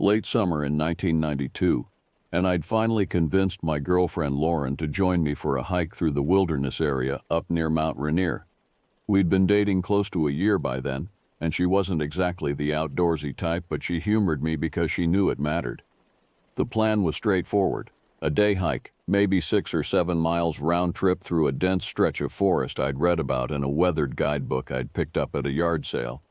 late summer in 1992, and I'd finally convinced my girlfriend Lauren to join me for a hike through the wilderness area up near Mount Rainier. We'd been dating close to a year by then, and she wasn't exactly the outdoorsy type, but she humored me because she knew it mattered. The plan was straightforward: a day hike, maybe 6 or 7 miles round trip through a dense stretch of forest I'd read about in a weathered guidebook I'd picked up at a yard sale.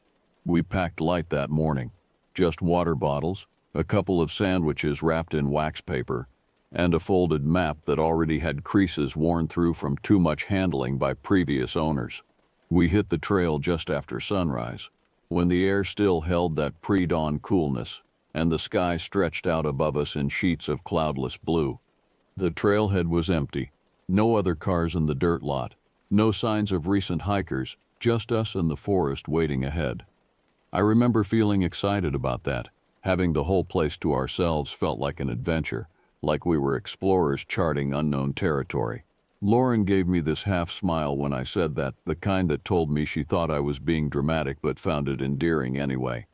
We packed light that morning, just water bottles, a couple of sandwiches wrapped in wax paper, and a folded map that already had creases worn through from too much handling by previous owners. We hit the trail just after sunrise, when the air still held that pre-dawn coolness, and the sky stretched out above us in sheets of cloudless blue. The trailhead was empty, no other cars in the dirt lot, no signs of recent hikers, just us and the forest waiting ahead. I remember feeling excited about that. Having the whole place to ourselves felt like an adventure, like we were explorers charting unknown territory. Lauren gave me this half smile when I said that, the kind that told me she thought I was being dramatic but found it endearing anyway.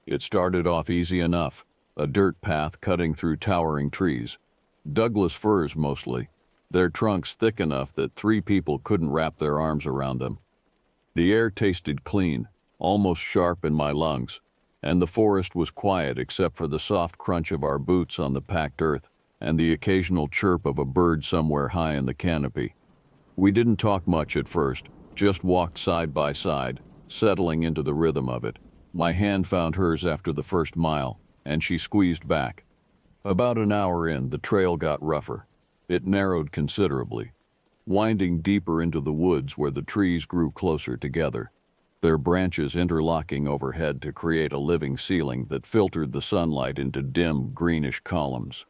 It started off easy enough, a dirt path cutting through towering trees. Douglas firs mostly, their trunks thick enough that 3 people couldn't wrap their arms around them. The air tasted clean, almost sharp in my lungs, and the forest was quiet except for the soft crunch of our boots on the packed earth and the occasional chirp of a bird somewhere high in the canopy. We didn't talk much at first, just walked side by side, settling into the rhythm of it. My hand found hers after the first mile, and she squeezed back. About an hour in, the trail got rougher. It narrowed considerably, winding deeper into the woods where the trees grew closer together, their branches interlocking overhead to create a living ceiling that filtered the sunlight into dim, greenish columns.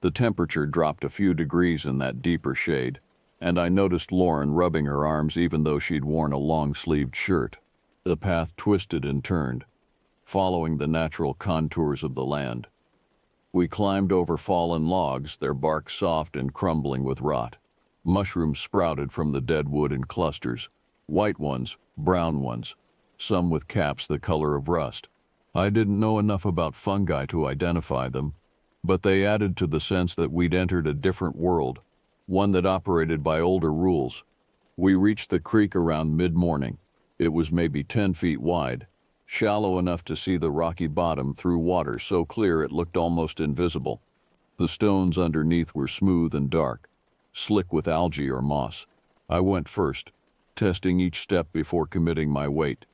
The temperature dropped a few degrees in that deeper shade, and I noticed Lauren rubbing her arms even though she'd worn a long-sleeved shirt. The path twisted and turned, following the natural contours of the land. We climbed over fallen logs, their bark soft and crumbling with rot. Mushrooms sprouted from the dead wood in clusters, white ones, brown ones, some with caps the color of rust. I didn't know enough about fungi to identify them, but they added to the sense that we'd entered a different world, one that operated by older rules. We reached the creek around mid-morning. It was maybe 10 feet wide, shallow enough to see the rocky bottom through water so clear it looked almost invisible. The stones underneath were smooth and dark, slick with algae or moss. I went first, testing each step before committing my weight,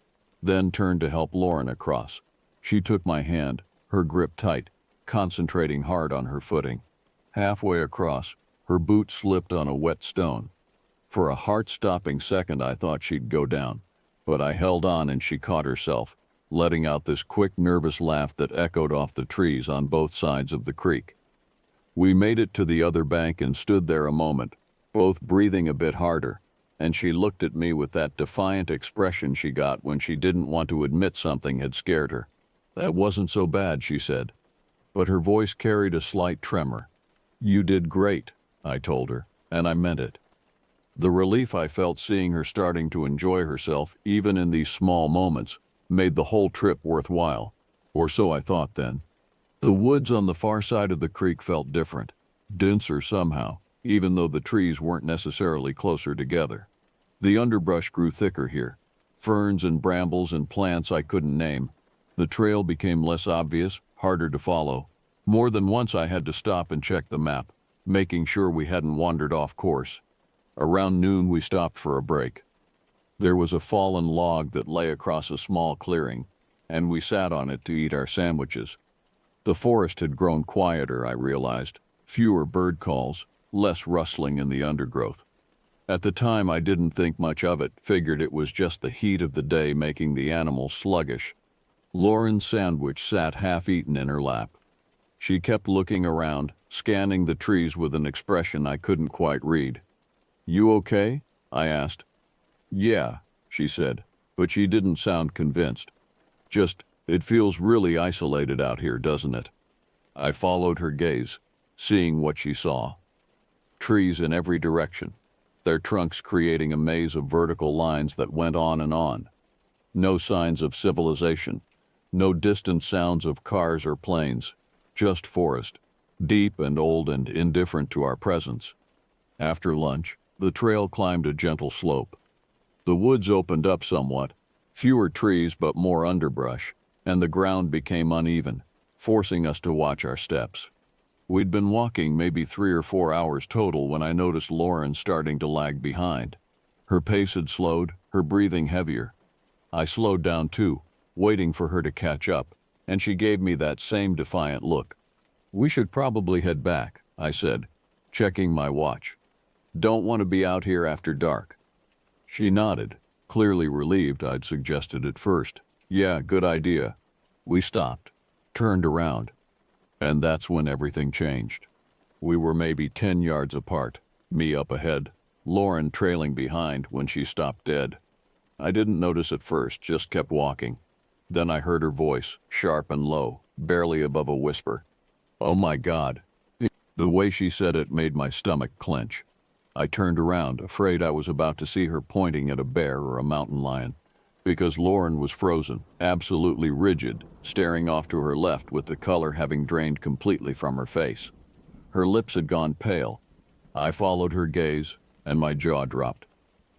then turned to help Lauren across. She took my hand, her grip tight, concentrating hard on her footing. Halfway across, her boot slipped on a wet stone. For a heart-stopping second I thought she'd go down, but I held on and she caught herself, letting out this quick, nervous laugh that echoed off the trees on both sides of the creek. We made it to the other bank and stood there a moment, both breathing a bit harder, and she looked at me with that defiant expression she got when she didn't want to admit something had scared her. "That wasn't so bad," she said, but her voice carried a slight tremor. "You did great," I told her, and I meant it. The relief I felt seeing her starting to enjoy herself, even in these small moments, made the whole trip worthwhile, or so I thought then. The woods on the far side of the creek felt different, denser somehow, even though the trees weren't necessarily closer together. The underbrush grew thicker here, ferns and brambles and plants I couldn't name. The trail became less obvious, harder to follow. More than once I had to stop and check the map, making sure we hadn't wandered off course. Around noon we stopped for a break. There was a fallen log that lay across a small clearing, and we sat on it to eat our sandwiches. The forest had grown quieter, I realized, fewer bird calls, less rustling in the undergrowth. At the time I didn't think much of it, figured it was just the heat of the day making the animals sluggish. Lauren's sandwich sat half-eaten in her lap. She kept looking around, scanning the trees with an expression I couldn't quite read. "You okay?" I asked. "Yeah," she said, but she didn't sound convinced. "Just, it feels really isolated out here, doesn't it?" I followed her gaze, seeing what she saw. Trees in every direction, their trunks creating a maze of vertical lines that went on and on. No signs of civilization, no distant sounds of cars or planes, just forest, deep and old and indifferent to our presence. After lunch, the trail climbed a gentle slope. The woods opened up somewhat, fewer trees but more underbrush, and the ground became uneven, forcing us to watch our steps. We'd been walking maybe 3 or 4 hours total when I noticed Lauren starting to lag behind. Her pace had slowed, her breathing heavier. I slowed down too, waiting for her to catch up, and she gave me that same defiant look. "We should probably head back," I said, checking my watch. "Don't want to be out here after dark." She nodded, clearly relieved I'd suggested it first. "Yeah, good idea." We stopped, turned around, and that's when everything changed. We were maybe 10 yards apart, me up ahead, Lauren trailing behind when she stopped dead. I didn't notice at first, just kept walking. Then I heard her voice, sharp and low, barely above a whisper. "Oh my God." The way she said it made my stomach clench. I turned around, afraid I was about to see her pointing at a bear or a mountain lion, because Lauren was frozen, absolutely rigid, staring off to her left with the color having drained completely from her face. Her lips had gone pale. I followed her gaze, and my jaw dropped.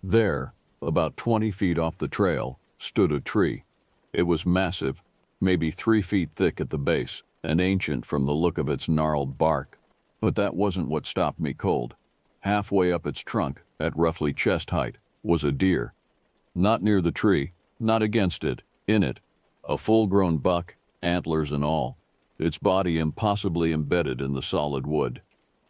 There, about 20 feet off the trail, stood a tree. It was massive, maybe 3 feet thick at the base, and ancient from the look of its gnarled bark. But that wasn't what stopped me cold. Halfway up its trunk, at roughly chest height, was a deer. Not near the tree, not against it, in it. A full-grown buck, antlers and all. Its body impossibly embedded in the solid wood.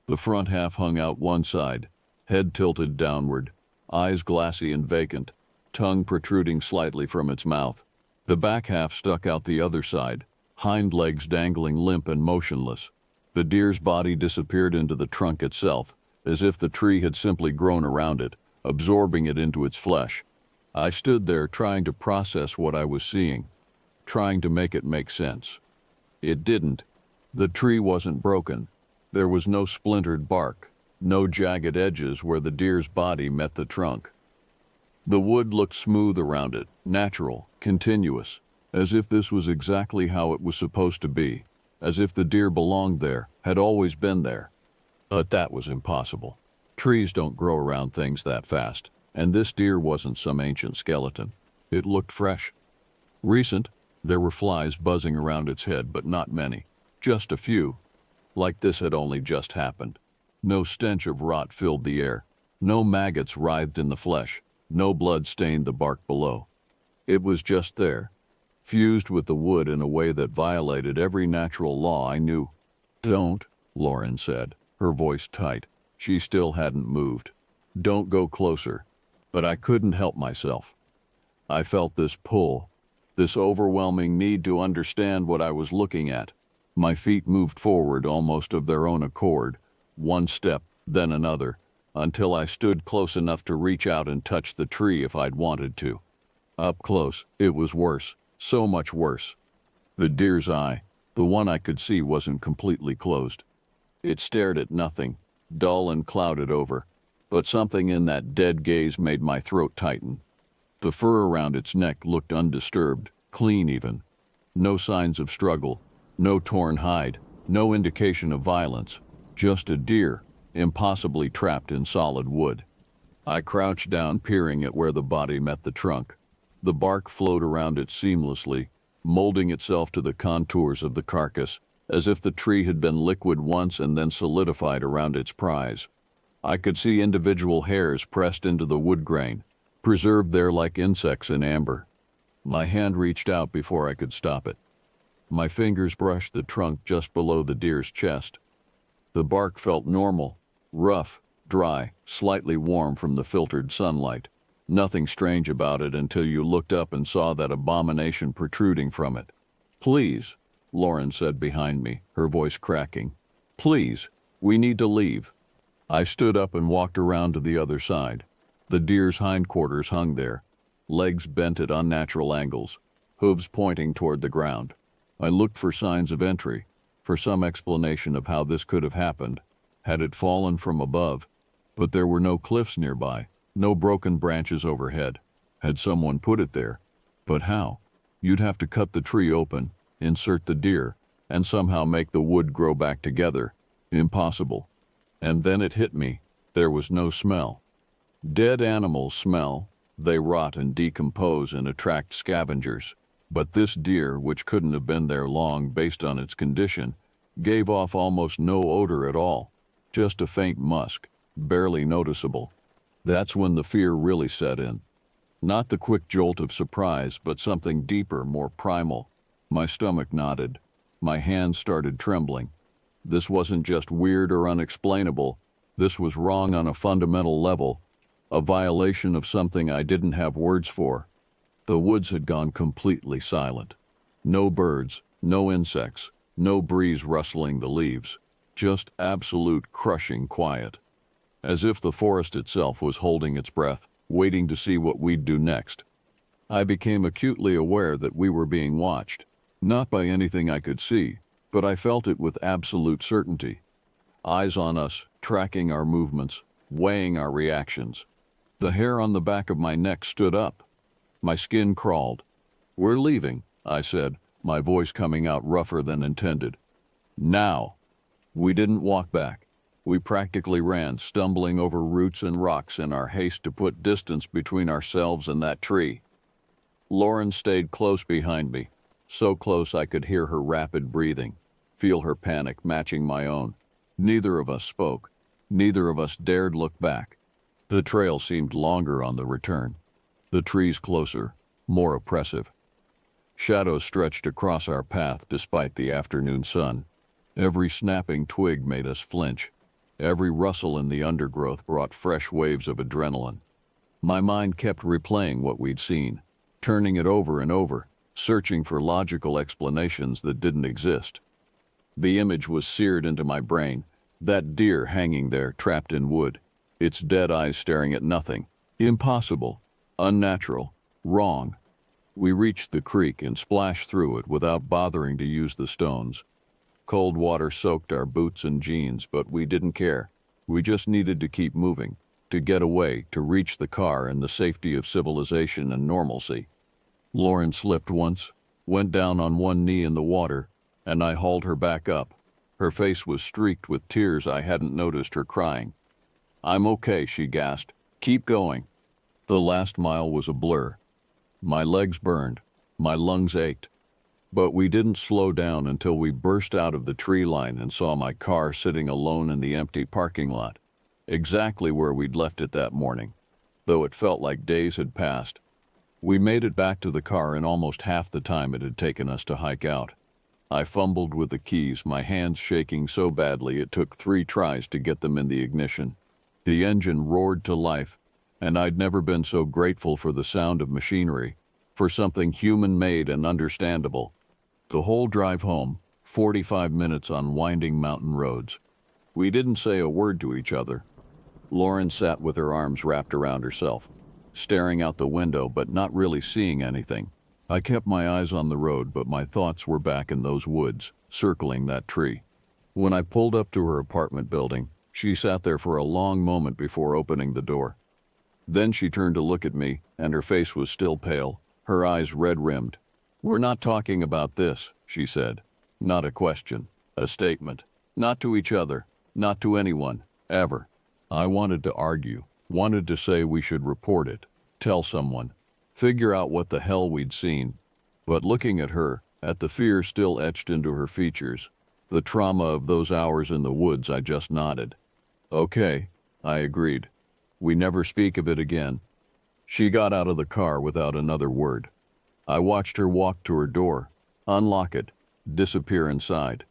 The front half hung out one side, head tilted downward, eyes glassy and vacant, tongue protruding slightly from its mouth. The back half stuck out the other side, hind legs dangling limp and motionless. The deer's body disappeared into the trunk itself, as if the tree had simply grown around it, absorbing it into its flesh. I stood there trying to process what I was seeing, trying to make it make sense. It didn't. The tree wasn't broken. There was no splintered bark, no jagged edges where the deer's body met the trunk. The wood looked smooth around it, natural, continuous, as if this was exactly how it was supposed to be, as if the deer belonged there, had always been there. But that was impossible. Trees don't grow around things that fast, and this deer wasn't some ancient skeleton. It looked fresh. Recent. There were flies buzzing around its head, but not many. Just a few. Like this had only just happened. No stench of rot filled the air. No maggots writhed in the flesh. No blood stained the bark below. It was just there, fused with the wood in a way that violated every natural law I knew. "Don't," Lauren said, her voice tight. She still hadn't moved. "Don't go closer." But I couldn't help myself. I felt this pull, this overwhelming need to understand what I was looking at. My feet moved forward almost of their own accord, one step, then another, until I stood close enough to reach out and touch the tree if I'd wanted to. Up close, it was worse, so much worse. The deer's eye, the one I could see, wasn't completely closed. It stared at nothing, dull and clouded over, but something in that dead gaze made my throat tighten. The fur around its neck looked undisturbed, clean even. No signs of struggle, no torn hide, no indication of violence, just a deer, impossibly trapped in solid wood. I crouched down, peering at where the body met the trunk. The bark flowed around it seamlessly, molding itself to the contours of the carcass, as if the tree had been liquid once and then solidified around its prize. I could see individual hairs pressed into the wood grain, preserved there like insects in amber. My hand reached out before I could stop it. My fingers brushed the trunk just below the deer's chest. The bark felt normal, rough, dry, slightly warm from the filtered sunlight. Nothing strange about it until you looked up and saw that abomination protruding from it. "Please," Lauren said behind me, her voice cracking. "Please, we need to leave." I stood up and walked around to the other side. The deer's hindquarters hung there, legs bent at unnatural angles, hooves pointing toward the ground. I looked for signs of entry, for some explanation of how this could have happened. Had it fallen from above? But there were no cliffs nearby, no broken branches overhead. Had someone put it there? But how? You'd have to cut the tree open, insert the deer, and somehow make the wood grow back together. Impossible. And then it hit me. There was no smell. Dead animals smell. They rot and decompose and attract scavengers. But this deer, which couldn't have been there long based on its condition, gave off almost no odor at all. Just a faint musk, barely noticeable. That's when the fear really set in. Not the quick jolt of surprise, but something deeper, more primal. My stomach knotted. My hands started trembling. This wasn't just weird or unexplainable. This was wrong on a fundamental level, a violation of something I didn't have words for. The woods had gone completely silent. No birds, no insects, no breeze rustling the leaves. Just absolute crushing quiet. As if the forest itself was holding its breath, waiting to see what we'd do next. I became acutely aware that we were being watched, not by anything I could see, but I felt it with absolute certainty. Eyes on us, tracking our movements, weighing our reactions. The hair on the back of my neck stood up. My skin crawled. "We're leaving," I said, my voice coming out rougher than intended. "Now." We didn't walk back. We practically ran, stumbling over roots and rocks in our haste to put distance between ourselves and that tree. Lauren stayed close behind me, so close I could hear her rapid breathing, feel her panic matching my own. Neither of us spoke. Neither of us dared look back. The trail seemed longer on the return. The trees closer, more oppressive. Shadows stretched across our path despite the afternoon sun. Every snapping twig made us flinch. Every rustle in the undergrowth brought fresh waves of adrenaline. My mind kept replaying what we'd seen, turning it over and over, searching for logical explanations that didn't exist. The image was seared into my brain, that deer hanging there, trapped in wood, its dead eyes staring at nothing. Impossible, unnatural, wrong. We reached the creek and splashed through it without bothering to use the stones. Cold water soaked our boots and jeans, but we didn't care. We just needed to keep moving, to get away, to reach the car and the safety of civilization and normalcy. Lauren slipped once, went down on one knee in the water, and I hauled her back up. Her face was streaked with tears. I hadn't noticed her crying. "I'm okay," she gasped. "Keep going." The last mile was a blur. My legs burned. My lungs ached. But we didn't slow down until we burst out of the tree line and saw my car sitting alone in the empty parking lot, exactly where we'd left it that morning, though it felt like days had passed. We made it back to the car in almost half the time it had taken us to hike out. I fumbled with the keys, my hands shaking so badly it took 3 tries to get them in the ignition. The engine roared to life, and I'd never been so grateful for the sound of machinery, for something human-made and understandable. The whole drive home, 45 minutes on winding mountain roads. We didn't say a word to each other. Lauren sat with her arms wrapped around herself, staring out the window but not really seeing anything. I kept my eyes on the road, but my thoughts were back in those woods, circling that tree. When I pulled up to her apartment building, she sat there for a long moment before opening the door. Then she turned to look at me, and her face was still pale, her eyes red-rimmed. "We're not talking about this," she said. Not a question, a statement. Not to each other, not to anyone, ever. I wanted to argue, wanted to say we should report it, tell someone, figure out what the hell we'd seen. But looking at her, at the fear still etched into her features, the trauma of those hours in the woods, I just nodded. "Okay," I agreed. "We never speak of it again." She got out of the car without another word. I watched her walk to her door, unlock it, disappear inside.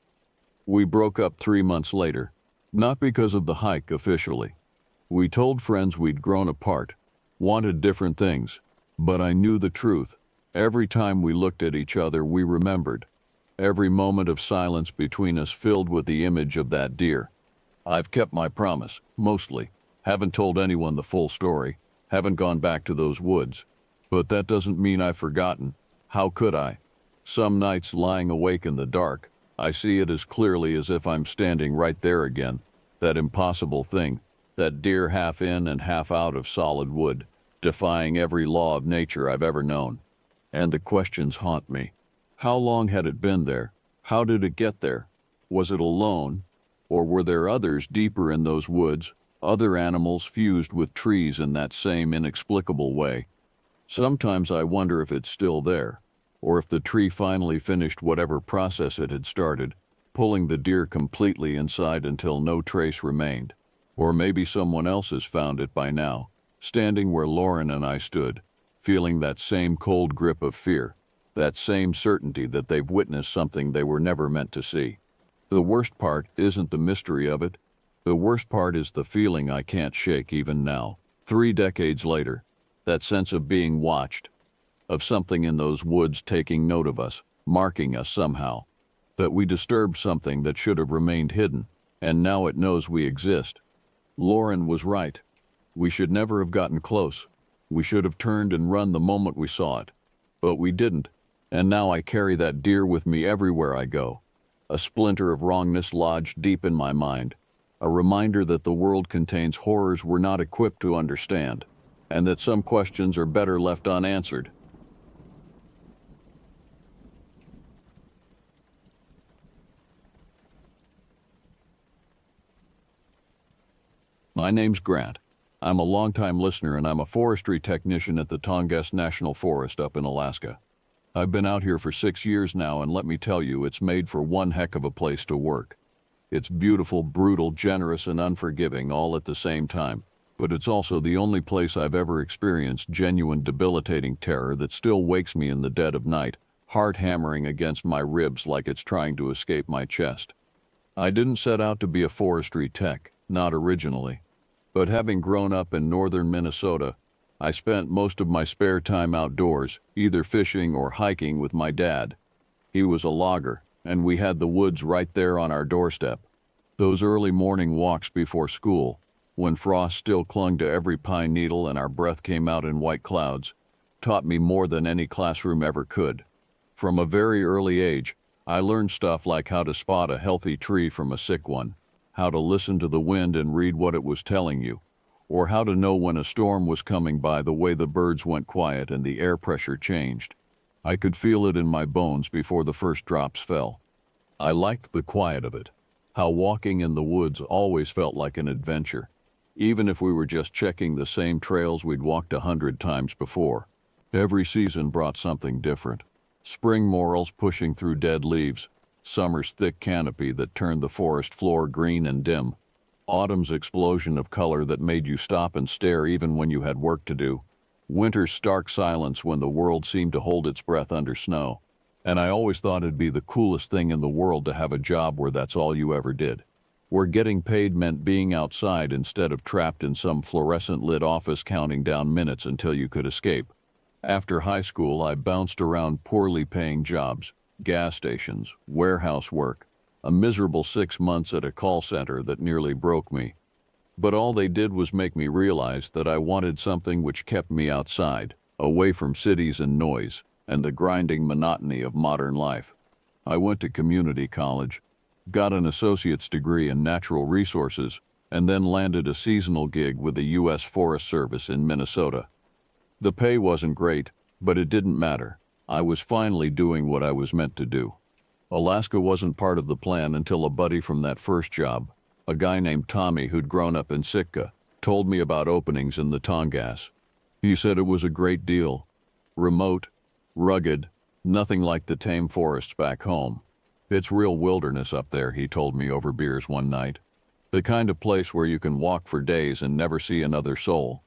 We broke up 3 months later, not because of the hike officially. We told friends we'd grown apart, wanted different things, but I knew the truth. Every time we looked at each other, we remembered. Every moment of silence between us filled with the image of that deer. I've kept my promise, mostly. Haven't told anyone the full story, haven't gone back to those woods. But that doesn't mean I've forgotten. How could I? Some nights lying awake in the dark, I see it as clearly as if I'm standing right there again. That impossible thing, that deer half in and half out of solid wood, defying every law of nature I've ever known. And the questions haunt me. How long had it been there? How did it get there? Was it alone? Or were there others deeper in those woods, other animals fused with trees in that same inexplicable way? Sometimes I wonder if it's still there, or if the tree finally finished whatever process it had started, pulling the deer completely inside until no trace remained. Or maybe someone else has found it by now, standing where Lauren and I stood, feeling that same cold grip of fear, that same certainty that they've witnessed something they were never meant to see. The worst part isn't the mystery of it. The worst part is the feeling I can't shake even now, 3 decades later, that sense of being watched, of something in those woods taking note of us, marking us somehow, that we disturbed something that should have remained hidden, and now it knows we exist. Lauren was right. We should never have gotten close. We should have turned and run the moment we saw it. But we didn't, and now I carry that deer with me everywhere I go. A splinter of wrongness lodged deep in my mind, a reminder that the world contains horrors we're not equipped to understand, and that some questions are better left unanswered. My name's Grant. I'm a longtime listener and I'm a forestry technician at the Tongass National Forest up in Alaska. I've been out here for 6 years now, and let me tell you, it's made for one heck of a place to work. It's beautiful, brutal, generous, and unforgiving all at the same time, but it's also the only place I've ever experienced genuine debilitating terror that still wakes me in the dead of night, heart hammering against my ribs like it's trying to escape my chest. I didn't set out to be a forestry tech, not originally. But having grown up in northern Minnesota, I spent most of my spare time outdoors, either fishing or hiking with my dad. He was a logger, and we had the woods right there on our doorstep. Those early morning walks before school, when frost still clung to every pine needle and our breath came out in white clouds, taught me more than any classroom ever could. From a very early age, I learned stuff like how to spot a healthy tree from a sick one, how to listen to the wind and read what it was telling you, or how to know when a storm was coming by the way the birds went quiet and the air pressure changed. I could feel it in my bones before the first drops fell. I liked the quiet of it, how walking in the woods always felt like an adventure, even if we were just checking the same trails we'd walked 100 times before. Every season brought something different. Spring morels pushing through dead leaves, summer's thick canopy that turned the forest floor green and dim, autumn's explosion of color that made you stop and stare even when you had work to do, winter's stark silence when the world seemed to hold its breath under snow. And I always thought it'd be the coolest thing in the world to have a job where that's all you ever did, where getting paid meant being outside instead of trapped in some fluorescent-lit office counting down minutes until you could escape. After high school, I bounced around poorly paying jobs, gas stations, warehouse work, a miserable 6 months at a call center that nearly broke me. But all they did was make me realize that I wanted something which kept me outside, away from cities and noise, and the grinding monotony of modern life. I went to community college, got an associate's degree in natural resources, and then landed a seasonal gig with the U.S. Forest Service in Minnesota. The pay wasn't great, but it didn't matter. I was finally doing what I was meant to do. Alaska wasn't part of the plan until a buddy from that first job, a guy named Tommy who'd grown up in Sitka, told me about openings in the Tongass. He said it was a great deal. Remote, rugged, nothing like the tame forests back home. It's real wilderness up there, he told me over beers one night. The kind of place where you can walk for days and never see another soul.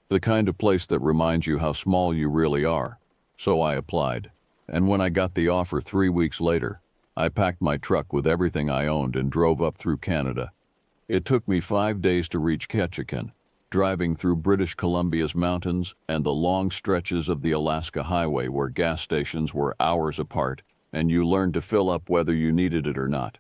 The kind of place that reminds you how small you really are. So I applied. And when I got the offer 3 weeks later, I packed my truck with everything I owned and drove up through Canada. It took me 5 days to reach Ketchikan, driving through British Columbia's mountains and the long stretches of the Alaska Highway where gas stations were hours apart and you learned to fill up whether you needed it or not.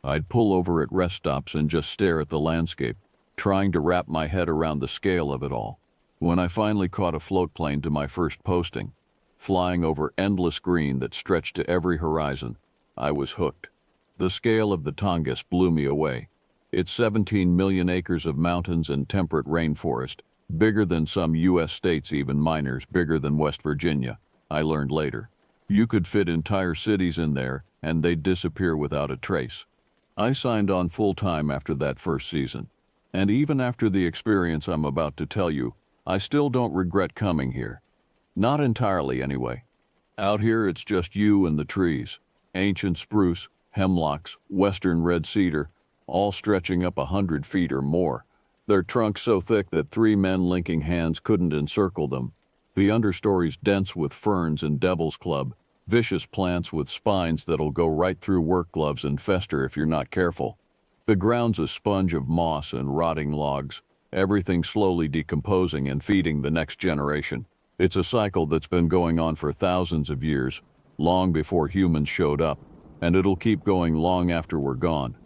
I'd pull over at rest stops and just stare at the landscape, trying to wrap my head around the scale of it all. When I finally caught a float plane to my first posting, flying over endless green that stretched to every horizon, I was hooked. The scale of the Tongass blew me away. It's 17 million acres of mountains and temperate rainforest, bigger than some U.S. states, even minors, bigger than West Virginia, I learned later. You could fit entire cities in there, and they'd disappear without a trace. I signed on full-time after that first season, and even after the experience I'm about to tell you, I still don't regret coming here. Not entirely, anyway. Out here, it's just you and the trees. Ancient spruce, hemlocks, western red cedar, all stretching up 100 feet or more. Their trunks so thick that 3 men linking hands couldn't encircle them. The understory's dense with ferns and devil's club, vicious plants with spines that'll go right through work gloves and fester if you're not careful. The ground's a sponge of moss and rotting logs, everything slowly decomposing and feeding the next generation. It's a cycle that's been going on for thousands of years, long before humans showed up, and it'll keep going long after we're gone.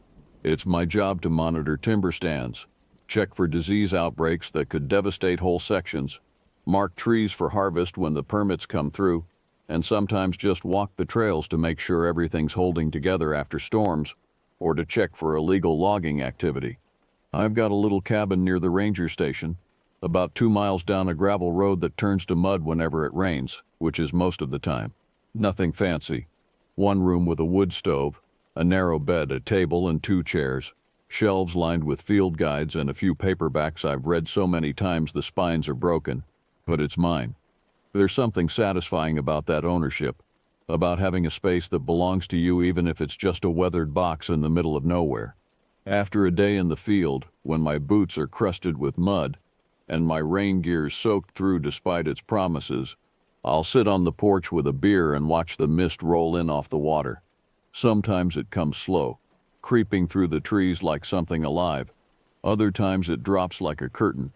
It's my job to monitor timber stands, check for disease outbreaks that could devastate whole sections, mark trees for harvest when the permits come through, and sometimes just walk the trails to make sure everything's holding together after storms, or to check for illegal logging activity. I've got a little cabin near the ranger station, about 2 miles down a gravel road that turns to mud whenever it rains, which is most of the time. Nothing fancy. 1 room with a wood stove, a narrow bed, a table, and 2 chairs, shelves lined with field guides and a few paperbacks I've read so many times the spines are broken, but it's mine. There's something satisfying about that ownership, about having a space that belongs to you even if it's just a weathered box in the middle of nowhere. After a day in the field, when my boots are crusted with mud, and my rain gear soaked through despite its promises, I'll sit on the porch with a beer and watch the mist roll in off the water. Sometimes it comes slow, creeping through the trees like something alive. Other times it drops like a curtain,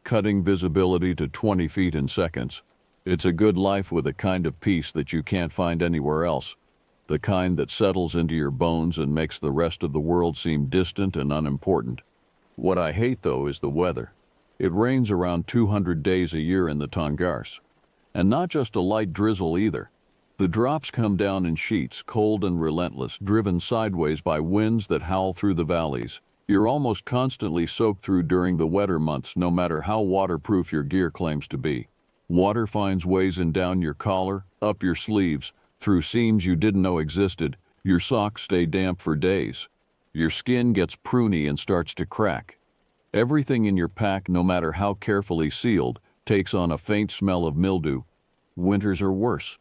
cutting visibility to 20 feet in seconds. It's a good life with a kind of peace that you can't find anywhere else, the kind that settles into your bones and makes the rest of the world seem distant and unimportant. What I hate, though, is the weather. It rains around 200 days a year in the Tongass, and not just a light drizzle either. The drops come down in sheets, cold and relentless, driven sideways by winds that howl through the valleys. You're almost constantly soaked through during the wetter months, no matter how waterproof your gear claims to be. Water finds ways in down your collar, up your sleeves, through seams you didn't know existed. Your socks stay damp for days. Your skin gets pruny and starts to crack. Everything in your pack, no matter how carefully sealed, takes on a faint smell of mildew. Winters are worse.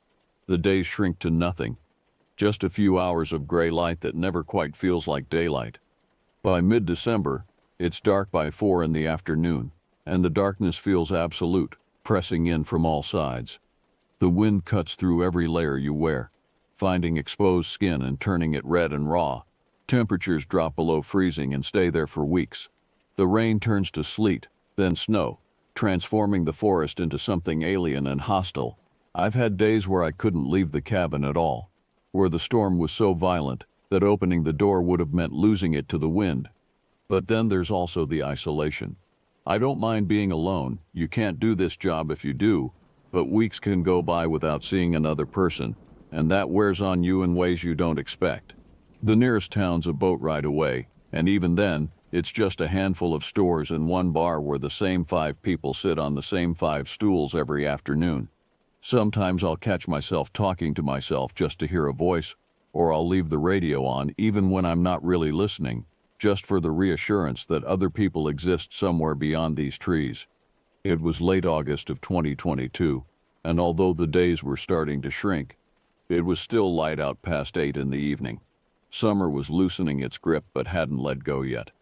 The days shrink to nothing. Just a few hours of gray light that never quite feels like daylight. By mid-December, it's dark by 4 in the afternoon, and the darkness feels absolute, pressing in from all sides. The wind cuts through every layer you wear, finding exposed skin and turning it red and raw. Temperatures drop below freezing and stay there for weeks. The rain turns to sleet, then snow, transforming the forest into something alien and hostile. I've had days where I couldn't leave the cabin at all, where the storm was so violent that opening the door would have meant losing it to the wind. But then there's also the isolation. I don't mind being alone. You can't do this job if you do, but weeks can go by without seeing another person, and that wears on you in ways you don't expect. The nearest town's a boat ride away, and even then, it's just a handful of stores and 1 bar where the same 5 people sit on the same 5 stools every afternoon. Sometimes I'll catch myself talking to myself just to hear a voice, or I'll leave the radio on even when I'm not really listening, just for the reassurance that other people exist somewhere beyond these trees. It was late August of 2022, and although the days were starting to shrink, it was still light out past 8 in the evening. Summer was loosening its grip but hadn't let go yet.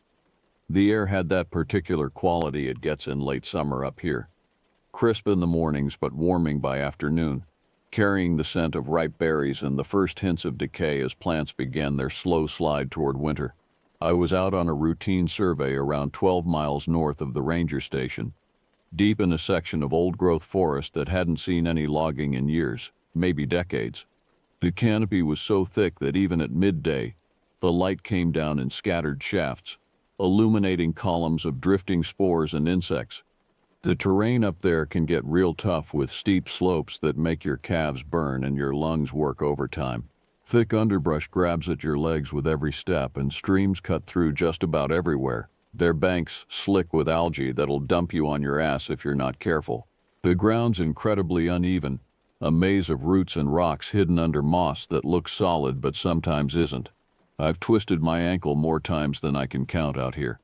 The air had that particular quality it gets in late summer up here. Crisp in the mornings but warming by afternoon, carrying the scent of ripe berries and the first hints of decay as plants began their slow slide toward winter. I was out on a routine survey around 12 miles north of the ranger station, deep in a section of old-growth forest that hadn't seen any logging in years, maybe decades. The canopy was so thick that even at midday, the light came down in scattered shafts, illuminating columns of drifting spores and insects. The terrain up there can get real tough with steep slopes that make your calves burn and your lungs work overtime. Thick underbrush grabs at your legs with every step, and streams cut through just about everywhere. Their banks slick with algae that'll dump you on your ass if you're not careful. The ground's incredibly uneven, a maze of roots and rocks hidden under moss that looks solid but sometimes isn't. I've twisted my ankle more times than I can count out here.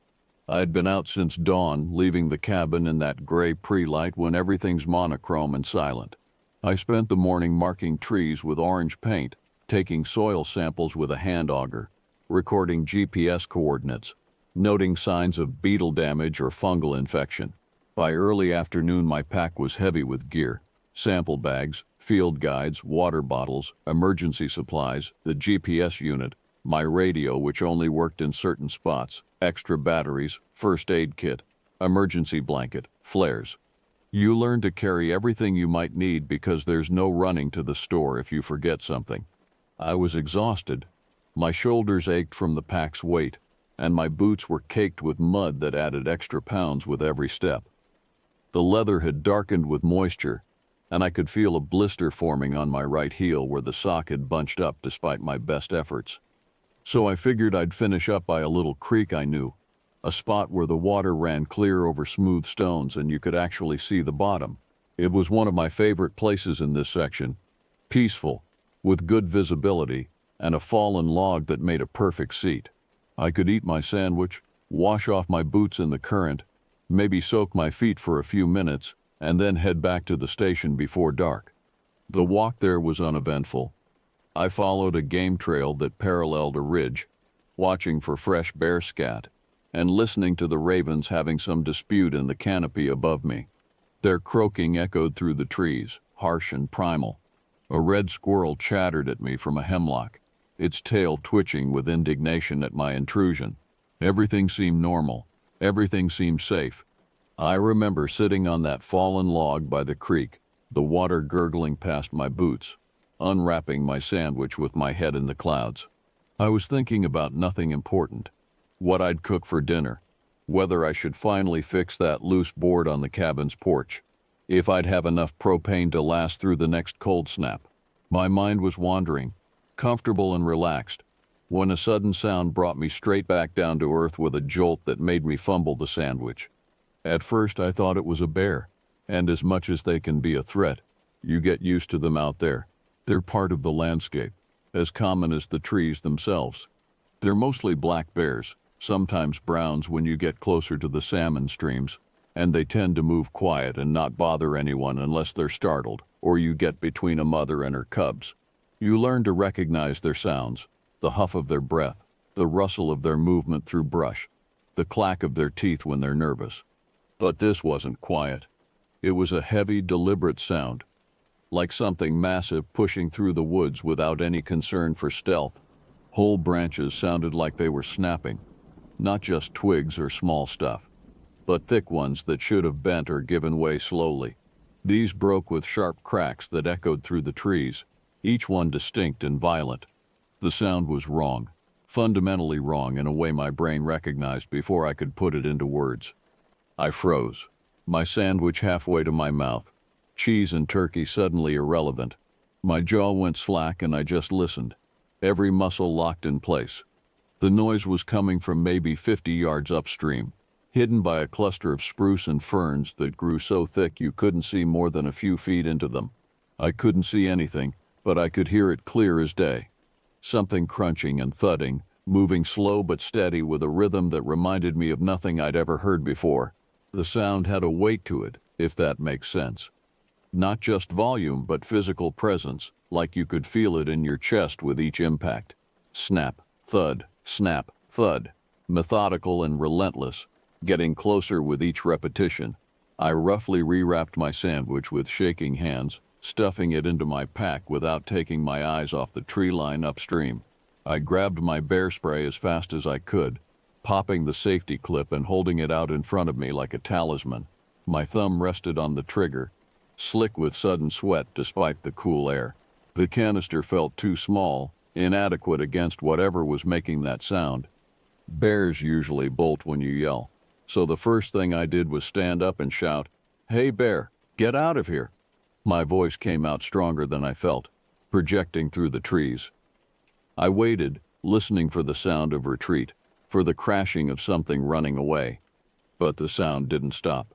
I'd been out since dawn, leaving the cabin in that gray pre-light when everything's monochrome and silent. I spent the morning marking trees with orange paint, taking soil samples with a hand auger, recording GPS coordinates, noting signs of beetle damage or fungal infection. By early afternoon, my pack was heavy with gear: sample bags, field guides, water bottles, emergency supplies, the GPS unit, my radio which only worked in certain spots, extra batteries, first aid kit, emergency blanket, flares. You learn to carry everything you might need because there's no running to the store if you forget something. I was exhausted. My shoulders ached from the pack's weight, and my boots were caked with mud that added extra pounds with every step. The leather had darkened with moisture, and I could feel a blister forming on my right heel where the sock had bunched up despite my best efforts. So I figured I'd finish up by a little creek I knew, a spot where the water ran clear over smooth stones and you could actually see the bottom. It was one of my favorite places in this section, peaceful, with good visibility, and a fallen log that made a perfect seat. I could eat my sandwich, wash off my boots in the current, maybe soak my feet for a few minutes, and then head back to the station before dark. The walk there was uneventful. I followed a game trail that paralleled a ridge, watching for fresh bear scat, and listening to the ravens having some dispute in the canopy above me. Their croaking echoed through the trees, harsh and primal. A red squirrel chattered at me from a hemlock, its tail twitching with indignation at my intrusion. Everything seemed normal. Everything seemed safe. I remember sitting on that fallen log by the creek, the water gurgling past my boots, unwrapping my sandwich with my head in the clouds. I was thinking about nothing important: what I'd cook for dinner, whether I should finally fix that loose board on the cabin's porch, if I'd have enough propane to last through the next cold snap. My mind was wandering, comfortable and relaxed, when a sudden sound brought me straight back down to earth with a jolt that made me fumble the sandwich. At first I thought it was a bear, and as much as they can be a threat, you get used to them out there. They're part of the landscape, as common as the trees themselves. They're mostly black bears, sometimes browns when you get closer to the salmon streams, and they tend to move quiet and not bother anyone unless they're startled, or you get between a mother and her cubs. You learn to recognize their sounds: the huff of their breath, the rustle of their movement through brush, the clack of their teeth when they're nervous. But this wasn't quiet. It was a heavy, deliberate sound, like something massive pushing through the woods without any concern for stealth. Whole branches sounded like they were snapping, not just twigs or small stuff, but thick ones that should have bent or given way slowly. These broke with sharp cracks that echoed through the trees, each one distinct and violent. The sound was wrong, fundamentally wrong in a way my brain recognized before I could put it into words. I froze, my sandwich halfway to my mouth, cheese and turkey suddenly irrelevant. My jaw went slack and I just listened, every muscle locked in place. The noise was coming from maybe 50 yards upstream, hidden by a cluster of spruce and ferns that grew so thick you couldn't see more than a few feet into them. I couldn't see anything, but I could hear it clear as day. Something crunching and thudding, moving slow but steady with a rhythm that reminded me of nothing I'd ever heard before. The sound had a weight to it, if that makes sense. Not just volume, but physical presence, like you could feel it in your chest with each impact. Snap, thud, snap, thud. Methodical and relentless, getting closer with each repetition. I roughly rewrapped my sandwich with shaking hands, stuffing it into my pack without taking my eyes off the tree line upstream. I grabbed my bear spray as fast as I could, popping the safety clip and holding it out in front of me like a talisman. My thumb rested on the trigger, slick with sudden sweat despite the cool air. The canister felt too small, inadequate against whatever was making that sound. Bears usually bolt when you yell, so the first thing I did was stand up and shout, "Hey bear, get out of here!" My voice came out stronger than I felt, projecting through the trees. I waited, listening for the sound of retreat, for the crashing of something running away. But the sound didn't stop.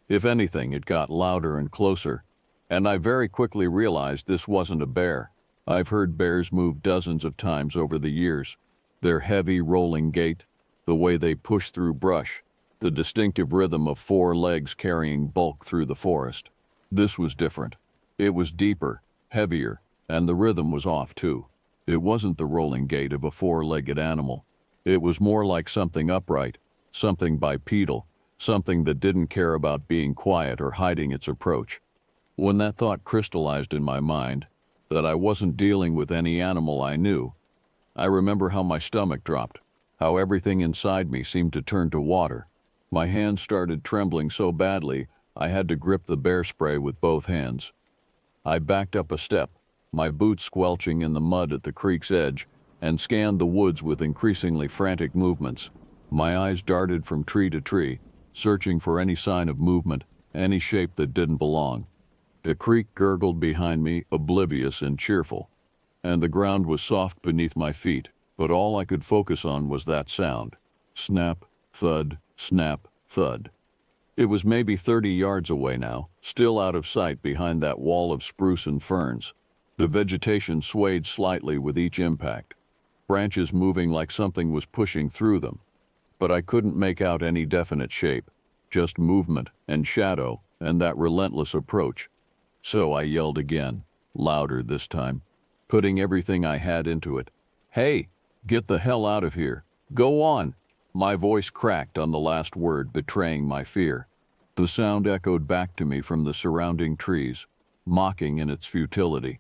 If anything, it got louder and closer, And I very quickly realized this wasn't a bear. I've heard bears move dozens of times over the years. Their heavy, rolling gait, the way they push through brush, the distinctive rhythm of four legs carrying bulk through the forest. This was different. It was deeper, heavier, and the rhythm was off too. It wasn't the rolling gait of a four-legged animal. It was more like something upright, something bipedal, something that didn't care about being quiet or hiding its approach. When that thought crystallized in my mind, that I wasn't dealing with any animal I knew, I remember how my stomach dropped, how everything inside me seemed to turn to water. My hands started trembling so badly, I had to grip the bear spray with both hands. I backed up a step, my boots squelching in the mud at the creek's edge, and scanned the woods with increasingly frantic movements. My eyes darted from tree to tree, searching for any sign of movement, any shape that didn't belong. The creek gurgled behind me, oblivious and cheerful, and the ground was soft beneath my feet, but all I could focus on was that sound. Snap, thud, snap, thud. It was maybe 30 yards away now, still out of sight behind that wall of spruce and ferns. The vegetation swayed slightly with each impact, branches moving like something was pushing through them. But I couldn't make out any definite shape, just movement and shadow and that relentless approach. So I yelled again, louder this time, putting everything I had into it. "Hey, get the hell out of here. Go on." My voice cracked on the last word, betraying my fear. The sound echoed back to me from the surrounding trees, mocking in its futility.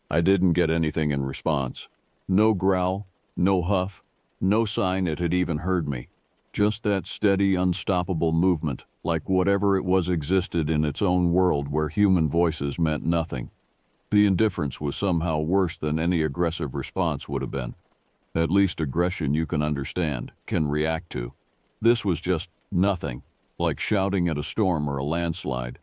I didn't get anything in response. No growl, no huff, no sign it had even heard me. Just that steady, unstoppable movement, like whatever it was existed in its own world where human voices meant nothing. The indifference was somehow worse than any aggressive response would have been. At least aggression you can understand, can react to. This was just nothing, like shouting at a storm or a landslide.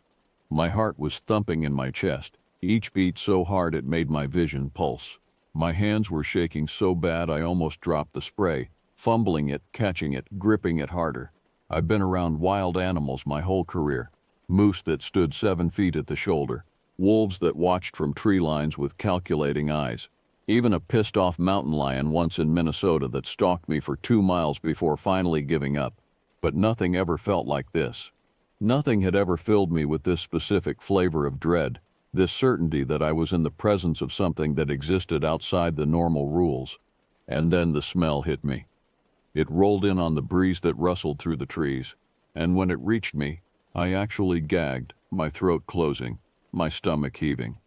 My heart was thumping in my chest, each beat so hard it made my vision pulse. My hands were shaking so bad I almost dropped the spray, fumbling it, catching it, gripping it harder. I've been around wild animals my whole career. Moose that stood 7 feet at the shoulder, wolves that watched from tree lines with calculating eyes, even a pissed-off mountain lion once in Minnesota that stalked me for 2 miles before finally giving up. But nothing ever felt like this. Nothing had ever filled me with this specific flavor of dread, this certainty that I was in the presence of something that existed outside the normal rules. And then the smell hit me. It rolled in on the breeze that rustled through the trees, and when it reached me, I actually gagged, my throat closing, my stomach heaving.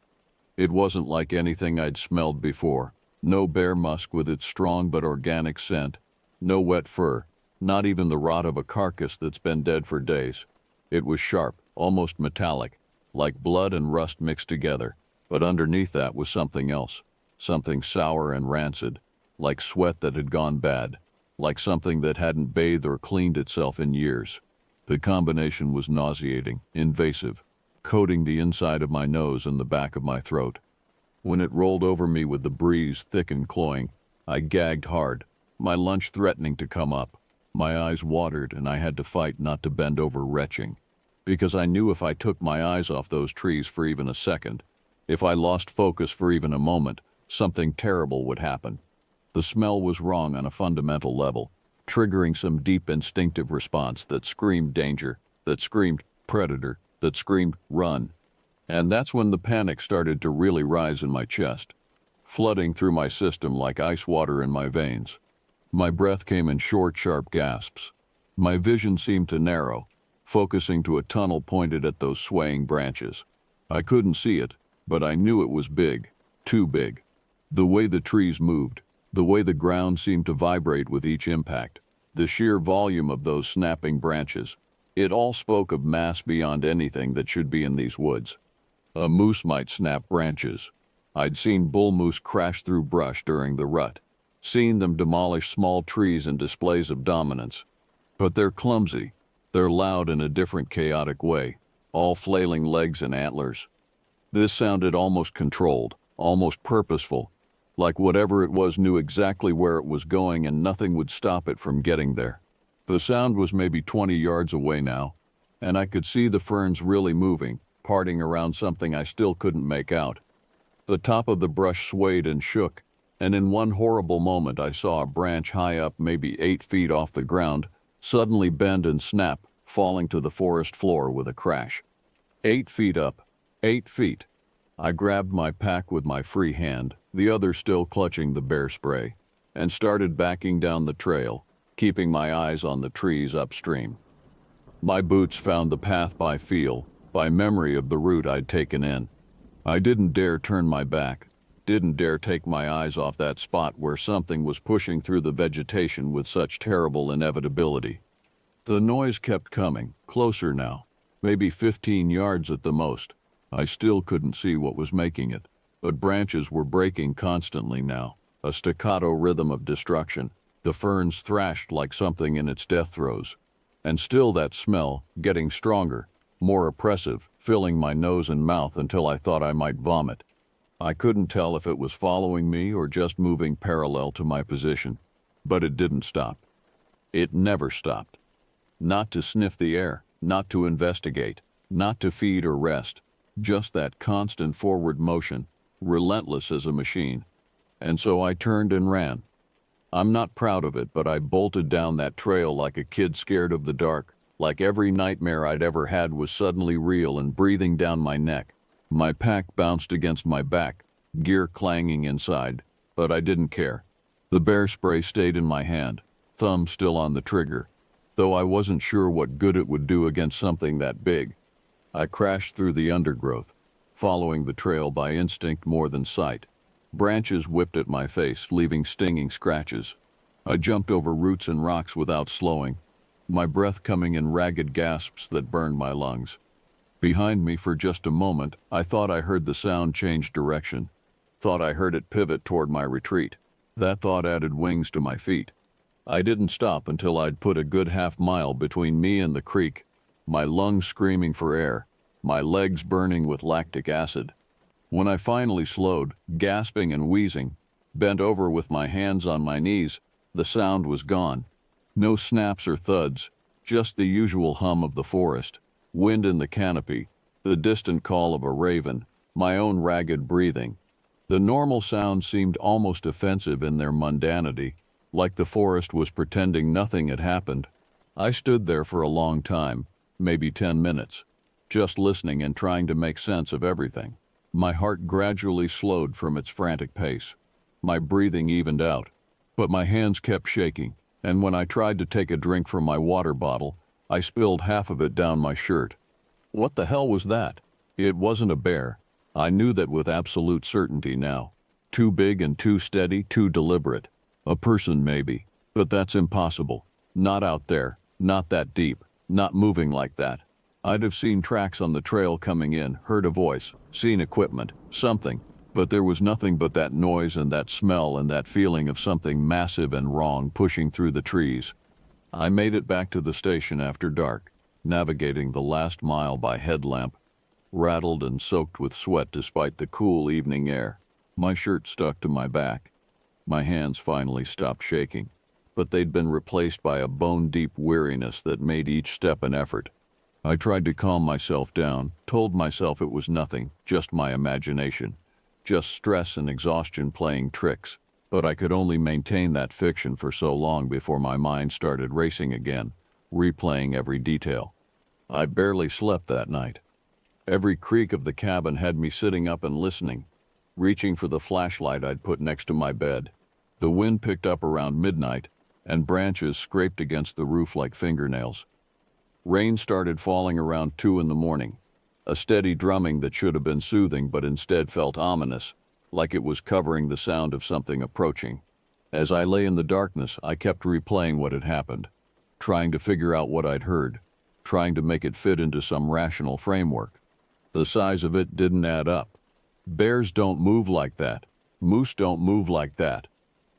It wasn't like anything I'd smelled before. No bear musk with its strong but organic scent. No wet fur, not even the rot of a carcass that's been dead for days. It was sharp, almost metallic, like blood and rust mixed together, but underneath that was something else, something sour and rancid, like sweat that had gone bad, like something that hadn't bathed or cleaned itself in years. The combination was nauseating, invasive, coating the inside of my nose and the back of my throat. When it rolled over me with the breeze thick and cloying, I gagged hard, my lunch threatening to come up. My eyes watered and I had to fight not to bend over retching, because I knew if I took my eyes off those trees for even a second, if I lost focus for even a moment, something terrible would happen. The smell was wrong on a fundamental level, triggering some deep instinctive response that screamed danger, that screamed predator, that screamed run. And that's when the panic started to really rise in my chest, flooding through my system like ice water in my veins. My breath came in short, sharp gasps. My vision seemed to narrow, focusing to a tunnel pointed at those swaying branches. I couldn't see it, but I knew it was big, too big. The way the trees moved, the way the ground seemed to vibrate with each impact, the sheer volume of those snapping branches, it all spoke of mass beyond anything that should be in these woods. A moose might snap branches. I'd seen bull moose crash through brush during the rut, seen them demolish small trees in displays of dominance. But they're clumsy, they're loud in a different chaotic way, all flailing legs and antlers. This sounded almost controlled, almost purposeful, like whatever it was knew exactly where it was going and nothing would stop it from getting there. The sound was maybe 20 yards away now, and I could see the ferns really moving, parting around something I still couldn't make out. The top of the brush swayed and shook, and in one horrible moment I saw a branch high up, maybe 8 feet off the ground, suddenly bend and snap, falling to the forest floor with a crash. 8 feet up. 8 feet. I grabbed my pack with my free hand, the other still clutching the bear spray, and started backing down the trail, keeping my eyes on the trees upstream. My boots found the path by feel, by memory of the route I'd taken in. I didn't dare turn my back, didn't dare take my eyes off that spot where something was pushing through the vegetation with such terrible inevitability. The noise kept coming, closer now, maybe 15 yards at the most. I still couldn't see what was making it, but branches were breaking constantly now, a staccato rhythm of destruction. The ferns thrashed like something in its death throes. And still that smell, getting stronger, more oppressive, filling my nose and mouth until I thought I might vomit. I couldn't tell if it was following me or just moving parallel to my position, but it didn't stop. It never stopped. Not to sniff the air, not to investigate, not to feed or rest, just that constant forward motion, relentless as a machine. And so I turned and ran. I'm not proud of it, but I bolted down that trail like a kid scared of the dark, like every nightmare I'd ever had was suddenly real and breathing down my neck. My pack bounced against my back, gear clanging inside, but I didn't care. The bear spray stayed in my hand, thumb still on the trigger, though I wasn't sure what good it would do against something that big. I crashed through the undergrowth, following the trail by instinct more than sight. Branches whipped at my face, leaving stinging scratches. I jumped over roots and rocks without slowing, my breath coming in ragged gasps that burned my lungs. Behind me for just a moment, I thought I heard the sound change direction, thought I heard it pivot toward my retreat. That thought added wings to my feet. I didn't stop until I'd put a good half-mile between me and the creek, my lungs screaming for air, my legs burning with lactic acid. When I finally slowed, gasping and wheezing, bent over with my hands on my knees, the sound was gone. No snaps or thuds, just the usual hum of the forest, wind in the canopy, the distant call of a raven, my own ragged breathing. The normal sounds seemed almost offensive in their mundanity, like the forest was pretending nothing had happened. I stood there for a long time, maybe 10 minutes, just listening and trying to make sense of everything. My heart gradually slowed from its frantic pace. My breathing evened out, but my hands kept shaking, and when I tried to take a drink from my water bottle, I spilled half of it down my shirt. What the hell was that? It wasn't a bear. I knew that with absolute certainty now. Too big and too steady, too deliberate. A person maybe, but that's impossible. Not out there, not that deep, not moving like that. I'd have seen tracks on the trail coming in, heard a voice, seen equipment, something, but there was nothing but that noise and that smell and that feeling of something massive and wrong pushing through the trees. I made it back to the station after dark, navigating the last mile by headlamp, rattled and soaked with sweat despite the cool evening air. My shirt stuck to my back. My hands finally stopped shaking, but they'd been replaced by a bone-deep weariness that made each step an effort. I tried to calm myself down, told myself it was nothing, just my imagination, just stress and exhaustion playing tricks, but I could only maintain that fiction for so long before my mind started racing again, replaying every detail. I barely slept that night. Every creak of the cabin had me sitting up and listening, reaching for the flashlight I'd put next to my bed. The wind picked up around midnight, and branches scraped against the roof like fingernails. Rain started falling around 2 in the morning, a steady drumming that should have been soothing but instead felt ominous, like it was covering the sound of something approaching. As I lay in the darkness, I kept replaying what had happened, trying to figure out what I'd heard, trying to make it fit into some rational framework. The size of it didn't add up. Bears don't move like that. Moose don't move like that.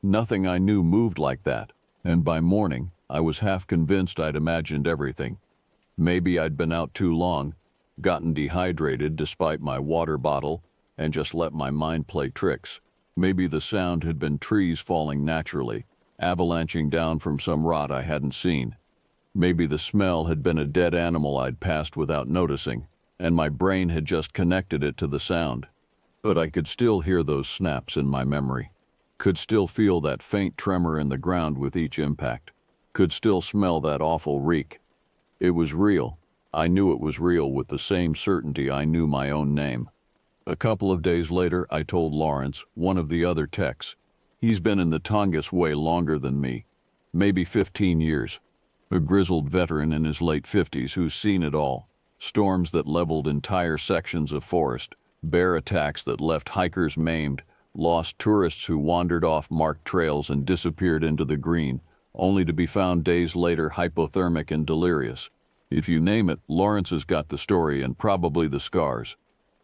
Nothing I knew moved like that, and by morning, I was half convinced I'd imagined everything. Maybe I'd been out too long, gotten dehydrated despite my water bottle, and just let my mind play tricks. Maybe the sound had been trees falling naturally, avalanching down from some rot I hadn't seen. Maybe the smell had been a dead animal I'd passed without noticing. and my brain had just connected it to the sound. But I could still hear those snaps in my memory. Could still feel that faint tremor in the ground with each impact. Could still smell that awful reek. It was real. I knew it was real with the same certainty I knew my own name. A couple of days later, I told Lawrence, one of the other techs. He's been in the Tongass way longer than me, maybe 15 years. A grizzled veteran in his late 50s who's seen it all. Storms that leveled entire sections of forest, bear attacks that left hikers maimed, lost tourists who wandered off marked trails and disappeared into the green, only to be found days later hypothermic and delirious. If you name it, Lawrence has got the story and probably the scars.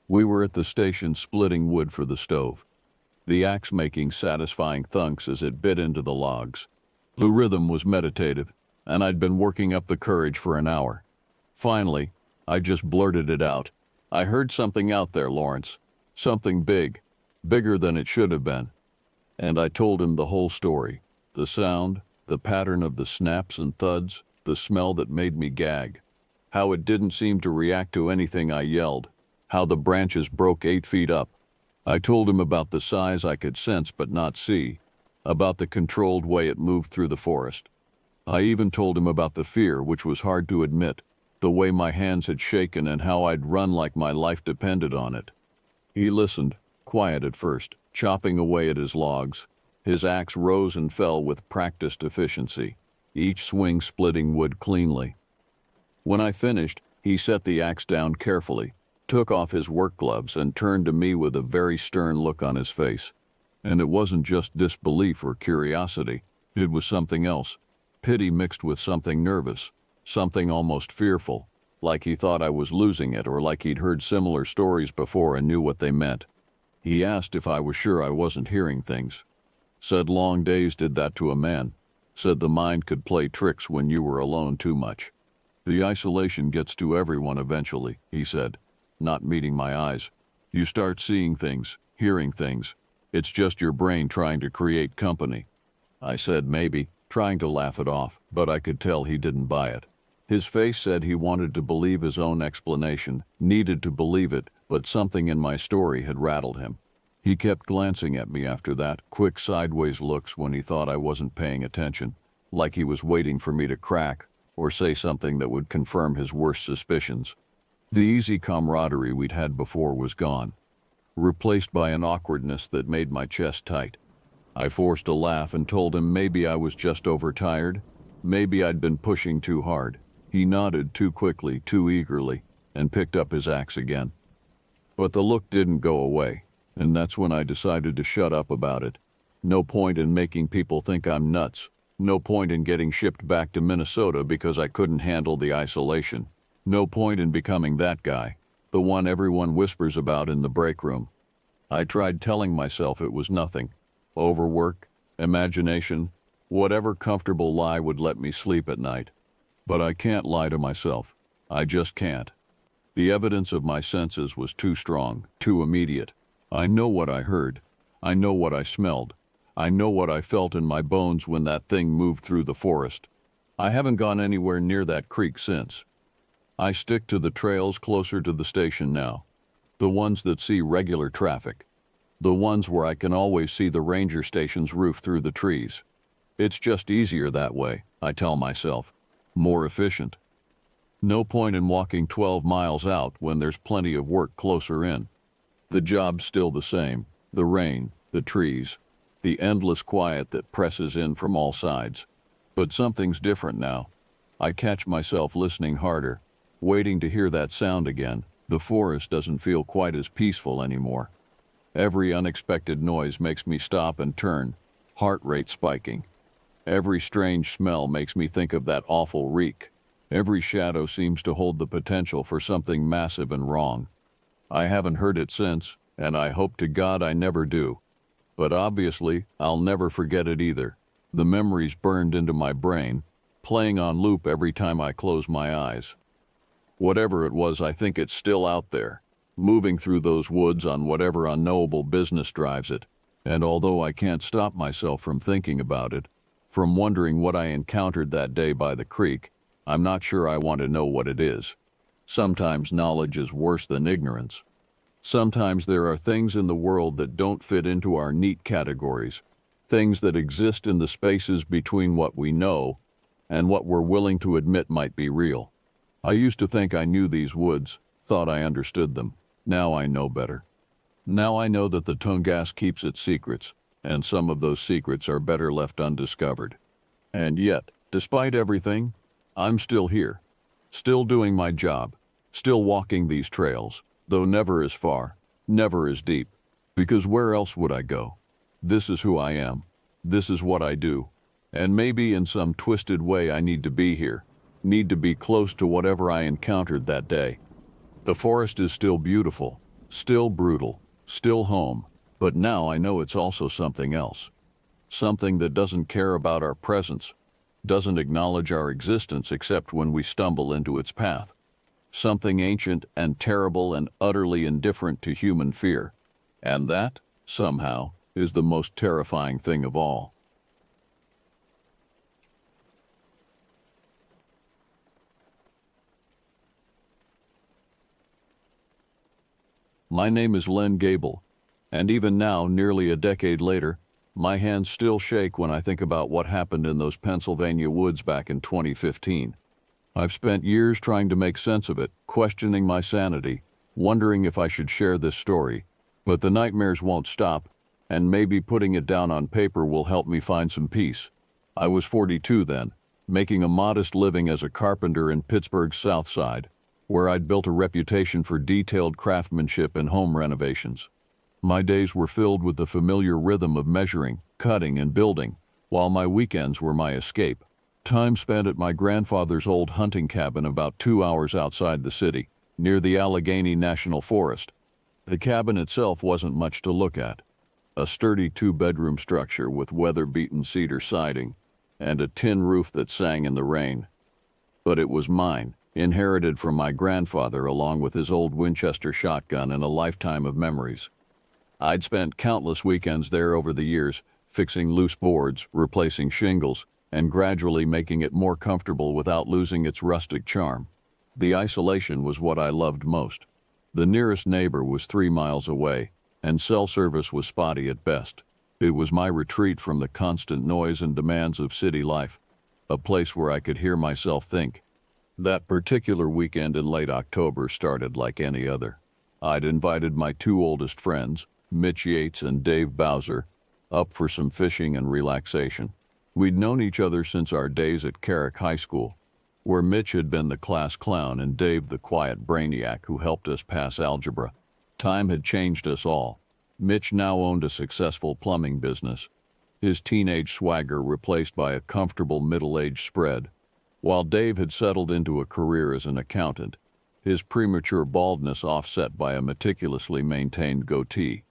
We were at the station splitting wood for the stove. The axe making satisfying thunks as it bit into the logs. The rhythm was meditative, and I'd been working up the courage for an hour. Finally, I just blurted it out. I heard something out there, Lawrence. Something big. Bigger than it should have been. And I told him the whole story. The sound, the pattern of the snaps and thuds, the smell that made me gag. How it didn't seem to react to anything I yelled. How the branches broke 8 feet up. I told him about the size I could sense but not see. About the controlled way it moved through the forest. I even told him about the fear, which was hard to admit. The way my hands had shaken and how I'd run like my life depended on it. He listened, quiet at first, chopping away at his logs. His axe rose and fell with practiced efficiency, each swing splitting wood cleanly. When I finished, he set the axe down carefully, took off his work gloves and turned to me with a very stern look on his face. And it wasn't just disbelief or curiosity, it was something else. Pity mixed with something nervous, something almost fearful, like he thought I was losing it or like he'd heard similar stories before and knew what they meant. He asked if I was sure I wasn't hearing things. Said long days did that to a man. Said the mind could play tricks when you were alone too much. The isolation gets to everyone eventually, he said, not meeting my eyes. You start seeing things, hearing things. It's just your brain trying to create company. I said maybe, trying to laugh it off, but I could tell he didn't buy it. His face said he wanted to believe his own explanation, needed to believe it, but something in my story had rattled him. He kept glancing at me after that, quick sideways looks when he thought I wasn't paying attention, like he was waiting for me to crack or say something that would confirm his worst suspicions. The easy camaraderie we'd had before was gone, replaced by an awkwardness that made my chest tight. I forced a laugh and told him maybe I was just overtired, maybe I'd been pushing too hard. He nodded too quickly, too eagerly, and picked up his axe again. But the look didn't go away, and that's when I decided to shut up about it. No point in making people think I'm nuts. No point in getting shipped back to Minnesota because I couldn't handle the isolation. No point in becoming that guy, the one everyone whispers about in the break room. I tried telling myself it was nothing. Overwork, imagination, whatever comfortable lie would let me sleep at night. But I can't lie to myself. I just can't. The evidence of my senses was too strong, too immediate. I know what I heard. I know what I smelled. I know what I felt in my bones when that thing moved through the forest. I haven't gone anywhere near that creek since. I stick to the trails closer to the station now. The ones that see regular traffic. The ones where I can always see the ranger station's roof through the trees. It's just easier that way, I tell myself. More efficient. No point in walking 12 miles out when there's plenty of work closer in. The job's still the same. The rain, the trees, the endless quiet that presses in from all sides. But something's different now. I catch myself listening harder, waiting to hear that sound again. The forest doesn't feel quite as peaceful anymore. Every unexpected noise makes me stop and turn, heart rate spiking. Every strange smell makes me think of that awful reek. Every shadow seems to hold the potential for something massive and wrong. I haven't heard it since, and I hope to God I never do. But obviously, I'll never forget it either. The memory's burned into my brain, playing on loop every time I close my eyes. Whatever it was, I think it's still out there, moving through those woods on whatever unknowable business drives it. And although I can't stop myself from thinking about it, from wondering what I encountered that day by the creek, I'm not sure I want to know what it is. Sometimes knowledge is worse than ignorance. Sometimes there are things in the world that don't fit into our neat categories, things that exist in the spaces between what we know and what we're willing to admit might be real. I used to think I knew these woods, thought I understood them. Now I know better. Now I know that the Tongass keeps its secrets, and some of those secrets are better left undiscovered. And yet, despite everything, I'm still here, still doing my job, still walking these trails, though never as far, never as deep, because where else would I go? This is who I am. This is what I do. And maybe in some twisted way I need to be here, need to be close to whatever I encountered that day. The forest is still beautiful, still brutal, still home, but now I know it's also something else. Something that doesn't care about our presence, doesn't acknowledge our existence except when we stumble into its path. Something ancient and terrible and utterly indifferent to human fear. And that, somehow, is the most terrifying thing of all. My name is Len Gable, and even now, nearly a decade later, my hands still shake when I think about what happened in those Pennsylvania woods back in 2015. I've spent years trying to make sense of it, questioning my sanity, wondering if I should share this story, but the nightmares won't stop, and maybe putting it down on paper will help me find some peace. I was 42 then, making a modest living as a carpenter in Pittsburgh's South Side, where I'd built a reputation for detailed craftsmanship and home renovations. My days were filled with the familiar rhythm of measuring, cutting, and building, while my weekends were my escape. Time spent at my grandfather's old hunting cabin about 2 hours outside the city, near the Allegheny National Forest. The cabin itself wasn't much to look at. A sturdy 2-bedroom structure with weather-beaten cedar siding and a tin roof that sang in the rain. But it was mine, inherited from my grandfather along with his old Winchester shotgun and a lifetime of memories. I'd spent countless weekends there over the years, fixing loose boards, replacing shingles, and gradually making it more comfortable without losing its rustic charm. The isolation was what I loved most. The nearest neighbor was 3 miles away, and cell service was spotty at best. It was my retreat from the constant noise and demands of city life, a place where I could hear myself think. That particular weekend in late October started like any other. I'd invited my 2 oldest friends, Mitch Yates and Dave Bowser, up for some fishing and relaxation. We'd known each other since our days at Carrick High School, where Mitch had been the class clown and Dave the quiet brainiac who helped us pass algebra. Time had changed us all. Mitch now owned a successful plumbing business, his teenage swagger replaced by a comfortable middle-aged spread, while Dave had settled into a career as an accountant, his premature baldness offset by a meticulously maintained goatee.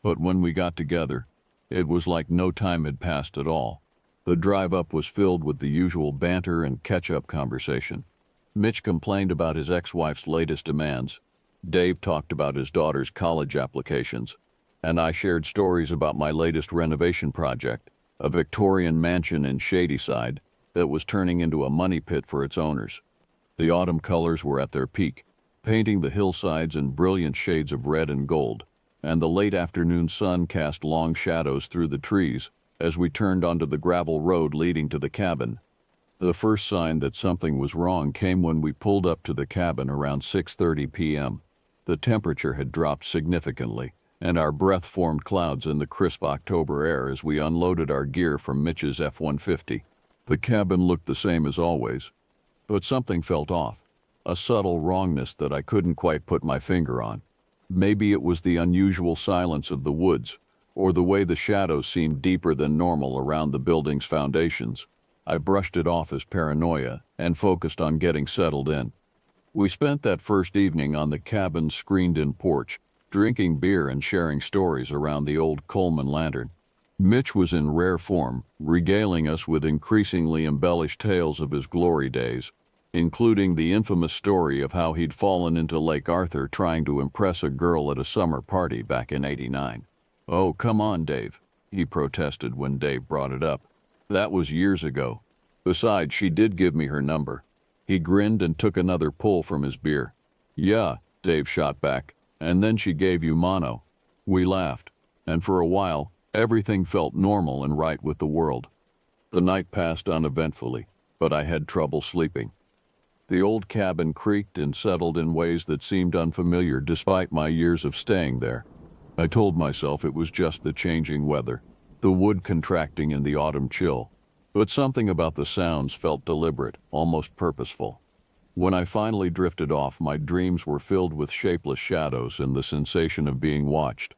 But when we got together, it was like no time had passed at all. The drive up was filled with the usual banter and catch-up conversation. Mitch complained about his ex-wife's latest demands. Dave talked about his daughter's college applications. And I shared stories about my latest renovation project, a Victorian mansion in Shadyside that was turning into a money pit for its owners. The autumn colors were at their peak, painting the hillsides in brilliant shades of red and gold, and the late afternoon sun cast long shadows through the trees as we turned onto the gravel road leading to the cabin. The first sign that something was wrong came when we pulled up to the cabin around 6:30 p.m. The temperature had dropped significantly, and our breath formed clouds in the crisp October air as we unloaded our gear from Mitch's F-150. The cabin looked the same as always, but something felt off, a subtle wrongness that I couldn't quite put my finger on. Maybe it was the unusual silence of the woods, or the way the shadows seemed deeper than normal around the building's foundations. I brushed it off as paranoia and focused on getting settled in. We spent that first evening on the cabin's screened-in porch, drinking beer and sharing stories around the old Coleman lantern. Mitch was in rare form, regaling us with increasingly embellished tales of his glory days, including the infamous story of how he'd fallen into Lake Arthur trying to impress a girl at a summer party back in '89. "Oh, come on, Dave," he protested when Dave brought it up. "That was years ago. Besides, she did give me her number." He grinned and took another pull from his beer. Yeah, Dave shot back. And then she gave you mono. We laughed, and for a while, everything felt normal and right with the world. The night passed uneventfully, but I had trouble sleeping. The old cabin creaked and settled in ways that seemed unfamiliar despite my years of staying there. I told myself it was just the changing weather, the wood contracting in the autumn chill, but something about the sounds felt deliberate, almost purposeful. When I finally drifted off, my dreams were filled with shapeless shadows and the sensation of being watched.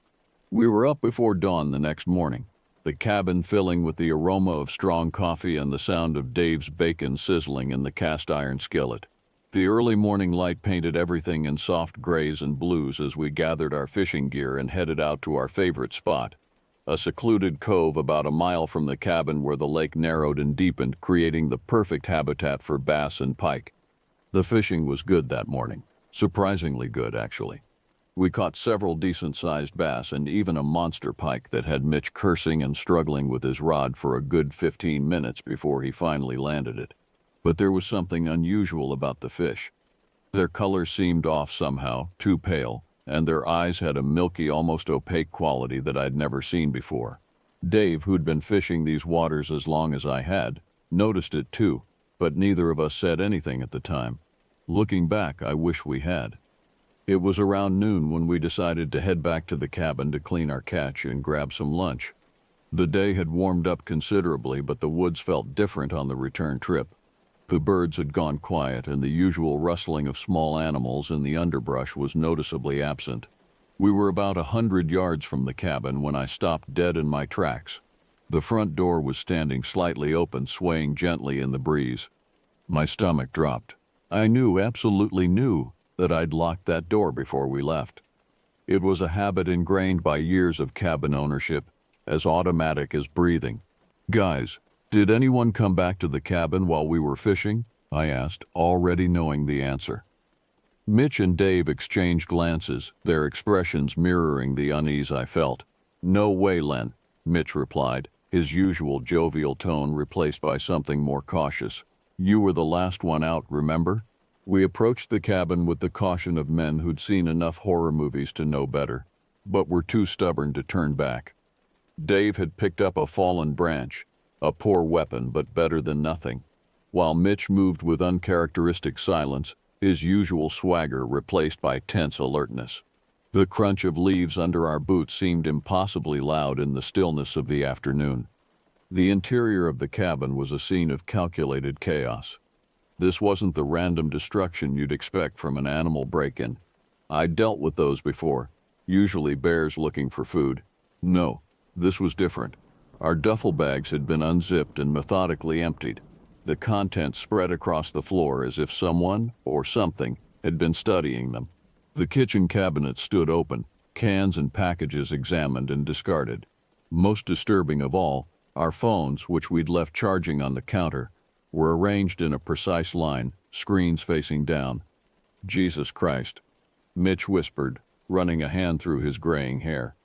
We were up before dawn the next morning, the cabin filling with the aroma of strong coffee and the sound of Dave's bacon sizzling in the cast iron skillet. The early morning light painted everything in soft grays and blues as we gathered our fishing gear and headed out to our favorite spot, a secluded cove about a mile from the cabin where the lake narrowed and deepened, creating the perfect habitat for bass and pike. The fishing was good that morning, surprisingly good actually. We caught several decent-sized bass and even a monster pike that had Mitch cursing and struggling with his rod for a good 15 minutes before he finally landed it. But there was something unusual about the fish. Their color seemed off somehow, too pale, and their eyes had a milky, almost opaque quality that I'd never seen before. Dave, who'd been fishing these waters as long as I had, noticed it too, but neither of us said anything at the time. Looking back, I wish we had. It was around noon when we decided to head back to the cabin to clean our catch and grab some lunch. The day had warmed up considerably, but the woods felt different on the return trip. The birds had gone quiet, and the usual rustling of small animals in the underbrush was noticeably absent. We were about 100 yards from the cabin when I stopped dead in my tracks. The front door was standing slightly open, swaying gently in the breeze. My stomach dropped. I absolutely knew, that I'd locked that door before we left. It was a habit ingrained by years of cabin ownership, as automatic as breathing. Guys, did anyone come back to the cabin while we were fishing? I asked, already knowing the answer. Mitch and Dave exchanged glances, their expressions mirroring the unease I felt. No way, Len, Mitch replied, his usual jovial tone replaced by something more cautious. You were the last one out, remember? We approached the cabin with the caution of men who'd seen enough horror movies to know better, but were too stubborn to turn back. Dave had picked up a fallen branch, a poor weapon but better than nothing, while Mitch moved with uncharacteristic silence, his usual swagger replaced by tense alertness. The crunch of leaves under our boots seemed impossibly loud in the stillness of the afternoon. The interior of the cabin was a scene of calculated chaos. This wasn't the random destruction you'd expect from an animal break-in. I'd dealt with those before, usually bears looking for food. No, this was different. Our duffel bags had been unzipped and methodically emptied, the contents spread across the floor as if someone, or something, had been studying them. The kitchen cabinet stood open, cans and packages examined and discarded. Most disturbing of all, our phones, which we'd left charging on the counter, were arranged in a precise line, screens facing down. Jesus Christ, Mitch whispered, running a hand through his graying hair.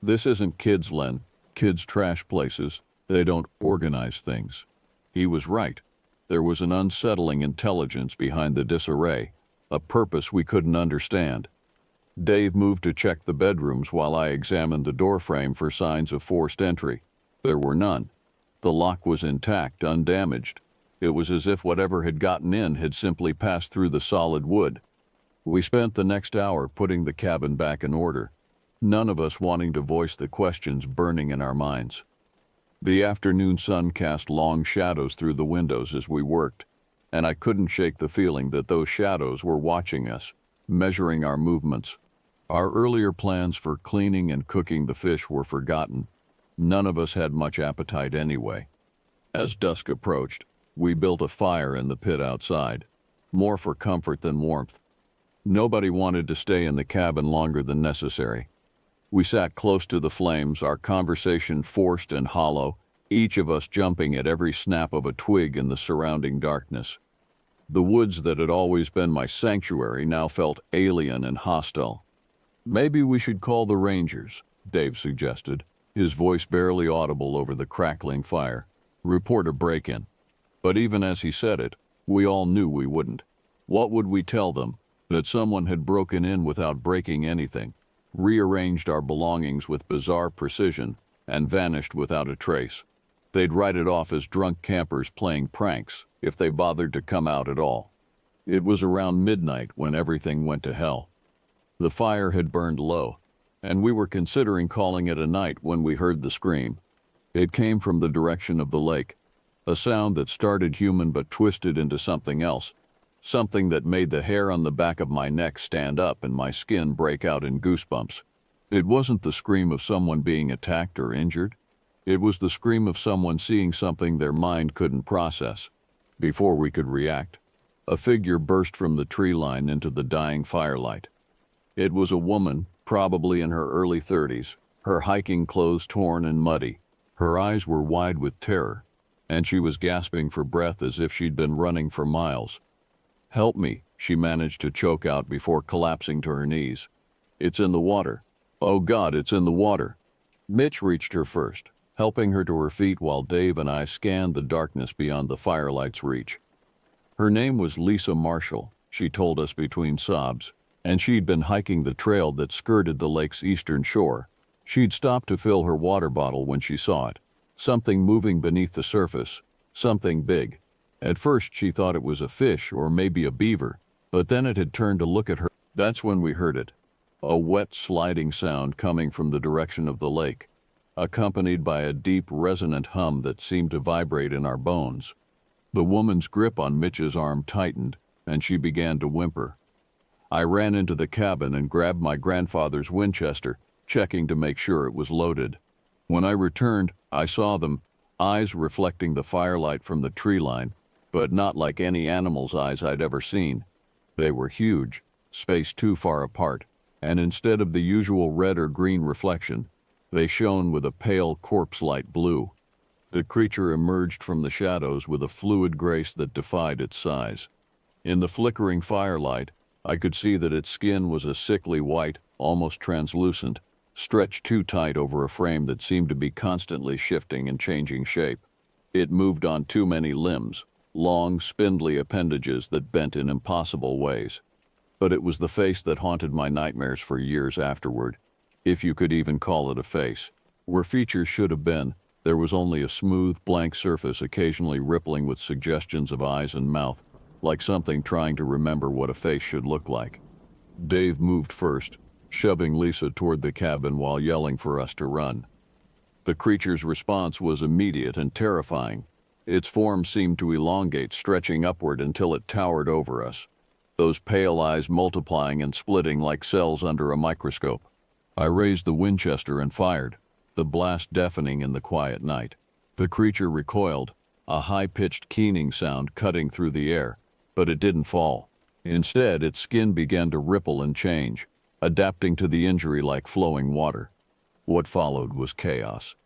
This isn't kids, Len. Kids trash places. They don't organize things. He was right. There was an unsettling intelligence behind the disarray, a purpose we couldn't understand. Dave moved to check the bedrooms while I examined the doorframe for signs of forced entry. There were none. The lock was intact, undamaged. It was as if whatever had gotten in had simply passed through the solid wood. We spent the next hour putting the cabin back in order, none of us wanting to voice the questions burning in our minds. The afternoon sun cast long shadows through the windows as we worked, and I couldn't shake the feeling that those shadows were watching us, measuring our movements. Our earlier plans for cleaning and cooking the fish were forgotten. None of us had much appetite anyway. As dusk approached, we built a fire in the pit outside, more for comfort than warmth. Nobody wanted to stay in the cabin longer than necessary. We sat close to the flames, our conversation forced and hollow, each of us jumping at every snap of a twig in the surrounding darkness. The woods that had always been my sanctuary now felt alien and hostile. Maybe we should call the Rangers, Dave suggested, his voice barely audible over the crackling fire. Report a break-in. But even as he said it, we all knew we wouldn't. What would we tell them? that someone had broken in without breaking anything, rearranged our belongings with bizarre precision, and vanished without a trace. They'd write it off as drunk campers playing pranks if they bothered to come out at all. It was around midnight when everything went to hell. The fire had burned low, and we were considering calling it a night when we heard the scream. It came from the direction of the lake, a sound that started human but twisted into something else, something that made the hair on the back of my neck stand up and my skin break out in goosebumps. It wasn't the scream of someone being attacked or injured. It was the scream of someone seeing something their mind couldn't process. Before we could react, a figure burst from the tree line into the dying firelight. It was a woman, probably in her early 30s, her hiking clothes torn and muddy. Her eyes were wide with terror, and she was gasping for breath as if she'd been running for miles. "Help me," she managed to choke out before collapsing to her knees. "It's in the water. Oh God, it's in the water." Mitch reached her first, helping her to her feet while Dave and I scanned the darkness beyond the firelight's reach. Her name was Lisa Marshall, she told us between sobs, and she'd been hiking the trail that skirted the lake's eastern shore. She'd stopped to fill her water bottle when she saw it. Something moving beneath the surface, something big. At first she thought it was a fish or maybe a beaver, but then it had turned to look at her. That's when we heard it. A wet sliding sound coming from the direction of the lake, accompanied by a deep resonant hum that seemed to vibrate in our bones. The woman's grip on Mitch's arm tightened, and she began to whimper. I ran into the cabin and grabbed my grandfather's Winchester, checking to make sure it was loaded. When I returned, I saw them, eyes reflecting the firelight from the tree line, but not like any animal's eyes I'd ever seen. They were huge, spaced too far apart, and instead of the usual red or green reflection, they shone with a pale corpse-like blue. The creature emerged from the shadows with a fluid grace that defied its size. In the flickering firelight, I could see that its skin was a sickly white, almost translucent, stretched too tight over a frame that seemed to be constantly shifting and changing shape. It moved on too many limbs, long, spindly appendages that bent in impossible ways. But it was the face that haunted my nightmares for years afterward, if you could even call it a face. Where features should have been, there was only a smooth, blank surface occasionally rippling with suggestions of eyes and mouth, like something trying to remember what a face should look like. Dave moved first, shoving Lisa toward the cabin while yelling for us to run. The creature's response was immediate and terrifying. Its form seemed to elongate, stretching upward until it towered over us, those pale eyes multiplying and splitting like cells under a microscope. I raised the Winchester and fired, the blast deafening in the quiet night. The creature recoiled, a high-pitched keening sound cutting through the air, but it didn't fall. Instead, its skin began to ripple and change, adapting to the injury like flowing water. What followed was chaos.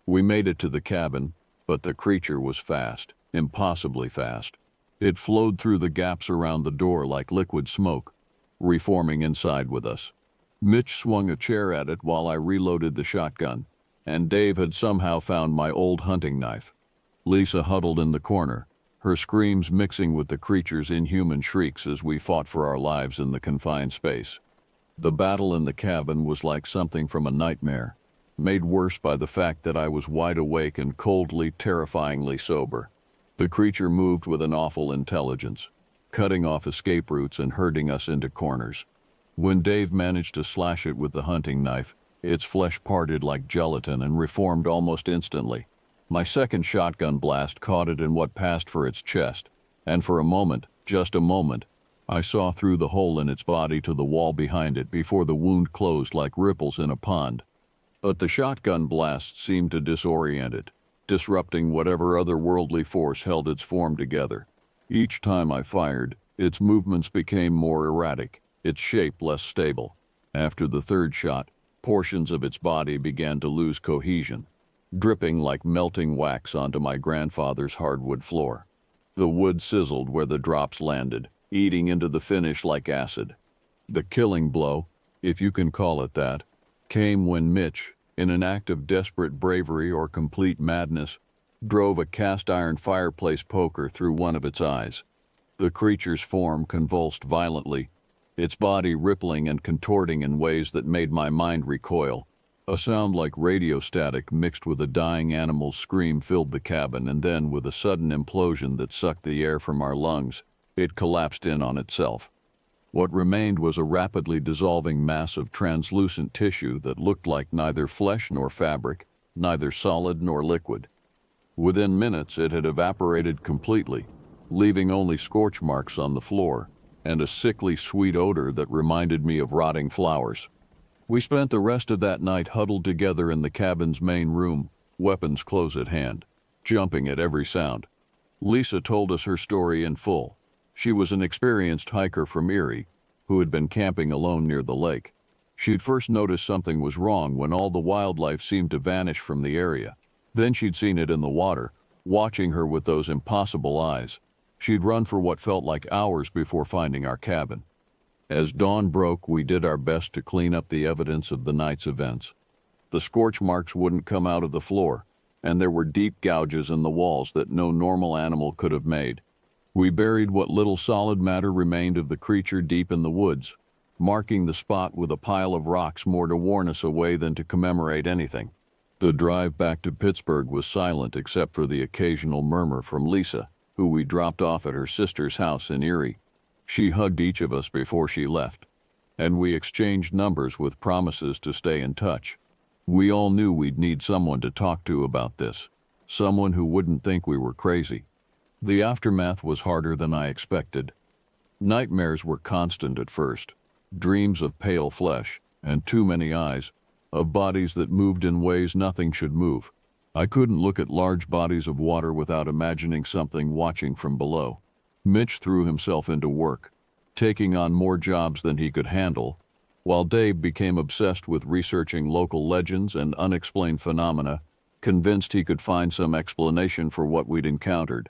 We made it to the cabin, but the creature was fast, impossibly fast. It flowed through the gaps around the door like liquid smoke, reforming inside with us. Mitch swung a chair at it while I reloaded the shotgun, and Dave had somehow found my old hunting knife. Lisa huddled in the corner, her screams mixing with the creature's inhuman shrieks as we fought for our lives in the confined space. The battle in the cabin was like something from a nightmare, made worse by the fact that I was wide awake and coldly, terrifyingly sober. The creature moved with an awful intelligence, cutting off escape routes and herding us into corners. When Dave managed to slash it with the hunting knife, its flesh parted like gelatin and reformed almost instantly. My second shotgun blast caught it in what passed for its chest, and for a moment, just a moment, I saw through the hole in its body to the wall behind it before the wound closed like ripples in a pond. But the shotgun blast seemed to disorient it, disrupting whatever otherworldly force held its form together. Each time I fired, its movements became more erratic, its shape less stable. After the third shot, portions of its body began to lose cohesion, dripping like melting wax onto my grandfather's hardwood floor. The wood sizzled where the drops landed, eating into the finish like acid. The killing blow, if you can call it that, came when Mitch, in an act of desperate bravery or complete madness, drove a cast-iron fireplace poker through one of its eyes. The creature's form convulsed violently, its body rippling and contorting in ways that made my mind recoil. A sound like radio static mixed with a dying animal's scream filled the cabin, and then, with a sudden implosion that sucked the air from our lungs, it collapsed in on itself. What remained was a rapidly dissolving mass of translucent tissue that looked like neither flesh nor fabric, neither solid nor liquid. Within minutes, it had evaporated completely, leaving only scorch marks on the floor and a sickly sweet odor that reminded me of rotting flowers. We spent the rest of that night huddled together in the cabin's main room, weapons close at hand, jumping at every sound. Lisa told us her story in full. She was an experienced hiker from Erie who had been camping alone near the lake. She'd first noticed something was wrong when all the wildlife seemed to vanish from the area. Then she'd seen it in the water, watching her with those impossible eyes. She'd run for what felt like hours before finding our cabin. As dawn broke, we did our best to clean up the evidence of the night's events. The scorch marks wouldn't come out of the floor, and there were deep gouges in the walls that no normal animal could have made. We buried what little solid matter remained of the creature deep in the woods, marking the spot with a pile of rocks more to warn us away than to commemorate anything. The drive back to Pittsburgh was silent except for the occasional murmur from Lisa, who we dropped off at her sister's house in Erie. She hugged each of us before she left, and we exchanged numbers with promises to stay in touch. We all knew we'd need someone to talk to about this, someone who wouldn't think we were crazy. The aftermath was harder than I expected. Nightmares were constant at first, dreams of pale flesh and too many eyes, of bodies that moved in ways nothing should move. I couldn't look at large bodies of water without imagining something watching from below. Mitch threw himself into work, taking on more jobs than he could handle, while Dave became obsessed with researching local legends and unexplained phenomena, convinced he could find some explanation for what we'd encountered.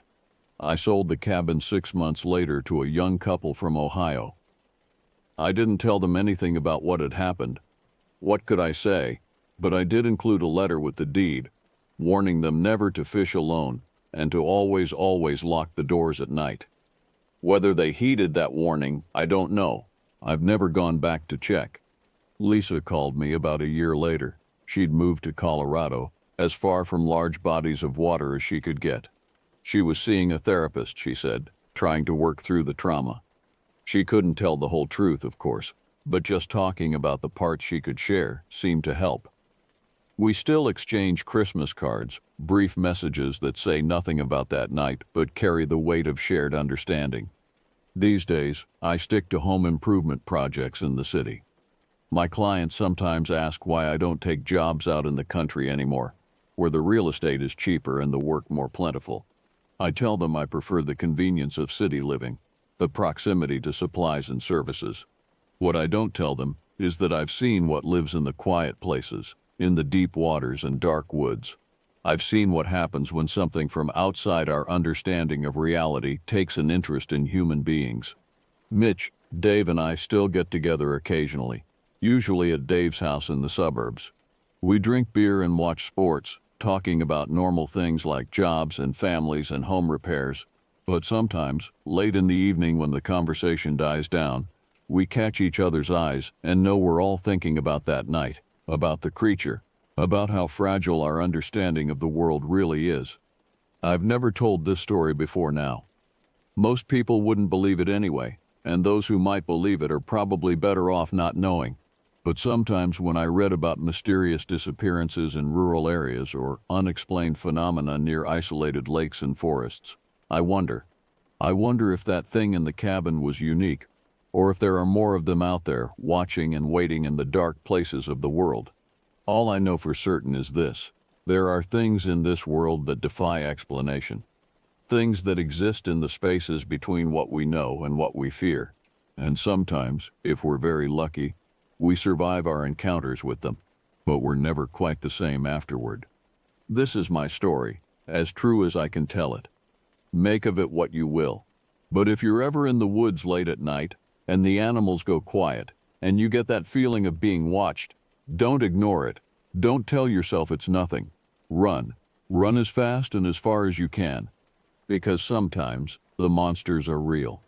I sold the cabin 6 months later to a young couple from Ohio. I didn't tell them anything about what had happened. What could I say? But I did include a letter with the deed, warning them never to fish alone and to always lock the doors at night. Whether they heeded that warning, I don't know. I've never gone back to check. Lisa called me about a year later. She'd moved to Colorado, as far from large bodies of water as she could get. She was seeing a therapist, she said, trying to work through the trauma. She couldn't tell the whole truth, of course, but just talking about the parts she could share seemed to help. We still exchange Christmas cards, brief messages that say nothing about that night but carry the weight of shared understanding. These days, I stick to home improvement projects in the city. My clients sometimes ask why I don't take jobs out in the country anymore, where the real estate is cheaper and the work more plentiful. I tell them I prefer the convenience of city living, the proximity to supplies and services. What I don't tell them is that I've seen what lives in the quiet places, in the deep waters and dark woods. I've seen what happens when something from outside our understanding of reality takes an interest in human beings. Mitch, Dave, and I still get together occasionally, usually at Dave's house in the suburbs. We drink beer and watch sports, talking about normal things like jobs and families and home repairs. But sometimes, late in the evening when the conversation dies down, we catch each other's eyes and know we're all thinking about that night, about the creature, about how fragile our understanding of the world really is. I've never told this story before now. Most people wouldn't believe it anyway, and those who might believe it are probably better off not knowing. But sometimes when I read about mysterious disappearances in rural areas or unexplained phenomena near isolated lakes and forests, I wonder if that thing in the cabin was unique, or if there are more of them out there watching and waiting in the dark places of the world. All I know for certain is this: there are things in this world that defy explanation. Things that exist in the spaces between what we know and what we fear. And sometimes, if we're very lucky, we survive our encounters with them, but we're never quite the same afterward. This is my story, as true as I can tell it. Make of it what you will. But if you're ever in the woods late at night, and the animals go quiet, and you get that feeling of being watched, don't ignore it. Don't tell yourself it's nothing. Run. Run as fast and as far as you can. Because sometimes the monsters are real.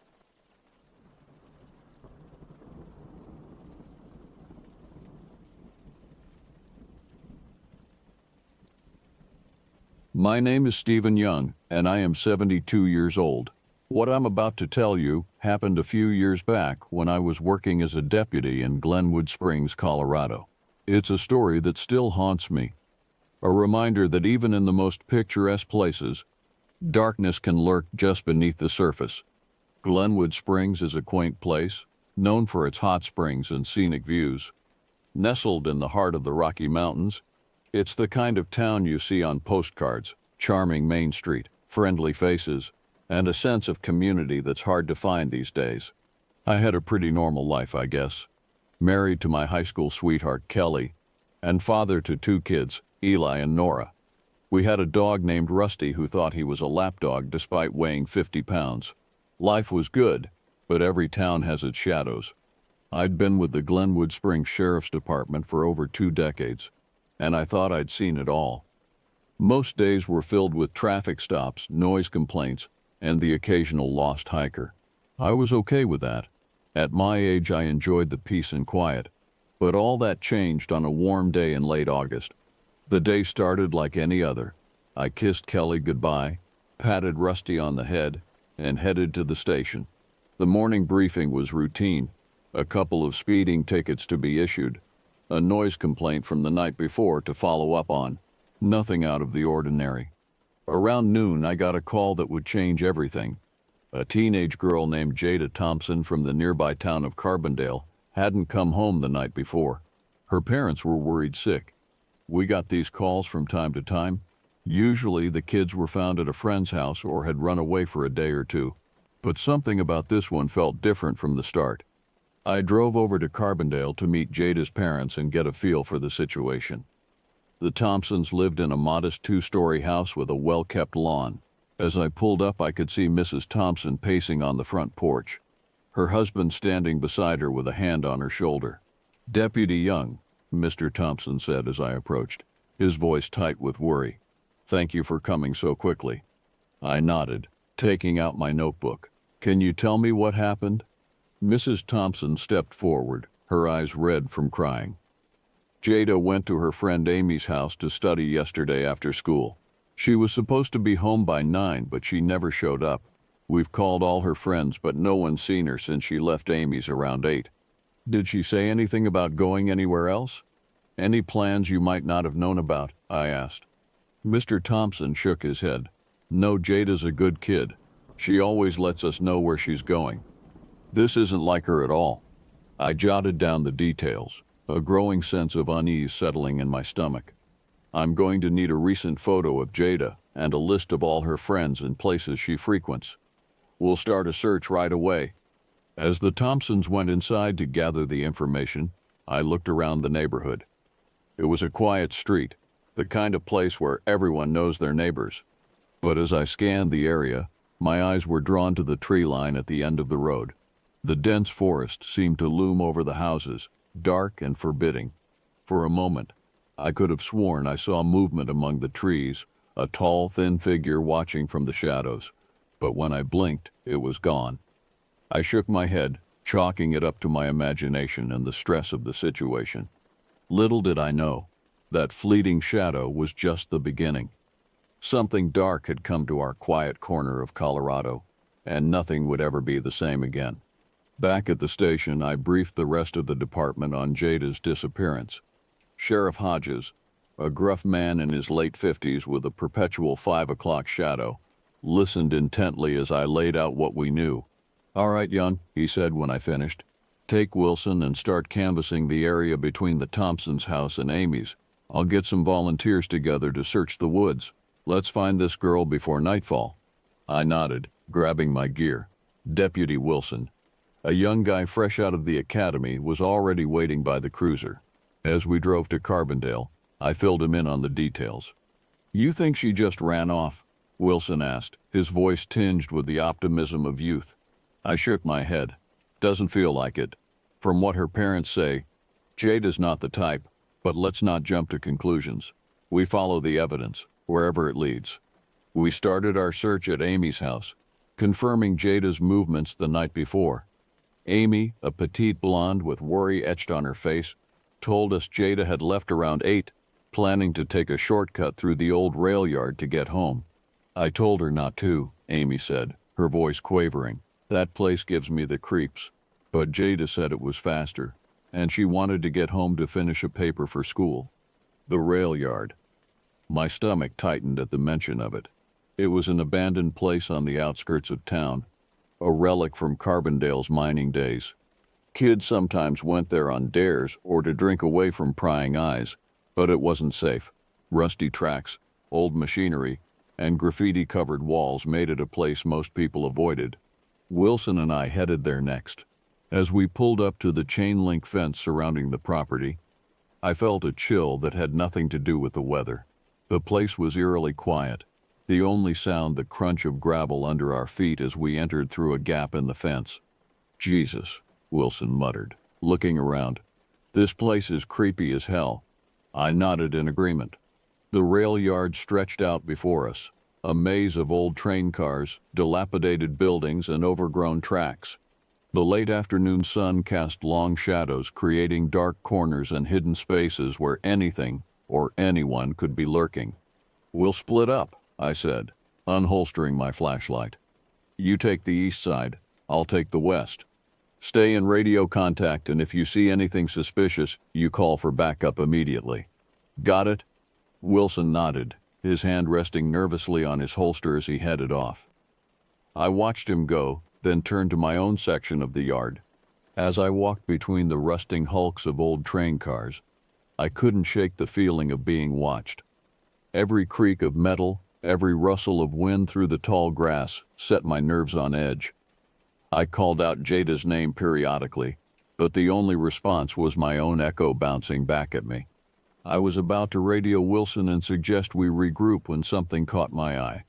My name is Stephen Young, and I am 72 years old. What I'm about to tell you happened a few years back when I was working as a deputy in Glenwood Springs, Colorado. It's a story that still haunts me, a reminder that even in the most picturesque places, darkness can lurk just beneath the surface. Glenwood Springs is a quaint place, known for its hot springs and scenic views. Nestled in the heart of the Rocky Mountains, it's the kind of town you see on postcards: charming Main Street, friendly faces, and a sense of community that's hard to find these days. I had a pretty normal life, I guess. Married to my high school sweetheart, Kelly, and father to two kids, Eli and Nora. We had a dog named Rusty who thought he was a lapdog despite weighing 50 pounds. Life was good, but every town has its shadows. I'd been with the Glenwood Springs Sheriff's Department for over 2 decades, and I thought I'd seen it all. Most days were filled with traffic stops, noise complaints, and the occasional lost hiker. I was okay with that. At my age, I enjoyed the peace and quiet. But all that changed on a warm day in late August. The day started like any other. I kissed Kelly goodbye, patted Rusty on the head, and headed to the station. The morning briefing was routine. A couple of speeding tickets to be issued, a noise complaint from the night before to follow up on. Nothing out of the ordinary. Around noon, I got a call that would change everything. A teenage girl named Jada Thompson from the nearby town of Carbondale hadn't come home the night before. Her parents were worried sick. We got these calls from time to time. Usually the kids were found at a friend's house or had run away for a day or two. But something about this one felt different from the start. I drove over to Carbondale to meet Jada's parents and get a feel for the situation. The Thompsons lived in a modest 2-story house with a well-kept lawn. As I pulled up, I could see Mrs. Thompson pacing on the front porch, her husband standing beside her with a hand on her shoulder. "Deputy Young," Mr. Thompson said as I approached, his voice tight with worry. "Thank you for coming so quickly." I nodded, taking out my notebook. "Can you tell me what happened?" Mrs. Thompson stepped forward, her eyes red from crying. "Jada went to her friend Amy's house to study yesterday after school. She was supposed to be home by 9, but she never showed up. We've called all her friends, but no one's seen her since she left Amy's around 8. Did she say anything about going anywhere else? Any plans you might not have known about?" I asked. Mr. Thompson shook his head. "No, Jada's a good kid. She always lets us know where she's going. This isn't like her at all." I jotted down the details, a growing sense of unease settling in my stomach. "I'm going to need a recent photo of Jada and a list of all her friends and places she frequents. We'll start a search right away." As the Thompsons went inside to gather the information, I looked around the neighborhood. It was a quiet street, the kind of place where everyone knows their neighbors. But as I scanned the area, my eyes were drawn to the tree line at the end of the road. The dense forest seemed to loom over the houses, dark and forbidding. For a moment, I could have sworn I saw movement among the trees, a tall, thin figure watching from the shadows. But when I blinked, it was gone. I shook my head, chalking it up to my imagination and the stress of the situation. Little did I know, that fleeting shadow was just the beginning. Something dark had come to our quiet corner of Colorado, and nothing would ever be the same again. Back at the station, I briefed the rest of the department on Jada's disappearance. Sheriff Hodges, a gruff man in his late 50s with a perpetual 5 o'clock shadow, listened intently as I laid out what we knew. "All right, Young," he said when I finished. "Take Wilson and start canvassing the area between the Thompsons' house and Amy's. I'll get some volunteers together to search the woods. Let's find this girl before nightfall." I nodded, grabbing my gear. Deputy Wilson, a young guy fresh out of the academy, was already waiting by the cruiser. As we drove to Carbondale, I filled him in on the details. "You think she just ran off?" Wilson asked, his voice tinged with the optimism of youth. I shook my head. "Doesn't feel like it. From what her parents say, Jada's not the type, but let's not jump to conclusions. We follow the evidence, wherever it leads." We started our search at Amy's house, confirming Jada's movements the night before. Amy, a petite blonde with worry etched on her face, told us Jada had left around 8, planning to take a shortcut through the old rail yard to get home. I told her not to, Amy said, her voice quavering. That place gives me the creeps. But Jada said it was faster, and she wanted to get home to finish a paper for school. The rail yard. My stomach tightened at the mention of it. It was an abandoned place on the outskirts of town, a relic from Carbondale's mining days. Kids sometimes went there on dares or to drink away from prying eyes, but it wasn't safe. Rusty tracks, old machinery, and graffiti-covered walls made it a place most people avoided. Wilson and I headed there next. As we pulled up to the chain-link fence surrounding the property, I felt a chill that had nothing to do with the weather. The place was eerily quiet, the only sound the crunch of gravel under our feet as we entered through a gap in the fence. Jesus, Wilson muttered, looking around. This place is creepy as hell. I nodded in agreement. The rail yard stretched out before us, a maze of old train cars, dilapidated buildings, and overgrown tracks. The late afternoon sun cast long shadows, creating dark corners and hidden spaces where anything or anyone could be lurking. We'll split up, I said, unholstering my flashlight. You take the east side, I'll take the west. Stay in radio contact, and if you see anything suspicious, you call for backup immediately. Got it? Wilson nodded, his hand resting nervously on his holster as he headed off. I watched him go, then turned to my own section of the yard. As I walked between the rusting hulks of old train cars, I couldn't shake the feeling of being watched. Every creak of metal, every rustle of wind through the tall grass set my nerves on edge. I called out Jada's name periodically, but the only response was my own echo bouncing back at me. I was about to radio Wilson and suggest we regroup when something caught my eye.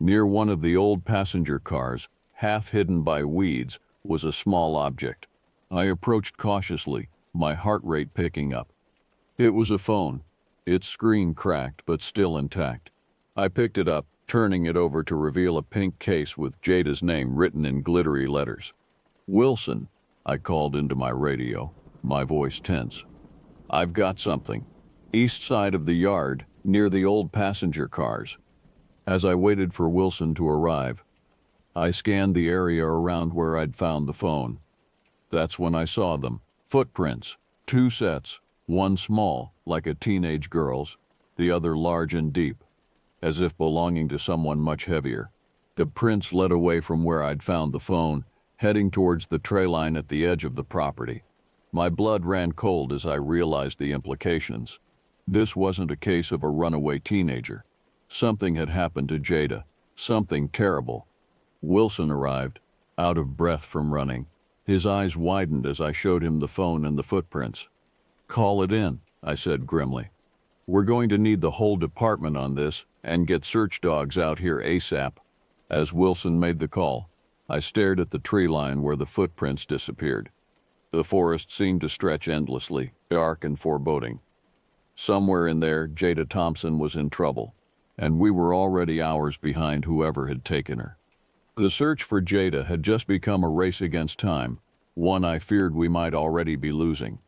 Near one of the old passenger cars, half hidden by weeds, was a small object. I approached cautiously, my heart rate picking up. It was a phone, its screen cracked but still intact. I picked it up, turning it over to reveal a pink case with Jada's name written in glittery letters. Wilson, I called into my radio, my voice tense. I've got something. East side of the yard, near the old passenger cars. As I waited for Wilson to arrive, I scanned the area around where I'd found the phone. That's when I saw them. Footprints. 2 sets, one small, like a teenage girl's, the other large and deep, as if belonging to someone much heavier. The prints led away from where I'd found the phone, heading towards the tray line at the edge of the property. My blood ran cold as I realized the implications. This wasn't a case of a runaway teenager. Something had happened to Jada. Something terrible. Wilson arrived, out of breath from running. His eyes widened as I showed him the phone and the footprints. Call it in, I said grimly. We're going to need the whole department on this and get search dogs out here ASAP. As Wilson made the call, I stared at the tree line where the footprints disappeared. The forest seemed to stretch endlessly, dark and foreboding. Somewhere in there, Jada Thompson was in trouble, and we were already hours behind whoever had taken her. The search for Jada had just become a race against time, one I feared we might already be losing.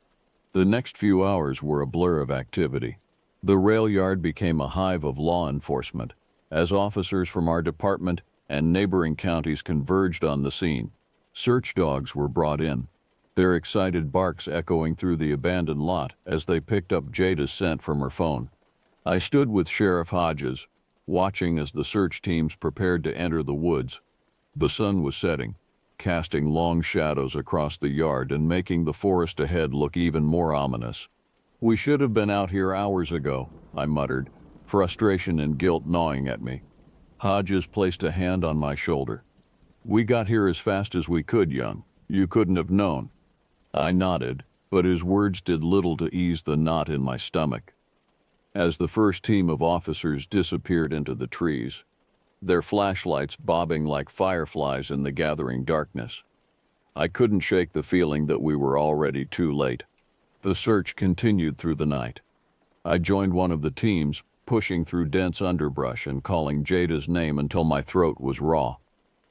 The next few hours were a blur of activity. The rail yard became a hive of law enforcement, as officers from our department and neighboring counties converged on the scene. Search dogs were brought in, their excited barks echoing through the abandoned lot as they picked up Jada's scent from her phone. I stood with Sheriff Hodges, watching as the search teams prepared to enter the woods. The sun was setting, casting long shadows across the yard and making the forest ahead look even more ominous. We should have been out here hours ago, I muttered, frustration and guilt gnawing at me. Hodges placed a hand on my shoulder. We got here as fast as we could, young. You couldn't have known. I nodded, but his words did little to ease the knot in my stomach. As the first team of officers disappeared into the trees, their flashlights bobbing like fireflies in the gathering darkness, I couldn't shake the feeling that we were already too late. The search continued through the night. I joined one of the teams, pushing through dense underbrush and calling Jada's name until my throat was raw.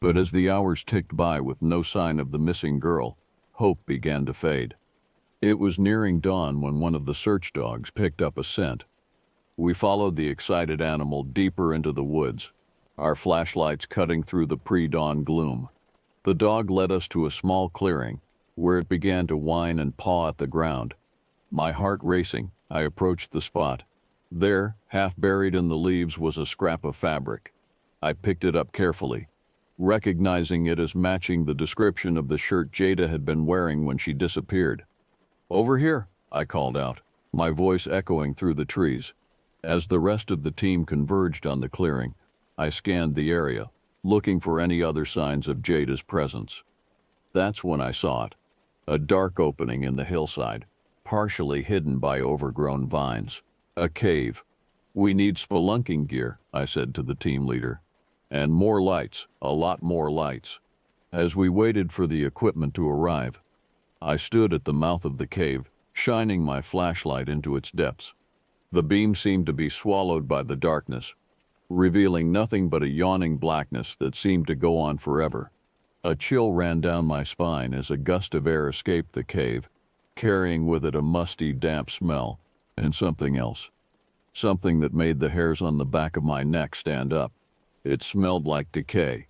But as the hours ticked by with no sign of the missing girl, hope began to fade. It was nearing dawn when one of the search dogs picked up a scent, We followed the excited animal deeper into the woods, our flashlights cutting through the pre-dawn gloom. The dog led us to a small clearing, where it began to whine and paw at the ground. My heart racing, I approached the spot. There, half buried in the leaves, was a scrap of fabric. I picked it up carefully, recognizing it as matching the description of the shirt Jada had been wearing when she disappeared. "Over here," I called out, my voice echoing through the trees. As the rest of the team converged on the clearing, I scanned the area, looking for any other signs of Jada's presence. That's when I saw it, a dark opening in the hillside, partially hidden by overgrown vines. A cave. "We need spelunking gear," I said to the team leader. "And more lights, a lot more lights." As we waited for the equipment to arrive, I stood at the mouth of the cave, shining my flashlight into its depths. The beam seemed to be swallowed by the darkness, revealing nothing but a yawning blackness that seemed to go on forever. A chill ran down my spine as a gust of air escaped the cave, carrying with it a musty, damp smell, and something else. Something that made the hairs on the back of my neck stand up. It smelled like decay.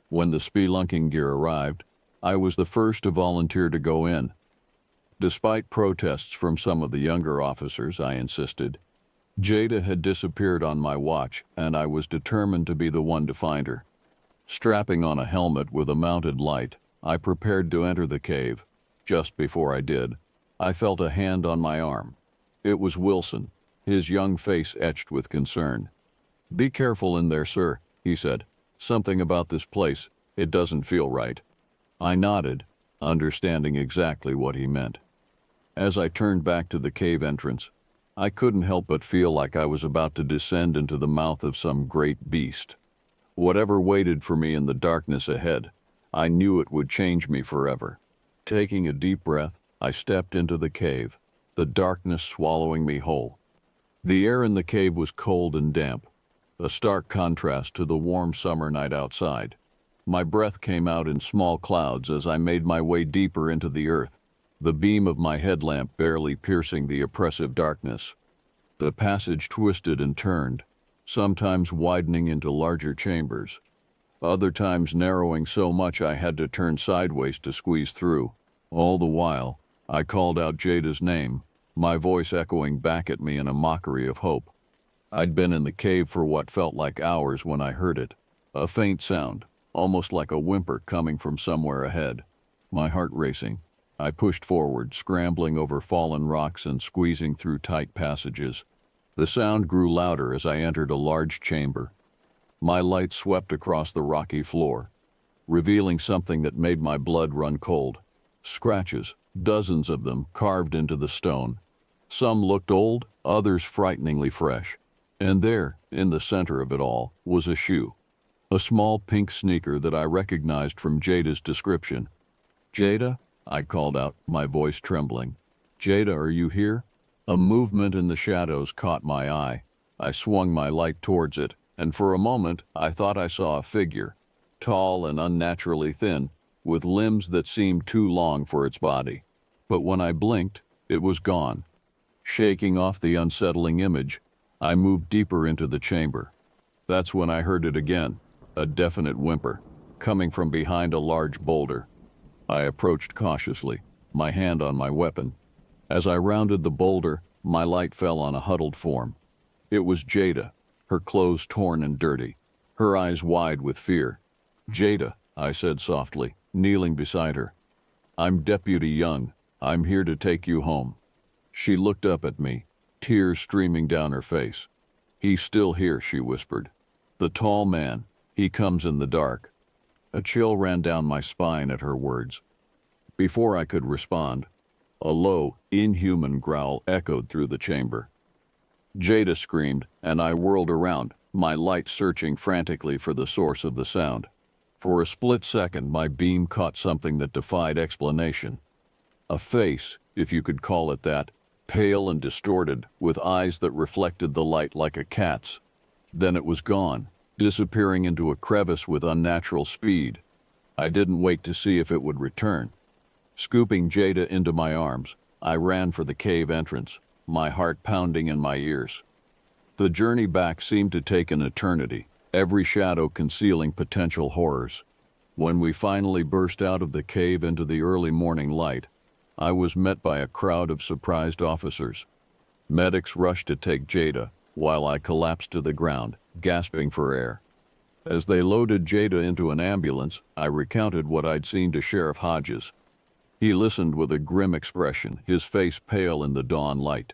When the spelunking gear arrived, I was the first to volunteer to go in. Despite protests from some of the younger officers, I insisted. Jada had disappeared on my watch, and I was determined to be the one to find her. Strapping on a helmet with a mounted light, I prepared to enter the cave. Just before I did, I felt a hand on my arm. It was Wilson, his young face etched with concern. "Be careful in there, sir," he said. "Something about this place, it doesn't feel right." I nodded, understanding exactly what he meant. As I turned back to the cave entrance, I couldn't help but feel like I was about to descend into the mouth of some great beast. Whatever waited for me in the darkness ahead, I knew it would change me forever. Taking a deep breath, I stepped into the cave, the darkness swallowing me whole. The air in the cave was cold and damp, a stark contrast to the warm summer night outside. My breath came out in small clouds as I made my way deeper into the earth, the beam of my headlamp barely piercing the oppressive darkness. The passage twisted and turned, sometimes widening into larger chambers, other times narrowing so much I had to turn sideways to squeeze through. All the while, I called out Jada's name, my voice echoing back at me in a mockery of hope. I'd been in the cave for what felt like hours when I heard it, a faint sound, almost like a whimper coming from somewhere ahead. My heart racing, I pushed forward, scrambling over fallen rocks and squeezing through tight passages. The sound grew louder as I entered a large chamber. My light swept across the rocky floor, revealing something that made my blood run cold. Scratches, dozens of them carved into the stone. Some looked old, others frighteningly fresh. And there, in the center of it all, was a shoe. A small pink sneaker that I recognized from Jada's description. "Jada?" I called out, my voice trembling. "Jada, are you here?" A movement in the shadows caught my eye. I swung my light towards it, and for a moment I thought I saw a figure, tall and unnaturally thin, with limbs that seemed too long for its body. But when I blinked, it was gone. Shaking off the unsettling image, I moved deeper into the chamber. That's when I heard it again, a definite whimper, coming from behind a large boulder. I approached cautiously, my hand on my weapon. As I rounded the boulder, my light fell on a huddled form. It was Jada, her clothes torn and dirty, her eyes wide with fear. "Jada," I said softly, kneeling beside her. "I'm Deputy Young. I'm here to take you home." She looked up at me, tears streaming down her face. "He's still here," she whispered. "The tall man. He comes in the dark." A chill ran down my spine at her words. Before I could respond, a low, inhuman growl echoed through the chamber. Jada screamed, and I whirled around, my light searching frantically for the source of the sound. For a split second, my beam caught something that defied explanation. A face, if you could call it that, pale and distorted, with eyes that reflected the light like a cat's. Then it was gone, disappearing into a crevice with unnatural speed. I didn't wait to see if it would return. Scooping Jada into my arms, I ran for the cave entrance, my heart pounding in my ears. The journey back seemed to take an eternity, every shadow concealing potential horrors. When we finally burst out of the cave into the early morning light, I was met by a crowd of surprised officers. Medics rushed to take Jada, while I collapsed to the ground, gasping for air. As they loaded Jada into an ambulance, I recounted what I'd seen to Sheriff Hodges. He listened with a grim expression, his face pale in the dawn light.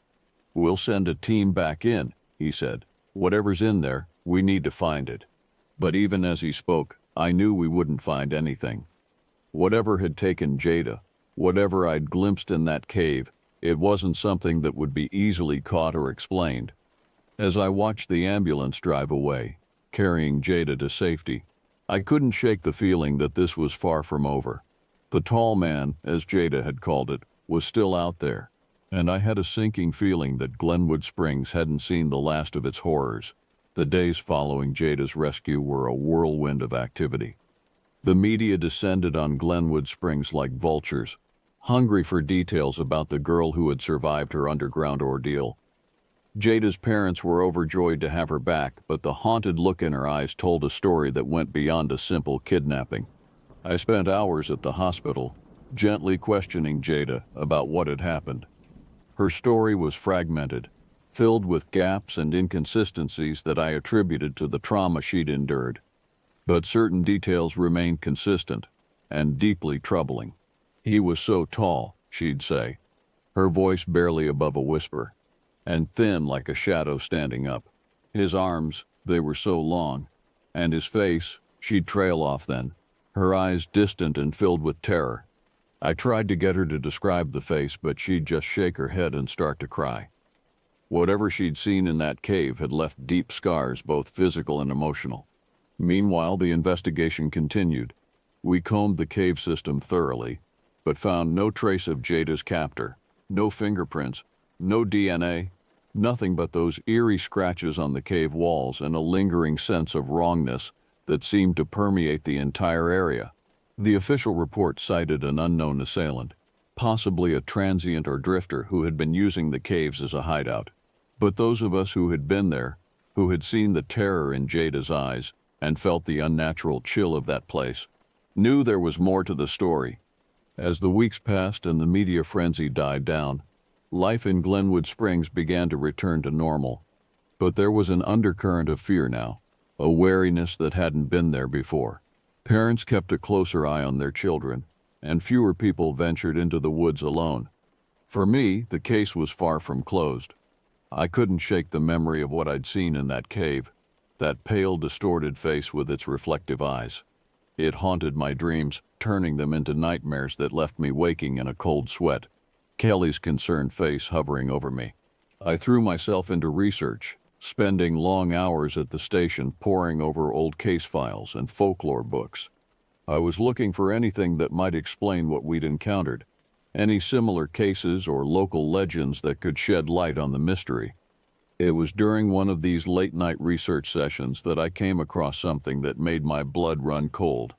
"We'll send a team back in," he said. "Whatever's in there, we need to find it." But even as he spoke, I knew we wouldn't find anything. Whatever had taken Jada, whatever I'd glimpsed in that cave, it wasn't something that would be easily caught or explained. As I watched the ambulance drive away, carrying Jada to safety, I couldn't shake the feeling that this was far from over. The tall man, as Jada had called it, was still out there, and I had a sinking feeling that Glenwood Springs hadn't seen the last of its horrors. The days following Jada's rescue were a whirlwind of activity. The media descended on Glenwood Springs like vultures, hungry for details about the girl who had survived her underground ordeal. Jada's parents were overjoyed to have her back, but the haunted look in her eyes told a story that went beyond a simple kidnapping. I spent hours at the hospital, gently questioning Jada about what had happened. Her story was fragmented, filled with gaps and inconsistencies that I attributed to the trauma she'd endured. But certain details remained consistent and deeply troubling. "He was so tall," she'd say, her voice barely above a whisper, "and thin like a shadow standing up. His arms, they were so long, and his face," she'd trail off then, her eyes distant and filled with terror. I tried to get her to describe the face, but she'd just shake her head and start to cry. Whatever she'd seen in that cave had left deep scars, both physical and emotional. Meanwhile, the investigation continued. We combed the cave system thoroughly, but found no trace of Jada's captor, no fingerprints, no DNA, nothing but those eerie scratches on the cave walls and a lingering sense of wrongness that seemed to permeate the entire area. The official report cited an unknown assailant, possibly a transient or drifter who had been using the caves as a hideout. But those of us who had been there, who had seen the terror in Jada's eyes and felt the unnatural chill of that place, knew there was more to the story. As the weeks passed and the media frenzy died down, life in Glenwood Springs began to return to normal. But there was an undercurrent of fear now, a wariness that hadn't been there before. Parents kept a closer eye on their children, and fewer people ventured into the woods alone. For me, the case was far from closed. I couldn't shake the memory of what I'd seen in that cave, that pale, distorted face with its reflective eyes. It haunted my dreams, turning them into nightmares that left me waking in a cold sweat, Kelly's concerned face hovering over me. I threw myself into research, spending long hours at the station poring over old case files and folklore books. I was looking for anything that might explain what we'd encountered, any similar cases or local legends that could shed light on the mystery. It was during one of these late-night research sessions that I came across something that made my blood run cold.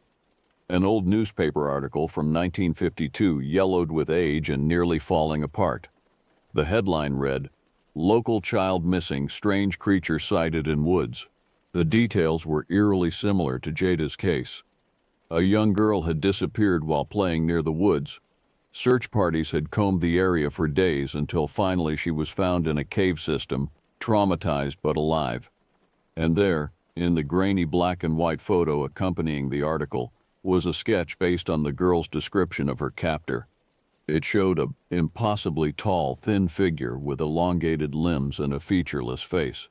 An old newspaper article from 1952, yellowed with age and nearly falling apart. The headline read, "Local child missing, strange creature sighted in woods." The details were eerily similar to Jada's case. A young girl had disappeared while playing near the woods. Search parties had combed the area for days until finally she was found in a cave system, traumatized but alive. And there, in the grainy black and white photo accompanying the article, was a sketch based on the girl's description of her captor. It showed an impossibly tall, thin figure with elongated limbs and a featureless face.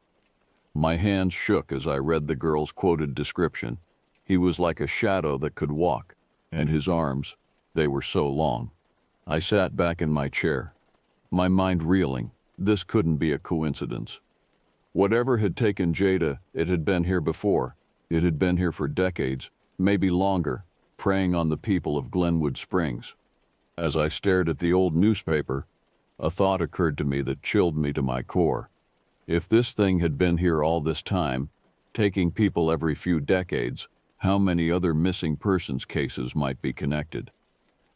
My hands shook as I read the girl's quoted description. He was like a shadow that could walk, and his arms, they were so long. I sat back in my chair, my mind reeling. This couldn't be a coincidence. Whatever had taken Jada, it had been here before. It had been here for decades, maybe longer, preying on the people of Glenwood Springs. As I stared at the old newspaper, a thought occurred to me that chilled me to my core. If this thing had been here all this time, taking people every few decades, how many other missing persons cases might be connected?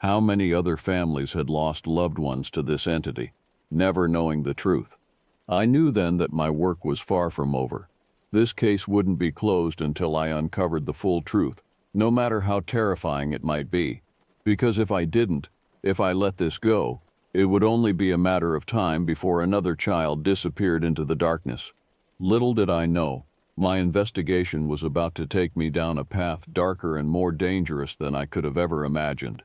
How many other families had lost loved ones to this entity, never knowing the truth? I knew then that my work was far from over. This case wouldn't be closed until I uncovered the full truth, no matter how terrifying it might be. Because if I didn't, if I let this go, it would only be a matter of time before another child disappeared into the darkness. Little did I know, my investigation was about to take me down a path darker and more dangerous than I could have ever imagined.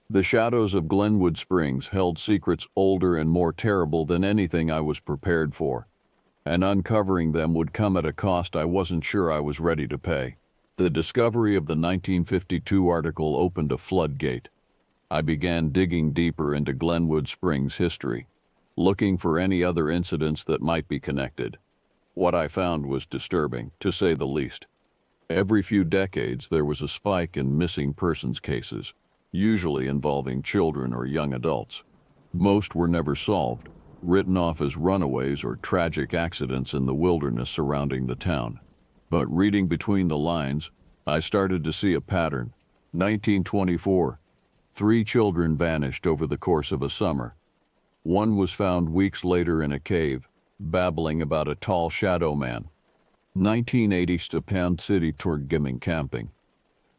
The shadows of Glenwood Springs held secrets older and more terrible than anything I was prepared for, and uncovering them would come at a cost I wasn't sure I was ready to pay. The discovery of the 1952 article opened a floodgate. I began digging deeper into Glenwood Springs history, looking for any other incidents that might be connected. What I found was disturbing, to say the least. Every few decades there was a spike in missing persons cases, usually involving children or young adults. Most were never solved, written off as runaways or tragic accidents in the wilderness surrounding the town. But reading between the lines, I started to see a pattern. 1924. 3 children vanished over the course of a summer. One was found weeks later in a cave, babbling about a tall shadow man. 1980. Stepan City Turgiming camping.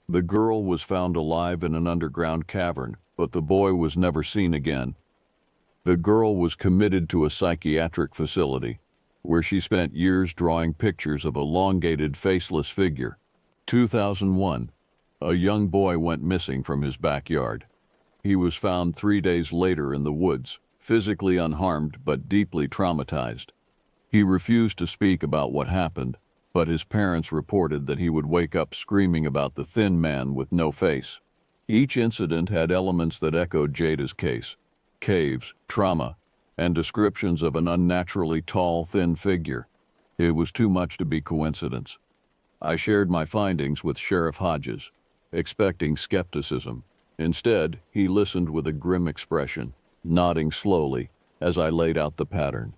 The girl was found alive in an underground cavern, but the boy was never seen again. The girl was committed to a psychiatric facility, where she spent years drawing pictures of a elongated, faceless figure. 2001. A young boy went missing from his backyard. He was found 3 days later in the woods, physically unharmed but deeply traumatized. He refused to speak about what happened, but his parents reported that he would wake up screaming about the thin man with no face. Each incident had elements that echoed Jada's case: caves, trauma, and descriptions of an unnaturally tall, thin figure. It was too much to be coincidence. I shared my findings with Sheriff Hodges, expecting skepticism. Instead, he listened with a grim expression, nodding slowly as I laid out the pattern.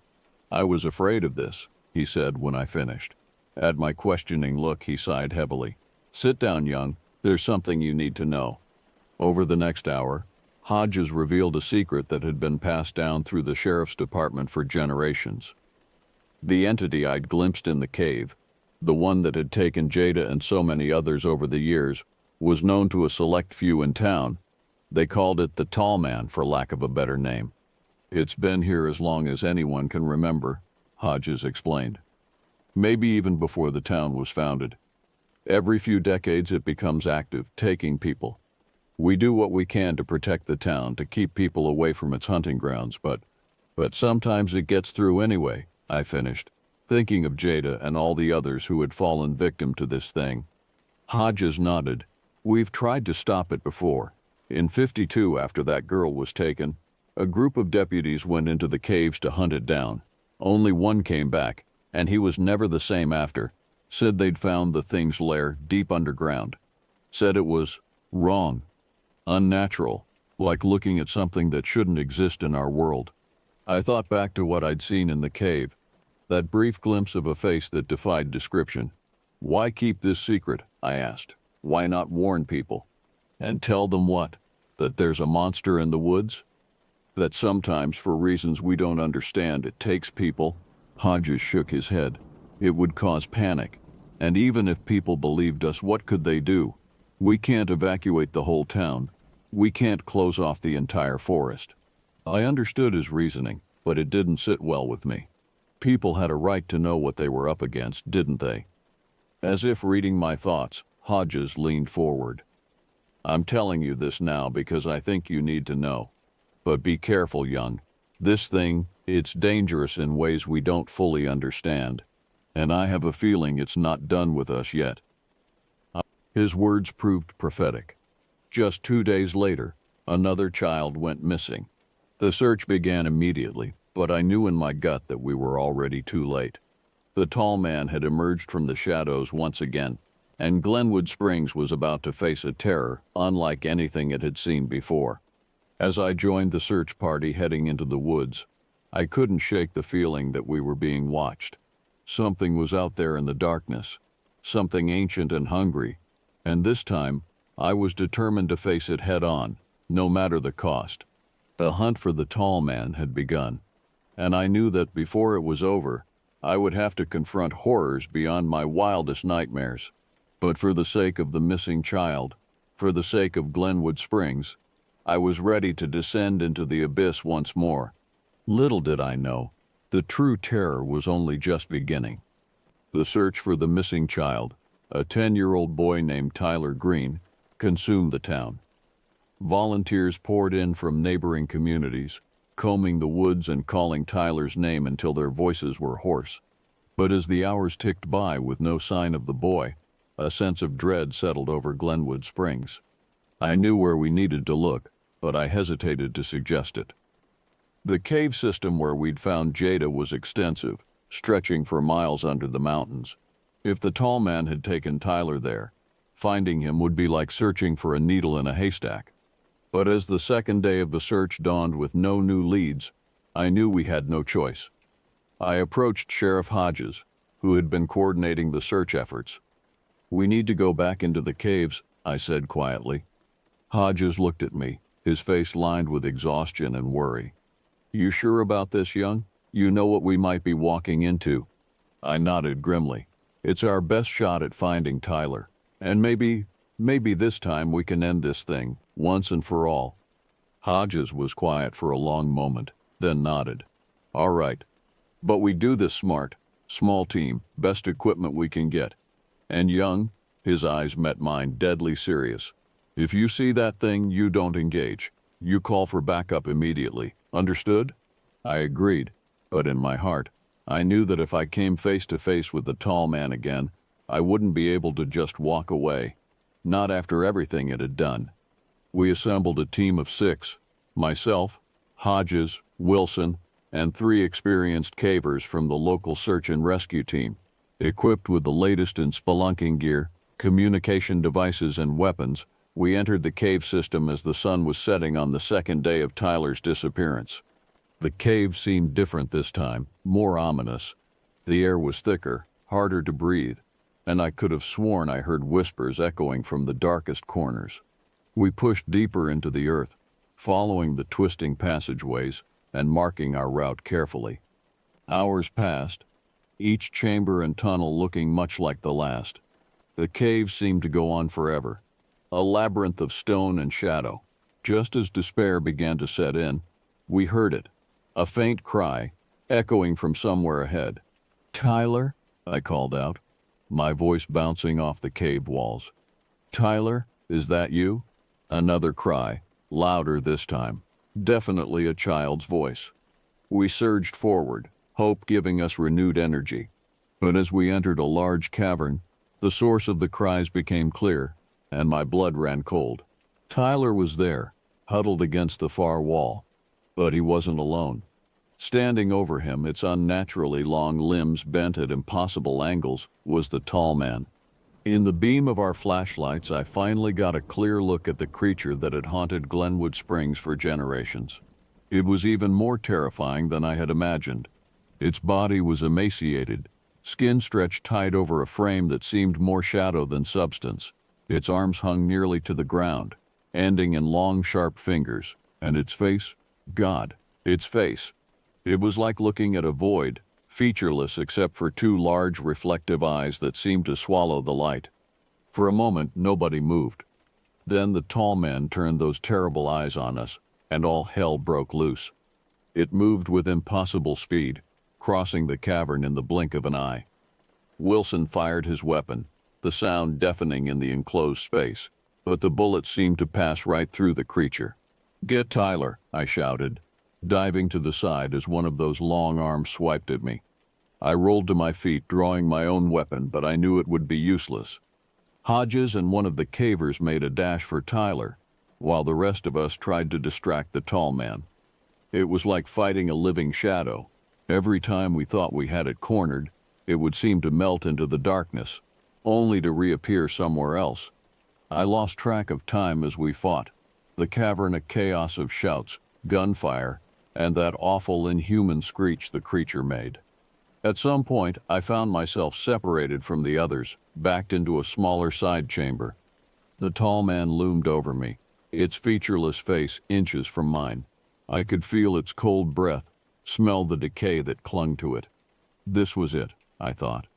"I was afraid of this," he said when I finished. At my questioning look, he sighed heavily. "Sit down, young. There's something you need to know." Over the next hour, Hodges revealed a secret that had been passed down through the sheriff's department for generations. The entity I'd glimpsed in the cave, the one that had taken Jada and so many others over the years, was known to a select few in town. They called it the Tall Man, for lack of a better name. "It's been here as long as anyone can remember," Hodges explained. "Maybe even before the town was founded. Every few decades it becomes active, taking people. We do what we can to protect the town, to keep people away from its hunting grounds, but sometimes it gets through anyway," I finished, thinking of Jada and all the others who had fallen victim to this thing. Hodges nodded. "We've tried to stop it before. In '52, after that girl was taken, a group of deputies went into the caves to hunt it down. Only one came back, and he was never the same after. Said they'd found the thing's lair deep underground. Said it was wrong, unnatural, like looking at something that shouldn't exist in our world." I thought back to what I'd seen in the cave, that brief glimpse of a face that defied description. "Why keep this secret?" I asked. "Why not warn people? And tell them what? That there's a monster in the woods? That sometimes, for reasons we don't understand, it takes people?" Hodges shook his head. "It would cause panic. And even if people believed us, what could they do? We can't evacuate the whole town. We can't close off the entire forest." I understood his reasoning, but it didn't sit well with me. People had a right to know what they were up against, didn't they? As if reading my thoughts, Hodges leaned forward. "I'm telling you this now because I think you need to know. But be careful, young. This thing, it's dangerous in ways we don't fully understand. And I have a feeling it's not done with us yet." His words proved prophetic. Just 2 days later, another child went missing. The search began immediately, but I knew in my gut that we were already too late. The tall man had emerged from the shadows once again, and Glenwood Springs was about to face a terror unlike anything it had seen before. As I joined the search party heading into the woods, I couldn't shake the feeling that we were being watched. Something was out there in the darkness, something ancient and hungry, and this time I was determined to face it head on, no matter the cost. The hunt for the tall man had begun. and I knew that before it was over, I would have to confront horrors beyond my wildest nightmares. But for the sake of the missing child, for the sake of Glenwood Springs, I was ready to descend into the abyss once more. Little did I know, the true terror was only just beginning. The search for the missing child, a 10-year-old boy named Tyler Green, consumed the town. Volunteers poured in from neighboring communities, combing the woods and calling Tyler's name until their voices were hoarse. But as the hours ticked by with no sign of the boy, a sense of dread settled over Glenwood Springs. I knew where we needed to look, but I hesitated to suggest it. The cave system where we'd found Jada was extensive, stretching for miles under the mountains. If the tall man had taken Tyler there, finding him would be like searching for a needle in a haystack. But as the second day of the search dawned with no new leads, I knew we had no choice. I approached Sheriff Hodges, who had been coordinating the search efforts. "We need to go back into the caves," I said quietly. Hodges looked at me, his face lined with exhaustion and worry. "You sure about this, young? You know what we might be walking into?" I nodded grimly. "It's our best shot at finding Tyler. And maybe this time we can end this thing, once and for all." Hodges was quiet for a long moment, then nodded. "All right. But we do this smart. Small team, best equipment we can get. And young," his eyes met mine, deadly serious, "if you see that thing, you don't engage. You call for backup immediately. Understood?" I agreed, but in my heart, I knew that if I came face to face with the tall man again, I wouldn't be able to just walk away. Not after everything it had done. We assembled a team of 6, myself, Hodges, Wilson, and 3 experienced cavers from the local search and rescue team. Equipped with the latest in spelunking gear, communication devices, and weapons, we entered the cave system as the sun was setting on the second day of Tyler's disappearance. The cave seemed different this time, more ominous. The air was thicker, harder to breathe, and I could have sworn I heard whispers echoing from the darkest corners. We pushed deeper into the earth, following the twisting passageways and marking our route carefully. Hours passed, each chamber and tunnel looking much like the last. The cave seemed to go on forever, a labyrinth of stone and shadow. Just as despair began to set in, we heard it, a faint cry, echoing from somewhere ahead. "Tyler?" I called out, my voice bouncing off the cave walls. "Tyler, is that you?" Another cry, louder this time, definitely a child's voice. We surged forward, hope giving us renewed energy. But as we entered a large cavern, the source of the cries became clear, and my blood ran cold. Tyler was there, huddled against the far wall. But he wasn't alone. Standing over him, its unnaturally long limbs bent at impossible angles, was the tall man. In the beam of our flashlights, I finally got a clear look at the creature that had haunted Glenwood Springs for generations. It was even more terrifying than I had imagined. Its body was emaciated, skin stretched tight over a frame that seemed more shadow than substance. Its arms hung nearly to the ground, ending in long, sharp fingers, and its face, God, its face. It was like looking at a void, featureless except for 2 large reflective eyes that seemed to swallow the light. For a moment, nobody moved. Then the tall man turned those terrible eyes on us, and all hell broke loose. It moved with impossible speed, crossing the cavern in the blink of an eye. Wilson fired his weapon, the sound deafening in the enclosed space, but the bullet seemed to pass right through the creature. "Get Tyler," I shouted, diving to the side as one of those long arms swiped at me. I rolled to my feet, drawing my own weapon, but I knew it would be useless. Hodges and one of the cavers made a dash for Tyler, while the rest of us tried to distract the tall man. It was like fighting a living shadow. Every time we thought we had it cornered, it would seem to melt into the darkness, only to reappear somewhere else. I lost track of time as we fought, the cavern a chaos of shouts, gunfire, and that awful inhuman screech the creature made. At some point, I found myself separated from the others, backed into a smaller side chamber. The tall man loomed over me, its featureless face inches from mine. I could feel its cold breath, smell the decay that clung to it. This was it, I thought.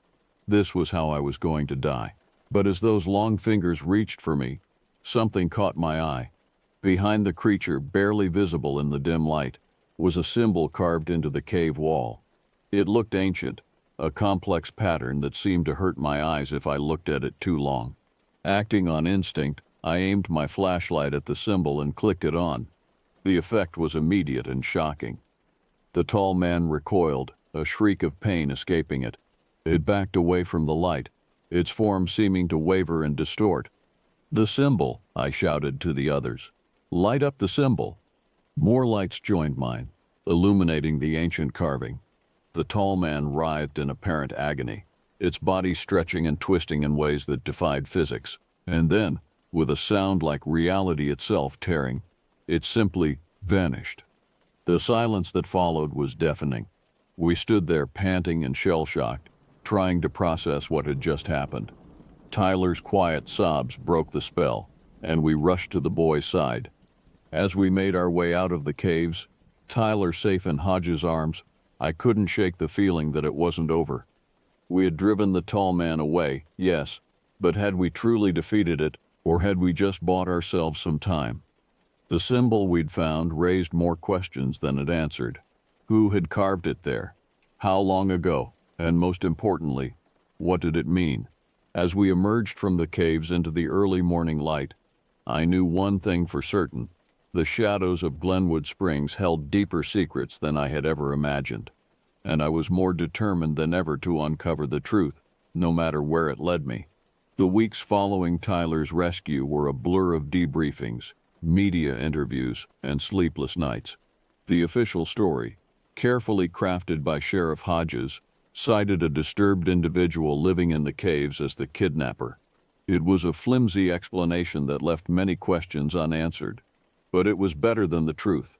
This was how I was going to die. But as those long fingers reached for me, something caught my eye. Behind the creature, barely visible in the dim light, was a symbol carved into the cave wall. It looked ancient, a complex pattern that seemed to hurt my eyes if I looked at it too long. Acting on instinct, I aimed my flashlight at the symbol and clicked it on. The effect was immediate and shocking. The tall man recoiled, a shriek of pain escaping it. It backed away from the light, its form seeming to waver and distort. "The symbol," I shouted to the others. "Light up the symbol." More lights joined mine, illuminating the ancient carving. The tall man writhed in apparent agony, its body stretching and twisting in ways that defied physics. And then, with a sound like reality itself tearing, it simply vanished. The silence that followed was deafening. We stood there panting and shell-shocked, trying to process what had just happened. Tyler's quiet sobs broke the spell, and we rushed to the boy's side. As we made our way out of the caves, Tyler safe in Hodges' arms, I couldn't shake the feeling that it wasn't over. We had driven the tall man away, yes, but had we truly defeated it, or had we just bought ourselves some time? The symbol we'd found raised more questions than it answered. Who had carved it there? How long ago? And most importantly, what did it mean? As we emerged from the caves into the early morning light, I knew one thing for certain. The shadows of Glenwood Springs held deeper secrets than I had ever imagined, and I was more determined than ever to uncover the truth, no matter where it led me. The weeks following Tyler's rescue were a blur of debriefings, media interviews, and sleepless nights. The official story, carefully crafted by Sheriff Hodges, cited a disturbed individual living in the caves as the kidnapper. It was a flimsy explanation that left many questions unanswered, but it was better than the truth.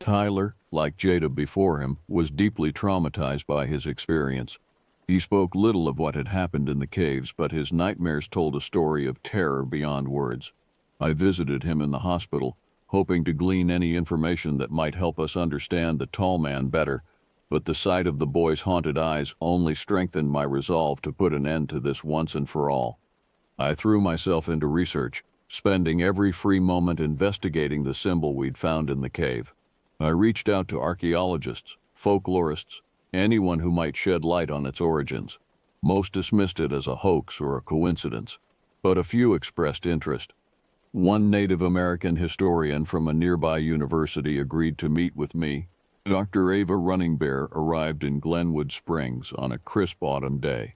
Tyler, like Jada before him, was deeply traumatized by his experience. He spoke little of what had happened in the caves, but his nightmares told a story of terror beyond words. I visited him in the hospital, hoping to glean any information that might help us understand the tall man better, but the sight of the boy's haunted eyes only strengthened my resolve to put an end to this once and for all. I threw myself into research, spending every free moment investigating the symbol we'd found in the cave. I reached out to archaeologists, folklorists, anyone who might shed light on its origins. Most dismissed it as a hoax or a coincidence, but a few expressed interest. One Native American historian from a nearby university agreed to meet with me. Dr. Ava Running Bear arrived in Glenwood Springs on a crisp autumn day.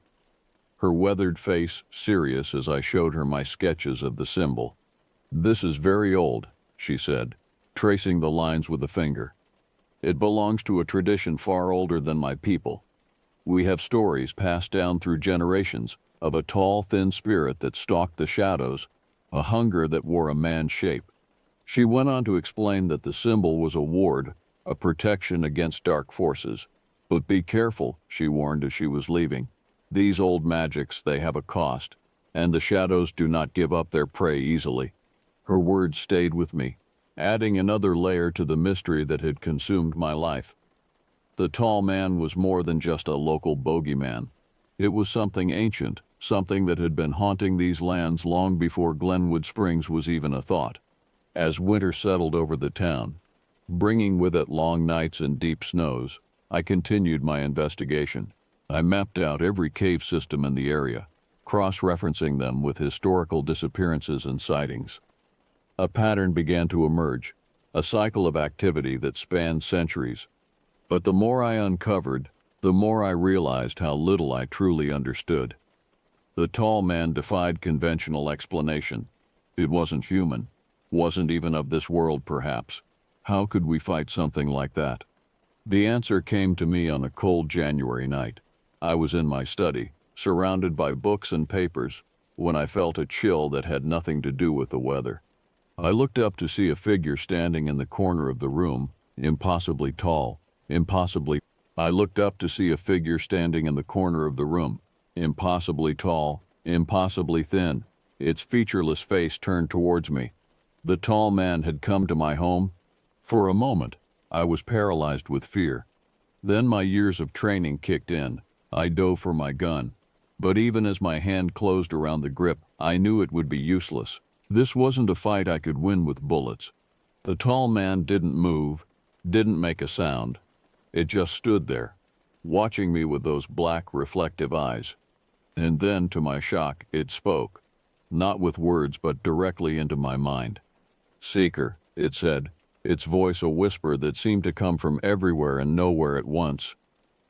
Her weathered face serious as I showed her my sketches of the symbol. "This is very old," she said, tracing the lines with a finger. "It belongs to a tradition far older than my people. We have stories passed down through generations of a tall, thin spirit that stalked the shadows, a hunger that wore a man's shape." She went on to explain that the symbol was a ward, a protection against dark forces. "But be careful," she warned as she was leaving. "These old magics, they have a cost, and the shadows do not give up their prey easily." Her words stayed with me, adding another layer to the mystery that had consumed my life. The tall man was more than just a local bogeyman. It was something ancient, something that had been haunting these lands long before Glenwood Springs was even a thought. As winter settled over the town, bringing with it long nights and deep snows, I continued my investigation. I mapped out every cave system in the area, cross-referencing them with historical disappearances and sightings. A pattern began to emerge, a cycle of activity that spanned centuries. But the more I uncovered, the more I realized how little I truly understood. The tall man defied conventional explanation. It wasn't human, wasn't even of this world perhaps. How could we fight something like that? The answer came to me on a cold January night. I was in my study, surrounded by books and papers, when I felt a chill that had nothing to do with the weather. I looked up to see a figure standing in the corner of the room, impossibly tall, impossibly thin, its featureless face turned towards me. The tall man had come to my home. For a moment, I was paralyzed with fear. Then my years of training kicked in. I dove for my gun. But even as my hand closed around the grip, I knew it would be useless. This wasn't a fight I could win with bullets. The tall man didn't move, didn't make a sound. It just stood there, watching me with those black, reflective eyes. And then, to my shock, it spoke. Not with words, but directly into my mind. "Seeker," it said, its voice a whisper that seemed to come from everywhere and nowhere at once.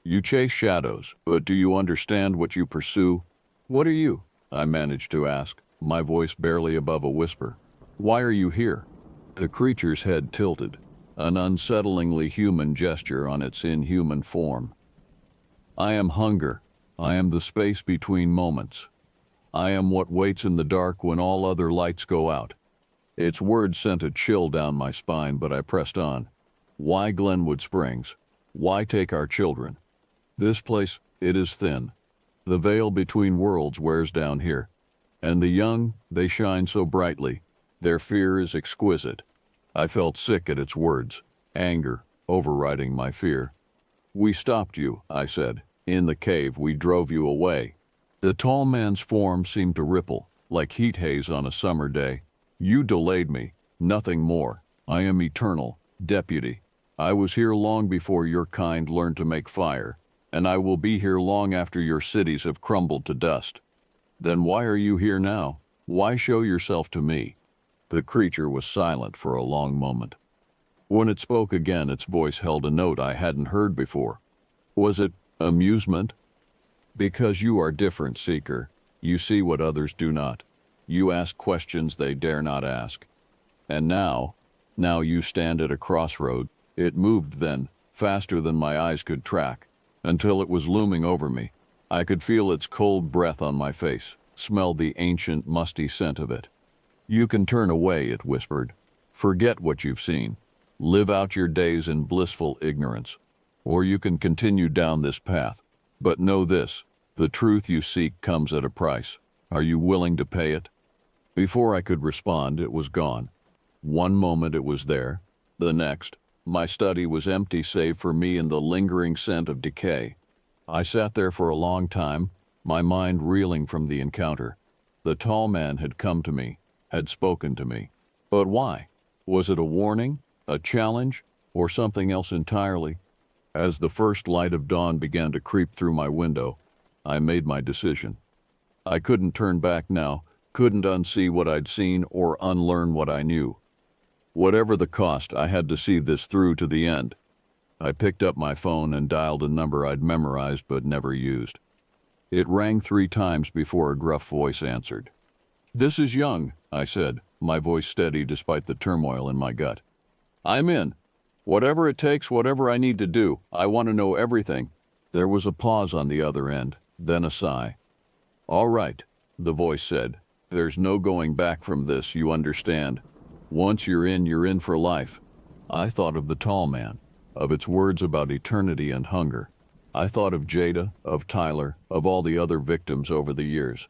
"You chase shadows, but do you understand what you pursue?" "What are you?" I managed to ask, my voice barely above a whisper. "Why are you here?" The creature's head tilted, an unsettlingly human gesture on its inhuman form. "I am hunger. I am the space between moments. I am what waits in the dark when all other lights go out." Its words sent a chill down my spine, but I pressed on. "Why Glenwood Springs? Why take our children? This place, it is thin. The veil between worlds wears down here. And the young, they shine so brightly. Their fear is exquisite." I felt sick at its words, anger overriding my fear. "We stopped you," I said. "In the cave, we drove you away." The tall man's form seemed to ripple, like heat haze on a summer day. "You delayed me, nothing more. I am eternal, deputy. I was here long before your kind learned to make fire, and I will be here long after your cities have crumbled to dust." "Then why are you here now? Why show yourself to me?" The creature was silent for a long moment. When it spoke again, its voice held a note I hadn't heard before. Was it amusement? "Because you are different, Seeker. You see what others do not. You ask questions they dare not ask. And now you stand at a crossroad." It moved then, faster than my eyes could track, until it was looming over me. I could feel its cold breath on my face, smell the ancient, musty scent of it. "You can turn away," it whispered. "Forget what you've seen. Live out your days in blissful ignorance. Or you can continue down this path. But know this, the truth you seek comes at a price. Are you willing to pay it?" Before I could respond, it was gone. One moment it was there. The next, my study was empty save for me and the lingering scent of decay. I sat there for a long time, my mind reeling from the encounter. The tall man had come to me, had spoken to me. But why? Was it a warning, a challenge, or something else entirely? As the first light of dawn began to creep through my window, I made my decision. I couldn't turn back now, couldn't unsee what I'd seen or unlearn what I knew. Whatever the cost, I had to see this through to the end. I picked up my phone and dialed a number I'd memorized but never used. It rang 3 times before a gruff voice answered. "This is Young," I said, my voice steady despite the turmoil in my gut. "I'm in. Whatever it takes, whatever I need to do, I want to know everything." There was a pause on the other end, then a sigh. "All right," the voice said. "There's no going back from this, you understand. Once you're in for life." I thought of the tall man, of its words about eternity and hunger. I thought of Jada, of Tyler, of all the other victims over the years.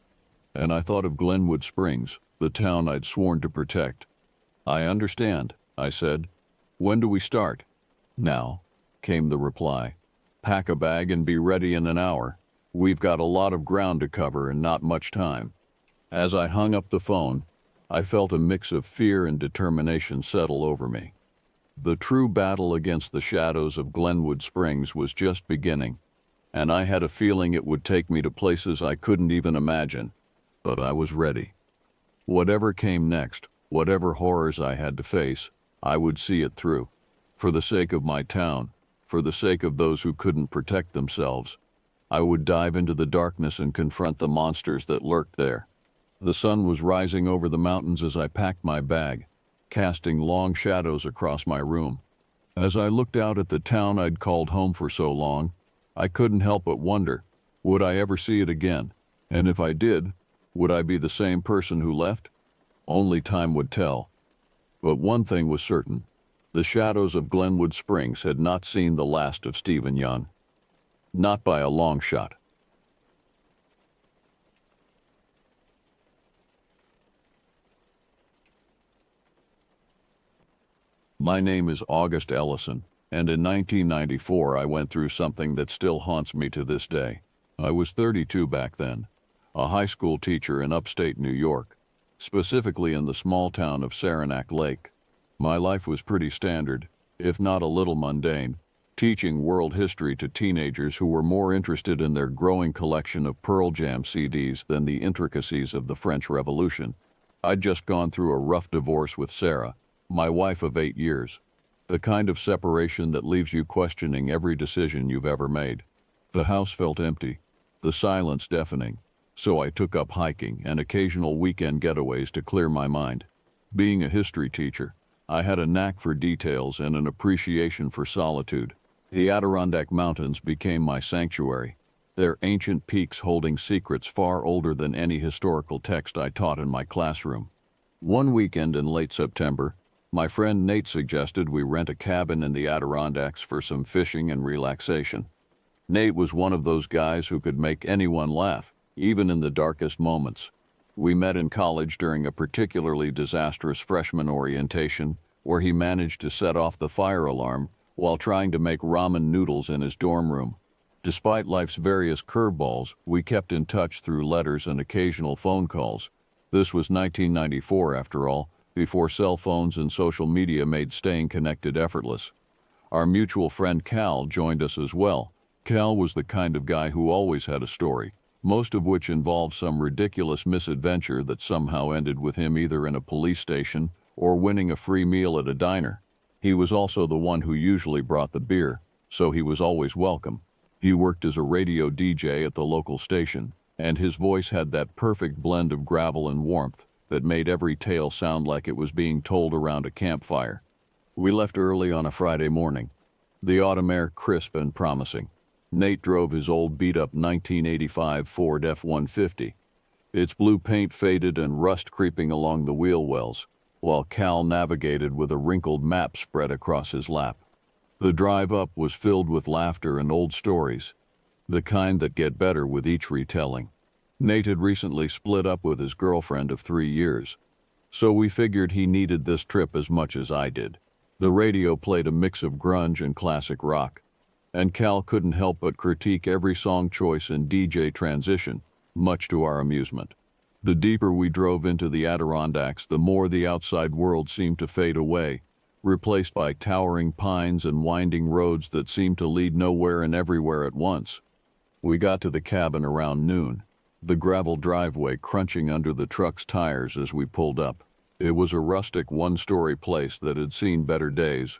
And I thought of Glenwood Springs, the town I'd sworn to protect. "I understand," I said. "When do we start?" "Now," came the reply. "Pack a bag and be ready in an hour. We've got a lot of ground to cover and not much time." As I hung up the phone, I felt a mix of fear and determination settle over me. The true battle against the shadows of Glenwood Springs was just beginning, and I had a feeling it would take me to places I couldn't even imagine. But I was ready. Whatever came next, whatever horrors I had to face, I would see it through. For the sake of my town, for the sake of those who couldn't protect themselves, I would dive into the darkness and confront the monsters that lurked there. The sun was rising over the mountains as I packed my bag, casting long shadows across my room. As I looked out at the town I'd called home for so long, I couldn't help but wonder, would I ever see it again? And if I did, would I be the same person who left? Only time would tell. But one thing was certain. The shadows of Glenwood Springs had not seen the last of Stephen Young. Not by a long shot. My name is August Ellison. And in 1994, I went through something that still haunts me to this day. I was 32 back then, a high school teacher in upstate New York, specifically in the small town of Saranac Lake. My life was pretty standard, if not a little mundane, teaching world history to teenagers who were more interested in their growing collection of Pearl Jam CDs than the intricacies of the French Revolution. I'd just gone through a rough divorce with Sarah, my wife of 8 years. The kind of separation that leaves you questioning every decision you've ever made. The house felt empty, the silence deafening, so I took up hiking and occasional weekend getaways to clear my mind. Being a history teacher, I had a knack for details and an appreciation for solitude. The Adirondack Mountains became my sanctuary, their ancient peaks holding secrets far older than any historical text I taught in my classroom. One weekend in late September, my friend Nate suggested we rent a cabin in the Adirondacks for some fishing and relaxation. Nate was one of those guys who could make anyone laugh, even in the darkest moments. We met in college during a particularly disastrous freshman orientation, where he managed to set off the fire alarm while trying to make ramen noodles in his dorm room. Despite life's various curveballs, we kept in touch through letters and occasional phone calls. This was 1994, after all, before cell phones and social media made staying connected effortless. Our mutual friend Cal joined us as well. Cal was the kind of guy who always had a story, most of which involved some ridiculous misadventure that somehow ended with him either in a police station or winning a free meal at a diner. He was also the one who usually brought the beer, so he was always welcome. He worked as a radio DJ at the local station, and his voice had that perfect blend of gravel and warmth that made every tale sound like it was being told around a campfire. We left early on a Friday morning, the autumn air crisp and promising. Nate drove his old beat-up 1985 Ford F-150, its blue paint faded and rust creeping along the wheel wells, while Cal navigated with a wrinkled map spread across his lap. The drive up was filled with laughter and old stories, the kind that get better with each retelling. Nate had recently split up with his girlfriend of 3 years, so we figured he needed this trip as much as I did. The radio played a mix of grunge and classic rock, and Cal couldn't help but critique every song choice and DJ transition, much to our amusement. The deeper we drove into the Adirondacks, the more the outside world seemed to fade away, replaced by towering pines and winding roads that seemed to lead nowhere and everywhere at once. We got to the cabin around noon, the gravel driveway crunching under the truck's tires as we pulled up. It was a rustic one-story place that had seen better days,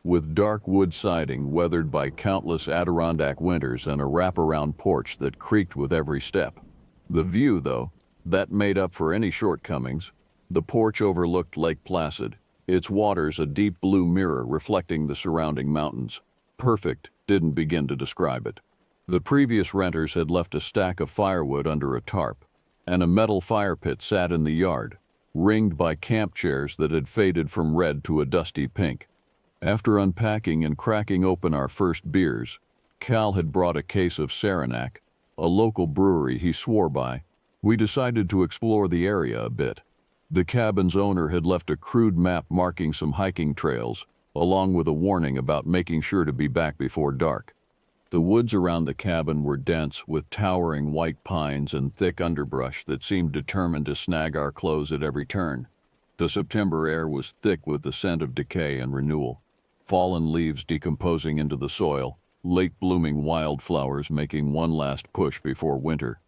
with dark wood siding weathered by countless Adirondack winters and a wraparound porch that creaked with every step. The view, though, that made up for any shortcomings. The porch overlooked Lake Placid, its waters a deep blue mirror reflecting the surrounding mountains. Perfect didn't begin to describe it. The previous renters had left a stack of firewood under a tarp, and a metal fire pit sat in the yard, ringed by camp chairs that had faded from red to a dusty pink. After unpacking and cracking open our first beers, Cal had brought a case of Saranac, a local brewery he swore by. We decided to explore the area a bit. The cabin's owner had left a crude map marking some hiking trails, along with a warning about making sure to be back before dark. The woods around the cabin were dense with towering white pines and thick underbrush that seemed determined to snag our clothes at every turn. The September air was thick with the scent of decay and renewal. Fallen leaves decomposing into the soil, late-blooming wildflowers making one last push before winter.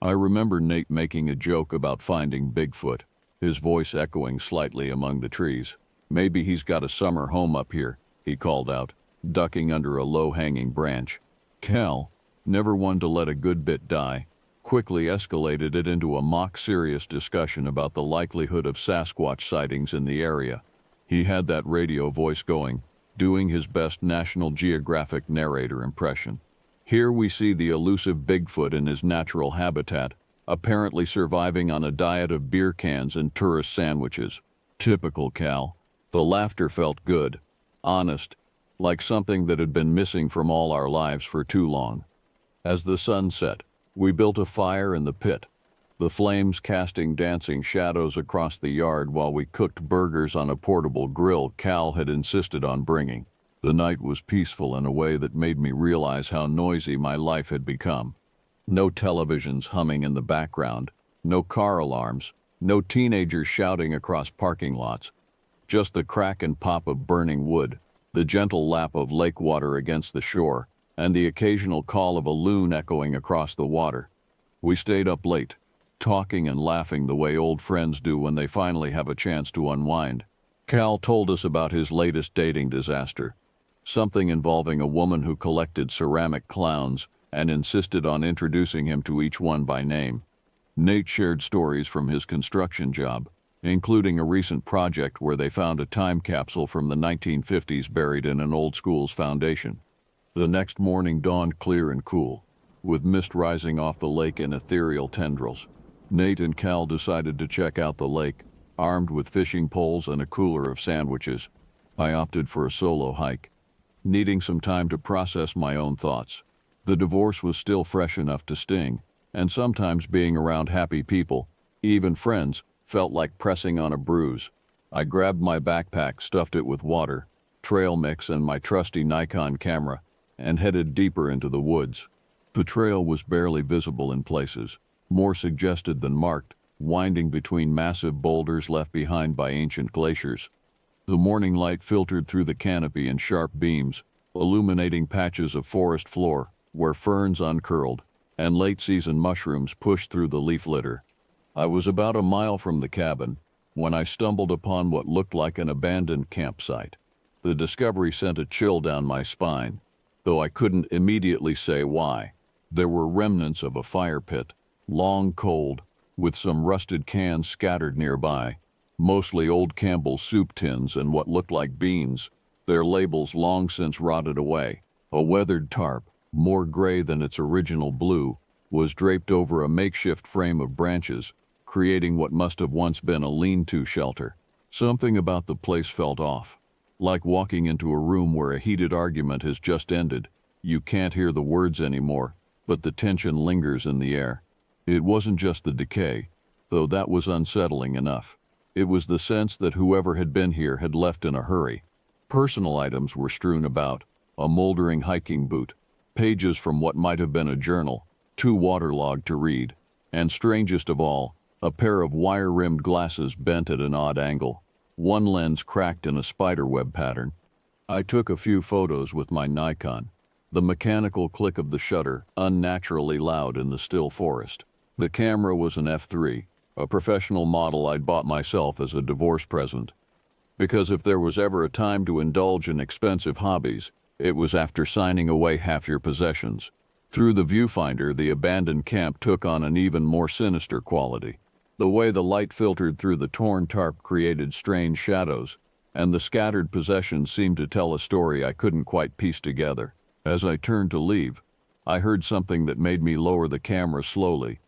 I remember Nate making a joke about finding Bigfoot, his voice echoing slightly among the trees. "Maybe he's got a summer home up here," he called out, ducking under a low-hanging branch. Cal, never one to let a good bit die, quickly escalated it into a mock-serious discussion about the likelihood of Sasquatch sightings in the area. He had that radio voice going, doing his best National Geographic narrator impression. Here we see the elusive Bigfoot in his natural habitat, apparently surviving on a diet of beer cans and tourist sandwiches. Typical Cal. The laughter felt good, honest, like something that had been missing from all our lives for too long. As the sun set, we built a fire in the pit, the flames casting dancing shadows across the yard while we cooked burgers on a portable grill Cal had insisted on bringing. The night was peaceful in a way that made me realize how noisy my life had become. No televisions humming in the background, no car alarms, no teenagers shouting across parking lots. Just the crack and pop of burning wood, the gentle lap of lake water against the shore, and the occasional call of a loon echoing across the water. We stayed up late, talking and laughing the way old friends do when they finally have a chance to unwind. Cal told us about his latest dating disaster, something involving a woman who collected ceramic clowns and insisted on introducing him to each one by name. Nate shared stories from his construction job, including a recent project where they found a time capsule from the 1950s buried in an old school's foundation. The next morning dawned clear and cool, with mist rising off the lake in ethereal tendrils. Nate and Cal decided to check out the lake, armed with fishing poles and a cooler of sandwiches. I opted for a solo hike, needing some time to process my own thoughts. The divorce was still fresh enough to sting, and sometimes being around happy people, even friends, felt like pressing on a bruise. I grabbed my backpack, stuffed it with water, trail mix, and my trusty Nikon camera, and headed deeper into the woods. The trail was barely visible in places, more suggested than marked, winding between massive boulders left behind by ancient glaciers. The morning light filtered through the canopy in sharp beams, illuminating patches of forest floor where ferns uncurled and late-season mushrooms pushed through the leaf litter. I was about a mile from the cabin when I stumbled upon what looked like an abandoned campsite. The discovery sent a chill down my spine, though I couldn't immediately say why. There were remnants of a fire pit, long cold, with some rusted cans scattered nearby, mostly old Campbell's soup tins and what looked like beans, their labels long since rotted away. A weathered tarp, more gray than its original blue, was draped over a makeshift frame of branches, creating what must have once been a lean-to shelter. Something about the place felt off, like walking into a room where a heated argument has just ended. You can't hear the words anymore, but the tension lingers in the air. It wasn't just the decay, though that was unsettling enough. It was the sense that whoever had been here had left in a hurry. Personal items were strewn about, a moldering hiking boot, pages from what might have been a journal, too waterlogged to read, and strangest of all, a pair of wire-rimmed glasses bent at an odd angle, one lens cracked in a spiderweb pattern. I took a few photos with my Nikon, the mechanical click of the shutter unnaturally loud in the still forest. The camera was an F3, a professional model I'd bought myself as a divorce present. Because if there was ever a time to indulge in expensive hobbies, it was after signing away half your possessions. Through the viewfinder, the abandoned camp took on an even more sinister quality. The way the light filtered through the torn tarp created strange shadows, and the scattered possessions seemed to tell a story I couldn't quite piece together. As I turned to leave, I heard something that made me lower the camera slowly,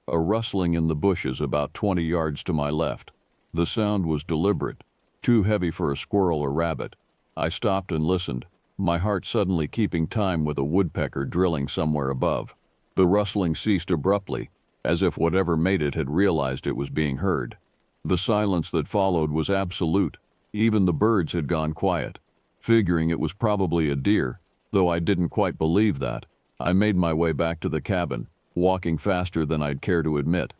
a rustling in the bushes about 20 yards to my left. The sound was deliberate, too heavy for a squirrel or rabbit. I stopped and listened, my heart suddenly keeping time with a woodpecker drilling somewhere above. The rustling ceased abruptly, as if whatever made it had realized it was being heard. The silence that followed was absolute. Even the birds had gone quiet. Figuring it was probably a deer, though I didn't quite believe that, I made my way back to the cabin, walking faster than I'd care to admit.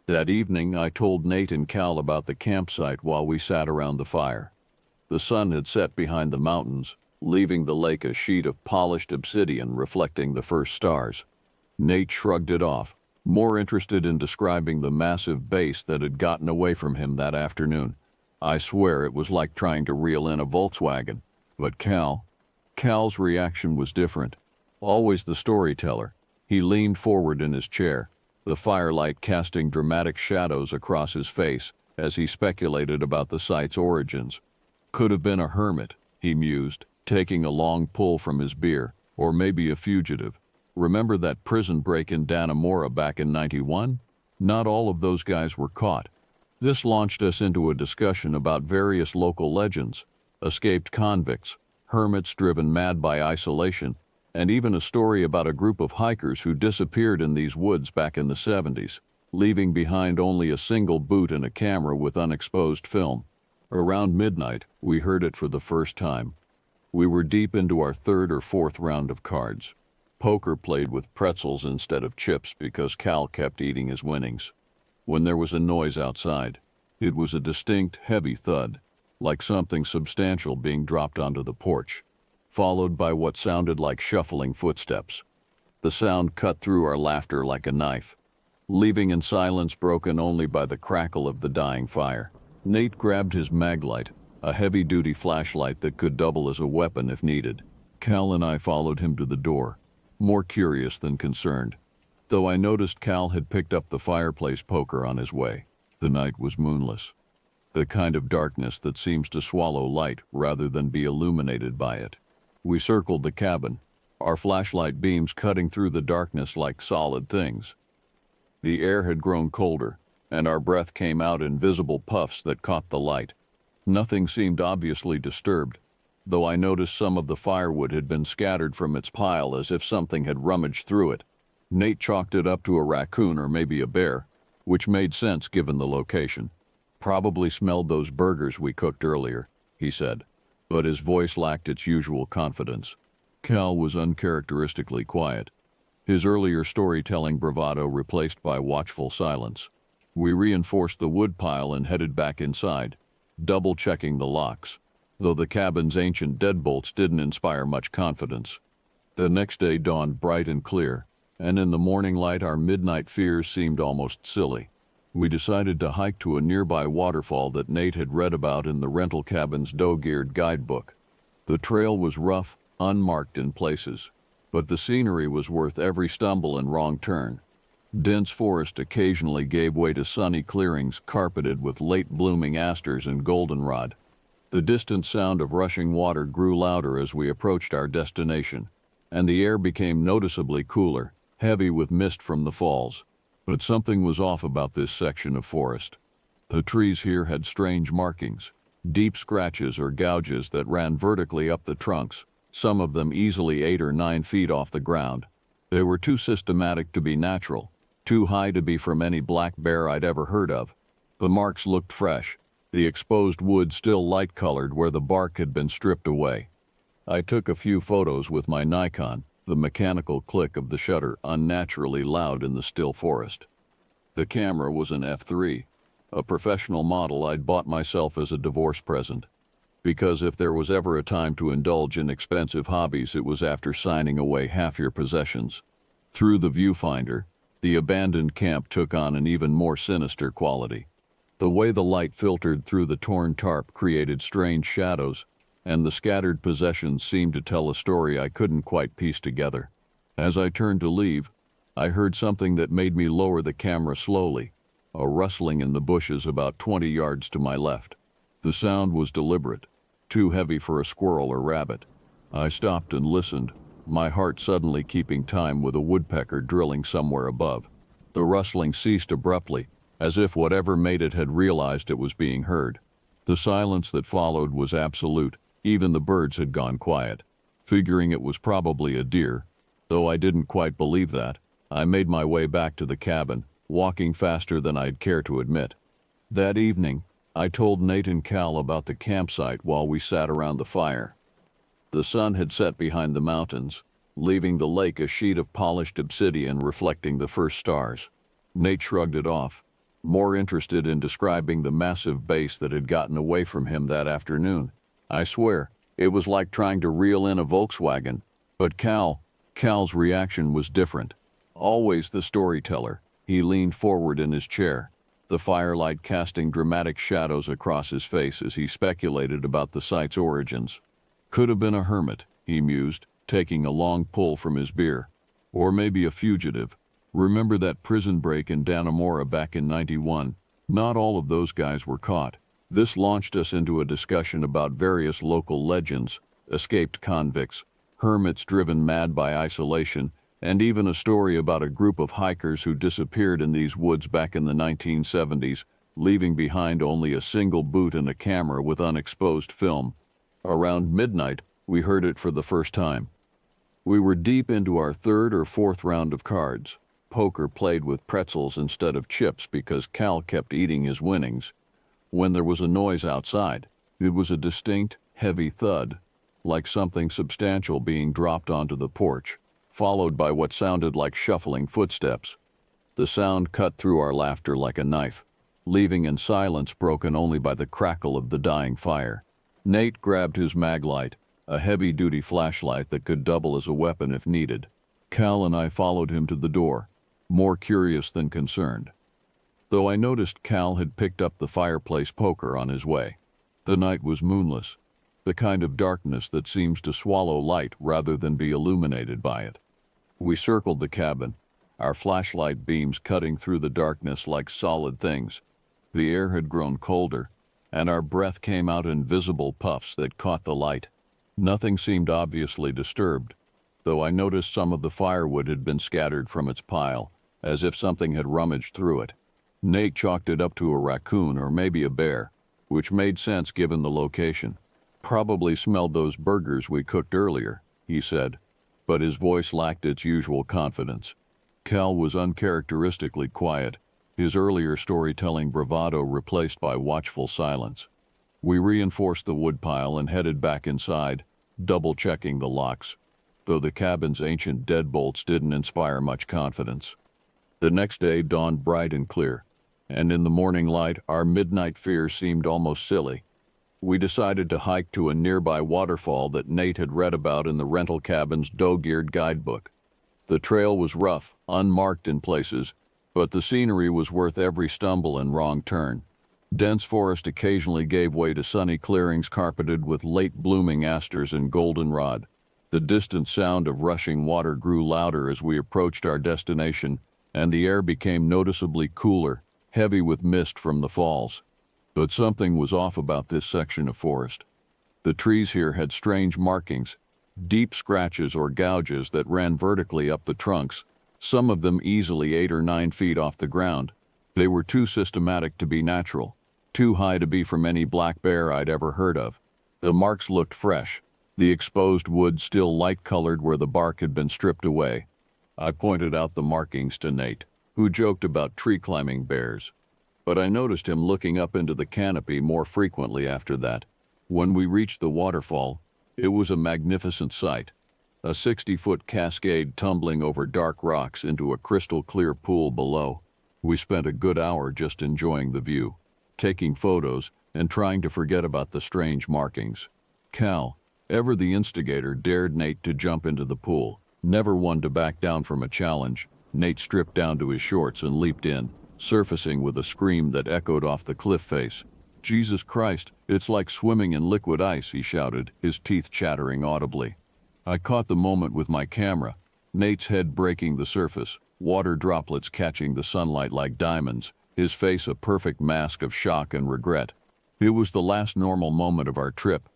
That evening, I told Nate and Cal about the campsite while we sat around the fire. The sun had set behind the mountains, leaving the lake a sheet of polished obsidian reflecting the first stars. Nate shrugged it off, more interested in describing the massive bass that had gotten away from him that afternoon. I swear it was like trying to reel in a Volkswagen. But Cal's reaction was different. Always the storyteller, he leaned forward in his chair, the firelight casting dramatic shadows across his face as he speculated about the site's origins. Could have been a hermit, he mused, taking a long pull from his beer, or maybe a fugitive. Remember that prison break in Dannemora back in '91? Not all of those guys were caught. This launched us into a discussion about various local legends, escaped convicts, hermits driven mad by isolation, and even a story about a group of hikers who disappeared in these woods back in the '70s, leaving behind only a single boot and a camera with unexposed film. Around midnight, we heard it for the first time. We were deep into our third or fourth round of cards. Poker played with pretzels instead of chips because Cal kept eating his winnings. When there was a noise outside, it was a distinct, heavy thud, like something substantial being dropped onto the porch, followed by what sounded like shuffling footsteps. The sound cut through our laughter like a knife, leaving in silence broken only by the crackle of the dying fire. Nate grabbed his Maglite, a heavy-duty flashlight that could double as a weapon if needed. Cal and I followed him to the door, more curious than concerned, though I noticed Cal had picked up the fireplace poker on his way. The night was moonless, the kind of darkness that seems to swallow light rather than be illuminated by it. We circled the cabin, our flashlight beams cutting through the darkness like solid things. The air had grown colder, and our breath came out in visible puffs that caught the light. Nothing seemed obviously disturbed, though I noticed some of the firewood had been scattered from its pile as if something had rummaged through it. Nate chalked it up to a raccoon or maybe a bear, which made sense given the location. "Probably smelled those burgers we cooked earlier," he said, but his voice lacked its usual confidence. Cal was uncharacteristically quiet, his earlier storytelling bravado replaced by watchful silence. We reinforced the wood pile and headed back inside, double-checking the locks, though the cabin's ancient deadbolts didn't inspire much confidence. The next day dawned bright and clear, and in the morning light our midnight fears seemed almost silly. We decided to hike to a nearby waterfall that Nate had read about in the rental cabin's dog-eared guidebook. The trail was rough, unmarked in places, but the scenery was worth every stumble and wrong turn. Dense forest occasionally gave way to sunny clearings carpeted with late-blooming asters and goldenrod. The distant sound of rushing water grew louder as we approached our destination, and the air became noticeably cooler, heavy with mist from the falls. But something was off about this section of forest. The trees here had strange markings, deep scratches or gouges that ran vertically up the trunks, some of them easily 8 or 9 feet off the ground. They were too systematic to be natural, too high to be from any black bear I'd ever heard of. The marks looked fresh, the exposed wood still light-colored where the bark had been stripped away. I took a few photos with my Nikon, the mechanical click of the shutter unnaturally loud in the still forest. The camera was an F3, a professional model I'd bought myself as a divorce present, because if there was ever a time to indulge in expensive hobbies, it was after signing away half your possessions. Through the viewfinder, the abandoned camp took on an even more sinister quality. The way the light filtered through the torn tarp created strange shadows, and the scattered possessions seemed to tell a story I couldn't quite piece together. As I turned to leave, I heard something that made me lower the camera slowly, a rustling in the bushes about 20 yards to my left. The sound was deliberate, too heavy for a squirrel or rabbit. I stopped and listened, my heart suddenly keeping time with a woodpecker drilling somewhere above. The rustling ceased abruptly, as if whatever made it had realized it was being heard. The silence that followed was absolute. Even the birds had gone quiet. Figuring it was probably a deer, though I didn't quite believe that, I made my way back to the cabin, walking faster than I'd care to admit. That evening, I told Nate and Cal about the campsite while we sat around the fire. The sun had set behind the mountains, leaving the lake a sheet of polished obsidian reflecting the first stars. Nate shrugged it off, more interested in describing the massive base that had gotten away from him that afternoon. I swear, it was like trying to reel in a Volkswagen. But Cal's reaction was different. Always the storyteller, he leaned forward in his chair, the firelight casting dramatic shadows across his face as he speculated about the site's origins. Could have been a hermit, he mused, taking a long pull from his beer. Or maybe a fugitive. Remember that prison break in Dannemora back in '91? Not all of those guys were caught. This launched us into a discussion about various local legends, escaped convicts, hermits driven mad by isolation, and even a story about a group of hikers who disappeared in these woods back in the 1970s, leaving behind only a single boot and a camera with unexposed film. Around midnight, we heard it for the first time. We were deep into our third or fourth round of cards. Poker played with pretzels instead of chips because Cal kept eating his winnings. When there was a noise outside, it was a distinct, heavy thud, like something substantial being dropped onto the porch, followed by what sounded like shuffling footsteps. The sound cut through our laughter like a knife, leaving in silence broken only by the crackle of the dying fire. Nate grabbed his Maglite, a heavy-duty flashlight that could double as a weapon if needed. Cal and I followed him to the door, more curious than concerned. Though I noticed Cal had picked up the fireplace poker on his way. The night was moonless, the kind of darkness that seems to swallow light rather than be illuminated by it. We circled the cabin, our flashlight beams cutting through the darkness like solid things. The air had grown colder, and our breath came out in visible puffs that caught the light. Nothing seemed obviously disturbed, though I noticed some of the firewood had been scattered from its pile, as if something had rummaged through it. Nate chalked it up to a raccoon or maybe a bear, which made sense given the location. Probably smelled those burgers we cooked earlier, he said, but his voice lacked its usual confidence. Cal was uncharacteristically quiet, his earlier storytelling bravado replaced by watchful silence. We reinforced the woodpile and headed back inside, double-checking the locks, though the cabin's ancient deadbolts didn't inspire much confidence. The next day dawned bright and clear, and in the morning light our midnight fears seemed almost silly. We decided to hike to a nearby waterfall that Nate had read about in the rental cabin's dog-eared guidebook. The trail was rough, unmarked in places, but the scenery was worth every stumble and wrong turn. Dense forest occasionally gave way to sunny clearings carpeted with late-blooming asters and goldenrod. The distant sound of rushing water grew louder as we approached our destination, and the air became noticeably cooler, heavy with mist from the falls. But something was off about this section of forest. The trees here had strange markings, deep scratches or gouges that ran vertically up the trunks, some of them easily 8 or 9 feet off the ground. They were too systematic to be natural, too high to be from any black bear I'd ever heard of. The marks looked fresh, the exposed wood still light-colored where the bark had been stripped away. I pointed out the markings to Nate, who joked about tree-climbing bears. But I noticed him looking up into the canopy more frequently after that. When we reached the waterfall, it was a magnificent sight. A 60-foot cascade tumbling over dark rocks into a crystal-clear pool below. We spent a good hour just enjoying the view, taking photos and trying to forget about the strange markings. Cal, ever the instigator, dared Nate to jump into the pool. Never one to back down from a challenge, Nate stripped down to his shorts and leaped in, surfacing with a scream that echoed off the cliff face. "Jesus Christ, it's like swimming in liquid ice," he shouted, his teeth chattering audibly. I caught the moment with my camera, Nate's head breaking the surface, water droplets catching the sunlight like diamonds, his face a perfect mask of shock and regret. It was the last normal moment of our trip.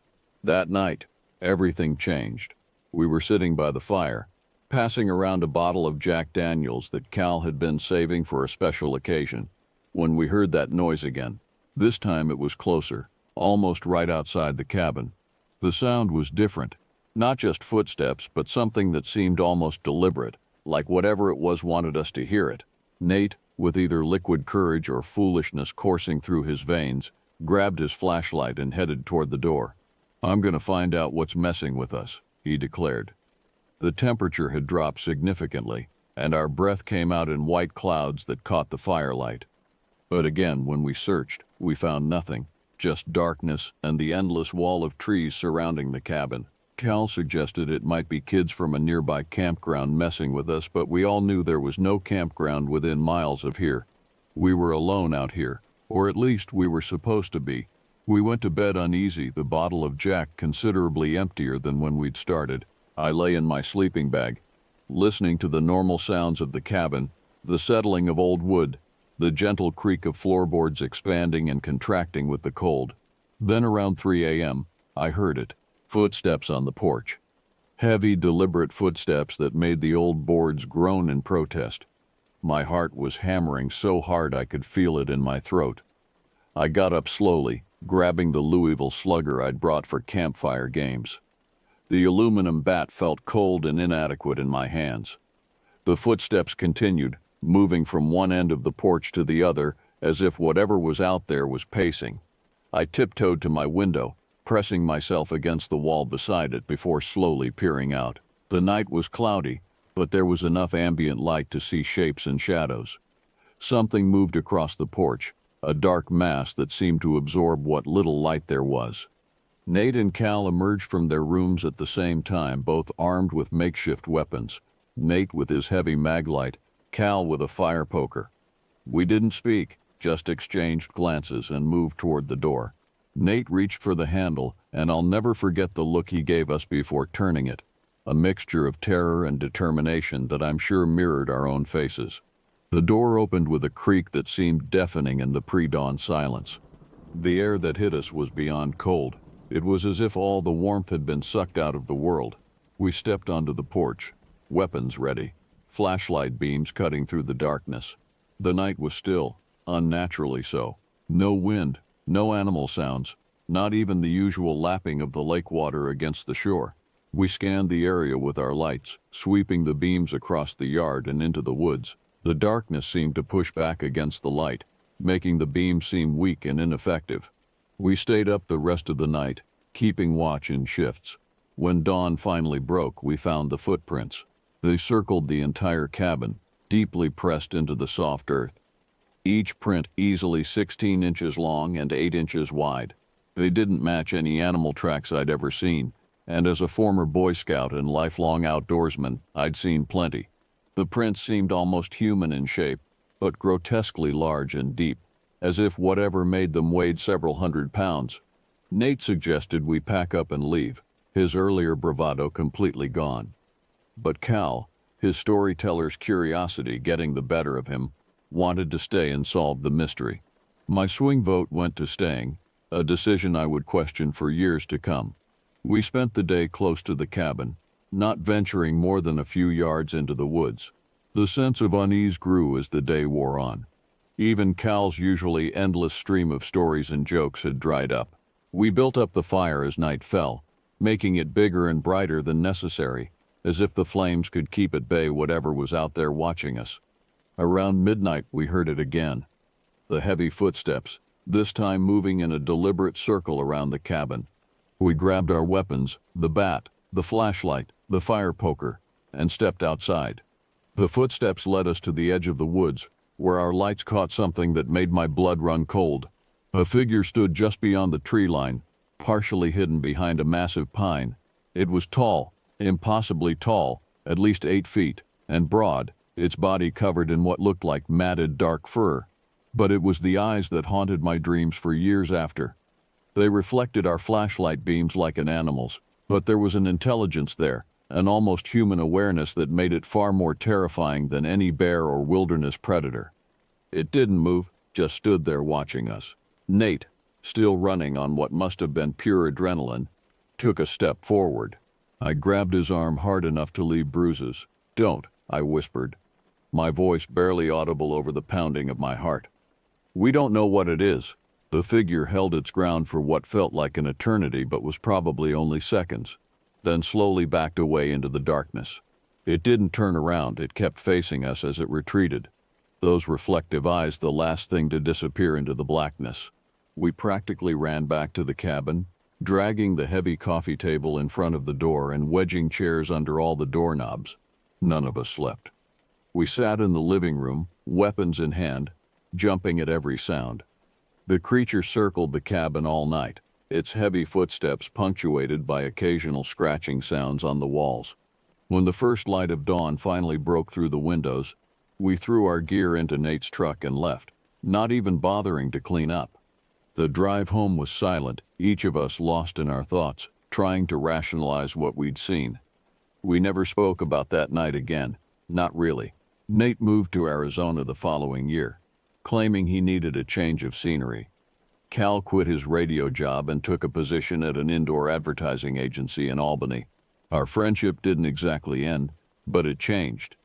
That night, everything changed. We were sitting by the fire, passing around a bottle of Jack Daniels that Cal had been saving for a special occasion, when we heard that noise again. This time it was closer, almost right outside the cabin. The sound was different, not just footsteps, but something that seemed almost deliberate, like whatever it was wanted us to hear it. Nate, with either liquid courage or foolishness coursing through his veins, grabbed his flashlight and headed toward the door. "I'm gonna find out what's messing with us," he declared. The temperature had dropped significantly, and our breath came out in white clouds that caught the firelight. But again, when we searched, we found nothing, just darkness and the endless wall of trees surrounding the cabin. Cal suggested it might be kids from a nearby campground messing with us, but we all knew there was no campground within miles of here. We were alone out here, or at least we were supposed to be. We went to bed uneasy, the bottle of Jack considerably emptier than when we'd started. I lay in my sleeping bag, listening to the normal sounds of the cabin, the settling of old wood, the gentle creak of floorboards expanding and contracting with the cold. Then around 3 a.m., I heard it, footsteps on the porch. Heavy, deliberate footsteps that made the old boards groan in protest. My heart was hammering so hard I could feel it in my throat. I got up slowly, grabbing the Louisville Slugger I'd brought for campfire games. The aluminum bat felt cold and inadequate in my hands. The footsteps continued, moving from one end of the porch to the other, as if whatever was out there was pacing. I tiptoed to my window, pressing myself against the wall beside it before slowly peering out. The night was cloudy, but there was enough ambient light to see shapes and shadows. Something moved across the porch, a dark mass that seemed to absorb what little light there was. Nate and Cal emerged from their rooms at the same time, both armed with makeshift weapons. Nate with his heavy maglite, Cal with a fire poker. We didn't speak, just exchanged glances and moved toward the door. Nate reached for the handle, and I'll never forget the look he gave us before turning it, a mixture of terror and determination that I'm sure mirrored our own faces. The door opened with a creak that seemed deafening in the pre-dawn silence. The air that hit us was beyond cold. It was as if all the warmth had been sucked out of the world. We stepped onto the porch, weapons ready, flashlight beams cutting through the darkness. The night was still, unnaturally so. No wind, no animal sounds, not even the usual lapping of the lake water against the shore. We scanned the area with our lights, sweeping the beams across the yard and into the woods. The darkness seemed to push back against the light, making the beams seem weak and ineffective. We stayed up the rest of the night, keeping watch in shifts. When dawn finally broke, we found the footprints. They circled the entire cabin, deeply pressed into the soft earth. Each print easily 16 inches long and 8 inches wide. They didn't match any animal tracks I'd ever seen, and as a former Boy Scout and lifelong outdoorsman, I'd seen plenty. The prints seemed almost human in shape, but grotesquely large and deep, as if whatever made them weighed several hundred pounds. Nate suggested we pack up and leave, his earlier bravado completely gone. But Cal, his storyteller's curiosity getting the better of him, wanted to stay and solve the mystery. My swing vote went to staying, a decision I would question for years to come. We spent the day close to the cabin, not venturing more than a few yards into the woods. The sense of unease grew as the day wore on. Even Cal's usually endless stream of stories and jokes had dried up. We built up the fire as night fell, making it bigger and brighter than necessary, as if the flames could keep at bay whatever was out there watching us. Around midnight we heard it again. The heavy footsteps, this time moving in a deliberate circle around the cabin. We grabbed our weapons, the bat, the flashlight, the fire poker, and stepped outside. The footsteps led us to the edge of the woods, where our lights caught something that made my blood run cold. A figure stood just beyond the tree line, partially hidden behind a massive pine. It was tall, impossibly tall, at least 8 feet, and broad, its body covered in what looked like matted dark fur. But it was the eyes that haunted my dreams for years after. They reflected our flashlight beams like an animal's, but there was an intelligence there, an almost human awareness that made it far more terrifying than any bear or wilderness predator. It didn't move, just stood there watching us. Nate, still running on what must have been pure adrenaline, took a step forward. I grabbed his arm hard enough to leave bruises. "Don't," I whispered, my voice barely audible over the pounding of my heart. "We don't know what it is." The figure held its ground for what felt like an eternity but was probably only seconds, then slowly backed away into the darkness. It didn't turn around, it kept facing us as it retreated, those reflective eyes the last thing to disappear into the blackness. We practically ran back to the cabin, dragging the heavy coffee table in front of the door and wedging chairs under all the doorknobs. None of us slept. We sat in the living room, weapons in hand, jumping at every sound. The creature circled the cabin all night, its heavy footsteps punctuated by occasional scratching sounds on the walls. When the first light of dawn finally broke through the windows, we threw our gear into Nate's truck and left, not even bothering to clean up. The drive home was silent, each of us lost in our thoughts, trying to rationalize what we'd seen. We never spoke about that night again, not really. Nate moved to Arizona the following year, claiming he needed a change of scenery. Cal quit his radio job and took a position at an indoor advertising agency in Albany. Our friendship didn't exactly end, but it changed.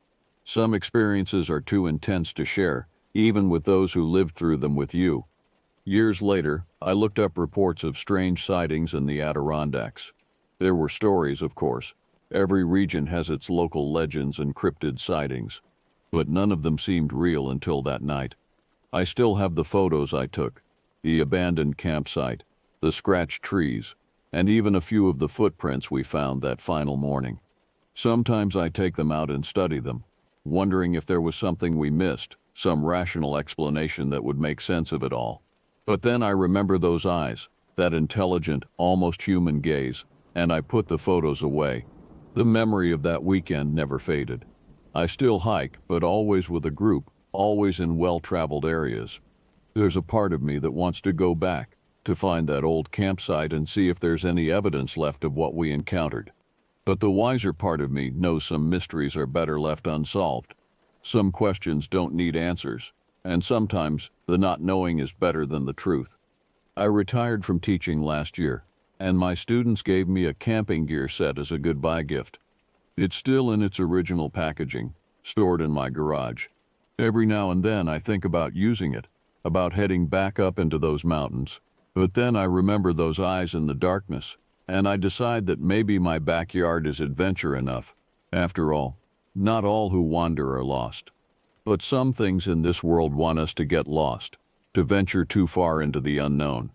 Some experiences are too intense to share, even with those who lived through them with you. Years later, I looked up reports of strange sightings in the Adirondacks. There were stories, of course. Every region has its local legends and cryptid sightings, but none of them seemed real until that night. I still have the photos I took, the abandoned campsite, the scratched trees, and even a few of the footprints we found that final morning. Sometimes I take them out and study them, wondering if there was something we missed, some rational explanation that would make sense of it all. But then I remember those eyes, that intelligent, almost human gaze, and I put the photos away. The memory of that weekend never faded. I still hike, but always with a group, always in well-traveled areas. There's a part of me that wants to go back, to find that old campsite and see if there's any evidence left of what we encountered. But the wiser part of me knows some mysteries are better left unsolved. Some questions don't need answers, and sometimes the not knowing is better than the truth. I retired from teaching last year, and my students gave me a camping gear set as a goodbye gift. It's still in its original packaging, stored in my garage. Every now and then I think about using it, about heading back up into those mountains. But then I remember those eyes in the darkness, and I decide that maybe my backyard is adventure enough. After all, not all who wander are lost. But some things in this world want us to get lost, to venture too far into the unknown.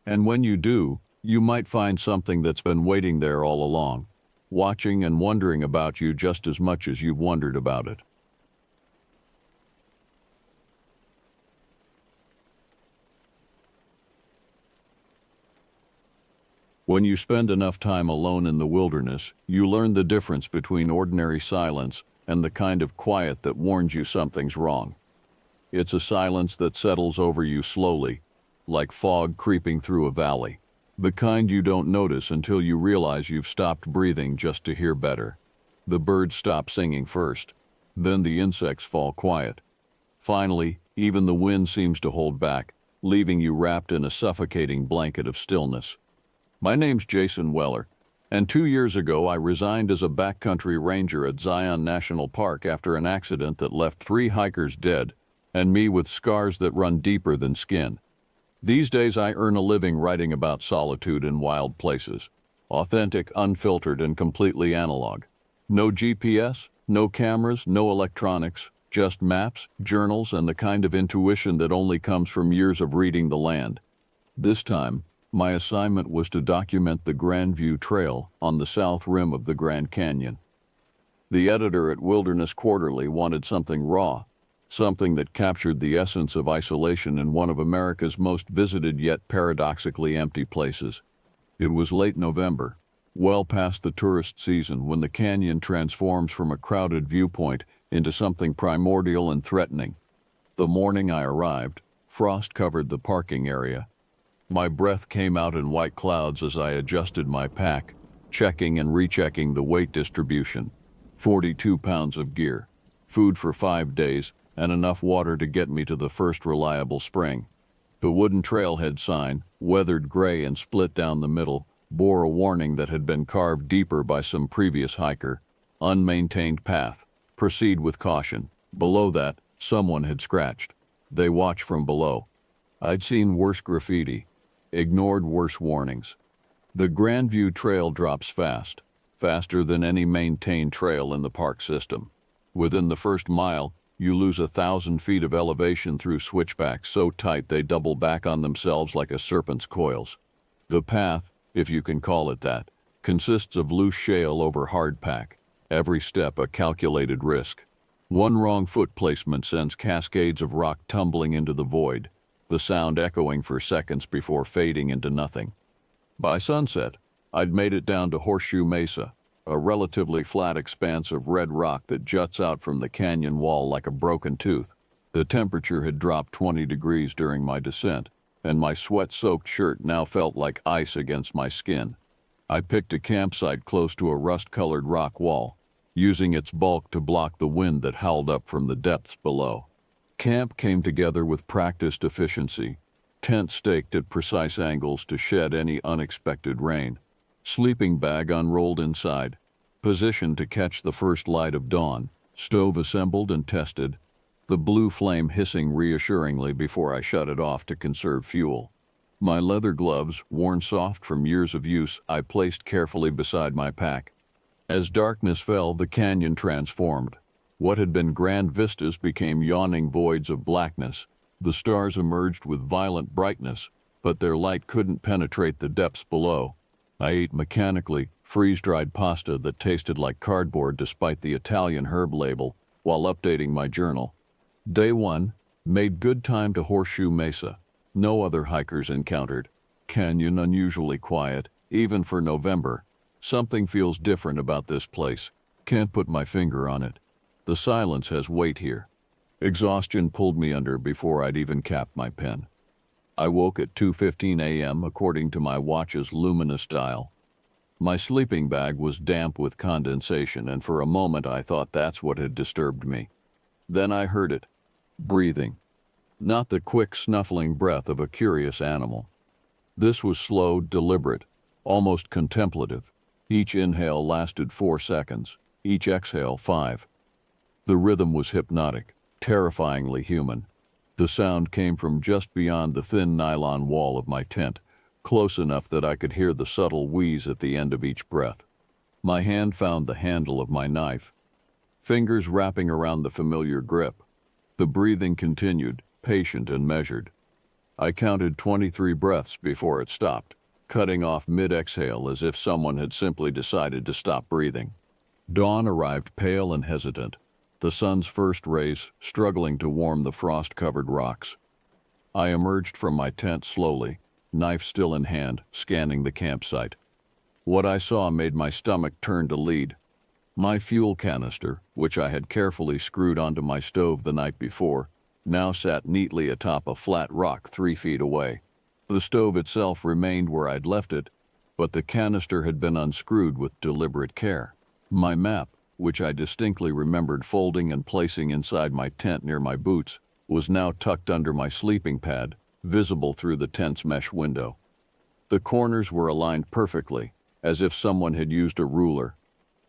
And when you do, you might find something that's been waiting there all along, watching and wondering about you just as much as you've wondered about it. When you spend enough time alone in the wilderness, you learn the difference between ordinary silence and the kind of quiet that warns you something's wrong. It's a silence that settles over you slowly, like fog creeping through a valley. The kind you don't notice until you realize you've stopped breathing just to hear better. The birds stop singing first, then the insects fall quiet. Finally, even the wind seems to hold back, leaving you wrapped in a suffocating blanket of stillness. My name's Jason Weller, and 2 years ago I resigned as a backcountry ranger at Zion National Park after an accident that left 3 hikers dead, and me with scars that run deeper than skin. These days I earn a living writing about solitude in wild places. Authentic, unfiltered, and completely analog. No GPS, no cameras, no electronics, just maps, journals, and the kind of intuition that only comes from years of reading the land. This time, my assignment was to document the Grandview Trail on the south rim of the Grand Canyon. The editor at Wilderness Quarterly wanted something raw, something that captured the essence of isolation in one of America's most visited yet paradoxically empty places. It was late November, well past the tourist season, when the canyon transforms from a crowded viewpoint into something primordial and threatening. The morning I arrived, frost covered the parking area. My breath came out in white clouds as I adjusted my pack, checking and rechecking the weight distribution. 42 pounds of gear, food for 5 days, and enough water to get me to the first reliable spring. The wooden trailhead sign, weathered gray and split down the middle, bore a warning that had been carved deeper by some previous hiker. Unmaintained path. Proceed with caution. Below that, someone had scratched. They watch from below. I'd seen worse graffiti. Ignored worse warnings. The Grandview Trail drops fast, faster than any maintained trail in the park system. Within the first mile, you lose 1,000 feet of elevation through switchbacks so tight they double back on themselves like a serpent's coils. The path, if you can call it that, consists of loose shale over hard pack, every step a calculated risk. One wrong foot placement sends cascades of rock tumbling into the void, the sound echoing for seconds before fading into nothing. By sunset, I'd made it down to Horseshoe Mesa, a relatively flat expanse of red rock that juts out from the canyon wall like a broken tooth. The temperature had dropped 20 degrees during my descent, and my sweat-soaked shirt now felt like ice against my skin. I picked a campsite close to a rust-colored rock wall, using its bulk to block the wind that howled up from the depths below. Camp came together with practiced efficiency, tent staked at precise angles to shed any unexpected rain, sleeping bag unrolled inside, positioned to catch the first light of dawn, stove assembled and tested, the blue flame hissing reassuringly before I shut it off to conserve fuel. My leather gloves, worn soft from years of use, I placed carefully beside my pack. As darkness fell, the canyon transformed. What had been grand vistas became yawning voids of blackness. The stars emerged with violent brightness, but their light couldn't penetrate the depths below. I ate mechanically freeze-dried pasta that tasted like cardboard despite the Italian herb label while updating my journal. Day 1. Made good time to Horseshoe Mesa. No other hikers encountered. Canyon unusually quiet, even for November. Something feels different about this place. Can't put my finger on it. The silence has weight here. Exhaustion pulled me under before I'd even capped my pen. I woke at 2:15 a.m. according to my watch's luminous dial. My sleeping bag was damp with condensation, and for a moment I thought that's what had disturbed me. Then I heard it. Breathing. Not the quick snuffling breath of a curious animal. This was slow, deliberate, almost contemplative. Each inhale lasted 4 seconds, each exhale 5. The rhythm was hypnotic, terrifyingly human. The sound came from just beyond the thin nylon wall of my tent, close enough that I could hear the subtle wheeze at the end of each breath. My hand found the handle of my knife, fingers wrapping around the familiar grip. The breathing continued, patient and measured. I counted 23 breaths before it stopped, cutting off mid-exhale as if someone had simply decided to stop breathing. Dawn arrived pale and hesitant, the sun's first rays struggling to warm the frost-covered rocks. I emerged from my tent slowly, knife still in hand, scanning the campsite. What I saw made my stomach turn to lead. My fuel canister, which I had carefully screwed onto my stove the night before, now sat neatly atop a flat rock 3 feet away. The stove itself remained where I'd left it, but the canister had been unscrewed with deliberate care. My map, which I distinctly remembered folding and placing inside my tent near my boots, was now tucked under my sleeping pad, visible through the tent's mesh window. The corners were aligned perfectly, as if someone had used a ruler.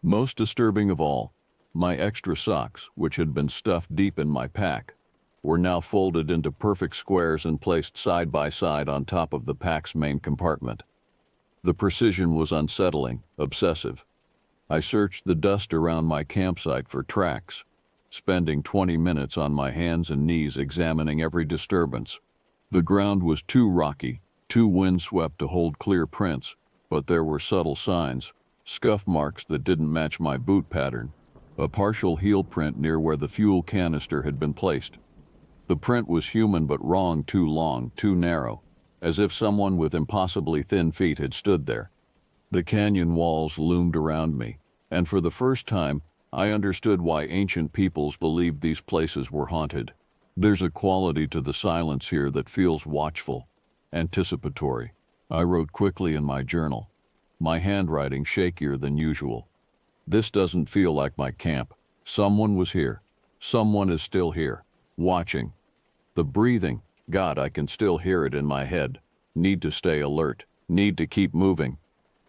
Most disturbing of all, my extra socks, which had been stuffed deep in my pack, were now folded into perfect squares and placed side by side on top of the pack's main compartment. The precision was unsettling, obsessive. I searched the dust around my campsite for tracks, spending 20 minutes on my hands and knees examining every disturbance. The ground was too rocky, too windswept to hold clear prints, but there were subtle signs, scuff marks that didn't match my boot pattern, a partial heel print near where the fuel canister had been placed. The print was human but wrong, too long, too narrow, as if someone with impossibly thin feet had stood there. The canyon walls loomed around me, and for the first time, I understood why ancient peoples believed these places were haunted. There's a quality to the silence here that feels watchful, anticipatory. I wrote quickly in my journal, my handwriting shakier than usual. This doesn't feel like my camp. Someone was here. Someone is still here, watching. The breathing, God, I can still hear it in my head. Need to stay alert. Need to keep moving.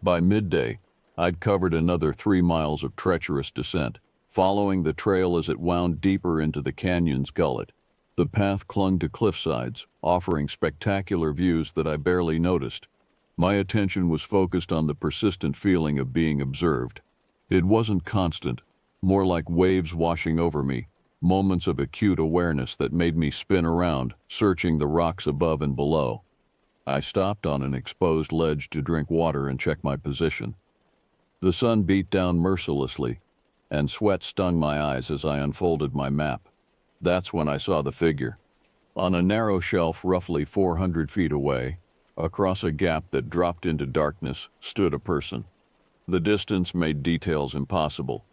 By midday, I'd covered another 3 miles of treacherous descent, following the trail as it wound deeper into the canyon's gullet. The path clung to cliff sides, offering spectacular views that I barely noticed. My attention was focused on the persistent feeling of being observed. It wasn't constant, more like waves washing over me, moments of acute awareness that made me spin around, searching the rocks above and below. I stopped on an exposed ledge to drink water and check my position. The sun beat down mercilessly, and sweat stung my eyes as I unfolded my map. That's when I saw the figure. On a narrow shelf roughly 400 feet away, across a gap that dropped into darkness, stood a person. The distance made details impossible,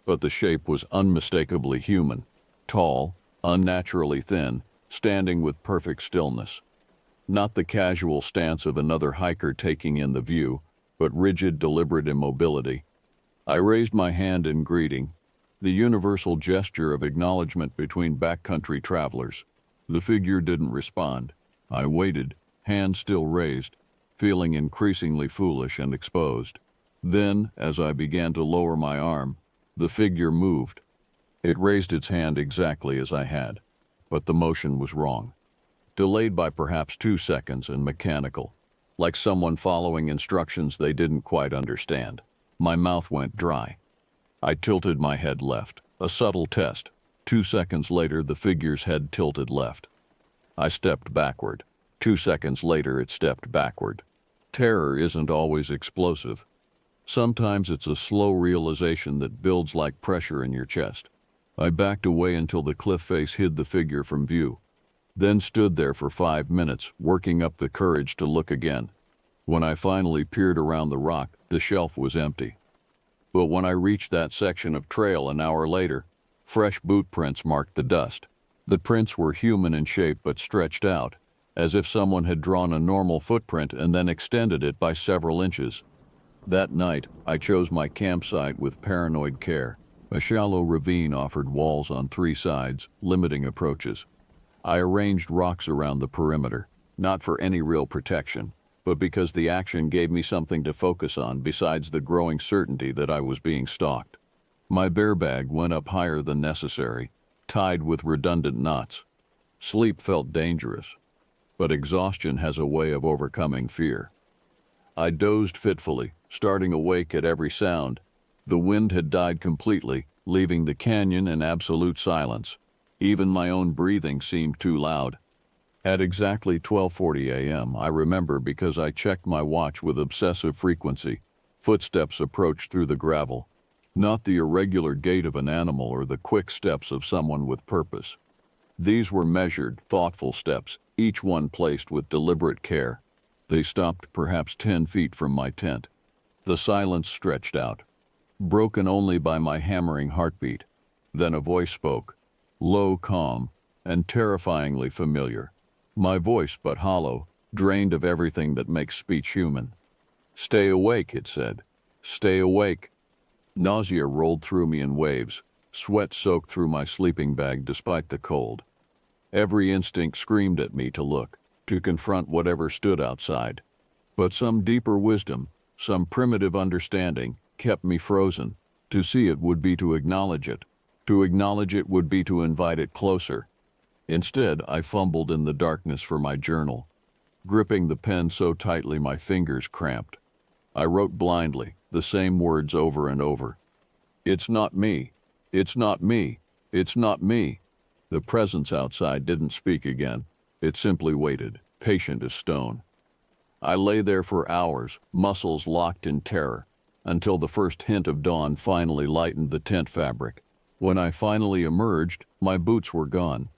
but the shape was unmistakably human, tall, unnaturally thin, standing with perfect stillness. Not the casual stance of another hiker taking in the view, but rigid, deliberate immobility. I raised my hand in greeting, the universal gesture of acknowledgement between backcountry travelers. The figure didn't respond. I waited, hand still raised, feeling increasingly foolish and exposed. Then, as I began to lower my arm, the figure moved. It raised its hand exactly as I had, but the motion was wrong. Delayed by perhaps 2 seconds and mechanical, like someone following instructions they didn't quite understand. My mouth went dry. I tilted my head left, a subtle test. 2 seconds later, the figure's head tilted left. I stepped backward. 2 seconds later, it stepped backward. Terror isn't always explosive. Sometimes it's a slow realization that builds like pressure in your chest. I backed away until the cliff face hid the figure from view, then stood there for 5 minutes, working up the courage to look again. When I finally peered around the rock, the shelf was empty. But when I reached that section of trail an hour later, fresh boot prints marked the dust. The prints were human in shape but stretched out, as if someone had drawn a normal footprint and then extended it by several inches. That night, I chose my campsite with paranoid care. A shallow ravine offered walls on 3 sides, limiting approaches. I arranged rocks around the perimeter, not for any real protection, but because the action gave me something to focus on besides the growing certainty that I was being stalked. My bear bag went up higher than necessary, tied with redundant knots. Sleep felt dangerous, but exhaustion has a way of overcoming fear. I dozed fitfully, starting awake at every sound. The wind had died completely, leaving the canyon in absolute silence. Even my own breathing seemed too loud. At exactly 12:40 a.m., I remember because I checked my watch with obsessive frequency, footsteps approached through the gravel, not the irregular gait of an animal or the quick steps of someone with purpose. These were measured, thoughtful steps, each one placed with deliberate care. They stopped perhaps 10 feet from my tent. The silence stretched out, broken only by my hammering heartbeat. Then a voice spoke, low, calm, and terrifyingly familiar. My voice, but hollow, drained of everything that makes speech human. "Stay awake," it said. "Stay awake." Nausea rolled through me in waves. Sweat soaked through my sleeping bag despite the cold. Every instinct screamed at me to look, to confront whatever stood outside. But some deeper wisdom, some primitive understanding, kept me frozen. To see it would be to acknowledge it. To acknowledge it would be to invite it closer. Instead, I fumbled in the darkness for my journal, gripping the pen so tightly my fingers cramped. I wrote blindly, the same words over and over. "It's not me. It's not me. It's not me." The presence outside didn't speak again. It simply waited, patient as stone. I lay there for hours, muscles locked in terror, until the first hint of dawn finally lightened the tent fabric. When I finally emerged, my boots were gone.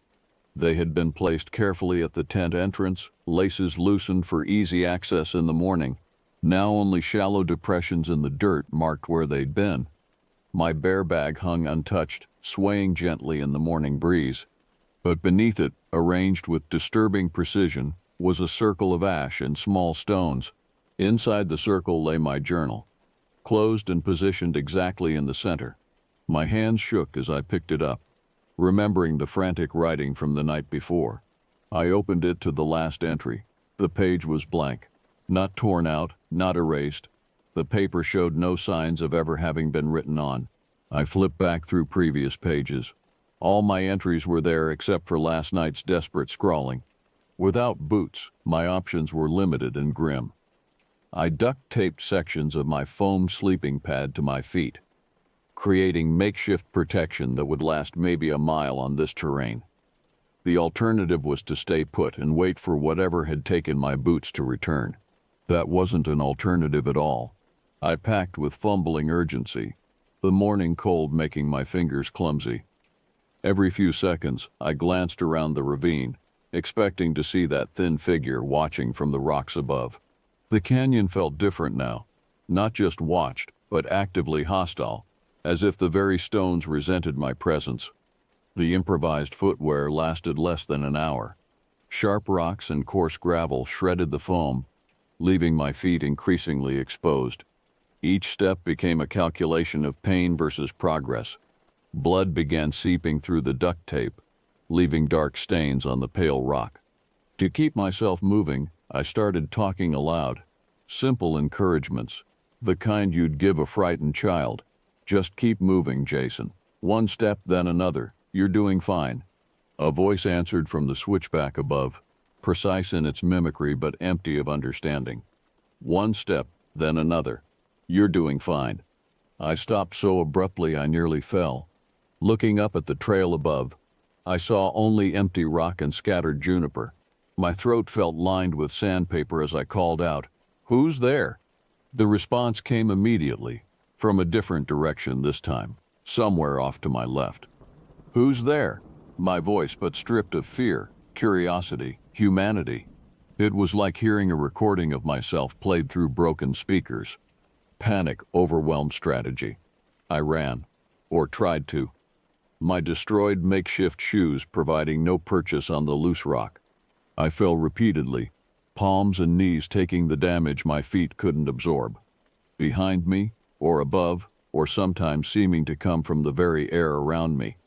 They had been placed carefully at the tent entrance, laces loosened for easy access in the morning. Now only shallow depressions in the dirt marked where they'd been. My bear bag hung untouched, swaying gently in the morning breeze. But beneath it, arranged with disturbing precision, was a circle of ash and small stones. Inside the circle lay my journal, closed and positioned exactly in the center. My hands shook as I picked it up, remembering the frantic writing from the night before. I opened it to the last entry. The page was blank, not torn out, not erased. The paper showed no signs of ever having been written on. I flipped back through previous pages. All my entries were there except for last night's desperate scrawling. Without boots, my options were limited and grim. I duct-taped sections of my foam sleeping pad to my feet, creating makeshift protection that would last maybe a mile on this terrain. The alternative was to stay put and wait for whatever had taken my boots to return. That wasn't an alternative at all. I packed with fumbling urgency, the morning cold making my fingers clumsy. Every few seconds, I glanced around the ravine, expecting to see that thin figure watching from the rocks above. The canyon felt different now, not just watched, but actively hostile, as if the very stones resented my presence. The improvised footwear lasted less than an hour. Sharp rocks and coarse gravel shredded the foam, leaving my feet increasingly exposed. Each step became a calculation of pain versus progress. Blood began seeping through the duct tape, leaving dark stains on the pale rock. To keep myself moving, I started talking aloud. Simple encouragements, the kind you'd give a frightened child. "Just keep moving, Jason. One step, then another. You're doing fine." A voice answered from the switchback above, precise in its mimicry but empty of understanding. "One step, then another. You're doing fine." I stopped so abruptly I nearly fell. Looking up at the trail above, I saw only empty rock and scattered juniper. My throat felt lined with sandpaper as I called out, Who's there? The response came immediately, from a different direction this time, somewhere off to my left. Who's there? My voice, but stripped of fear, curiosity, humanity. It was like hearing a recording of myself played through broken speakers. Panic overwhelmed strategy. I ran, or tried to. My destroyed makeshift shoes providing no purchase on the loose rock. I fell repeatedly, palms and knees taking the damage my feet couldn't absorb. Behind me, or above, or sometimes seeming to come from the very air around me.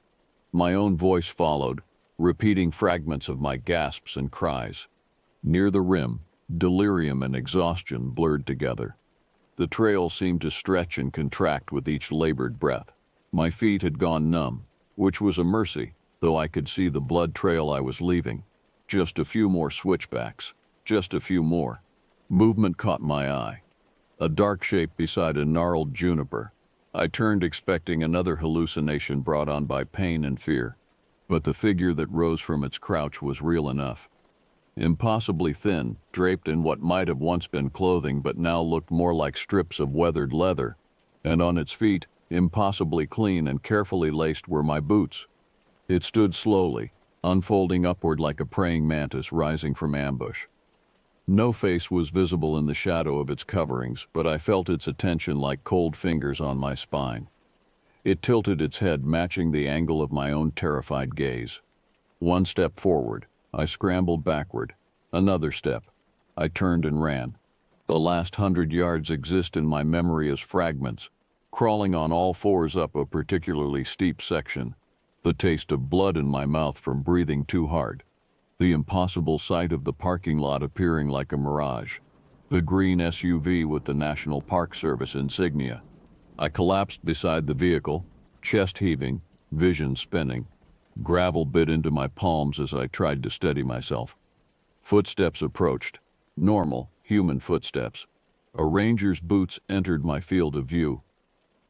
My own voice followed, repeating fragments of my gasps and cries. Near the rim, delirium and exhaustion blurred together. The trail seemed to stretch and contract with each labored breath. My feet had gone numb, which was a mercy, though I could see the blood trail I was leaving. Just a few more switchbacks, just a few more. Movement caught my eye. A dark shape beside a gnarled juniper. I turned expecting another hallucination brought on by pain and fear, but the figure that rose from its crouch was real enough. Impossibly thin, draped in what might have once been clothing but now looked more like strips of weathered leather, and on its feet, impossibly clean and carefully laced, were my boots. It stood slowly, unfolding upward like a praying mantis rising from ambush. No face was visible in the shadow of its coverings, but I felt its attention like cold fingers on my spine. It tilted its head, matching the angle of my own terrified gaze. One step forward, I scrambled backward. Another step. I turned and ran. The last 100 yards exist in my memory as fragments, crawling on all fours up a particularly steep section, the taste of blood in my mouth from breathing too hard. The impossible sight of the parking lot appearing like a mirage. The green SUV with the National Park Service insignia. I collapsed beside the vehicle, chest heaving, vision spinning. Gravel bit into my palms as I tried to steady myself. Footsteps approached. Normal, human footsteps. A ranger's boots entered my field of view.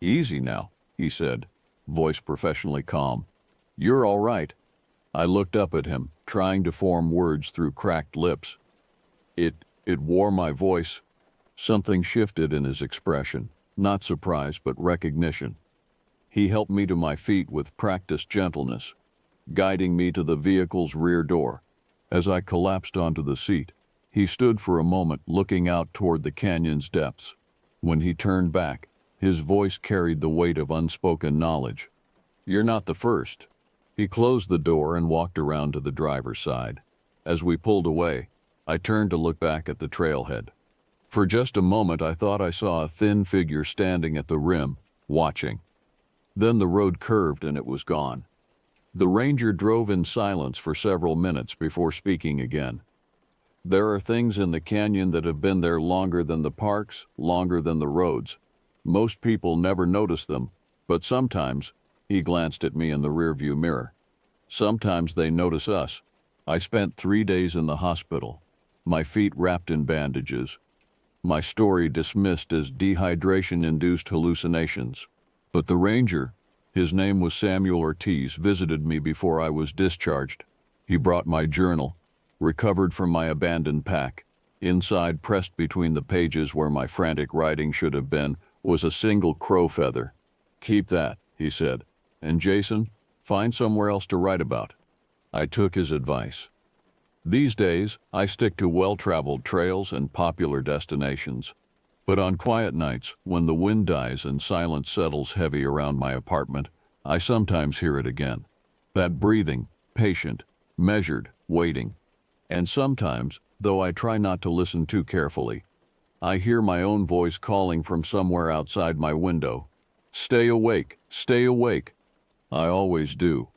"Easy now," he said, voice professionally calm. "You're all right." I looked up at him, trying to form words through cracked lips. It wore my voice. Something shifted in his expression, not surprise but recognition. He helped me to my feet with practiced gentleness, guiding me to the vehicle's rear door. As I collapsed onto the seat, he stood for a moment looking out toward the canyon's depths. When he turned back, his voice carried the weight of unspoken knowledge. "You're not the first." He closed the door and walked around to the driver's side. As we pulled away, I turned to look back at the trailhead. For just a moment I thought I saw a thin figure standing at the rim, watching. Then the road curved and it was gone. The ranger drove in silence for several minutes before speaking again. "There are things in the canyon that have been there longer than the parks, longer than the roads. Most people never notice them, but sometimes," he glanced at me in the rearview mirror, "sometimes they notice us." I spent 3 days in the hospital, my feet wrapped in bandages. My story dismissed as dehydration-induced hallucinations. But the ranger, his name was Samuel Ortiz, visited me before I was discharged. He brought my journal, recovered from my abandoned pack. Inside, pressed between the pages where my frantic writing should have been, was a single crow feather. "Keep that," he said. "And Jason, find somewhere else to write about." I took his advice. These days, I stick to well-traveled trails and popular destinations. But on quiet nights, when the wind dies and silence settles heavy around my apartment, I sometimes hear it again. That breathing, patient, measured, waiting. And sometimes, though I try not to listen too carefully, I hear my own voice calling from somewhere outside my window. "Stay awake, stay awake." I always do.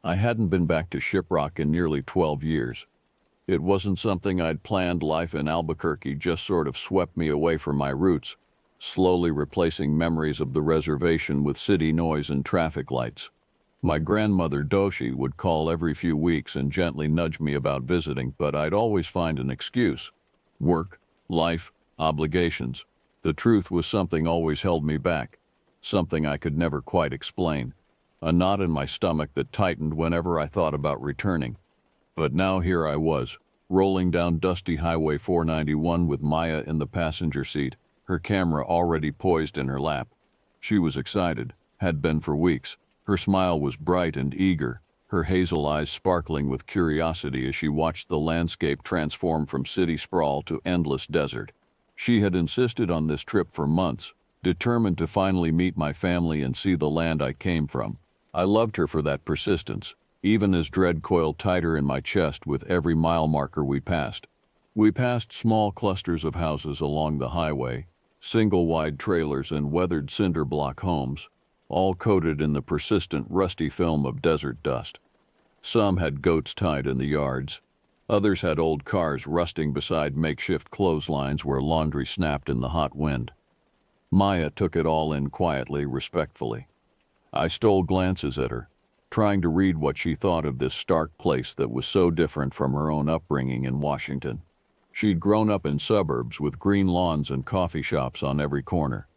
I hadn't been back to Shiprock in nearly 12 years. It wasn't something I'd planned. Life in Albuquerque just sort of swept me away from my roots, slowly replacing memories of the reservation with city noise and traffic lights. My grandmother Doshi would call every few weeks and gently nudge me about visiting, but I'd always find an excuse. Work, life, obligations. The truth was something always held me back. something I could never quite explain, a knot in my stomach that tightened whenever I thought about returning. But now here I was, rolling down dusty Highway 491 with Maya in the passenger seat, her camera already poised in her lap. She was excited, had been for weeks. Her smile was bright and eager, her hazel eyes sparkling with curiosity as she watched the landscape transform from city sprawl to endless desert. She had insisted on this trip for months, determined to finally meet my family and see the land I came from. I loved her for that persistence, even as dread coiled tighter in my chest with every mile marker we passed. We passed small clusters of houses along the highway, single-wide trailers and weathered cinder block homes, all coated in the persistent rusty film of desert dust. Some had goats tied in the yards. Others had old cars rusting beside makeshift clotheslines where laundry snapped in the hot wind. Maya took it all in quietly, respectfully. I stole glances at her, trying to read what she thought of this stark place that was so different from her own upbringing in Washington. She'd grown up in suburbs with green lawns and coffee shops on every corner.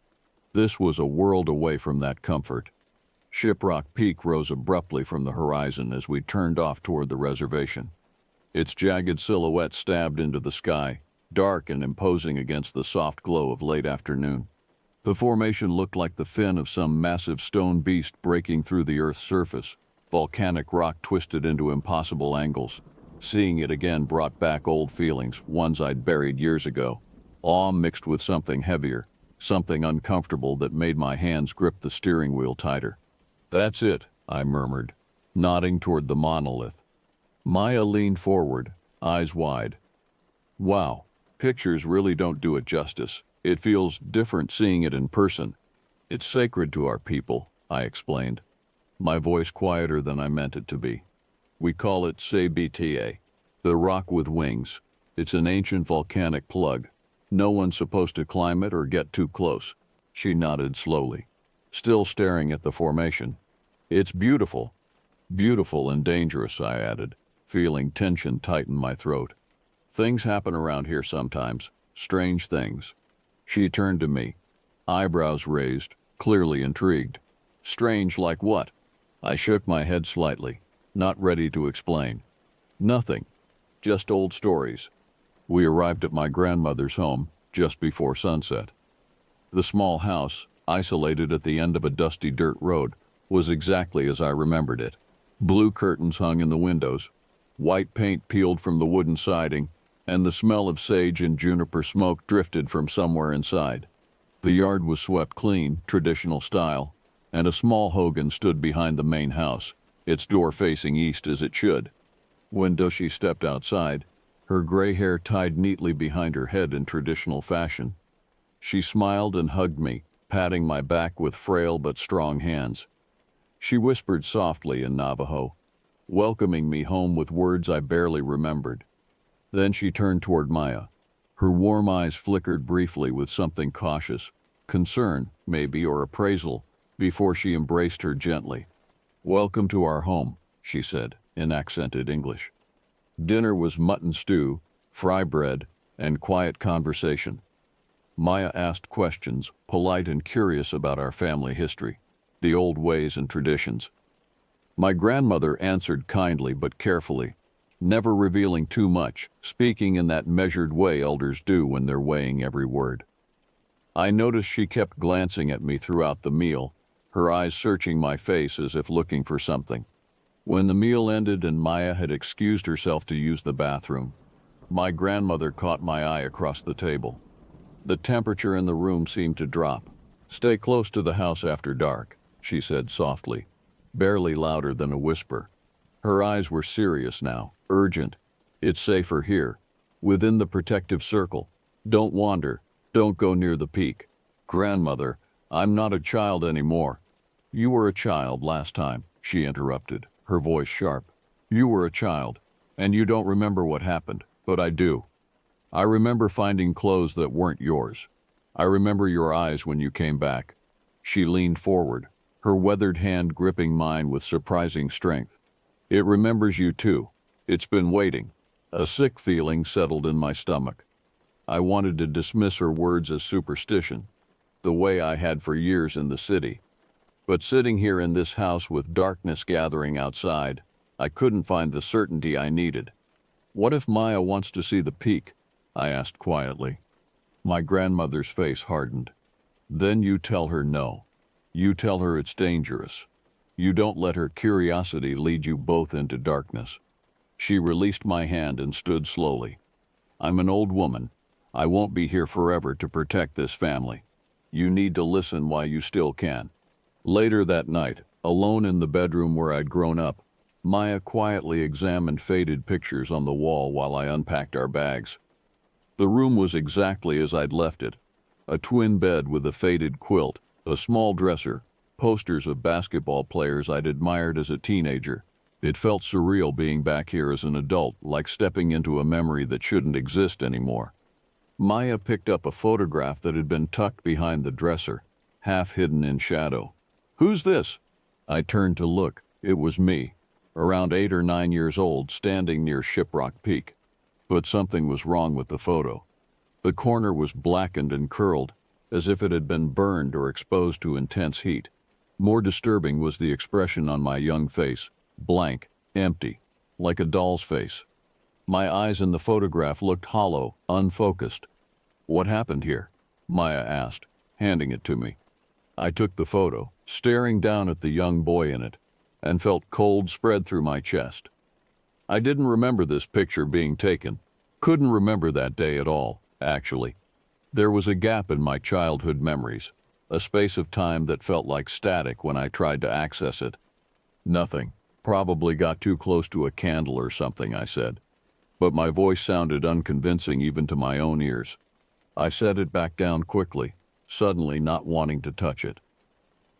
This was a world away from that comfort. Shiprock Peak rose abruptly from the horizon as we turned off toward the reservation. Its jagged silhouette stabbed into the sky, dark and imposing against the soft glow of late afternoon. The formation looked like the fin of some massive stone beast breaking through the Earth's surface, volcanic rock twisted into impossible angles. Seeing it again brought back old feelings, ones I'd buried years ago. Awe mixed with something heavier, something uncomfortable that made my hands grip the steering wheel tighter. "That's it," I murmured, nodding toward the monolith. Maya leaned forward, eyes wide. "Wow, pictures really don't do it justice. It feels different seeing it in person. It's sacred to our people," I explained, my voice quieter than I meant it to be. "We call it Sebita, the rock with wings. It's an ancient volcanic plug. No one's supposed to climb it or get too close." She nodded slowly, still staring at the formation. "It's beautiful. Beautiful and dangerous," I added, feeling tension tighten my throat. "Things happen around here sometimes, strange things." She turned to me, eyebrows raised, clearly intrigued. "Strange like what?" I shook my head slightly, not ready to explain. "Nothing. Just old stories." We arrived at my grandmother's home just before sunset. The small house, isolated at the end of a dusty dirt road, was exactly as I remembered it. Blue curtains hung in the windows, white paint peeled from the wooden siding, and the smell of sage and juniper smoke drifted from somewhere inside. The yard was swept clean, traditional style, and a small hogan stood behind the main house, its door facing east as it should. When Doshi stepped outside, her gray hair tied neatly behind her head in traditional fashion, she smiled and hugged me, patting my back with frail but strong hands. She whispered softly in Navajo, welcoming me home with words I barely remembered. Then she turned toward Maya. Her warm eyes flickered briefly with something cautious, concern, maybe, or appraisal, before she embraced her gently. "Welcome to our home," she said, in accented English. Dinner was mutton stew, fry bread, and quiet conversation. Maya asked questions, polite and curious about our family history, the old ways and traditions. My grandmother answered kindly but carefully, never revealing too much, speaking in that measured way elders do when they're weighing every word. I noticed she kept glancing at me throughout the meal, her eyes searching my face as if looking for something. When the meal ended and Maya had excused herself to use the bathroom, my grandmother caught my eye across the table. The temperature in the room seemed to drop. "Stay close to the house after dark," she said softly, barely louder than a whisper. Her eyes were serious now, urgent. "It's safer here, within the protective circle. Don't wander, don't go near the peak." "Grandmother, I'm not a child anymore." "You were a child last time," she interrupted, her voice sharp. "You were a child, and you don't remember what happened, but I do. I remember finding clothes that weren't yours. I remember your eyes when you came back." She leaned forward, her weathered hand gripping mine with surprising strength. "It remembers you too. It's been waiting." A sick feeling settled in my stomach. I wanted to dismiss her words as superstition. the way I had for years in the city. But sitting here in this house with darkness gathering outside, I couldn't find the certainty I needed. "What if Maya wants to see the peak?" I asked quietly. My grandmother's face hardened. "Then you tell her no. You tell her it's dangerous. You don't let her curiosity lead you both into darkness." She released my hand and stood slowly. "I'm an old woman. I won't be here forever to protect this family. You need to listen while you still can." Later that night, alone in the bedroom where I'd grown up, Maya quietly examined faded pictures on the wall while I unpacked our bags. The room was exactly as I'd left it. A twin bed with a faded quilt, a small dresser, posters of basketball players I'd admired as a teenager. It felt surreal being back here as an adult, like stepping into a memory that shouldn't exist anymore. Maya picked up a photograph that had been tucked behind the dresser, half hidden in shadow. "Who's this?" I turned to look. It was me, around 8 or 9 years old, standing near Shiprock Peak. But something was wrong with the photo. The corner was blackened and curled, as if it had been burned or exposed to intense heat. More disturbing was the expression on my young face, blank, empty, like a doll's face. My eyes in the photograph looked hollow, unfocused. "What happened here?" Maya asked, handing it to me. I took the photo, staring down at the young boy in it, and felt cold spread through my chest. I didn't remember this picture being taken. Couldn't remember that day at all, actually. There was a gap in my childhood memories, a space of time that felt like static when I tried to access it. "Nothing. Probably got too close to a candle or something," I said. But my voice sounded unconvincing even to my own ears. I set it back down quickly, suddenly not wanting to touch it.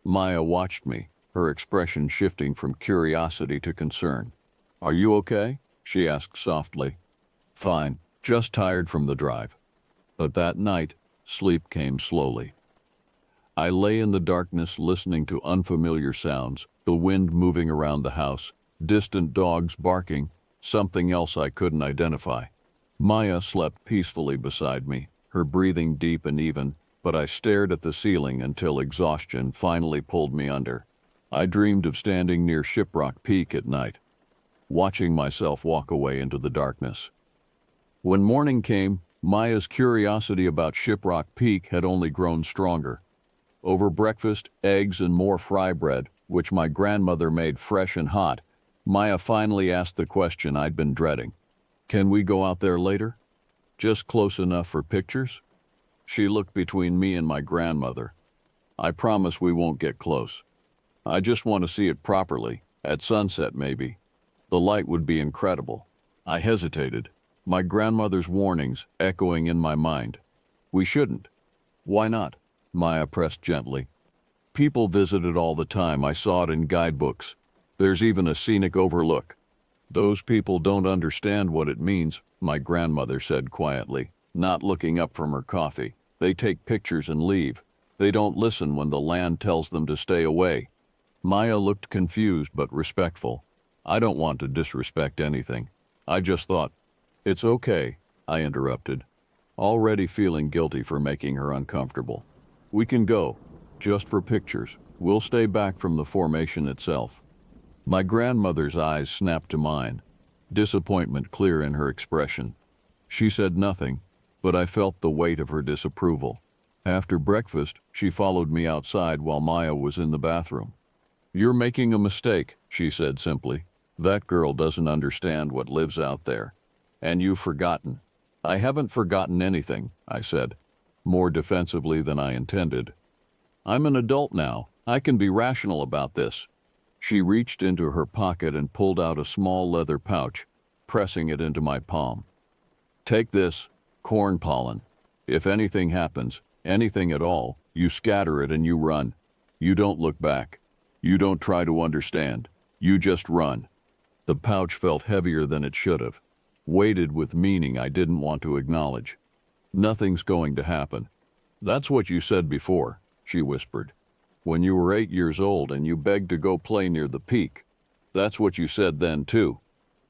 Maya watched me, her expression shifting from curiosity to concern. "Are you okay?" she asked softly. "Fine, just tired from the drive." But that night, sleep came slowly. I lay in the darkness listening to unfamiliar sounds, the wind moving around the house, distant dogs barking, something else I couldn't identify. Maya slept peacefully beside me, her breathing deep and even, but I stared at the ceiling until exhaustion finally pulled me under. I dreamed of standing near Shiprock Peak at night, watching myself walk away into the darkness. When morning came, Maya's curiosity about Shiprock Peak had only grown stronger. Over breakfast, eggs, and more fry bread, which my grandmother made fresh and hot, Maya finally asked the question I'd been dreading. "Can we go out there later? Just close enough for pictures?" She looked between me and my grandmother. "I promise we won't get close. I just want to see it properly, at sunset maybe. The light would be incredible." I hesitated, my grandmother's warnings echoing in my mind. "We shouldn't." "Why not?" Maya pressed gently. "People visit it all the time. I saw it in guidebooks. There's even a scenic overlook." "Those people don't understand what it means," my grandmother said quietly, not looking up from her coffee. "They take pictures and leave. They don't listen when the land tells them to stay away." Maya looked confused but respectful. I don't want to disrespect anything. I just thought, "It's okay," I interrupted, already feeling guilty for making her uncomfortable. "We can go, just for pictures. We'll stay back from the formation itself." My grandmother's eyes snapped to mine, disappointment clear in her expression. She said nothing, but I felt the weight of her disapproval. After breakfast, she followed me outside while Maya was in the bathroom. "You're making a mistake," she said simply. "That girl doesn't understand what lives out there. And you've forgotten." "I haven't forgotten anything," I said, more defensively than I intended. "I'm an adult now. I can be rational about this." She reached into her pocket and pulled out a small leather pouch, pressing it into my palm. "Take this, corn pollen. If anything happens, anything at all, you scatter it and you run. You don't look back. You don't try to understand. You just run." The pouch felt heavier than it should have, weighted with meaning I didn't want to acknowledge. "Nothing's going to happen." "That's what you said before," she whispered. "When you were 8 years old and you begged to go play near the peak. That's what you said then, too."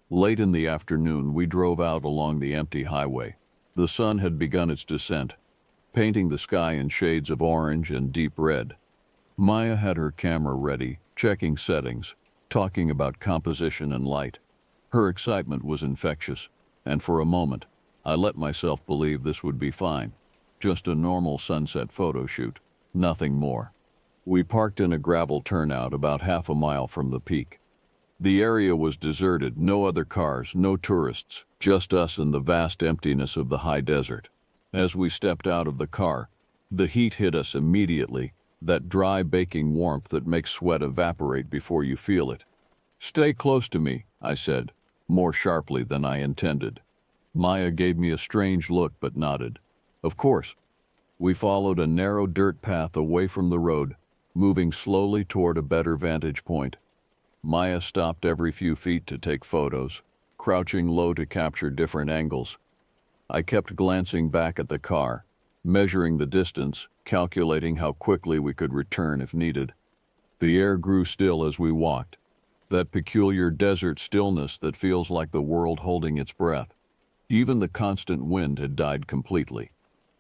Late in the afternoon, we drove out along the empty highway. The sun had begun its descent. painting the sky in shades of orange and deep red. Maya had her camera ready, checking settings, talking about composition and light. Her excitement was infectious, and for a moment, I let myself believe this would be fine. Just a normal sunset photo shoot, nothing more. We parked in a gravel turnout about half a mile from the peak. The area was deserted, no other cars, no tourists, just us and the vast emptiness of the high desert. As we stepped out of the car, the heat hit us immediately, that dry, baking warmth that makes sweat evaporate before you feel it. "Stay close to me," I said, more sharply than I intended. Maya gave me a strange look but nodded. Of course. We followed a narrow dirt path away from the road, moving slowly toward a better vantage point. Maya stopped every few feet to take photos, crouching low to capture different angles. I kept glancing back at the car, measuring the distance, calculating how quickly we could return if needed. The air grew still as we walked, that peculiar desert stillness that feels like the world holding its breath. Even the constant wind had died completely.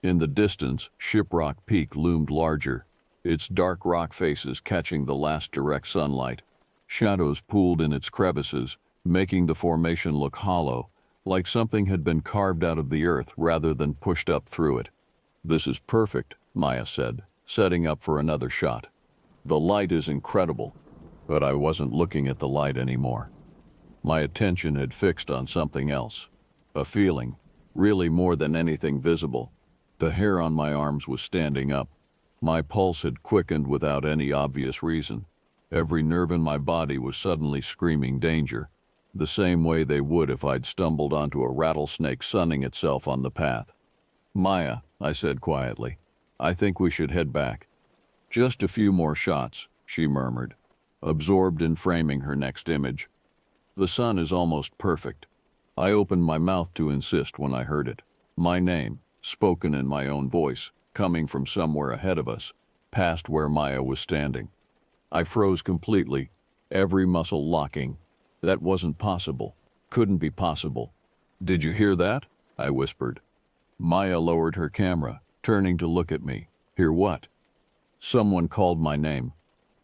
In the distance, Shiprock Peak loomed larger, its dark rock faces catching the last direct sunlight. Shadows pooled in its crevices, making the formation look hollow, like something had been carved out of the earth rather than pushed up through it. "This is perfect," Maya said, setting up for another shot. "The light is incredible." But I wasn't looking at the light anymore. My attention had fixed on something else. A feeling, really more than anything visible. The hair on my arms was standing up. My pulse had quickened without any obvious reason. Every nerve in my body was suddenly screaming danger, the same way they would if I'd stumbled onto a rattlesnake sunning itself on the path. "Maya," I said quietly, "I think we should head back." "Just a few more shots," she murmured, absorbed in framing her next image. "The sun is almost perfect." I opened my mouth to insist when I heard it. My name, spoken in my own voice, coming from somewhere ahead of us, past where Maya was standing. I froze completely, every muscle locking. That wasn't possible. Couldn't be possible. "Did you hear that?" I whispered. Maya lowered her camera, turning to look at me. "Hear what?" "Someone called my name."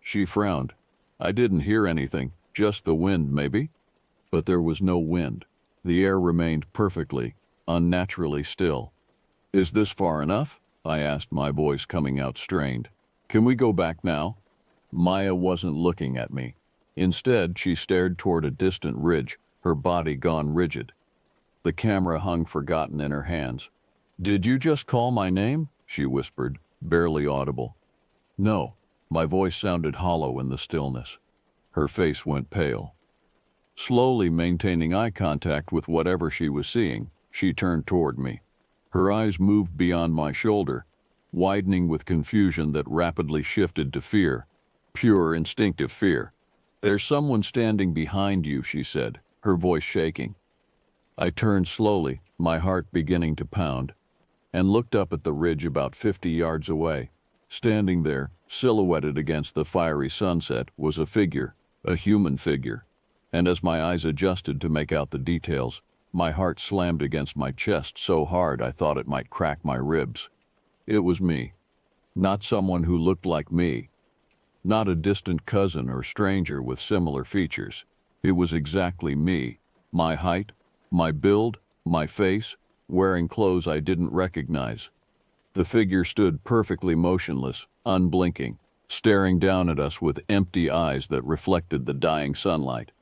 She frowned. "I didn't hear anything, just the wind, maybe?" But there was no wind. The air remained perfectly, unnaturally still. "Is this far enough?" I asked, my voice coming out strained. "Can we go back now?" Maya wasn't looking at me. Instead, she stared toward a distant ridge, her body gone rigid. The camera hung forgotten in her hands. "Did you just call my name?" she whispered, barely audible. "No." My voice sounded hollow in the stillness. Her face went pale. Slowly maintaining eye contact with whatever she was seeing, she turned toward me. Her eyes moved beyond my shoulder, widening with confusion that rapidly shifted to fear. Pure, instinctive fear. "There's someone standing behind you," she said, her voice shaking. I turned slowly, my heart beginning to pound, and looked up at the ridge about 50 yards away. Standing there, silhouetted against the fiery sunset, was a figure, a human figure. And as my eyes adjusted to make out the details, my heart slammed against my chest so hard I thought it might crack my ribs. It was me. Not someone who looked like me. Not a distant cousin or stranger with similar features. It was exactly me. My height, my build, my face, wearing clothes I didn't recognize. The figure stood perfectly motionless, unblinking, staring down at us with empty eyes that reflected the dying sunlight.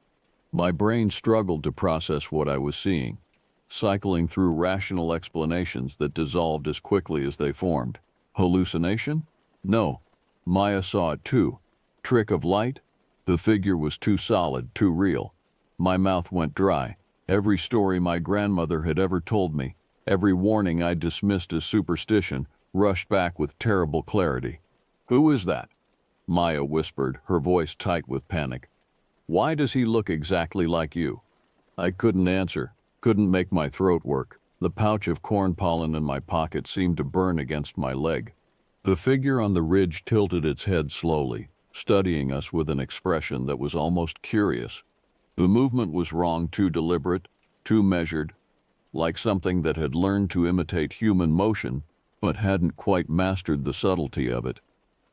My brain struggled to process what I was seeing, cycling through rational explanations that dissolved as quickly as they formed. Hallucination? No. Maya saw it too. Trick of light? The figure was too solid, too real. My mouth went dry. Every story my grandmother had ever told me, every warning I dismissed as superstition, rushed back with terrible clarity. "Who is that?" Maya whispered, her voice tight with panic. "Why does he look exactly like you?" I couldn't answer, couldn't make my throat work. The pouch of corn pollen in my pocket seemed to burn against my leg. The figure on the ridge tilted its head slowly, studying us with an expression that was almost curious. The movement was wrong, too deliberate, too measured, like something that had learned to imitate human motion, but hadn't quite mastered the subtlety of it.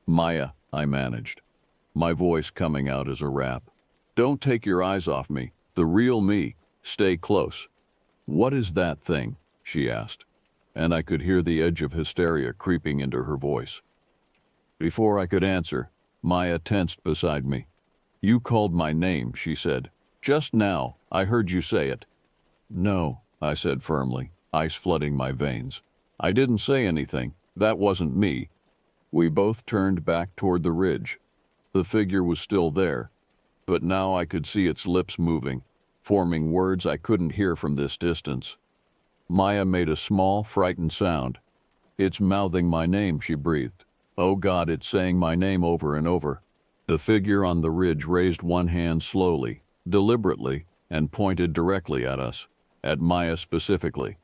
"Maya," I managed, my voice coming out as a rap. "Don't take your eyes off me, the real me. Stay close." "What is that thing?" she asked, and I could hear the edge of hysteria creeping into her voice. Before I could answer, Maya tensed beside me. "You called my name," she said. "Just now, I heard you say it." "No," I said firmly, ice flooding my veins. "I didn't say anything. That wasn't me." We both turned back toward the ridge. The figure was still there, but now I could see its lips moving, forming words I couldn't hear from this distance. Maya made a small, frightened sound. "It's mouthing my name," she breathed. "Oh God, it's saying my name over and over." The figure on the ridge raised one hand slowly, deliberately, and pointed directly at us, at Maya specifically.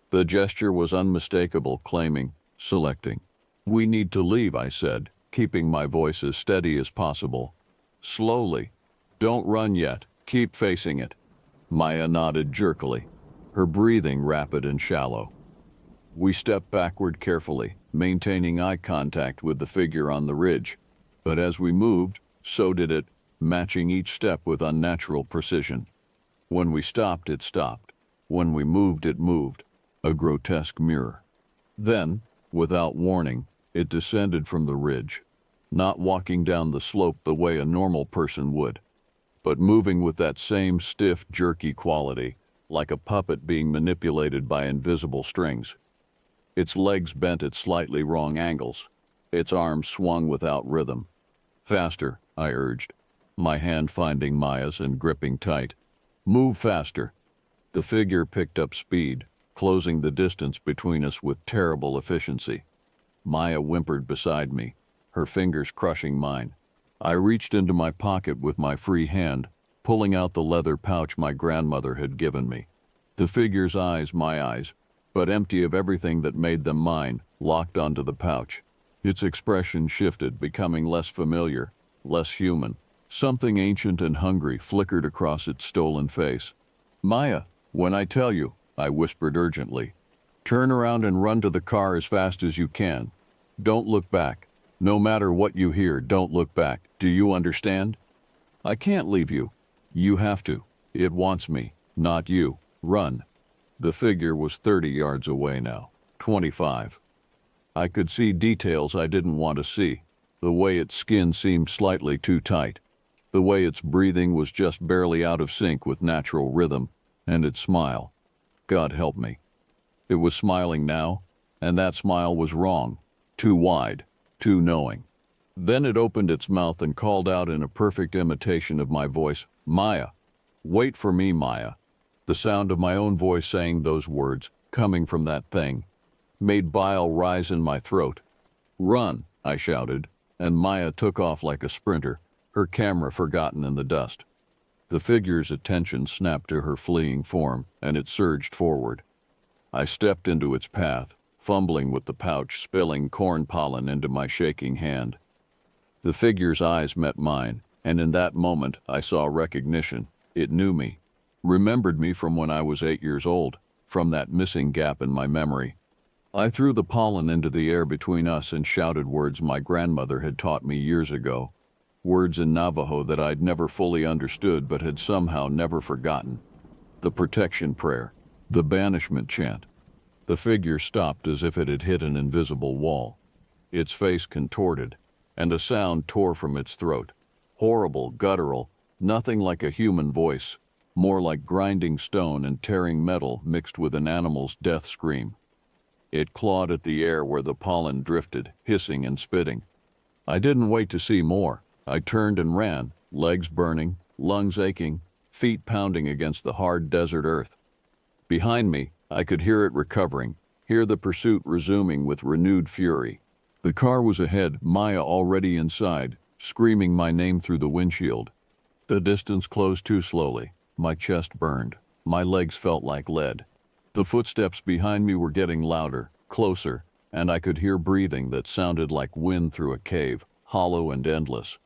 The gesture was unmistakable, claiming, selecting. "We need to leave," I said, keeping my voice as steady as possible. "Slowly. Don't run yet. Keep facing it." Maya nodded jerkily, her breathing rapid and shallow. We stepped backward carefully, maintaining eye contact with the figure on the ridge. But as we moved, so did it, matching each step with unnatural precision. When we stopped, it stopped. When we moved, it moved. A grotesque mirror. Then, without warning, it descended from the ridge, not walking down the slope the way a normal person would, but moving with that same stiff, jerky quality, like a puppet being manipulated by invisible strings. Its legs bent at slightly wrong angles. Its arms swung without rhythm. "Faster," I urged, my hand finding Maya's and gripping tight. "Move faster." The figure picked up speed, closing the distance between us with terrible efficiency. Maya whimpered beside me, her fingers crushing mine. I reached into my pocket with my free hand, pulling out the leather pouch my grandmother had given me. The figure's eyes, my eyes, but empty of everything that made them mine, locked onto the pouch. Its expression shifted, becoming less familiar, less human. Something ancient and hungry flickered across its stolen face. "Maya, when I tell you," I whispered urgently, "turn around and run to the car as fast as you can. Don't look back. No matter what you hear, don't look back. Do you understand? I can't leave you. You have to. It wants me, not you. Run." The figure was 30 yards away now, 25. I could see details I didn't want to see. The way its skin seemed slightly too tight. The way its breathing was just barely out of sync with natural rhythm, and its smile. God help me. It was smiling now, and that smile was wrong. Too wide, too knowing. Then it opened its mouth and called out in a perfect imitation of my voice, "Maya. Wait for me, Maya." The sound of my own voice saying those words, coming from that thing, made bile rise in my throat. "Run," I shouted, and Maya took off like a sprinter, her camera forgotten in the dust. The figure's attention snapped to her fleeing form, and it surged forward. I stepped into its path, fumbling with the pouch, spilling corn pollen into my shaking hand. The figure's eyes met mine, and in that moment I saw recognition. It knew me, remembered me from when I was 8 years old, from that missing gap in my memory. I threw the pollen into the air between us and shouted words my grandmother had taught me years ago, words in Navajo that I'd never fully understood but had somehow never forgotten. The protection prayer, the banishment chant. The figure stopped as if it had hit an invisible wall. Its face contorted, and a sound tore from its throat. Horrible, guttural, nothing like a human voice, more like grinding stone and tearing metal mixed with an animal's death scream. It clawed at the air where the pollen drifted, hissing and spitting. I didn't wait to see more. I turned and ran, legs burning, lungs aching, feet pounding against the hard desert earth. Behind me, I could hear it recovering, hear the pursuit resuming with renewed fury. The car was ahead, Maya already inside, screaming my name through the windshield. The distance closed too slowly. My chest burned. My legs felt like lead. The footsteps behind me were getting louder, closer, and I could hear breathing that sounded like wind through a cave, hollow and endless.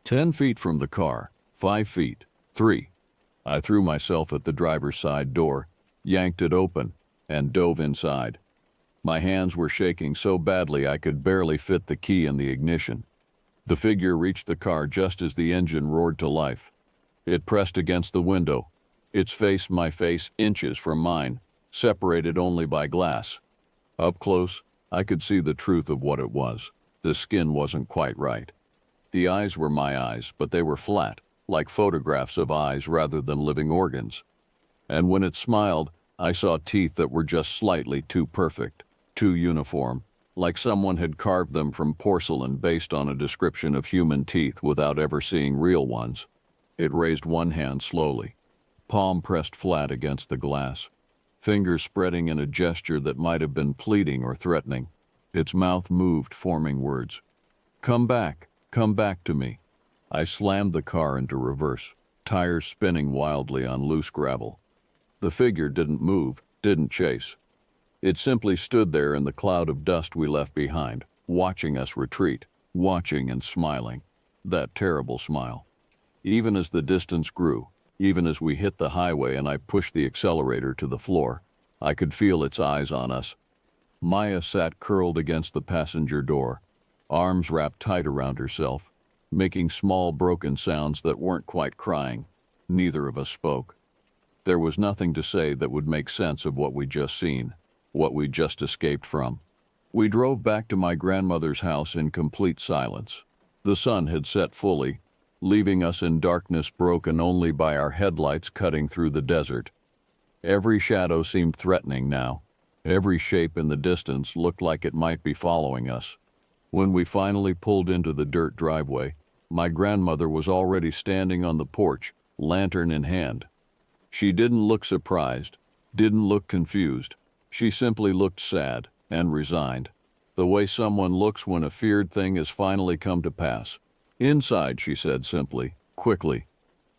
10 feet from the car, 5 feet, 3. I threw myself at the driver's side door, yanked it open, and dove inside. My hands were shaking so badly I could barely fit the key in the ignition. The figure reached the car just as the engine roared to life. It pressed against the window, its face my face inches from mine, separated only by glass. Up close, I could see the truth of what it was. The skin wasn't quite right. The eyes were my eyes, but they were flat, like photographs of eyes rather than living organs. And when it smiled, I saw teeth that were just slightly too perfect, too uniform, like someone had carved them from porcelain based on a description of human teeth without ever seeing real ones. It raised one hand slowly, palm pressed flat against the glass, fingers spreading in a gesture that might have been pleading or threatening. Its mouth moved, forming words. Come back to me." I slammed the car into reverse, tires spinning wildly on loose gravel. The figure didn't move, didn't chase. It simply stood there in the cloud of dust we left behind, watching us retreat, watching and smiling. That terrible smile. Even as the distance grew, even as we hit the highway and I pushed the accelerator to the floor, I could feel its eyes on us. Maya sat curled against the passenger door, arms wrapped tight around herself, making small broken sounds that weren't quite crying. Neither of us spoke. There was nothing to say that would make sense of what we'd just seen, what we'd just escaped from. We drove back to my grandmother's house in complete silence. The sun had set fully, leaving us in darkness broken only by our headlights cutting through the desert. Every shadow seemed threatening now. Every shape in the distance looked like it might be following us. When we finally pulled into the dirt driveway, my grandmother was already standing on the porch, lantern in hand. She didn't look surprised, didn't look confused. She simply looked sad and resigned, the way someone looks when a feared thing has finally come to pass. "Inside," she said simply, quickly.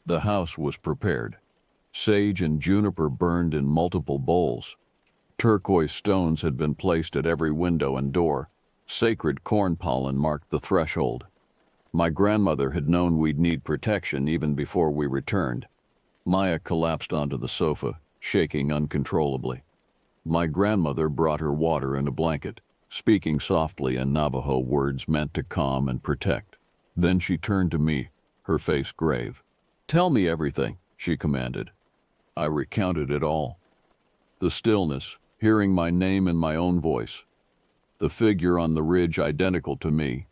The house was prepared. Sage and juniper burned in multiple bowls. Turquoise stones had been placed at every window and door. Sacred corn pollen marked the threshold. My grandmother had known we'd need protection even before we returned. Maya collapsed onto the sofa, shaking uncontrollably. My grandmother brought her water and a blanket, speaking softly in Navajo words meant to calm and protect. Then she turned to me, her face grave. "Tell me everything," she commanded. I recounted it all. The stillness, hearing my name in my own voice. The figure on the ridge identical to me.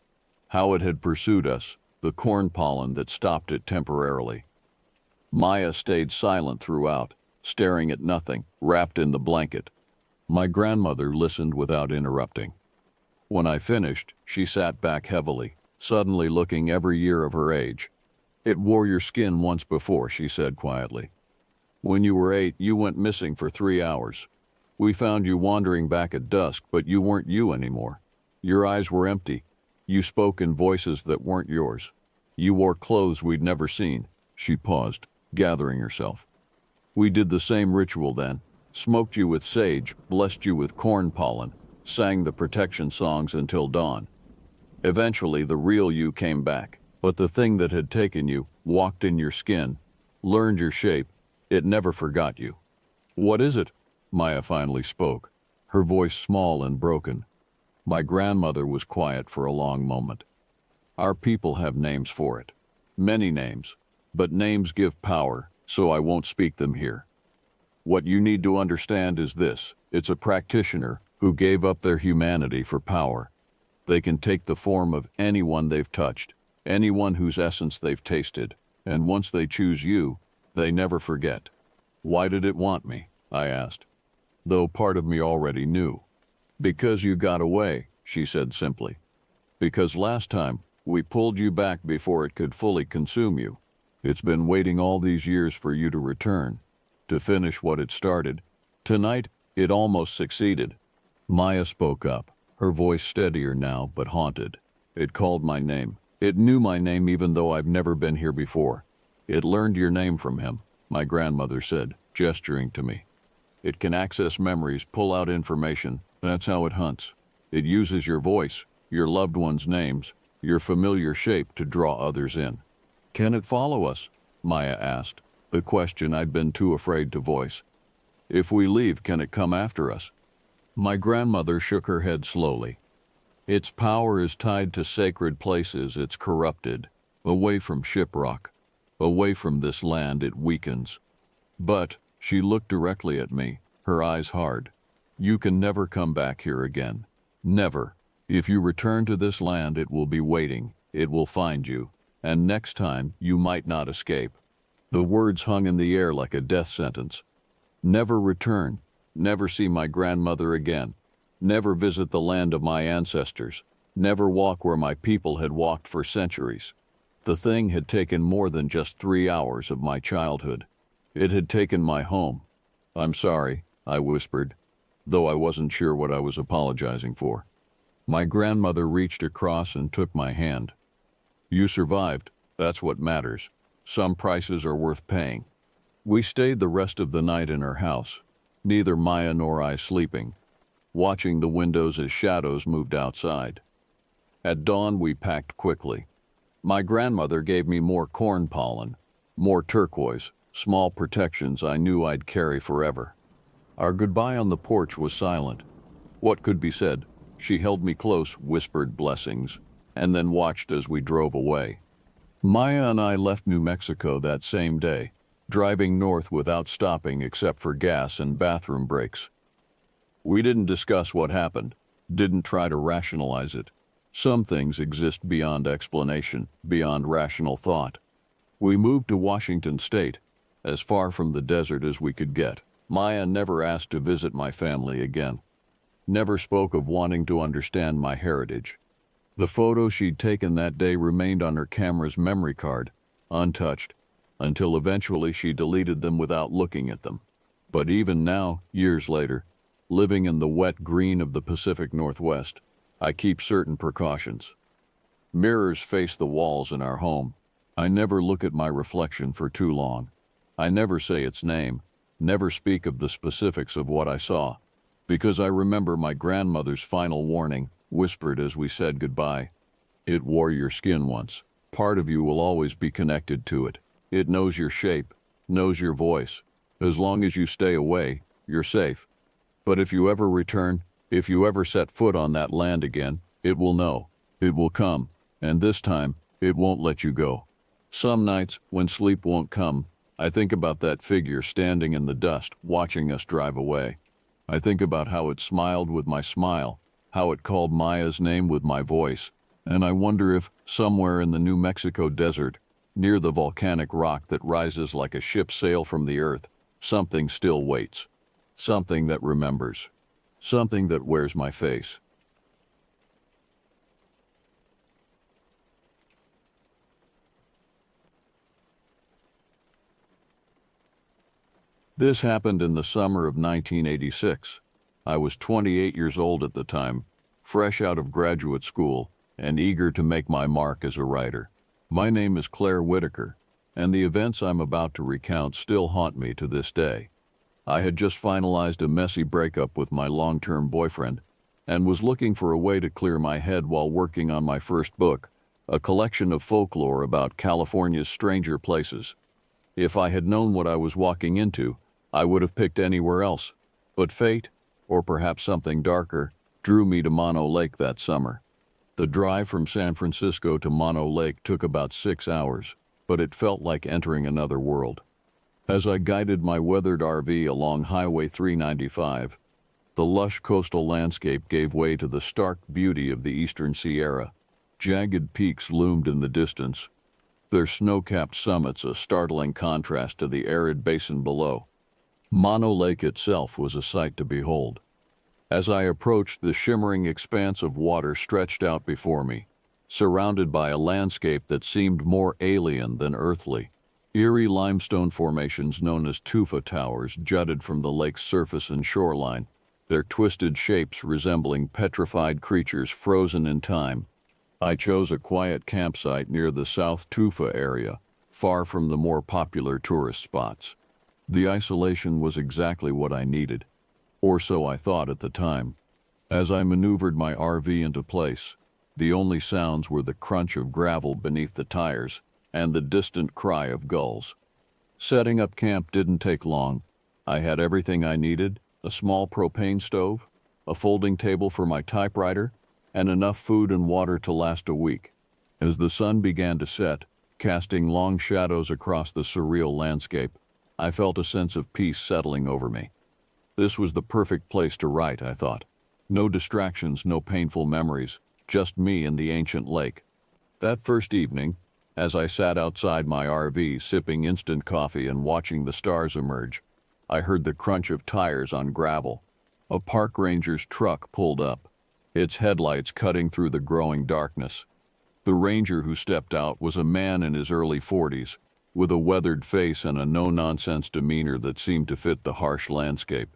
How it had pursued us, the corn pollen that stopped it temporarily. Maya stayed silent throughout, staring at nothing, wrapped in the blanket. My grandmother listened without interrupting. When I finished, she sat back heavily, suddenly looking every year of her age. "It wore your skin once before," she said quietly. "When you were 8, you went missing for 3 hours. We found you wandering back at dusk, but you weren't you anymore. Your eyes were empty. You spoke in voices that weren't yours. You wore clothes we'd never seen." She paused, gathering herself. "We did the same ritual then. Smoked you with sage, blessed you with corn pollen, sang the protection songs until dawn. Eventually, the real you came back, but the thing that had taken you, walked in your skin, learned your shape, it never forgot you." "What is it?" Maya finally spoke, her voice small and broken. My grandmother was quiet for a long moment. "Our people have names for it. Many names. But names give power, so I won't speak them here. What you need to understand is this: it's a practitioner who gave up their humanity for power. They can take the form of anyone they've touched, anyone whose essence they've tasted, and once they choose you, they never forget." "Why did it want me?" I asked, though part of me already knew. "Because you got away," she said simply. "Because last time, we pulled you back before it could fully consume you. It's been waiting all these years for you to return, to finish what it started. Tonight, it almost succeeded." Maya spoke up, her voice steadier now but haunted. "It called my name. It knew my name even though I've never been here before. It learned your name from him," my grandmother said, gesturing to me. "It can access memories, pull out information. That's how it hunts. It uses your voice, your loved ones' names, your familiar shape to draw others in." "Can it follow us?" Maya asked, the question I'd been too afraid to voice. "If we leave, can it come after us?" My grandmother shook her head slowly. Its power is tied to sacred places it's corrupted. Away from Shiprock, away from this land it weakens. But, she looked directly at me, her eyes hard. You can never come back here again. Never. If you return to this land it will be waiting, it will find you, and next time you might not escape. The words hung in the air like a death sentence. Never return, never see my grandmother again, never visit the land of my ancestors, never walk where my people had walked for centuries. The thing had taken more than just 3 hours of my childhood. It had taken my home. I'm sorry, I whispered, though I wasn't sure what I was apologizing for. My grandmother reached across and took my hand. You survived, that's what matters. Some prices are worth paying. We stayed the rest of the night in her house, neither Maya nor I sleeping, watching the windows as shadows moved outside. At dawn we packed quickly. My grandmother gave me more corn pollen, more turquoise, small protections I knew I'd carry forever. Our goodbye on the porch was silent. What could be said? She held me close, whispered blessings, and then watched as we drove away. Maya and I left New Mexico that same day, driving north without stopping except for gas and bathroom breaks. We didn't discuss what happened, didn't try to rationalize it. Some things exist beyond explanation, beyond rational thought. We moved to Washington State, as far from the desert as we could get. Maya never asked to visit my family again. Never spoke of wanting to understand my heritage. The photos she'd taken that day remained on her camera's memory card, untouched, until eventually she deleted them without looking at them. But even now, years later, living in the wet green of the Pacific Northwest, I keep certain precautions. Mirrors face the walls in our home. I never look at my reflection for too long. I never say its name, never speak of the specifics of what I saw, because I remember my grandmother's final warning, whispered as we said goodbye. It wore your skin once. Part of you will always be connected to it. It knows your shape, knows your voice. As long as you stay away, you're safe. But if you ever return, if you ever set foot on that land again, it will know. It will come, and this time, it won't let you go. Some nights, when sleep won't come, I think about that figure standing in the dust, watching us drive away. I think about how it smiled with my smile, how it called Maya's name with my voice, and I wonder if, somewhere in the New Mexico desert, near the volcanic rock that rises like a ship's sail from the earth, something still waits. Something that remembers. Something that wears my face. This happened in the summer of 1986. I was 28 years old at the time, fresh out of graduate school, and eager to make my mark as a writer. My name is Claire Whitaker, and the events I'm about to recount still haunt me to this day. I had just finalized a messy breakup with my long-term boyfriend, and was looking for a way to clear my head while working on my first book, a collection of folklore about California's stranger places. If I had known what I was walking into, I would have picked anywhere else, but fate, or perhaps something darker, drew me to Mono Lake that summer. The drive from San Francisco to Mono Lake took about 6 hours, but it felt like entering another world. As I guided my weathered RV along Highway 395, the lush coastal landscape gave way to the stark beauty of the eastern Sierra. Jagged peaks loomed in the distance, their snow-capped summits a startling contrast to the arid basin below. Mono Lake itself was a sight to behold. As I approached, the shimmering expanse of water stretched out before me, surrounded by a landscape that seemed more alien than earthly. Eerie limestone formations known as tufa towers jutted from the lake's surface and shoreline, their twisted shapes resembling petrified creatures frozen in time. I chose a quiet campsite near the South Tufa area, far from the more popular tourist spots. The isolation was exactly what I needed, or so I thought at the time. As I maneuvered my RV into place, the only sounds were the crunch of gravel beneath the tires and the distant cry of gulls. Setting up camp didn't take long. I had everything I needed: a small propane stove, a folding table for my typewriter, and enough food and water to last a week. As the sun began to set, casting long shadows across the surreal landscape, I felt a sense of peace settling over me. This was the perfect place to write, I thought. No distractions, no painful memories, just me and the ancient lake. That first evening, as I sat outside my RV sipping instant coffee and watching the stars emerge, I heard the crunch of tires on gravel. A park ranger's truck pulled up, its headlights cutting through the growing darkness. The ranger who stepped out was a man in his early 40s, with a weathered face and a no-nonsense demeanor that seemed to fit the harsh landscape.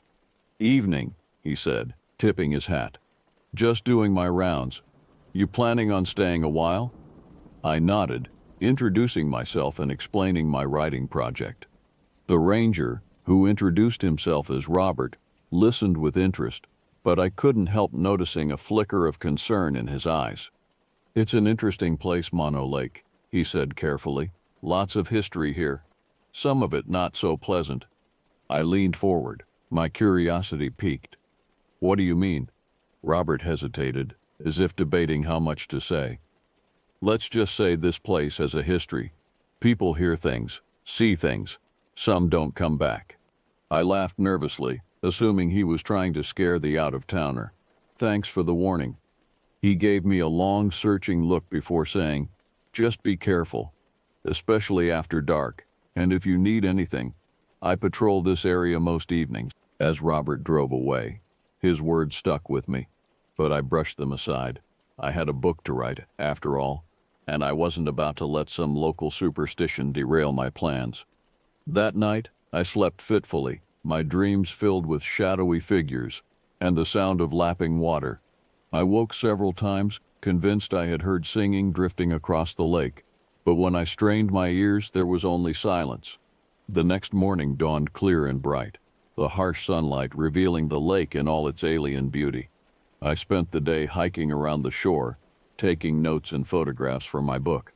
"Evening," he said, tipping his hat. "Just doing my rounds. You planning on staying a while?" I nodded, introducing myself and explaining my writing project. The ranger, who introduced himself as Robert, listened with interest, but I couldn't help noticing a flicker of concern in his eyes. "It's an interesting place, Mono Lake," he said carefully. "Lots of history here. Some of it not so pleasant." I leaned forward, my curiosity piqued. "What do you mean?" Robert hesitated, as if debating how much to say. "Let's just say this place has a history. People hear things, see things. Some don't come back." I laughed nervously, assuming he was trying to scare the out-of-towner. "Thanks for the warning." He gave me a long, searching look before saying, "Just be careful, especially after dark, and if you need anything, I patrol this area most evenings." As Robert drove away, his words stuck with me, but I brushed them aside. I had a book to write, after all, and I wasn't about to let some local superstition derail my plans. That night, I slept fitfully, my dreams filled with shadowy figures and the sound of lapping water. I woke several times, convinced I had heard singing drifting across the lake, but when I strained my ears, there was only silence. The next morning dawned clear and bright, the harsh sunlight revealing the lake in all its alien beauty. I spent the day hiking around the shore, taking notes and photographs for my book.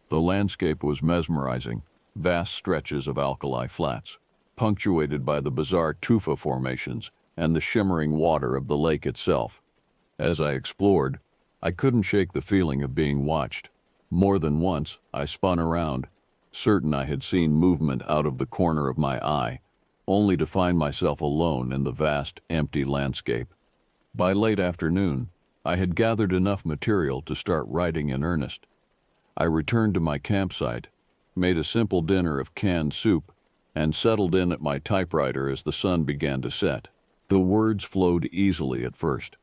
The landscape was mesmerizing, vast stretches of alkali flats, punctuated by the bizarre tufa formations and the shimmering water of the lake itself. As I explored, I couldn't shake the feeling of being watched. More than once, I spun around, certain I had seen movement out of the corner of my eye, only to find myself alone in the vast, empty landscape. By late afternoon, I had gathered enough material to start writing in earnest. I returned to my campsite, made a simple dinner of canned soup, and settled in at my typewriter as the sun began to set. The words flowed easily at first.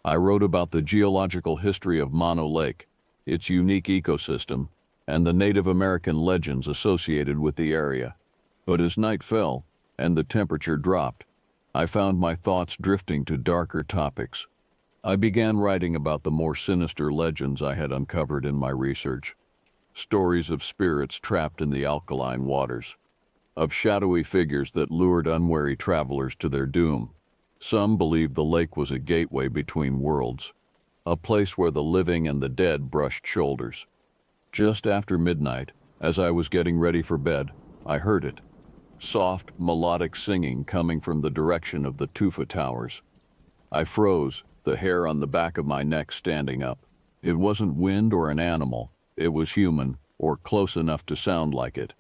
I wrote about the geological history of Mono Lake, its unique ecosystem, and the Native American legends associated with the area. But as night fell and the temperature dropped, I found my thoughts drifting to darker topics. I began writing about the more sinister legends I had uncovered in my research. Stories of spirits trapped in the alkaline waters, of shadowy figures that lured unwary travelers to their doom. Some believed the lake was a gateway between worlds, a place where the living and the dead brushed shoulders. Just after midnight, as I was getting ready for bed, I heard it. Soft, melodic singing coming from the direction of the tufa towers. I froze, the hair on the back of my neck standing up. It wasn't wind or an animal. It was human, or close enough to sound like it.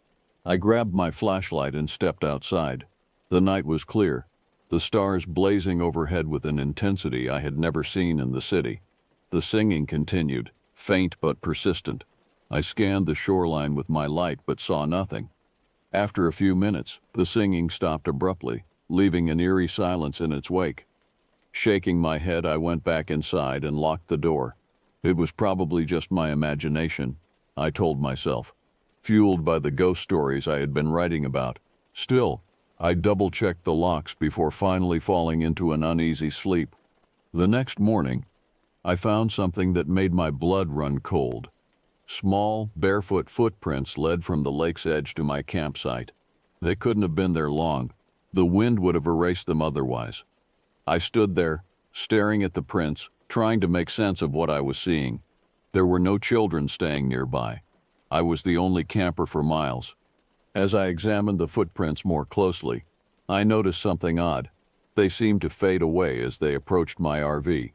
I grabbed my flashlight and stepped outside. The night was clear, the stars blazing overhead with an intensity I had never seen in the city. The singing continued, faint but persistent. I scanned the shoreline with my light but saw nothing. After a few minutes, the singing stopped abruptly, leaving an eerie silence in its wake. Shaking my head, I went back inside and locked the door. It was probably just my imagination, I told myself, fueled by the ghost stories I had been writing about. Still, I double-checked the locks before finally falling into an uneasy sleep. The next morning, I found something that made my blood run cold. Small, barefoot footprints led from the lake's edge to my campsite. They couldn't have been there long. The wind would have erased them otherwise. I stood there, staring at the prints, trying to make sense of what I was seeing. There were no children staying nearby. I was the only camper for miles. As I examined the footprints more closely, I noticed something odd. They seemed to fade away as they approached my RV,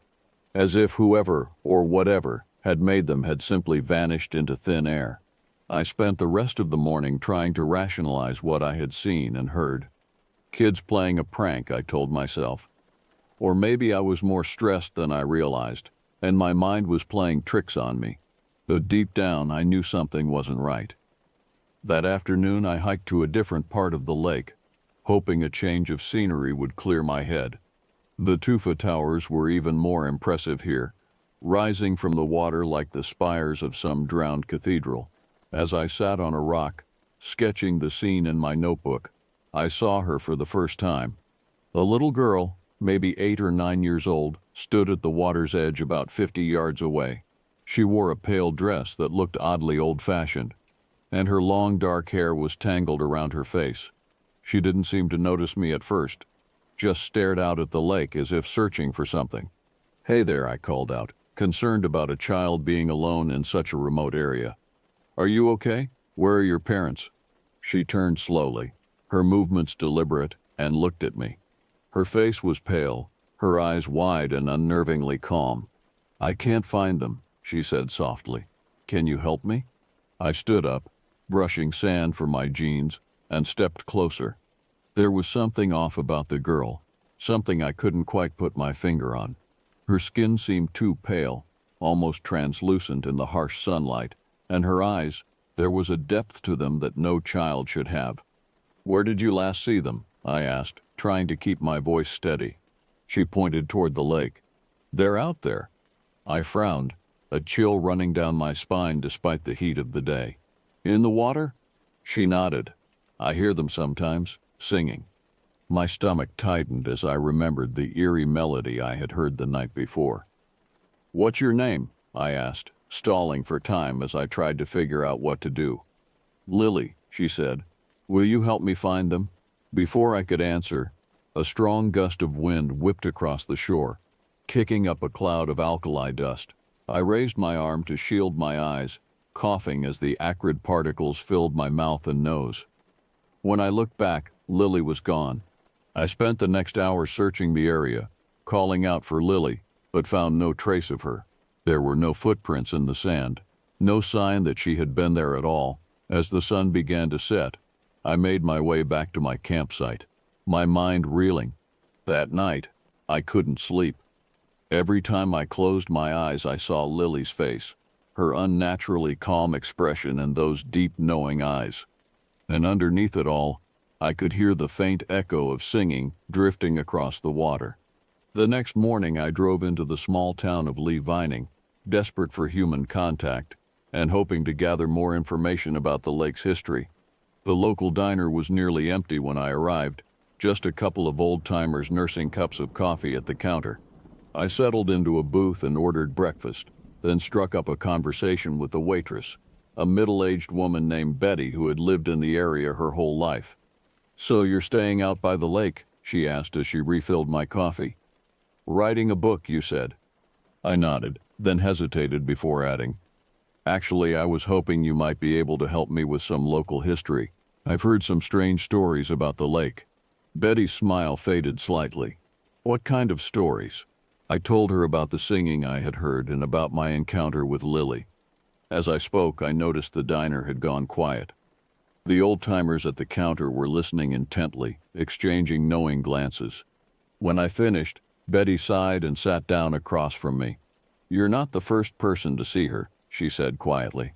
as if whoever or whatever had made them had simply vanished into thin air. I spent the rest of the morning trying to rationalize what I had seen and heard. Kids playing a prank, I told myself. Or maybe I was more stressed than I realized, and my mind was playing tricks on me. Though deep down I knew something wasn't right. That afternoon I hiked to a different part of the lake, hoping a change of scenery would clear my head. The Tufa Towers were even more impressive here, rising from the water like the spires of some drowned cathedral. As I sat on a rock, sketching the scene in my notebook, I saw her for the first time. A little girl, maybe 8 or 9 years old, stood at the water's edge about 50 yards away. She wore a pale dress that looked oddly old-fashioned, and her long dark hair was tangled around her face. She didn't seem to notice me at first, just stared out at the lake as if searching for something. "Hey there," I called out, concerned about a child being alone in such a remote area. "Are you okay? Where are your parents?" She turned slowly, her movements deliberate, and looked at me. Her face was pale, her eyes wide and unnervingly calm. "I can't find them," she said softly. "Can you help me?" I stood up, brushing sand from my jeans, and stepped closer. There was something off about the girl, something I couldn't quite put my finger on. Her skin seemed too pale, almost translucent in the harsh sunlight, and her eyes, there was a depth to them that no child should have. "Where did you last see them?" I asked, trying to keep my voice steady. She pointed toward the lake. "They're out there." I frowned, a chill running down my spine despite the heat of the day. "In the water?" She nodded. "I hear them sometimes, singing." My stomach tightened as I remembered the eerie melody I had heard the night before. "What's your name?" I asked, stalling for time as I tried to figure out what to do. "Lily," she said. "Will you help me find them?" Before I could answer, a strong gust of wind whipped across the shore, kicking up a cloud of alkali dust. I raised my arm to shield my eyes, coughing as the acrid particles filled my mouth and nose. When I looked back, Lily was gone. I spent the next hour searching the area, calling out for Lily, but found no trace of her. There were no footprints in the sand, no sign that she had been there at all. As the sun began to set, I made my way back to my campsite, my mind reeling. That night, I couldn't sleep. Every time I closed my eyes, I saw Lily's face, her unnaturally calm expression and those deep, knowing eyes. And underneath it all, I could hear the faint echo of singing drifting across the water. The next morning, I drove into the small town of Lee Vining, desperate for human contact and hoping to gather more information about the lake's history. The local diner was nearly empty when I arrived, just a couple of old-timers nursing cups of coffee at the counter. I settled into a booth and ordered breakfast, then struck up a conversation with the waitress, a middle-aged woman named Betty who had lived in the area her whole life. "So you're staying out by the lake?" she asked as she refilled my coffee. "Writing a book, you said." I nodded, then hesitated before adding, "Actually, I was hoping you might be able to help me with some local history. I've heard some strange stories about the lake." Betty's smile faded slightly. "What kind of stories?" I told her about the singing I had heard and about my encounter with Lily. As I spoke, I noticed the diner had gone quiet. The old-timers at the counter were listening intently, exchanging knowing glances. When I finished, Betty sighed and sat down across from me. "You're not the first person to see her," she said quietly.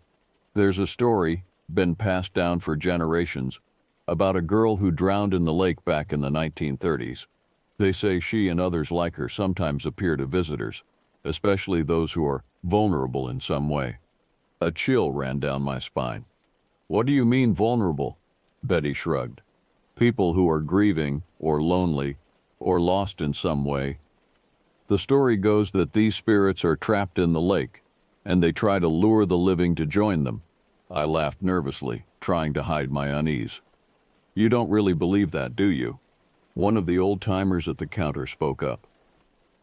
"There's a story, been passed down for generations, about a girl who drowned in the lake back in the 1930s. They say she and others like her sometimes appear to visitors, especially those who are vulnerable in some way." A chill ran down my spine. "What do you mean vulnerable?" Betty shrugged. "People who are grieving, or lonely, or lost in some way. The story goes that these spirits are trapped in the lake, and they try to lure the living to join them." I laughed nervously, trying to hide my unease. "You don't really believe that, do you?" One of the old-timers at the counter spoke up.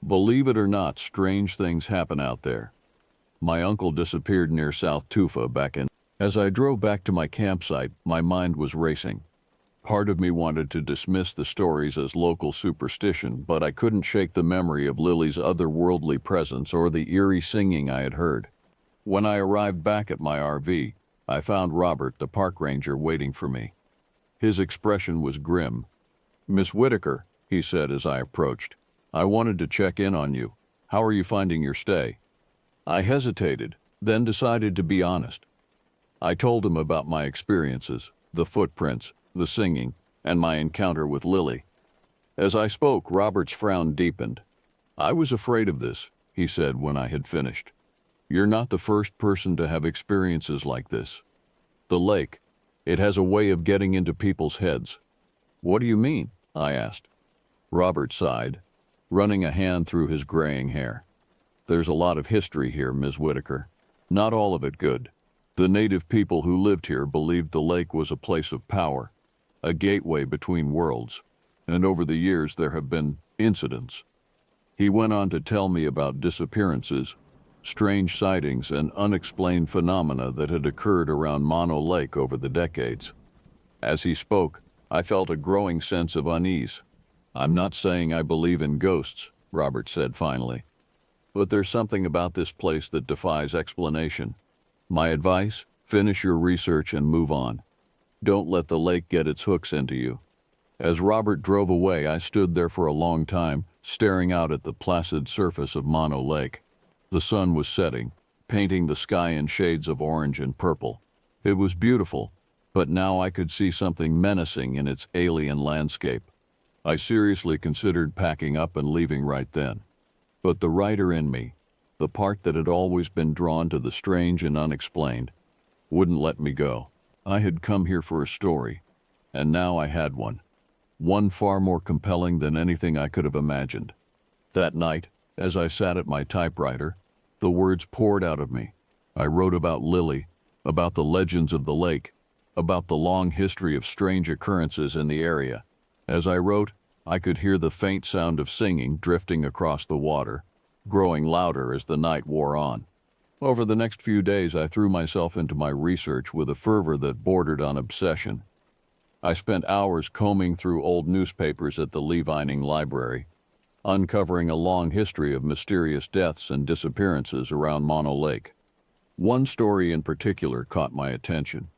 "Believe it or not, strange things happen out there. My uncle disappeared near South Tufa back in..." As I drove back to my campsite, my mind was racing. Part of me wanted to dismiss the stories as local superstition, but I couldn't shake the memory of Lily's otherworldly presence or the eerie singing I had heard. When I arrived back at my RV, I found Robert, the park ranger, waiting for me. His expression was grim. "Miss Whitaker," he said as I approached, "I wanted to check in on you. How are you finding your stay?" I hesitated, then decided to be honest. I told him about my experiences, the footprints, the singing, and my encounter with Lily. As I spoke, Robert's frown deepened. "I was afraid of this," he said when I had finished. "You're not the first person to have experiences like this. The lake, it has a way of getting into people's heads." "What do you mean?" I asked. Robert sighed, running a hand through his graying hair. "There's a lot of history here, Ms. Whitaker. Not all of it good. The native people who lived here believed the lake was a place of power, a gateway between worlds, and over the years there have been incidents." He went on to tell me about disappearances, strange sightings, and unexplained phenomena that had occurred around Mono Lake over the decades. As he spoke, I felt a growing sense of unease. "I'm not saying I believe in ghosts," Robert said finally, "but there's something about this place that defies explanation. My advice, finish your research and move on. Don't let the lake get its hooks into you." As Robert drove away, I stood there for a long time, staring out at the placid surface of Mono Lake. The sun was setting, painting the sky in shades of orange and purple. It was beautiful, but now I could see something menacing in its alien landscape. I seriously considered packing up and leaving right then. But the writer in me, the part that had always been drawn to the strange and unexplained, wouldn't let me go. I had come here for a story, and now I had one. One far more compelling than anything I could have imagined. That night, as I sat at my typewriter, the words poured out of me. I wrote about Lily, about the legends of the lake, about the long history of strange occurrences in the area. As I wrote, I could hear the faint sound of singing drifting across the water, growing louder as the night wore on. Over the next few days, I threw myself into my research with a fervor that bordered on obsession. I spent hours combing through old newspapers at the Lee Vining Library, uncovering a long history of mysterious deaths and disappearances around Mono Lake. One story in particular caught my attention: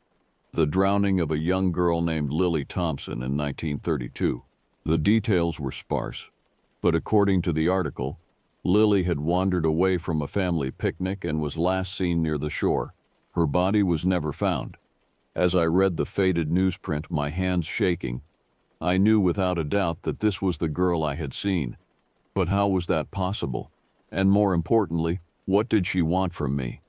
the drowning of a young girl named Lily Thompson in 1932. The details were sparse, but according to the article, Lily had wandered away from a family picnic and was last seen near the shore. Her body was never found. As I read the faded newsprint, my hands shaking, I knew without a doubt that this was the girl I had seen. But how was that possible? And more importantly, what did she want from me?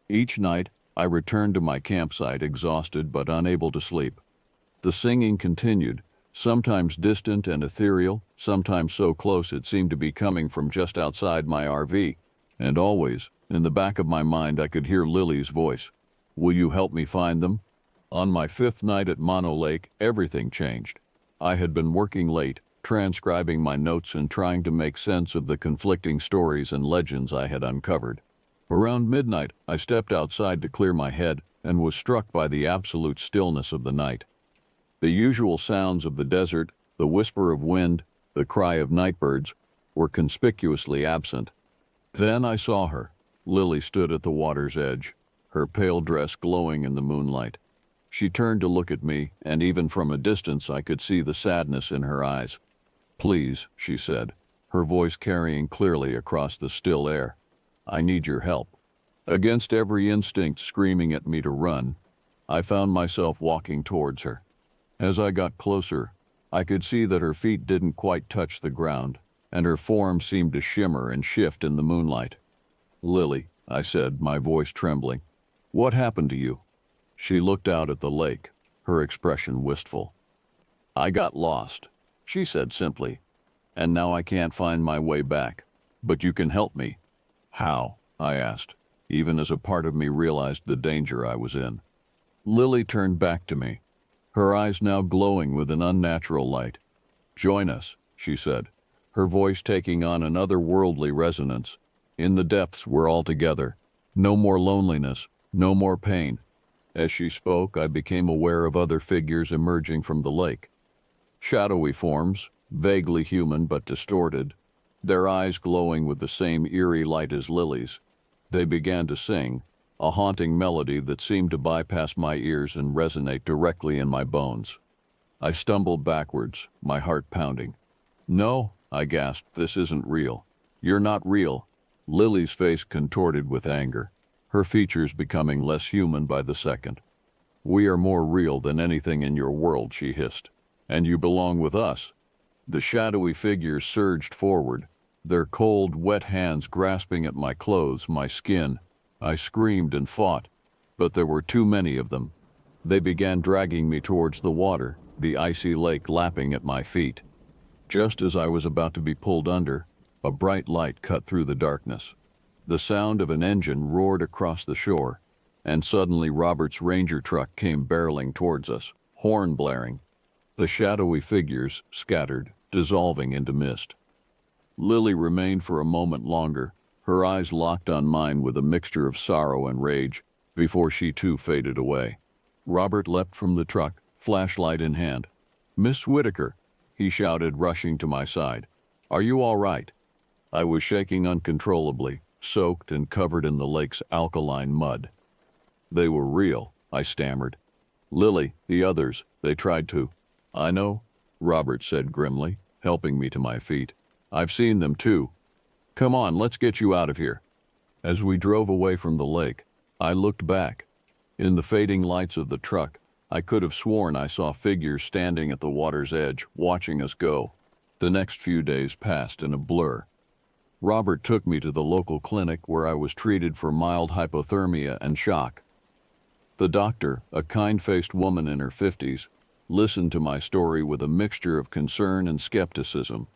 Each night, I returned to my campsite exhausted but unable to sleep. The singing continued, sometimes distant and ethereal, sometimes so close it seemed to be coming from just outside my RV. And always, in the back of my mind, I could hear Lily's voice. "Will you help me find them?" On my fifth night at Mono Lake, everything changed. I had been working late, transcribing my notes and trying to make sense of the conflicting stories and legends I had uncovered. Around midnight, I stepped outside to clear my head and was struck by the absolute stillness of the night. The usual sounds of the desert, the whisper of wind, the cry of nightbirds, were conspicuously absent. Then I saw her. Lily stood at the water's edge, her pale dress glowing in the moonlight. She turned to look at me, and even from a distance I could see the sadness in her eyes. "Please," she said, her voice carrying clearly across the still air, "I need your help." Against every instinct screaming at me to run, I found myself walking towards her. As I got closer, I could see that her feet didn't quite touch the ground, and her form seemed to shimmer and shift in the moonlight. "Lily," I said, my voice trembling, "what happened to you?" She looked out at the lake, her expression wistful. "I got lost," she said simply, "and now I can't find my way back. But you can help me." "How?" I asked, even as a part of me realized the danger I was in. Lily turned back to me, her eyes now glowing with an unnatural light. "Join us," she said, her voice taking on an otherworldly resonance. "In the depths we're all together. No more loneliness, no more pain. As she spoke, I became aware of other figures emerging from the lake. Shadowy forms, vaguely human but distorted, their eyes glowing with the same eerie light as Lily's. They began to sing, a haunting melody that seemed to bypass my ears and resonate directly in my bones. I stumbled backwards, my heart pounding. "No," I gasped, "this isn't real. You're not real." Lily's face contorted with anger, her features becoming less human by the second. "We are more real than anything in your world," she hissed. "And you belong with us." The shadowy figures surged forward, their cold, wet hands grasping at my clothes, my skin. I screamed and fought, but there were too many of them. They began dragging me towards the water, the icy lake lapping at my feet. Just as I was about to be pulled under, a bright light cut through the darkness. The sound of an engine roared across the shore, and suddenly Robert's Ranger truck came barreling towards us, horn blaring. The shadowy figures scattered, dissolving into mist. Lily remained for a moment longer, her eyes locked on mine with a mixture of sorrow and rage, before she too faded away. Robert leapt from the truck, flashlight in hand. "Miss Whitaker," he shouted, rushing to my side. "Are you all right?" I was shaking uncontrollably, soaked and covered in the lake's alkaline mud. "They were real," I stammered. "Lily, the others, they tried to." "I know," Robert said grimly, helping me to my feet. "I've seen them too. Come on, let's get you out of here." As we drove away from the lake, I looked back. In the fading lights of the truck, I could have sworn I saw figures standing at the water's edge, watching us go. The next few days passed in a blur. Robert took me to the local clinic where I was treated for mild hypothermia and shock. The doctor, a kind-faced woman in her 50s, listened to my story with a mixture of concern and skepticism.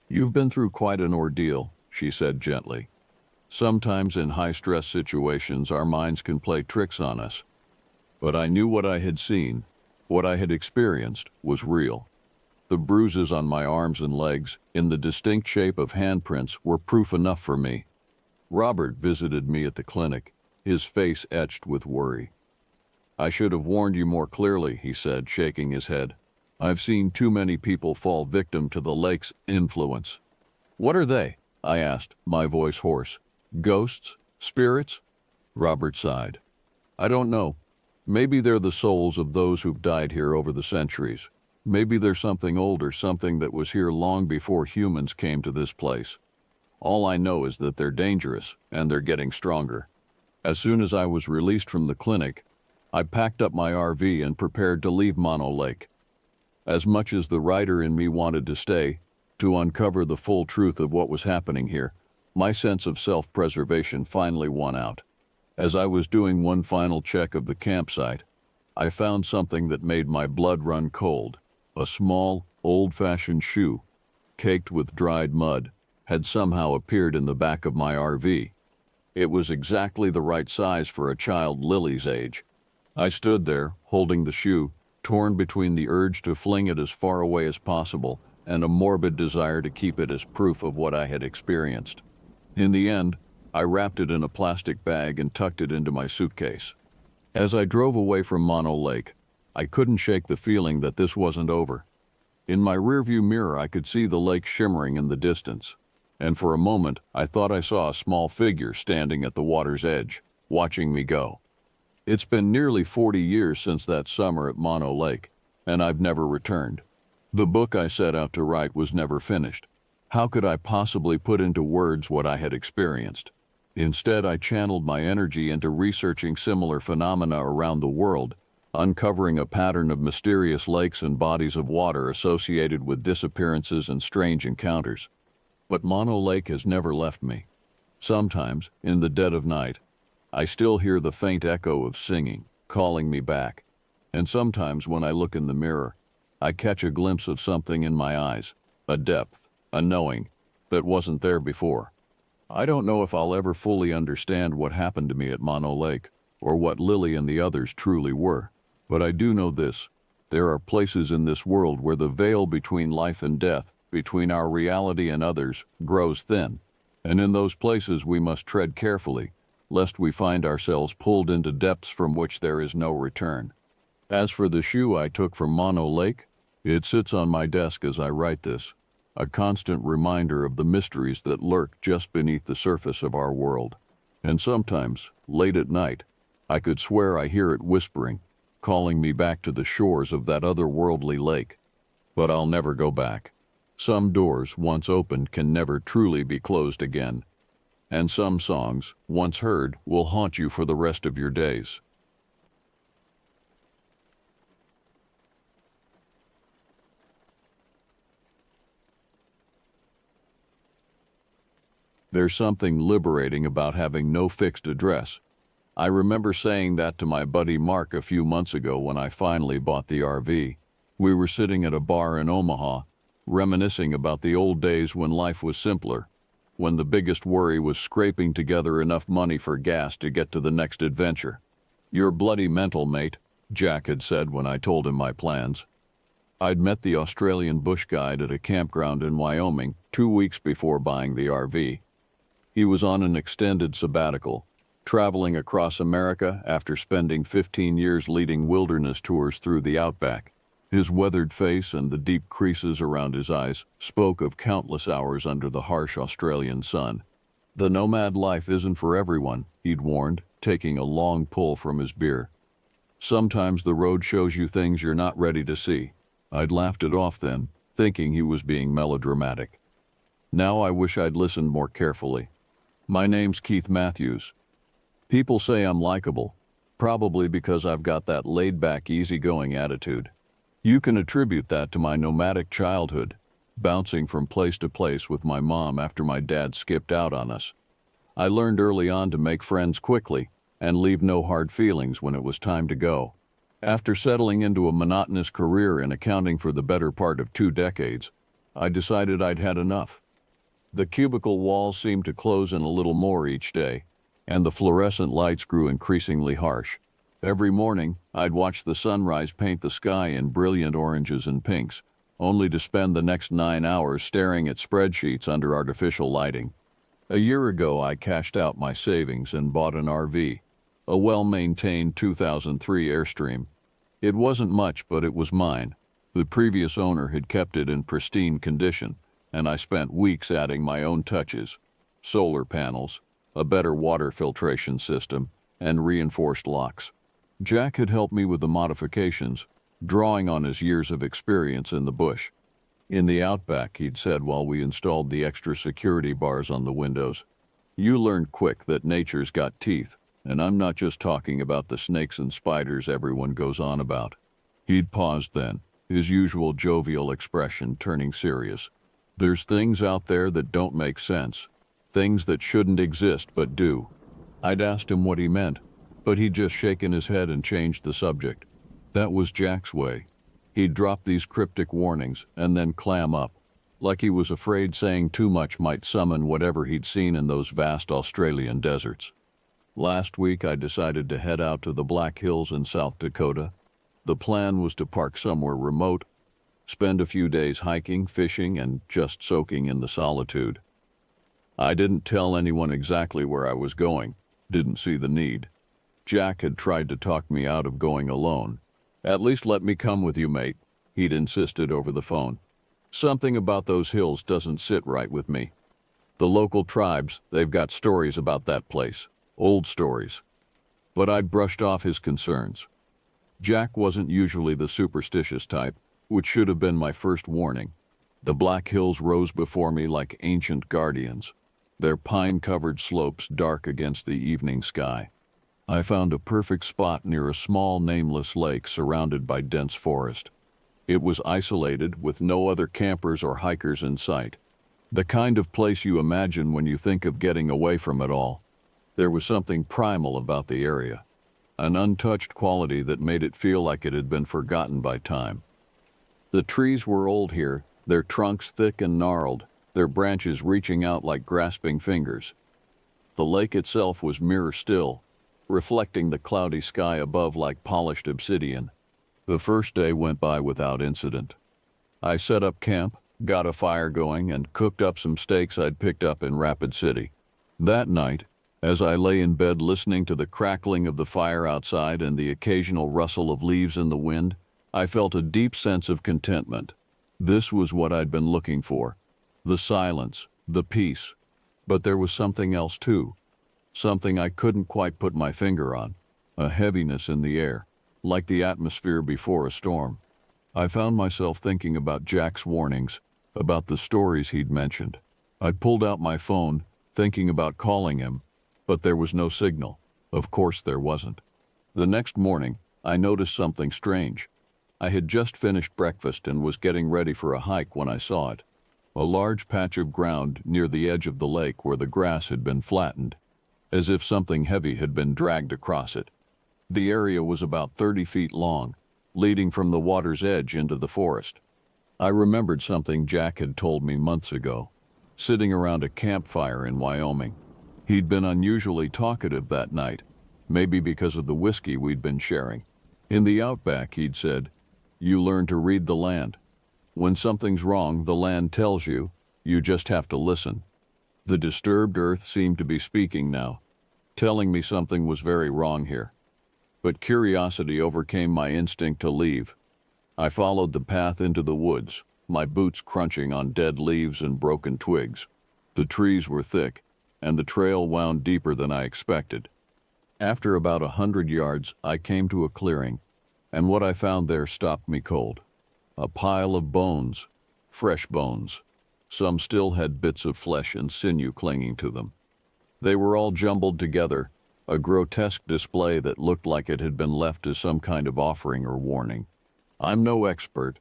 "You've been through quite an ordeal," she said gently. "Sometimes in high-stress situations our minds can play tricks on us." But I knew what I had seen, what I had experienced, was real. The bruises on my arms and legs, in the distinct shape of handprints, were proof enough for me. Robert visited me at the clinic, his face etched with worry. "I should have warned you more clearly," he said, shaking his head. "I've seen too many people fall victim to the lake's influence." "What are they?" I asked, my voice hoarse. "Ghosts? Spirits?" Robert sighed. "I don't know. Maybe they're the souls of those who've died here over the centuries. Maybe they're something older, something that was here long before humans came to this place. All I know is that they're dangerous, and they're getting stronger." As soon as I was released from the clinic, I packed up my RV and prepared to leave Mono Lake. As much as the writer in me wanted to stay, to uncover the full truth of what was happening here, my sense of self-preservation finally won out. As I was doing one final check of the campsite, I found something that made my blood run cold. A small, old-fashioned shoe, caked with dried mud, had somehow appeared in the back of my RV. It was exactly the right size for a child Lily's age. I stood there, holding the shoe, torn between the urge to fling it as far away as possible and a morbid desire to keep it as proof of what I had experienced. In the end, I wrapped it in a plastic bag and tucked it into my suitcase. As I drove away from Mono Lake, I couldn't shake the feeling that this wasn't over. In my rearview mirror, I could see the lake shimmering in the distance, and for a moment, I thought I saw a small figure standing at the water's edge, watching me go. It's been nearly 40 years since that summer at Mono Lake, and I've never returned. The book I set out to write was never finished. How could I possibly put into words what I had experienced? Instead, I channeled my energy into researching similar phenomena around the world, uncovering a pattern of mysterious lakes and bodies of water associated with disappearances and strange encounters. But Mono Lake has never left me. Sometimes, in the dead of night, I still hear the faint echo of singing, calling me back. And sometimes when I look in the mirror, I catch a glimpse of something in my eyes, a depth, a knowing, that wasn't there before. I don't know if I'll ever fully understand what happened to me at Mono Lake, or what Lily and the others truly were, but I do know this: there are places in this world where the veil between life and death, between our reality and others, grows thin, and in those places we must tread carefully, lest we find ourselves pulled into depths from which there is no return. As for the shoe I took from Mono Lake, it sits on my desk as I write this, a constant reminder of the mysteries that lurk just beneath the surface of our world. And sometimes, late at night, I could swear I hear it whispering, calling me back to the shores of that otherworldly lake. But I'll never go back. Some doors, once opened, can never truly be closed again. And some songs, once heard, will haunt you for the rest of your days. There's something liberating about having no fixed address. I remember saying that to my buddy Mark a few months ago when I finally bought the RV. We were sitting at a bar in Omaha, reminiscing about the old days when life was simpler, when the biggest worry was scraping together enough money for gas to get to the next adventure. "You're bloody mental, mate," Jack had said when I told him my plans. I'd met the Australian bush guide at a campground in Wyoming 2 weeks before buying the RV. He was on an extended sabbatical, traveling across America after spending 15 years leading wilderness tours through the outback. His weathered face and the deep creases around his eyes spoke of countless hours under the harsh Australian sun. "The nomad life isn't for everyone," he'd warned, taking a long pull from his beer. "Sometimes the road shows you things you're not ready to see." I'd laughed it off then, thinking he was being melodramatic. Now I wish I'd listened more carefully. My name's Keith Matthews. People say I'm likable, probably because I've got that laid-back, easygoing attitude. You can attribute that to my nomadic childhood, bouncing from place to place with my mom after my dad skipped out on us. I learned early on to make friends quickly and leave no hard feelings when it was time to go. After settling into a monotonous career in accounting for the better part of 2 decades, I decided I'd had enough. The cubicle walls seemed to close in a little more each day, and the fluorescent lights grew increasingly harsh. Every morning, I'd watch the sunrise paint the sky in brilliant oranges and pinks, only to spend the next 9 hours staring at spreadsheets under artificial lighting. A year ago, I cashed out my savings and bought an RV, a well-maintained 2003 Airstream. It wasn't much, but it was mine. The previous owner had kept it in pristine condition, and I spent weeks adding my own touches: solar panels, a better water filtration system, and reinforced locks. Jack had helped me with the modifications, drawing on his years of experience in the bush. In the outback, he'd said while we installed the extra security bars on the windows, "You learned quick that nature's got teeth, and I'm not just talking about the snakes and spiders everyone goes on about." He'd paused then, his usual jovial expression turning serious. "There's things out there that don't make sense, things that shouldn't exist but do." I'd asked him what he meant, but he'd just shaken his head and changed the subject. That was Jack's way. He'd drop these cryptic warnings and then clam up, like he was afraid saying too much might summon whatever he'd seen in those vast Australian deserts. Last week, I decided to head out to the Black Hills in South Dakota. The plan was to park somewhere remote, spend a few days hiking, fishing, and just soaking in the solitude. I didn't tell anyone exactly where I was going, didn't see the need. Jack had tried to talk me out of going alone. "At least let me come with you, mate," he'd insisted over the phone. "Something about those hills doesn't sit right with me. The local tribes, they've got stories about that place, old stories." But I'd brushed off his concerns. Jack wasn't usually the superstitious type, which should have been my first warning. The Black Hills rose before me like ancient guardians, their pine-covered slopes dark against the evening sky. I found a perfect spot near a small, nameless lake surrounded by dense forest. It was isolated, with no other campers or hikers in sight. The kind of place you imagine when you think of getting away from it all. There was something primal about the area, an untouched quality that made it feel like it had been forgotten by time. The trees were old here, their trunks thick and gnarled, their branches reaching out like grasping fingers. The lake itself was mirror still, reflecting the cloudy sky above like polished obsidian. The first day went by without incident. I set up camp, got a fire going, and cooked up some steaks I'd picked up in Rapid City. That night, As I lay in bed listening to the crackling of the fire outside and the occasional rustle of leaves in the wind, I felt a deep sense of contentment. This was what I'd been looking for. The silence, the peace. But there was something else too. Something I couldn't quite put my finger on. A heaviness in the air, like the atmosphere before a storm. I found myself thinking about Jack's warnings, about the stories he'd mentioned. I pulled out my phone, thinking about calling him, but there was no signal. Of course there wasn't. The next morning, I noticed something strange. I had just finished breakfast and was getting ready for a hike when I saw it. A large patch of ground near the edge of the lake where the grass had been flattened, as if something heavy had been dragged across it. The area was about 30 feet long, leading from the water's edge into the forest. I remembered something Jack had told me months ago, sitting around a campfire in Wyoming. He'd been unusually talkative that night, maybe because of the whiskey we'd been sharing. In the outback, he'd said, "You learn to read the land. When something's wrong, the land tells you, you just have to listen." The disturbed earth seemed to be speaking now, telling me something was very wrong here. But curiosity overcame my instinct to leave. I followed the path into the woods, my boots crunching on dead leaves and broken twigs. The trees were thick, and the trail wound deeper than I expected. After about 100 yards, I came to a clearing, and what I found there stopped me cold. A pile of bones, fresh bones. Some still had bits of flesh and sinew clinging to them. They were all jumbled together, a grotesque display that looked like it had been left as some kind of offering or warning. I'm no expert,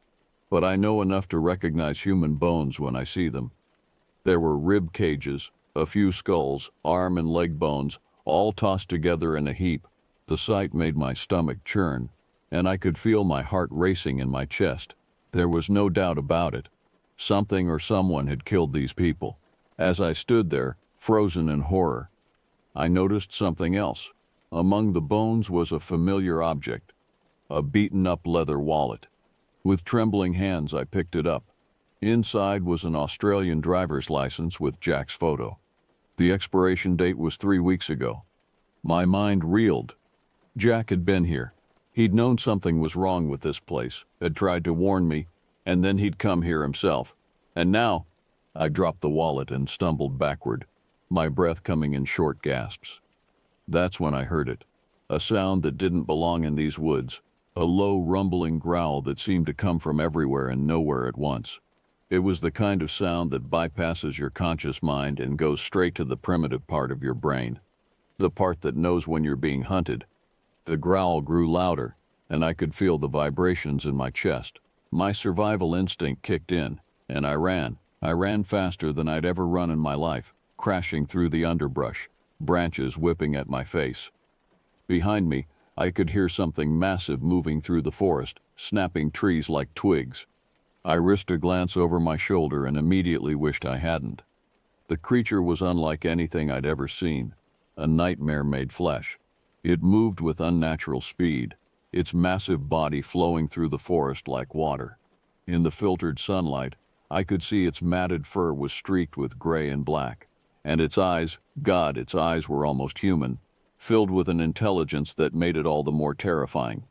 but I know enough to recognize human bones when I see them. There were rib cages, a few skulls, arm and leg bones, all tossed together in a heap. The sight made my stomach churn, and I could feel my heart racing in my chest. There was no doubt about it. Something or someone had killed these people. As I stood there, frozen in horror, I noticed something else. Among the bones was a familiar object, a beaten-up leather wallet. With trembling hands, I picked it up. Inside was an Australian driver's license with Jack's photo. The expiration date was 3 weeks ago. My mind reeled. Jack had been here. He'd known something was wrong with this place, had tried to warn me, and then he'd come here himself. And now, I dropped the wallet and stumbled backward, my breath coming in short gasps. That's when I heard it. A sound that didn't belong in these woods. A low, rumbling growl that seemed to come from everywhere and nowhere at once. It was the kind of sound that bypasses your conscious mind and goes straight to the primitive part of your brain. The part that knows when you're being hunted. The growl grew louder, and I could feel the vibrations in my chest. My survival instinct kicked in, and I ran. I ran faster than I'd ever run in my life, crashing through the underbrush, branches whipping at my face. Behind me, I could hear something massive moving through the forest, snapping trees like twigs. I risked a glance over my shoulder and immediately wished I hadn't. The creature was unlike anything I'd ever seen, a nightmare made flesh. It moved with unnatural speed, its massive body flowing through the forest like water. In the filtered sunlight, I could see its matted fur was streaked with gray and black, and its eyes, God, its eyes were almost human, filled with an intelligence that made it all the more terrifying.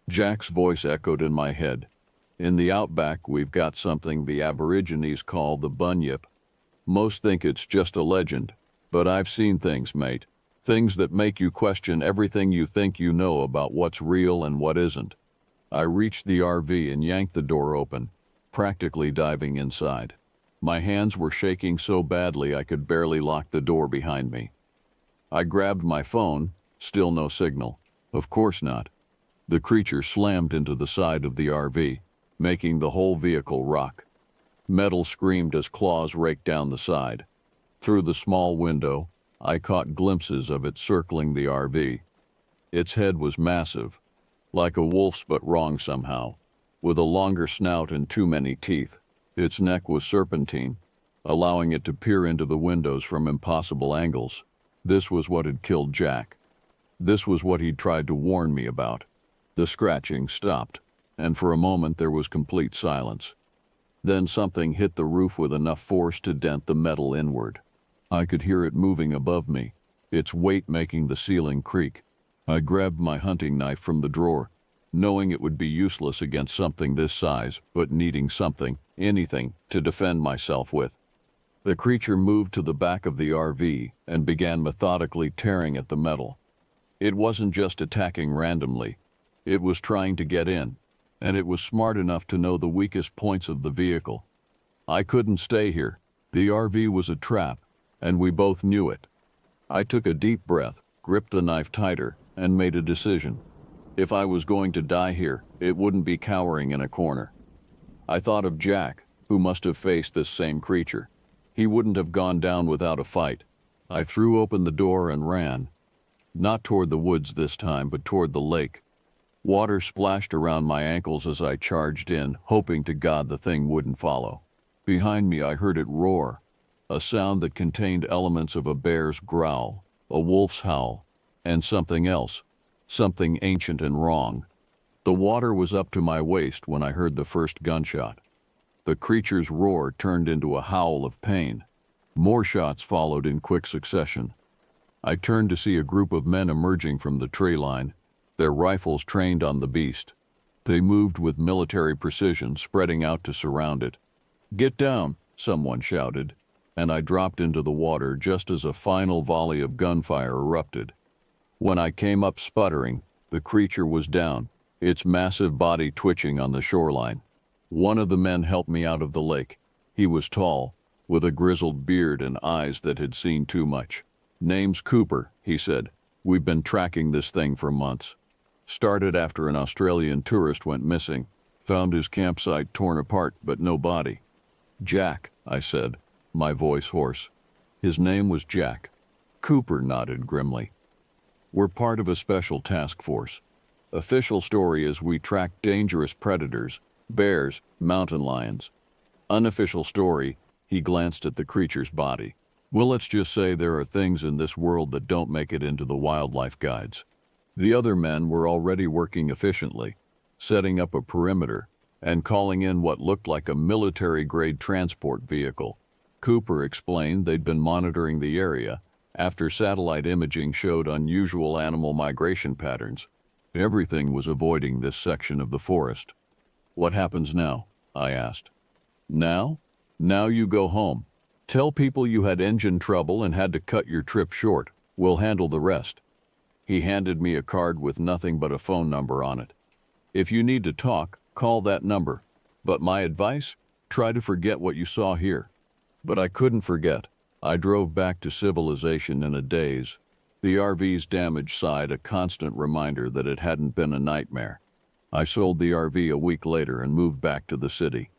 Jack's voice echoed in my head. In the outback, we've got something the Aborigines call the bunyip. Most think it's just a legend, but I've seen things, mate. Things that make you question everything you think you know about what's real and what isn't. I reached the RV and yanked the door open, practically diving inside. My hands were shaking so badly I could barely lock the door behind me. I grabbed my phone, still no signal. Of course not. The creature slammed into the side of the RV, making the whole vehicle rock. Metal screamed as claws raked down the side. Through the small window, I caught glimpses of it circling the RV. Its head was massive, like a wolf's but wrong somehow, with a longer snout and too many teeth. Its neck was serpentine, allowing it to peer into the windows from impossible angles. This was what had killed Jack. This was what he'd tried to warn me about. The scratching stopped, and for a moment there was complete silence. Then something hit the roof with enough force to dent the metal inward. I could hear it moving above me, its weight making the ceiling creak. I grabbed my hunting knife from the drawer, knowing it would be useless against something this size, but needing something, anything, to defend myself with. The creature moved to the back of the RV and began methodically tearing at the metal. It wasn't just attacking randomly. It was trying to get in, and it was smart enough to know the weakest points of the vehicle. I couldn't stay here. The RV was a trap, and we both knew it. I took a deep breath, gripped the knife tighter, and made a decision. If I was going to die here, it wouldn't be cowering in a corner. I thought of Jack, who must have faced this same creature. He wouldn't have gone down without a fight. I threw open the door and ran. Not toward the woods this time, but toward the lake. Water splashed around my ankles as I charged in, hoping to God the thing wouldn't follow. Behind me I heard it roar, a sound that contained elements of a bear's growl, a wolf's howl, and something else, something ancient and wrong. The water was up to my waist when I heard the first gunshot. The creature's roar turned into a howl of pain. More shots followed in quick succession. I turned to see a group of men emerging from the tree line, their rifles trained on the beast. They moved with military precision, spreading out to surround it. "Get down," someone shouted, and I dropped into the water just as a final volley of gunfire erupted. When I came up sputtering, the creature was down, its massive body twitching on the shoreline. One of the men helped me out of the lake. He was tall, with a grizzled beard and eyes that had seen too much. "Name's Cooper," he said. "We've been tracking this thing for months. Started after an Australian tourist went missing. Found his campsite torn apart, but no body." "Jack," I said, my voice hoarse. His name was Jack. Cooper nodded grimly. "We're part of a special task force. Official story is we track dangerous predators, bears, mountain lions. Unofficial story," he glanced at the creature's body. "Well, let's just say there are things in this world that don't make it into the wildlife guides." The other men were already working efficiently, setting up a perimeter and calling in what looked like a military-grade transport vehicle. Cooper explained they'd been monitoring the area after satellite imaging showed unusual animal migration patterns. Everything was avoiding this section of the forest. "What happens now?" I asked. "Now? Now you go home. Tell people you had engine trouble and had to cut your trip short. We'll handle the rest." He handed me a card with nothing but a phone number on it. "If you need to talk, call that number. But my advice? Try to forget what you saw here." But I couldn't forget. I drove back to civilization in a daze, the RV's damaged side a constant reminder that it hadn't been a nightmare. I sold the RV a week later and moved back to the city.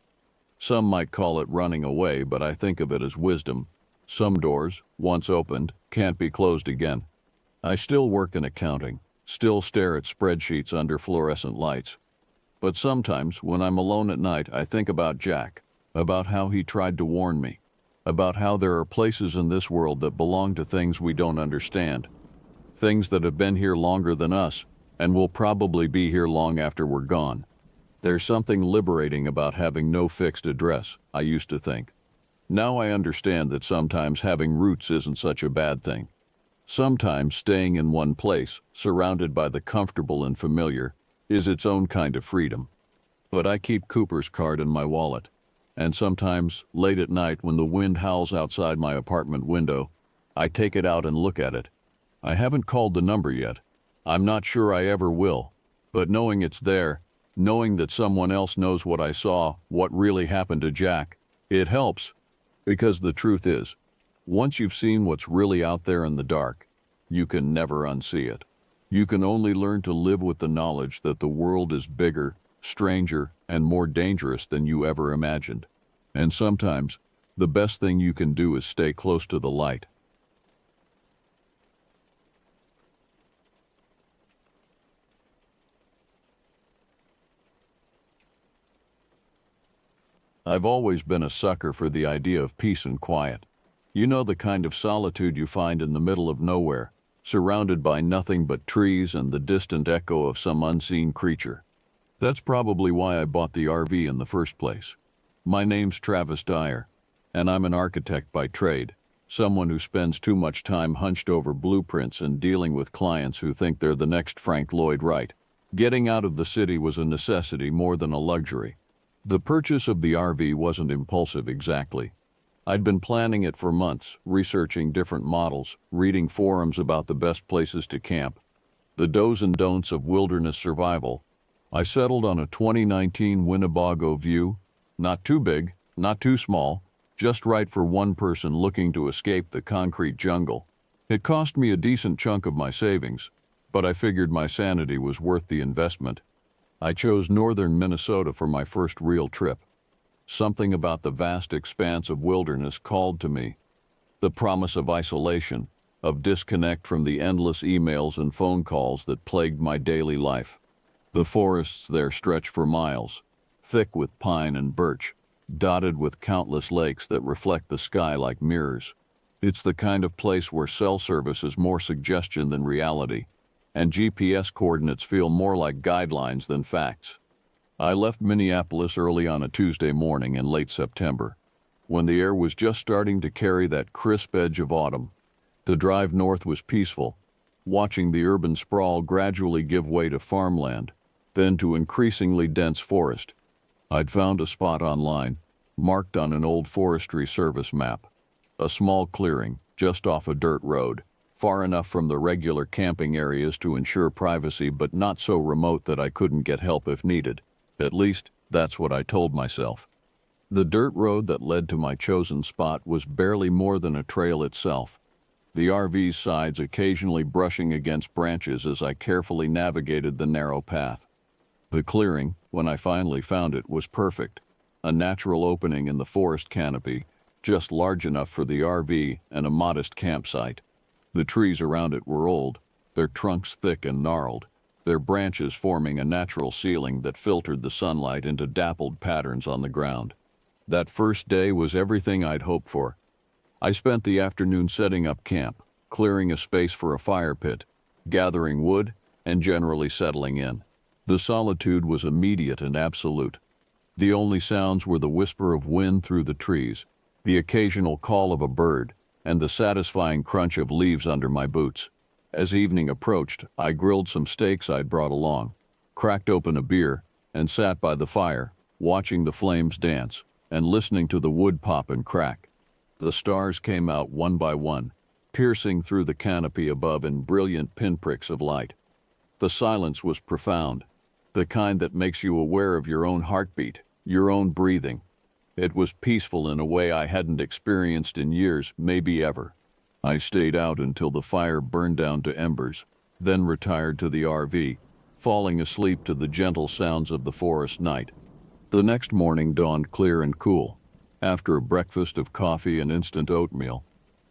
Some might call it running away, but I think of it as wisdom. Some doors, once opened, can't be closed again. I still work in accounting, still stare at spreadsheets under fluorescent lights. But sometimes, when I'm alone at night, I think about Jack, about how he tried to warn me, about how there are places in this world that belong to things we don't understand, things that have been here longer than us and will probably be here long after we're gone. There's something liberating about having no fixed address, I used to think. Now I understand that sometimes having roots isn't such a bad thing. Sometimes staying in one place, surrounded by the comfortable and familiar, is its own kind of freedom. But I keep Cooper's card in my wallet, and sometimes, late at night when the wind howls outside my apartment window, I take it out and look at it. I haven't called the number yet. I'm not sure I ever will, but knowing it's there, knowing that someone else knows what I saw, what really happened to Jack, it helps. Because the truth is, once you've seen what's really out there in the dark, you can never unsee it. You can only learn to live with the knowledge that the world is bigger, stranger, and more dangerous than you ever imagined. And sometimes, the best thing you can do is stay close to the light. I've always been a sucker for the idea of peace and quiet. You know, the kind of solitude you find in the middle of nowhere, surrounded by nothing but trees and the distant echo of some unseen creature. That's probably why I bought the RV in the first place. My name's Travis Dyer, and I'm an architect by trade. someone who spends too much time hunched over blueprints and dealing with clients who think they're the next Frank Lloyd Wright. Getting out of the city was a necessity more than a luxury. The purchase of the RV wasn't impulsive exactly. I'd been planning it for months, researching different models, reading forums about the best places to camp, the do's and don'ts of wilderness survival. I settled on a 2019 Winnebago View, not too big, not too small, just right for one person looking to escape the concrete jungle. It cost me a decent chunk of my savings, but I figured my sanity was worth the investment. I chose northern Minnesota for my first real trip. Something about the vast expanse of wilderness called to me. The promise of isolation, of disconnect from the endless emails and phone calls that plagued my daily life. The forests there stretch for miles, thick with pine and birch, dotted with countless lakes that reflect the sky like mirrors. It's the kind of place where cell service is more suggestion than reality, and GPS coordinates feel more like guidelines than facts. I left Minneapolis early on a Tuesday morning in late September, when the air was just starting to carry that crisp edge of autumn. The drive north was peaceful, watching the urban sprawl gradually give way to farmland, then to increasingly dense forest. I'd found a spot online, marked on an old Forestry Service map. A small clearing, just off a dirt road, far enough from the regular camping areas to ensure privacy but not so remote that I couldn't get help if needed. At least, that's what I told myself. The dirt road that led to my chosen spot was barely more than a trail itself, the RV's sides occasionally brushing against branches as I carefully navigated the narrow path. The clearing, when I finally found it, was perfect. A natural opening in the forest canopy, just large enough for the RV and a modest campsite. The trees around it were old, their trunks thick and gnarled, their branches forming a natural ceiling that filtered the sunlight into dappled patterns on the ground. That first day was everything I'd hoped for. I spent the afternoon setting up camp, clearing a space for a fire pit, gathering wood, and generally settling in. The solitude was immediate and absolute. The only sounds were the whisper of wind through the trees, the occasional call of a bird, and the satisfying crunch of leaves under my boots. As evening approached, I grilled some steaks I'd brought along, cracked open a beer, and sat by the fire, watching the flames dance, and listening to the wood pop and crack. The stars came out one by one, piercing through the canopy above in brilliant pinpricks of light. The silence was profound, the kind that makes you aware of your own heartbeat, your own breathing. It was peaceful in a way I hadn't experienced in years, maybe ever. I stayed out until the fire burned down to embers, then retired to the RV, falling asleep to the gentle sounds of the forest night. The next morning dawned clear and cool. After a breakfast of coffee and instant oatmeal,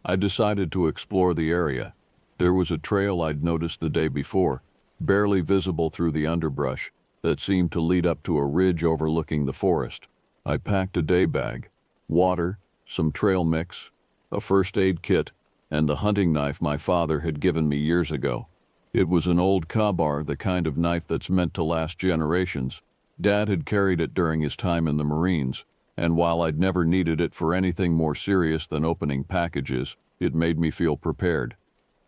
I decided to explore the area. There was a trail I'd noticed the day before, barely visible through the underbrush, that seemed to lead up to a ridge overlooking the forest. I packed a day bag, water, some trail mix, a first aid kit, and the hunting knife my father had given me years ago. It was an old Ka-Bar, the kind of knife that's meant to last generations. Dad had carried it during his time in the Marines, and while I'd never needed it for anything more serious than opening packages, it made me feel prepared.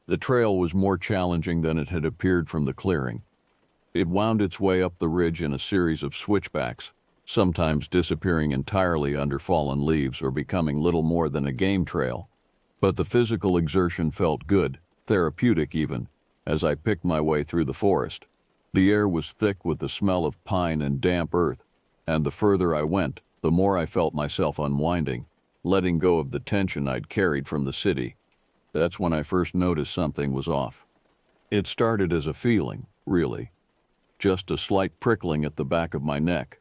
The trail was more challenging than it had appeared from the clearing. It wound its way up the ridge in a series of switchbacks, sometimes disappearing entirely under fallen leaves or becoming little more than a game trail. But the physical exertion felt good, therapeutic even, as I picked my way through the forest. The air was thick with the smell of pine and damp earth, and the further I went, the more I felt myself unwinding, letting go of the tension I'd carried from the city. That's when I first noticed something was off. It started as a feeling, really. Just a slight prickling at the back of my neck.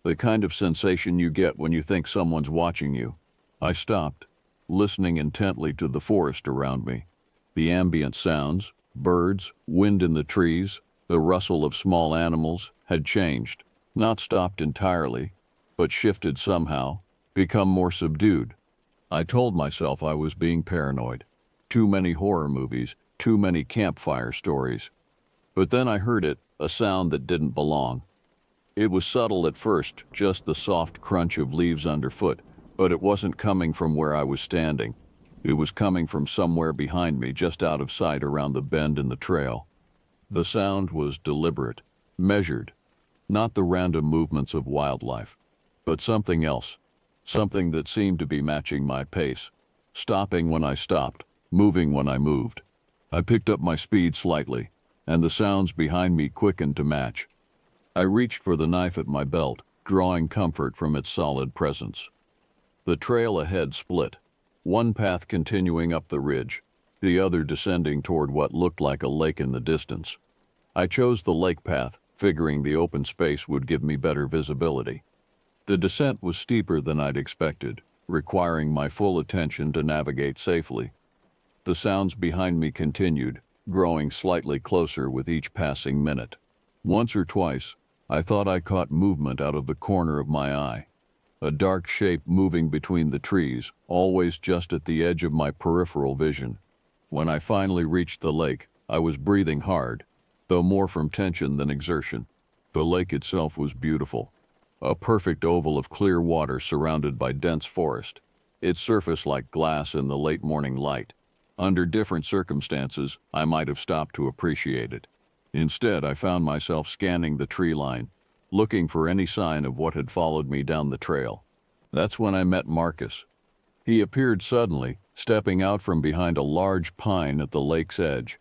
The kind of sensation you get when you think someone's watching you. I stopped, listening intently to the forest around me. The ambient sounds, birds, wind in the trees, the rustle of small animals, had changed. Not stopped entirely, but shifted somehow, become more subdued. I told myself I was being paranoid. Too many horror movies, too many campfire stories. But then I heard it, a sound that didn't belong. It was subtle at first, just the soft crunch of leaves underfoot, but it wasn't coming from where I was standing. It was coming from somewhere behind me, just out of sight around the bend in the trail. The sound was deliberate, measured, not the random movements of wildlife, but something else, something that seemed to be matching my pace, stopping when I stopped, moving when I moved. I picked up my speed slightly, and the sounds behind me quickened to match. I reached for the knife at my belt, drawing comfort from its solid presence. The trail ahead split, one path continuing up the ridge, the other descending toward what looked like a lake in the distance. I chose the lake path, figuring the open space would give me better visibility. The descent was steeper than I'd expected, requiring my full attention to navigate safely. The sounds behind me continued, growing slightly closer with each passing minute. Once or twice, I thought I caught movement out of the corner of my eye. A dark shape moving between the trees, always just at the edge of my peripheral vision. When I finally reached the lake, I was breathing hard, though more from tension than exertion. The lake itself was beautiful. A perfect oval of clear water surrounded by dense forest, its surface like glass in the late morning light. Under different circumstances, I might have stopped to appreciate it. Instead, I found myself scanning the tree line, looking for any sign of what had followed me down the trail. That's when I met Marcus. He appeared suddenly, stepping out from behind a large pine at the lake's edge.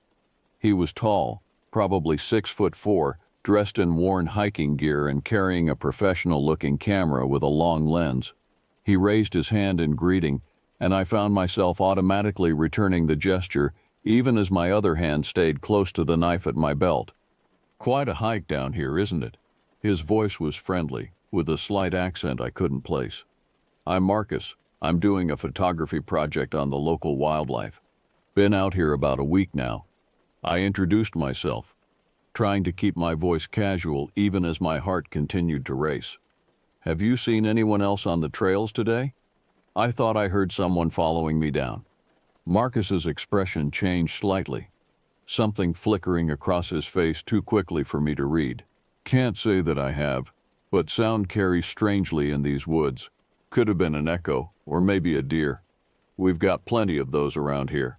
He was tall, probably 6'4", dressed in worn hiking gear and carrying a professional-looking camera with a long lens. He raised his hand in greeting, and I found myself automatically returning the gesture, even as my other hand stayed close to the knife at my belt. "Quite a hike down here, isn't it?" His voice was friendly, with a slight accent I couldn't place. "I'm Marcus. I'm doing a photography project on the local wildlife. Been out here about a week now." I introduced myself, trying to keep my voice casual even as my heart continued to race. "Have you seen anyone else on the trails today? I thought I heard someone following me down." Marcus's expression changed slightly, something flickering across his face too quickly for me to read. "Can't say that I have, but sound carries strangely in these woods. Could have been an echo, or maybe a deer. We've got plenty of those around here."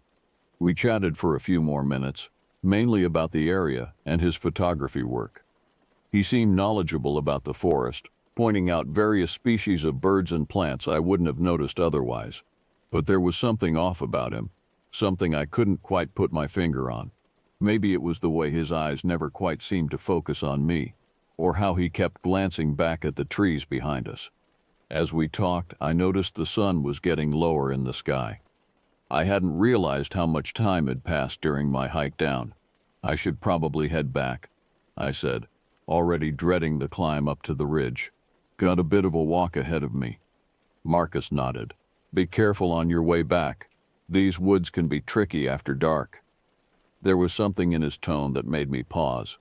We chatted for a few more minutes, mainly about the area and his photography work. He seemed knowledgeable about the forest, pointing out various species of birds and plants I wouldn't have noticed otherwise. But there was something off about him, something I couldn't quite put my finger on. Maybe it was the way his eyes never quite seemed to focus on me, or how he kept glancing back at the trees behind us. As we talked, I noticed the sun was getting lower in the sky. I hadn't realized how much time had passed during my hike down. "I should probably head back," I said, already dreading the climb up to the ridge. "Got a bit of a walk ahead of me." Marcus nodded. "Be careful on your way back. These woods can be tricky after dark." There was something in his tone that made me pause,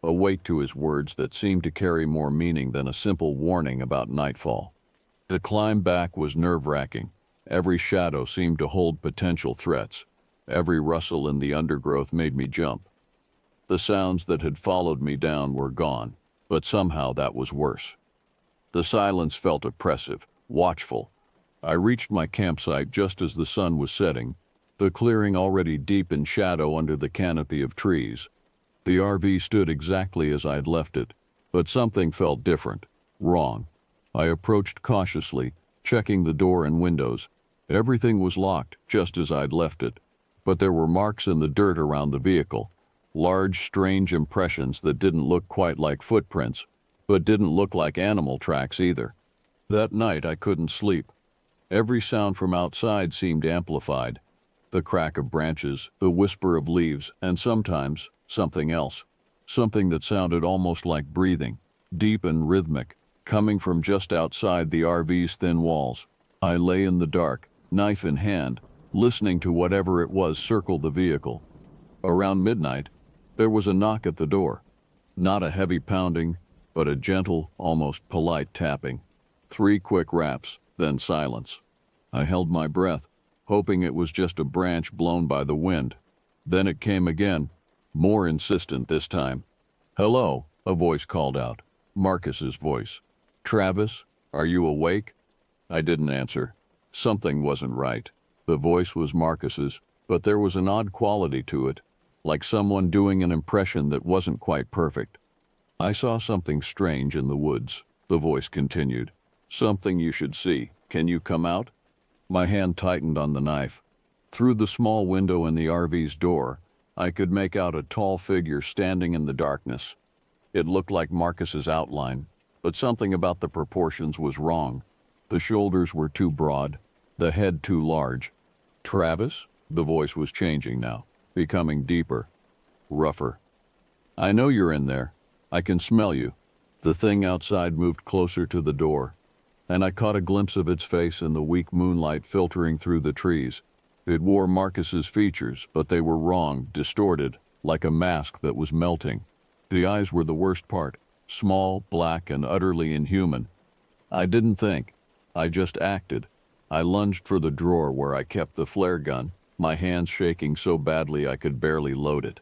a weight to his words that seemed to carry more meaning than a simple warning about nightfall. The climb back was nerve-wracking. Every shadow seemed to hold potential threats. Every rustle in the undergrowth made me jump. The sounds that had followed me down were gone, but somehow that was worse. The silence felt oppressive, watchful. I reached my campsite just as the sun was setting, the clearing already deep in shadow under the canopy of trees. The RV stood exactly as I'd left it, but something felt different, wrong. I approached cautiously, checking the door and windows. Everything was locked, just as I'd left it, but there were marks in the dirt around the vehicle, large, strange impressions that didn't look quite like footprints, but didn't look like animal tracks either. That night I couldn't sleep. Every sound from outside seemed amplified. The crack of branches, the whisper of leaves, and sometimes something else. Something that sounded almost like breathing, deep and rhythmic, coming from just outside the RV's thin walls. I lay in the dark, knife in hand, listening to whatever it was circle the vehicle. Around midnight, there was a knock at the door. Not a heavy pounding, but a gentle, almost polite tapping. 3 quick raps, then silence. I held my breath, hoping it was just a branch blown by the wind. Then it came again, more insistent this time. "Hello," a voice called out. Marcus's voice. "Travis, are you awake?" I didn't answer. Something wasn't right. The voice was Marcus's, but there was an odd quality to it, like someone doing an impression that wasn't quite perfect. "I saw something strange in the woods," the voice continued. "Something you should see. Can you come out?" My hand tightened on the knife. Through the small window in the RV's door, I could make out a tall figure standing in the darkness. It looked like Marcus's outline, but something about the proportions was wrong. The shoulders were too broad, the head too large. "Travis?" The voice was changing now, becoming deeper, rougher. "I know you're in there. I can smell you." The thing outside moved closer to the door, and I caught a glimpse of its face in the weak moonlight filtering through the trees. It wore Marcus's features, but they were wrong, distorted, like a mask that was melting. The eyes were the worst part, small, black, and utterly inhuman. I didn't think. I just acted. I lunged for the drawer where I kept the flare gun, my hands shaking so badly I could barely load it.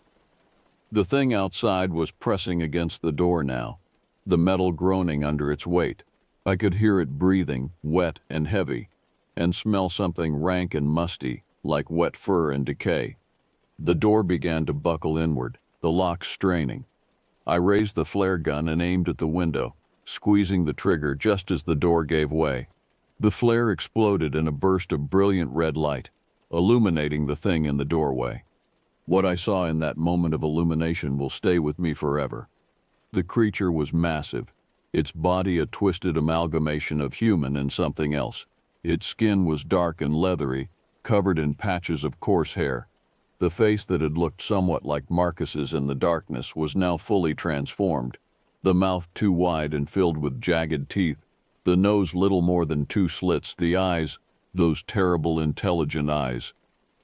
The thing outside was pressing against the door now, the metal groaning under its weight. I could hear it breathing, wet and heavy, and smell something rank and musty, like wet fur and decay. The door began to buckle inward, the lock straining. I raised the flare gun and aimed at the window, squeezing the trigger just as the door gave way. The flare exploded in a burst of brilliant red light, illuminating the thing in the doorway. What I saw in that moment of illumination will stay with me forever. The creature was massive, its body a twisted amalgamation of human and something else. Its skin was dark and leathery, covered in patches of coarse hair. The face that had looked somewhat like Marcus's in the darkness was now fully transformed. The mouth too wide and filled with jagged teeth, the nose little more than two slits, the eyes, those terrible intelligent eyes.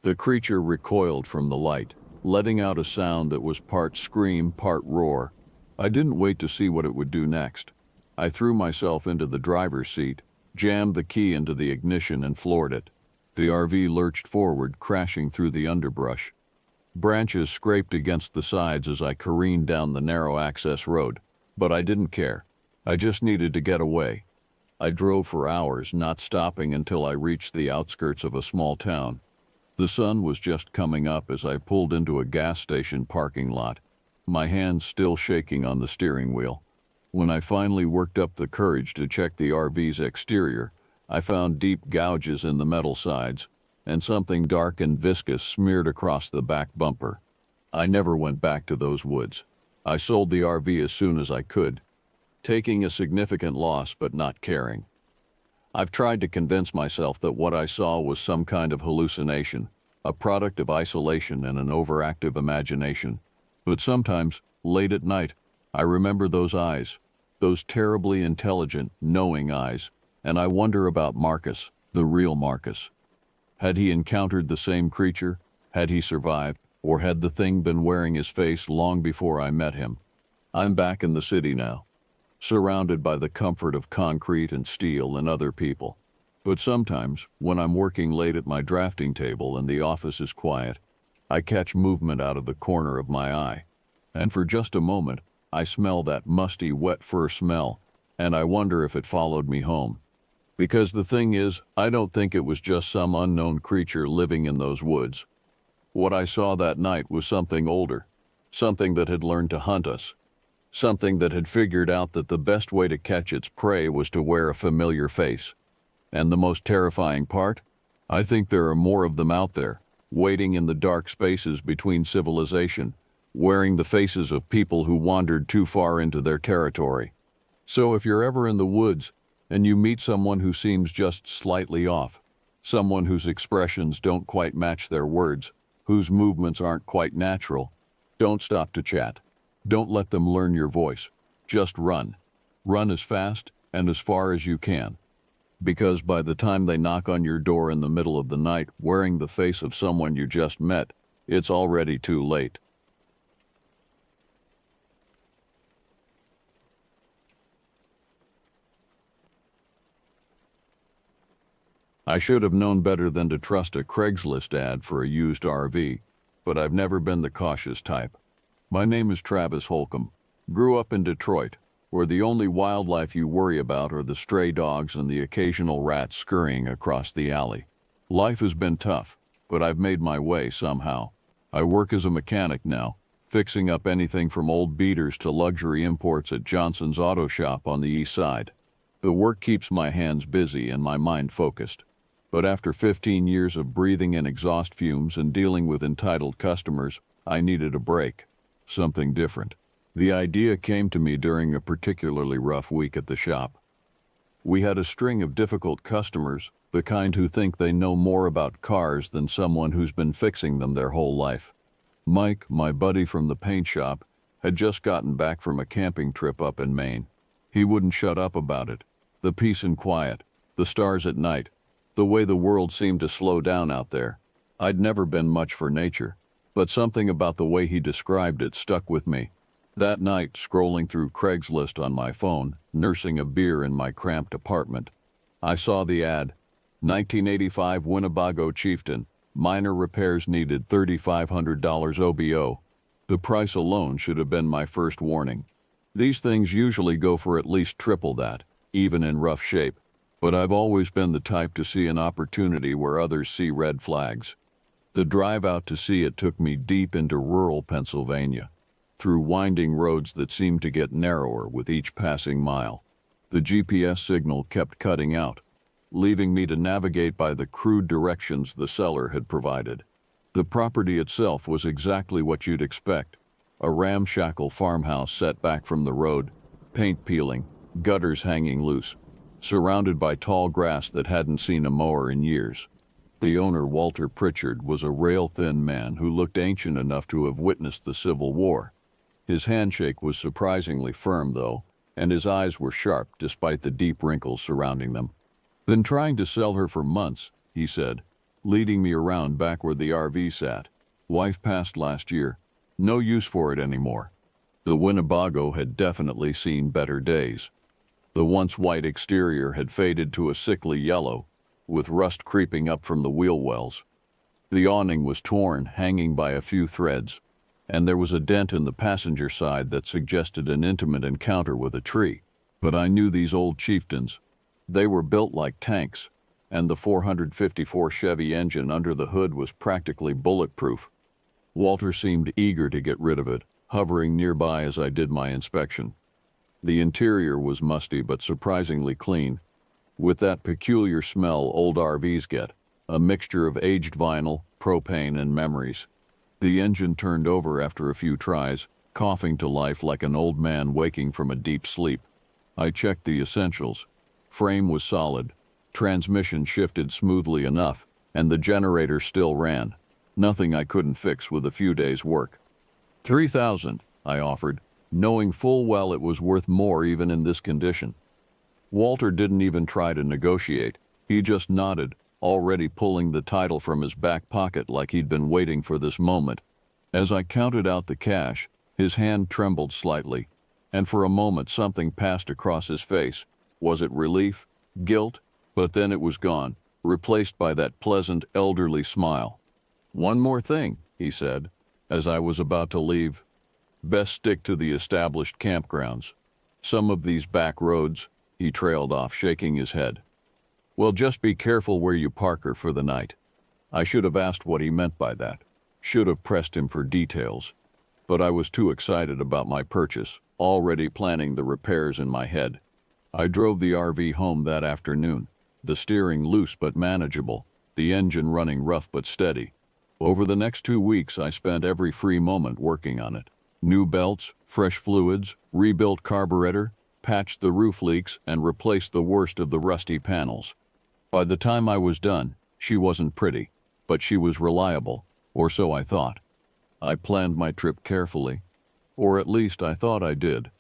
The creature recoiled from the light, letting out a sound that was part scream, part roar. I didn't wait to see what it would do next. I threw myself into the driver's seat, jammed the key into the ignition and floored it. The RV lurched forward, crashing through the underbrush. Branches scraped against the sides as I careened down the narrow access road, but I didn't care. I just needed to get away. I drove for hours, not stopping until I reached the outskirts of a small town. The sun was just coming up as I pulled into a gas station parking lot, my hands still shaking on the steering wheel. When I finally worked up the courage to check the RV's exterior, I found deep gouges in the metal sides, and something dark and viscous smeared across the back bumper. I never went back to those woods. I sold the RV as soon as I could, taking a significant loss but not caring. I've tried to convince myself that what I saw was some kind of hallucination, a product of isolation and an overactive imagination. But sometimes, late at night, I remember those eyes, those terribly intelligent, knowing eyes, and I wonder about Marcus, the real Marcus. Had he encountered the same creature? Had he survived? Or had the thing been wearing his face long before I met him? I'm back in the city now, surrounded by the comfort of concrete and steel and other people. But sometimes, when I'm working late at my drafting table and the office is quiet, I catch movement out of the corner of my eye. And for just a moment, I smell that musty, wet fur smell, and I wonder if it followed me home. Because the thing is, I don't think it was just some unknown creature living in those woods. What I saw that night was something older, something that had learned to hunt us, something that had figured out that the best way to catch its prey was to wear a familiar face. And the most terrifying part? I think there are more of them out there, waiting in the dark spaces between civilization, wearing the faces of people who wandered too far into their territory. So if you're ever in the woods, and you meet someone who seems just slightly off, someone whose expressions don't quite match their words, whose movements aren't quite natural, don't stop to chat. Don't let them learn your voice. Just run. Run as fast and as far as you can. Because by the time they knock on your door in the middle of the night wearing the face of someone you just met, it's already too late. I should have known better than to trust a Craigslist ad for a used RV, but I've never been the cautious type. My name is Travis Holcomb. Grew up in Detroit, where the only wildlife you worry about are the stray dogs and the occasional rats scurrying across the alley. Life has been tough, but I've made my way somehow. I work as a mechanic now, fixing up anything from old beaters to luxury imports at Johnson's Auto Shop on the east side. The work keeps my hands busy and my mind focused. But after 15 years of breathing in exhaust fumes and dealing with entitled customers, I needed a break. Something different. The idea came to me during a particularly rough week at the shop. We had a string of difficult customers, the kind who think they know more about cars than someone who's been fixing them their whole life. Mike, my buddy from the paint shop, had just gotten back from a camping trip up in Maine. He wouldn't shut up about it. The peace and quiet, the stars at night, the way the world seemed to slow down out there. I'd never been much for nature, but something about the way he described it stuck with me. That night, scrolling through Craigslist on my phone, nursing a beer in my cramped apartment, I saw the ad, 1985 Winnebago Chieftain, minor repairs needed, $3,500 OBO. The price alone should have been my first warning. These things usually go for at least triple that, even in rough shape, but I've always been the type to see an opportunity where others see red flags. The drive out to see it took me deep into rural Pennsylvania, through winding roads that seemed to get narrower with each passing mile. The GPS signal kept cutting out, leaving me to navigate by the crude directions the seller had provided. The property itself was exactly what you'd expect. A ramshackle farmhouse set back from the road, paint peeling, gutters hanging loose, surrounded by tall grass that hadn't seen a mower in years. The owner, Walter Pritchard, was a rail-thin man who looked ancient enough to have witnessed the Civil War. His handshake was surprisingly firm, though, and his eyes were sharp despite the deep wrinkles surrounding them. "Been trying to sell her for months," he said, leading me around back where the RV sat. "Wife passed last year. No use for it anymore." The Winnebago had definitely seen better days. The once white exterior had faded to a sickly yellow, with rust creeping up from the wheel wells. The awning was torn, hanging by a few threads, and there was a dent in the passenger side that suggested an intimate encounter with a tree. But I knew these old chieftains. They were built like tanks, and the 454 Chevy engine under the hood was practically bulletproof. Walter seemed eager to get rid of it, hovering nearby as I did my inspection. The interior was musty but surprisingly clean, with that peculiar smell old RVs get, a mixture of aged vinyl, propane, and memories. The engine turned over after a few tries, coughing to life like an old man waking from a deep sleep. I checked the essentials. Frame was solid, transmission shifted smoothly enough, and the generator still ran. Nothing I couldn't fix with a few days' work. $3,000, I offered, knowing full well it was worth more even in this condition. Walter didn't even try to negotiate. He just nodded, already pulling the title from his back pocket like he'd been waiting for this moment. As I counted out the cash, his hand trembled slightly, and for a moment something passed across his face. Was it relief? Guilt? But then it was gone, replaced by that pleasant, elderly smile. "One more thing," he said, as I was about to leave. "Best stick to the established campgrounds. Some of these back roads," he trailed off, shaking his head. "Well, just be careful where you park her for the night." I should have asked what he meant by that. Should have pressed him for details. But I was too excited about my purchase, already planning the repairs in my head. I drove the RV home that afternoon, the steering loose but manageable, the engine running rough but steady. Over the next 2 weeks, I spent every free moment working on it. New belts, fresh fluids, rebuilt carburetor, patched the roof leaks, and replaced the worst of the rusty panels. By the time I was done, she wasn't pretty, but she was reliable, or so I thought. I planned my trip carefully, or at least I thought I did.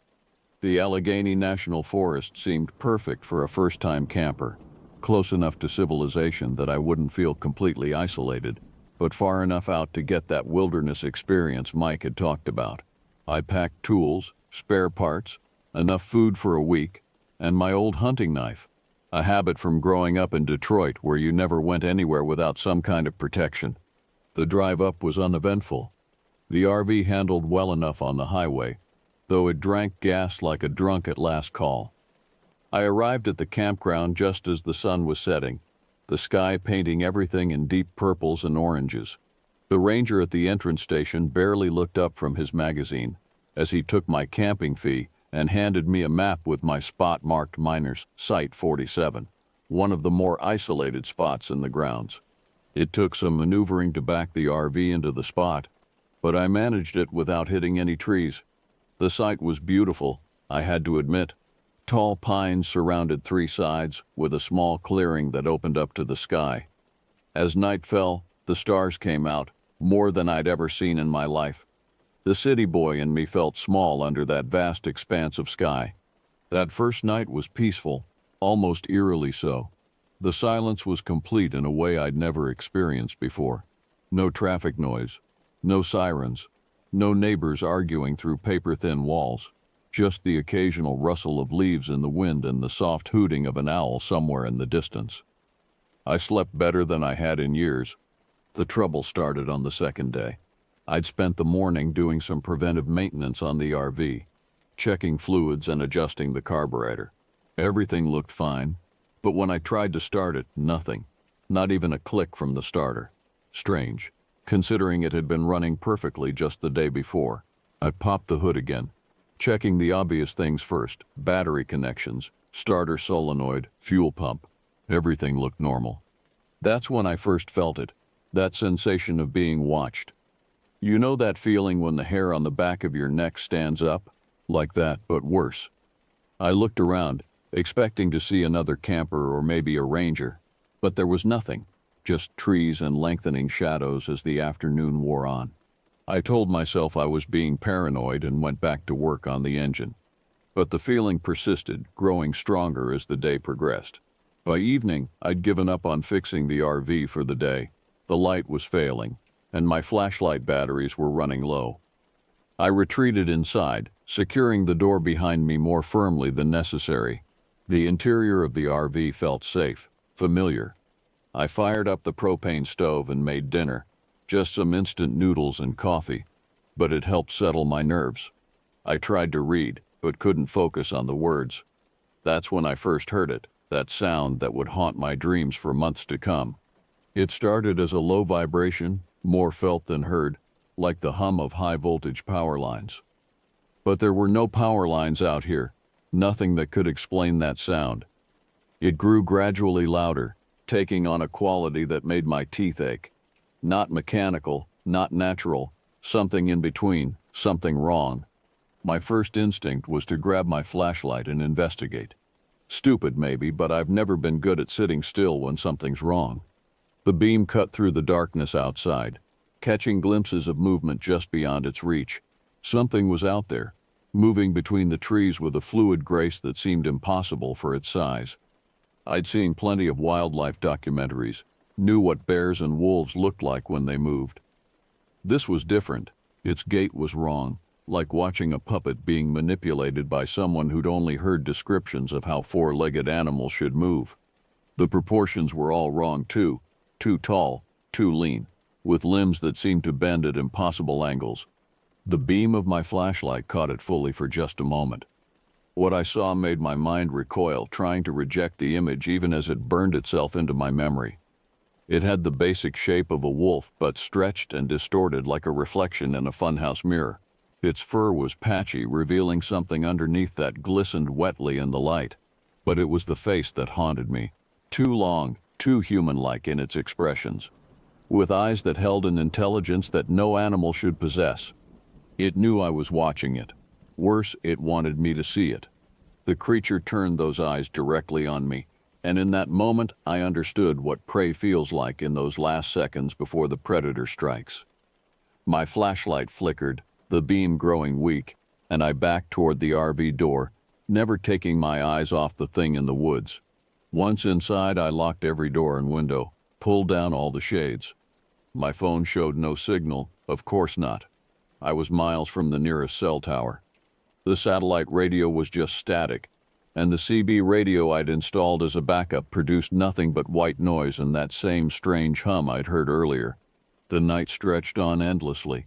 The Allegheny National Forest seemed perfect for a first-time camper, close enough to civilization that I wouldn't feel completely isolated, but far enough out to get that wilderness experience Mike had talked about. I packed tools, spare parts, enough food for a week, and my old hunting knife, a habit from growing up in Detroit where you never went anywhere without some kind of protection. The drive up was uneventful. The RV handled well enough on the highway, though it drank gas like a drunk at last call. I arrived at the campground just as the sun was setting. the sky painting everything in deep purples and oranges. The ranger at the entrance station barely looked up from his magazine as he took my camping fee and handed me a map with my spot marked Miners Site 47, one of the more isolated spots in the grounds. It took some maneuvering to back the RV into the spot, but I managed it without hitting any trees. The site was beautiful, I had to admit. Tall pines surrounded three sides, with a small clearing that opened up to the sky. As night fell, the stars came out, more than I'd ever seen in my life. The city boy in me felt small under that vast expanse of sky. That first night was peaceful, almost eerily so. The silence was complete in a way I'd never experienced before. No traffic noise, no sirens, no neighbors arguing through paper-thin walls. Just the occasional rustle of leaves in the wind and the soft hooting of an owl somewhere in the distance. I slept better than I had in years. The trouble started on the second day. I'd spent the morning doing some preventive maintenance on the RV, checking fluids and adjusting the carburetor. Everything looked fine, but when I tried to start it, nothing. Not even a click from the starter. Strange, considering it had been running perfectly just the day before. I popped the hood again, checking the obvious things first: battery connections, starter solenoid, fuel pump. Everything looked normal. That's when I first felt it, that sensation of being watched. You know that feeling when the hair on the back of your neck stands up? Like that, but worse. I looked around, expecting to see another camper or maybe a ranger, but there was nothing, just trees and lengthening shadows as the afternoon wore on. I told myself I was being paranoid and went back to work on the engine. But the feeling persisted, growing stronger as the day progressed. By evening, I'd given up on fixing the RV for the day. The light was failing, and my flashlight batteries were running low. I retreated inside, securing the door behind me more firmly than necessary. The interior of the RV felt safe, familiar. I fired up the propane stove and made dinner, just some instant noodles and coffee, but it helped settle my nerves. I tried to read, but couldn't focus on the words. That's when I first heard it, that sound that would haunt my dreams for months to come. It started as a low vibration, more felt than heard, like the hum of high-voltage power lines. But there were no power lines out here, nothing that could explain that sound. It grew gradually louder, taking on a quality that made my teeth ache. Not mechanical, not natural, something in between, something wrong. My first instinct was to grab my flashlight and investigate. Stupid maybe, but I've never been good at sitting still when something's wrong. The beam cut through the darkness outside, catching glimpses of movement just beyond its reach. Something was out there, moving between the trees with a fluid grace that seemed impossible for its size. I'd seen plenty of wildlife documentaries, knew what bears and wolves looked like when they moved. This was different. Its gait was wrong, like watching a puppet being manipulated by someone who'd only heard descriptions of how four-legged animals should move. The proportions were all wrong too tall, too lean, with limbs that seemed to bend at impossible angles. The beam of my flashlight caught it fully for just a moment. What I saw made my mind recoil, trying to reject the image even as it burned itself into my memory. It had the basic shape of a wolf, but stretched and distorted like a reflection in a funhouse mirror. Its fur was patchy, revealing something underneath that glistened wetly in the light. But it was the face that haunted me. Too long, too human-like in its expressions, with eyes that held an intelligence that no animal should possess. It knew I was watching it. Worse, it wanted me to see it. The creature turned those eyes directly on me, and in that moment I understood what prey feels like in those last seconds before the predator strikes. My flashlight flickered, the beam growing weak, and I backed toward the RV door, never taking my eyes off the thing in the woods. Once inside, I locked every door and window, pulled down all the shades. My phone showed no signal, of course not. I was miles from the nearest cell tower. The satellite radio was just static, and the CB radio I'd installed as a backup produced nothing but white noise and that same strange hum I'd heard earlier. The night stretched on endlessly.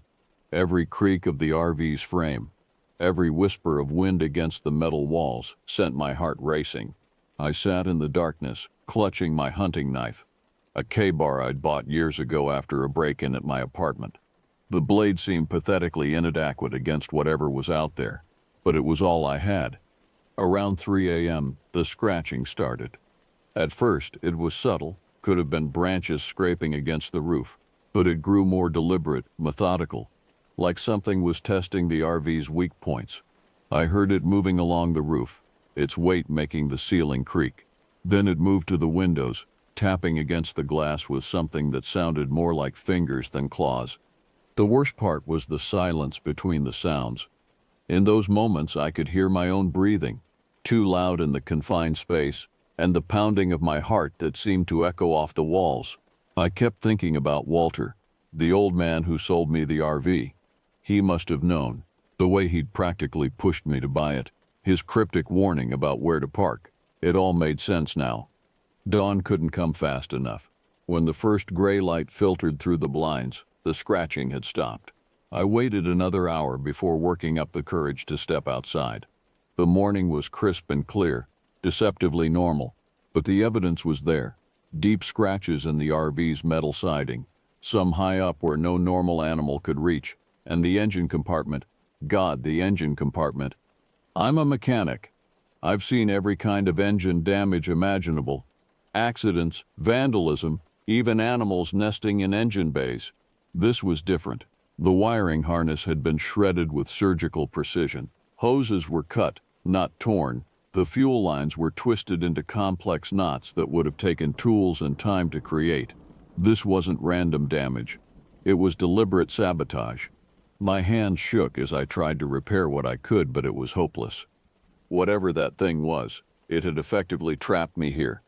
Every creak of the RV's frame, every whisper of wind against the metal walls sent my heart racing. I sat in the darkness, clutching my hunting knife, a K-bar I'd bought years ago after a break-in at my apartment. The blade seemed pathetically inadequate against whatever was out there, but it was all I had. Around 3 a.m., the scratching started. At first, it was subtle, could have been branches scraping against the roof, but it grew more deliberate, methodical, like something was testing the RV's weak points. I heard it moving along the roof, its weight making the ceiling creak. Then it moved to the windows, tapping against the glass with something that sounded more like fingers than claws. The worst part was the silence between the sounds. In those moments, I could hear my own breathing, too loud in the confined space, and the pounding of my heart that seemed to echo off the walls. I kept thinking about Walter, the old man who sold me the RV. He must have known, the way he'd practically pushed me to buy it, his cryptic warning about where to park. It all made sense now. Dawn couldn't come fast enough. When the first gray light filtered through the blinds, the scratching had stopped. I waited another hour before working up the courage to step outside. The morning was crisp and clear, deceptively normal, but the evidence was there. Deep scratches in the RV's metal siding, some high up where no normal animal could reach, and the engine compartment. God, the engine compartment. I'm a mechanic. I've seen every kind of engine damage imaginable. Accidents, vandalism, even animals nesting in engine bays. This was different. The wiring harness had been shredded with surgical precision. Hoses were cut, not torn. The fuel lines were twisted into complex knots that would have taken tools and time to create. This wasn't random damage. It was deliberate sabotage. My hands shook as I tried to repair what I could, but it was hopeless. Whatever that thing was, it had effectively trapped me here.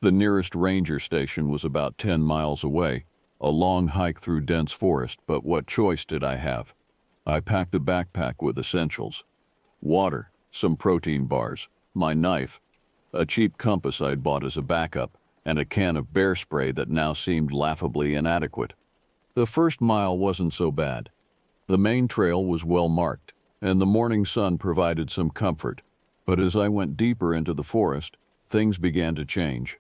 The nearest ranger station was about 10 miles away, a long hike through dense forest, but what choice did I have? I packed a backpack with essentials. Water, some protein bars, my knife, a cheap compass I'd bought as a backup, and a can of bear spray that now seemed laughably inadequate. The first mile wasn't so bad. The main trail was well marked, and the morning sun provided some comfort. But as I went deeper into the forest, things began to change.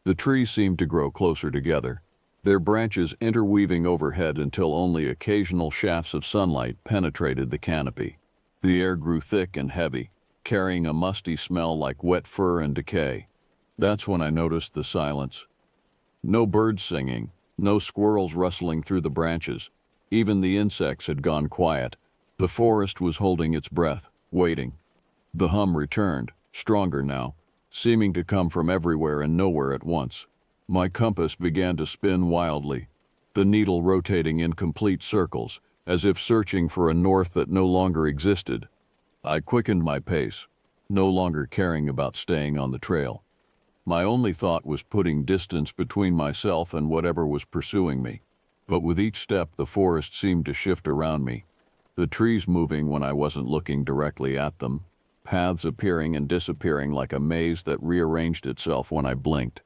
The trees seemed to grow closer together, their branches interweaving overhead until only occasional shafts of sunlight penetrated the canopy. The air grew thick and heavy, carrying a musty smell like wet fur and decay. That's when I noticed the silence. No birds singing, no squirrels rustling through the branches. Even the insects had gone quiet. The forest was holding its breath, waiting. The hum returned, stronger now, seeming to come from everywhere and nowhere at once. My compass began to spin wildly, the needle rotating in complete circles, as if searching for a north that no longer existed. I quickened my pace, no longer caring about staying on the trail. My only thought was putting distance between myself and whatever was pursuing me. But with each step, the forest seemed to shift around me, the trees moving when I wasn't looking directly at them, paths appearing and disappearing like a maze that rearranged itself when I blinked.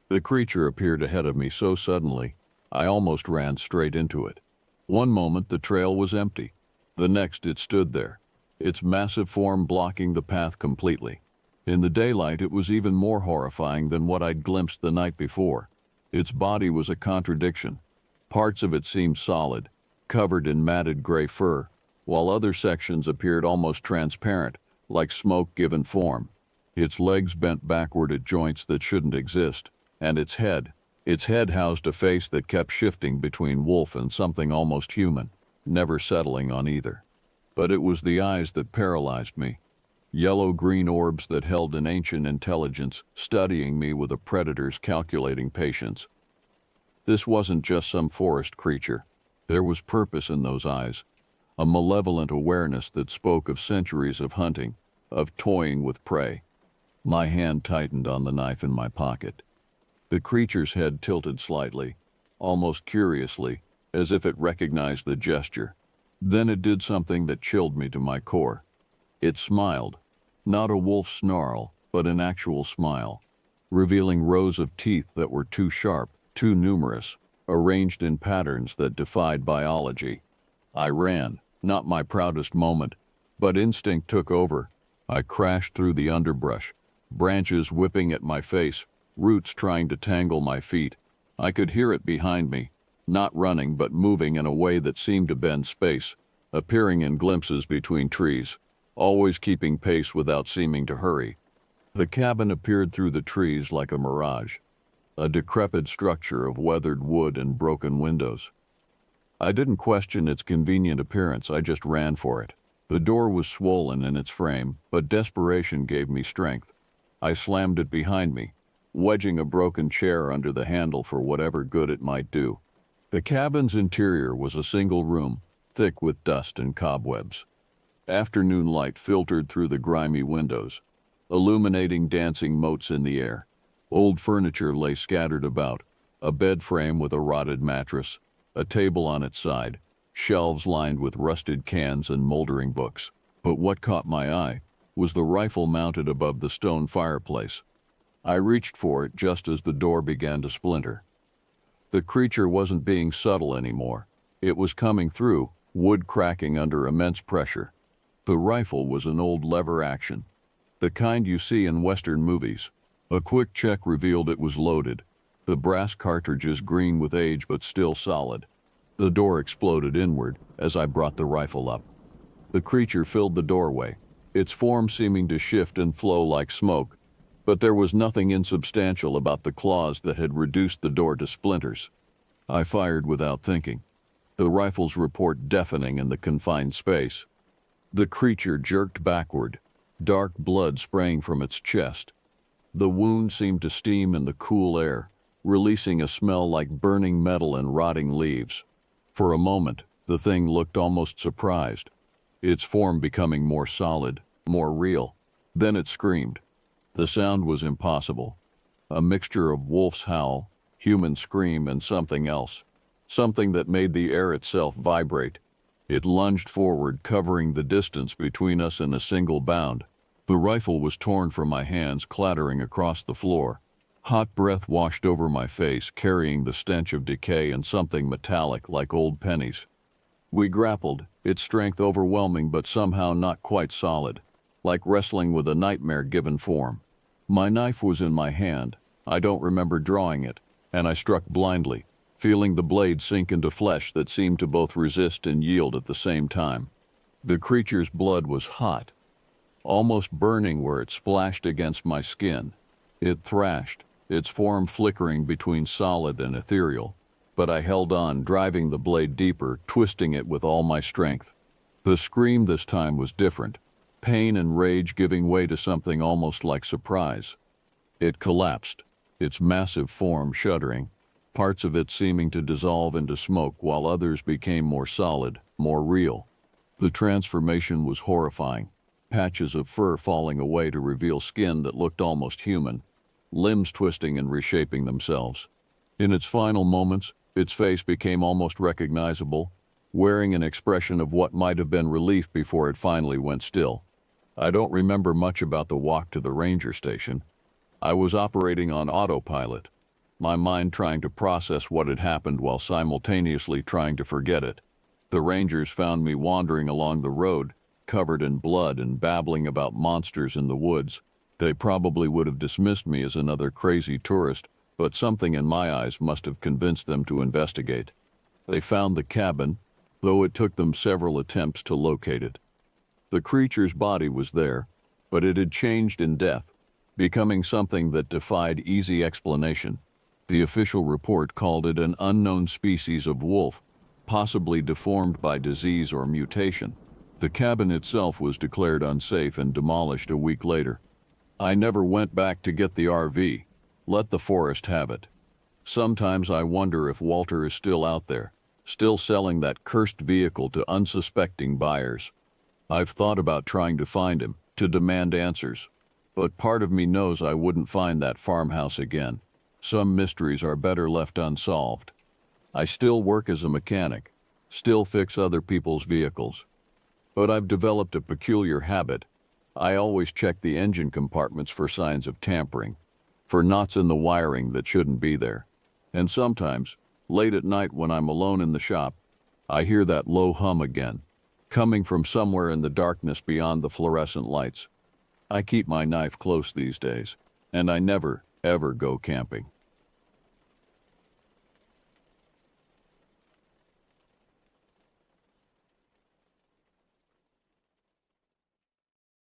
The creature appeared ahead of me so suddenly, I almost ran straight into it. One moment the trail was empty. The next it stood there, its massive form blocking the path completely. In the daylight it was even more horrifying than what I'd glimpsed the night before. Its body was a contradiction. Parts of it seemed solid, covered in matted gray fur, while other sections appeared almost transparent, like smoke given form. Its legs bent backward at joints that shouldn't exist, and its head housed a face that kept shifting between wolf and something almost human, never settling on either. But it was the eyes that paralyzed me. Yellow-green orbs that held an ancient intelligence, studying me with a predator's calculating patience. This wasn't just some forest creature. There was purpose in those eyes, a malevolent awareness that spoke of centuries of hunting, of toying with prey. My hand tightened on the knife in my pocket. The creature's head tilted slightly, almost curiously, as if it recognized the gesture. Then it did something that chilled me to my core. It smiled, not a wolf snarl, but an actual smile, revealing rows of teeth that were too sharp, too numerous, arranged in patterns that defied biology. I ran, not my proudest moment, but instinct took over. I crashed through the underbrush, branches whipping at my face, roots trying to tangle my feet. I could hear it behind me, not running but moving in a way that seemed to bend space, appearing in glimpses between trees, always keeping pace without seeming to hurry. The cabin appeared through the trees like a mirage, a decrepit structure of weathered wood and broken windows. I didn't question its convenient appearance, I just ran for it. The door was swollen in its frame, but desperation gave me strength. I slammed it behind me, wedging a broken chair under the handle for whatever good it might do. The cabin's interior was a single room, thick with dust and cobwebs. Afternoon light filtered through the grimy windows, illuminating dancing motes in the air. Old furniture lay scattered about, a bed frame with a rotted mattress, a table on its side, shelves lined with rusted cans and moldering books. But what caught my eye was the rifle mounted above the stone fireplace. I reached for it just as the door began to splinter. The creature wasn't being subtle anymore. It was coming through, wood cracking under immense pressure. The rifle was an old lever action, the kind you see in Western movies. A quick check revealed it was loaded, the brass cartridges green with age but still solid. The door exploded inward as I brought the rifle up. The creature filled the doorway, its form seeming to shift and flow like smoke, but there was nothing insubstantial about the claws that had reduced the door to splinters. I fired without thinking, the rifle's report deafening in the confined space. The creature jerked backward, dark blood spraying from its chest. The wound seemed to steam in the cool air, releasing a smell like burning metal and rotting leaves. For a moment, the thing looked almost surprised, its form becoming more solid, more real. Then it screamed. The sound was impossible, a mixture of wolf's howl, human scream, and something else, something that made the air itself vibrate. It lunged forward, covering the distance between us in a single bound. The rifle was torn from my hands, clattering across the floor. Hot breath washed over my face, carrying the stench of decay and something metallic like old pennies. We grappled, its strength overwhelming but somehow not quite solid, like wrestling with a nightmare given form. My knife was in my hand, I don't remember drawing it, and I struck blindly, feeling the blade sink into flesh that seemed to both resist and yield at the same time. The creature's blood was hot, almost burning where it splashed against my skin. It thrashed, its form flickering between solid and ethereal, but I held on, driving the blade deeper, twisting it with all my strength. The scream this time was different, pain and rage giving way to something almost like surprise. It collapsed, its massive form shuddering, parts of it seeming to dissolve into smoke while others became more solid, more real. The transformation was horrifying, patches of fur falling away to reveal skin that looked almost human, limbs twisting and reshaping themselves. In its final moments, its face became almost recognizable, wearing an expression of what might have been relief before it finally went still. I don't remember much about the walk to the ranger station. I was operating on autopilot, my mind trying to process what had happened while simultaneously trying to forget it. The rangers found me wandering along the road, covered in blood and babbling about monsters in the woods. They probably would have dismissed me as another crazy tourist, but something in my eyes must have convinced them to investigate. They found the cabin, though it took them several attempts to locate it. The creature's body was there, but it had changed in death, becoming something that defied easy explanation. The official report called it an unknown species of wolf, possibly deformed by disease or mutation. The cabin itself was declared unsafe and demolished a week later. I never went back to get the RV. Let the forest have it. Sometimes I wonder if Walter is still out there, still selling that cursed vehicle to unsuspecting buyers. I've thought about trying to find him, to demand answers. But part of me knows I wouldn't find that farmhouse again. Some mysteries are better left unsolved. I still work as a mechanic, still fix other people's vehicles. But I've developed a peculiar habit. I always check the engine compartments for signs of tampering, for knots in the wiring that shouldn't be there. And sometimes, late at night when I'm alone in the shop, I hear that low hum again, coming from somewhere in the darkness beyond the fluorescent lights. I keep my knife close these days, and I never, ever go camping.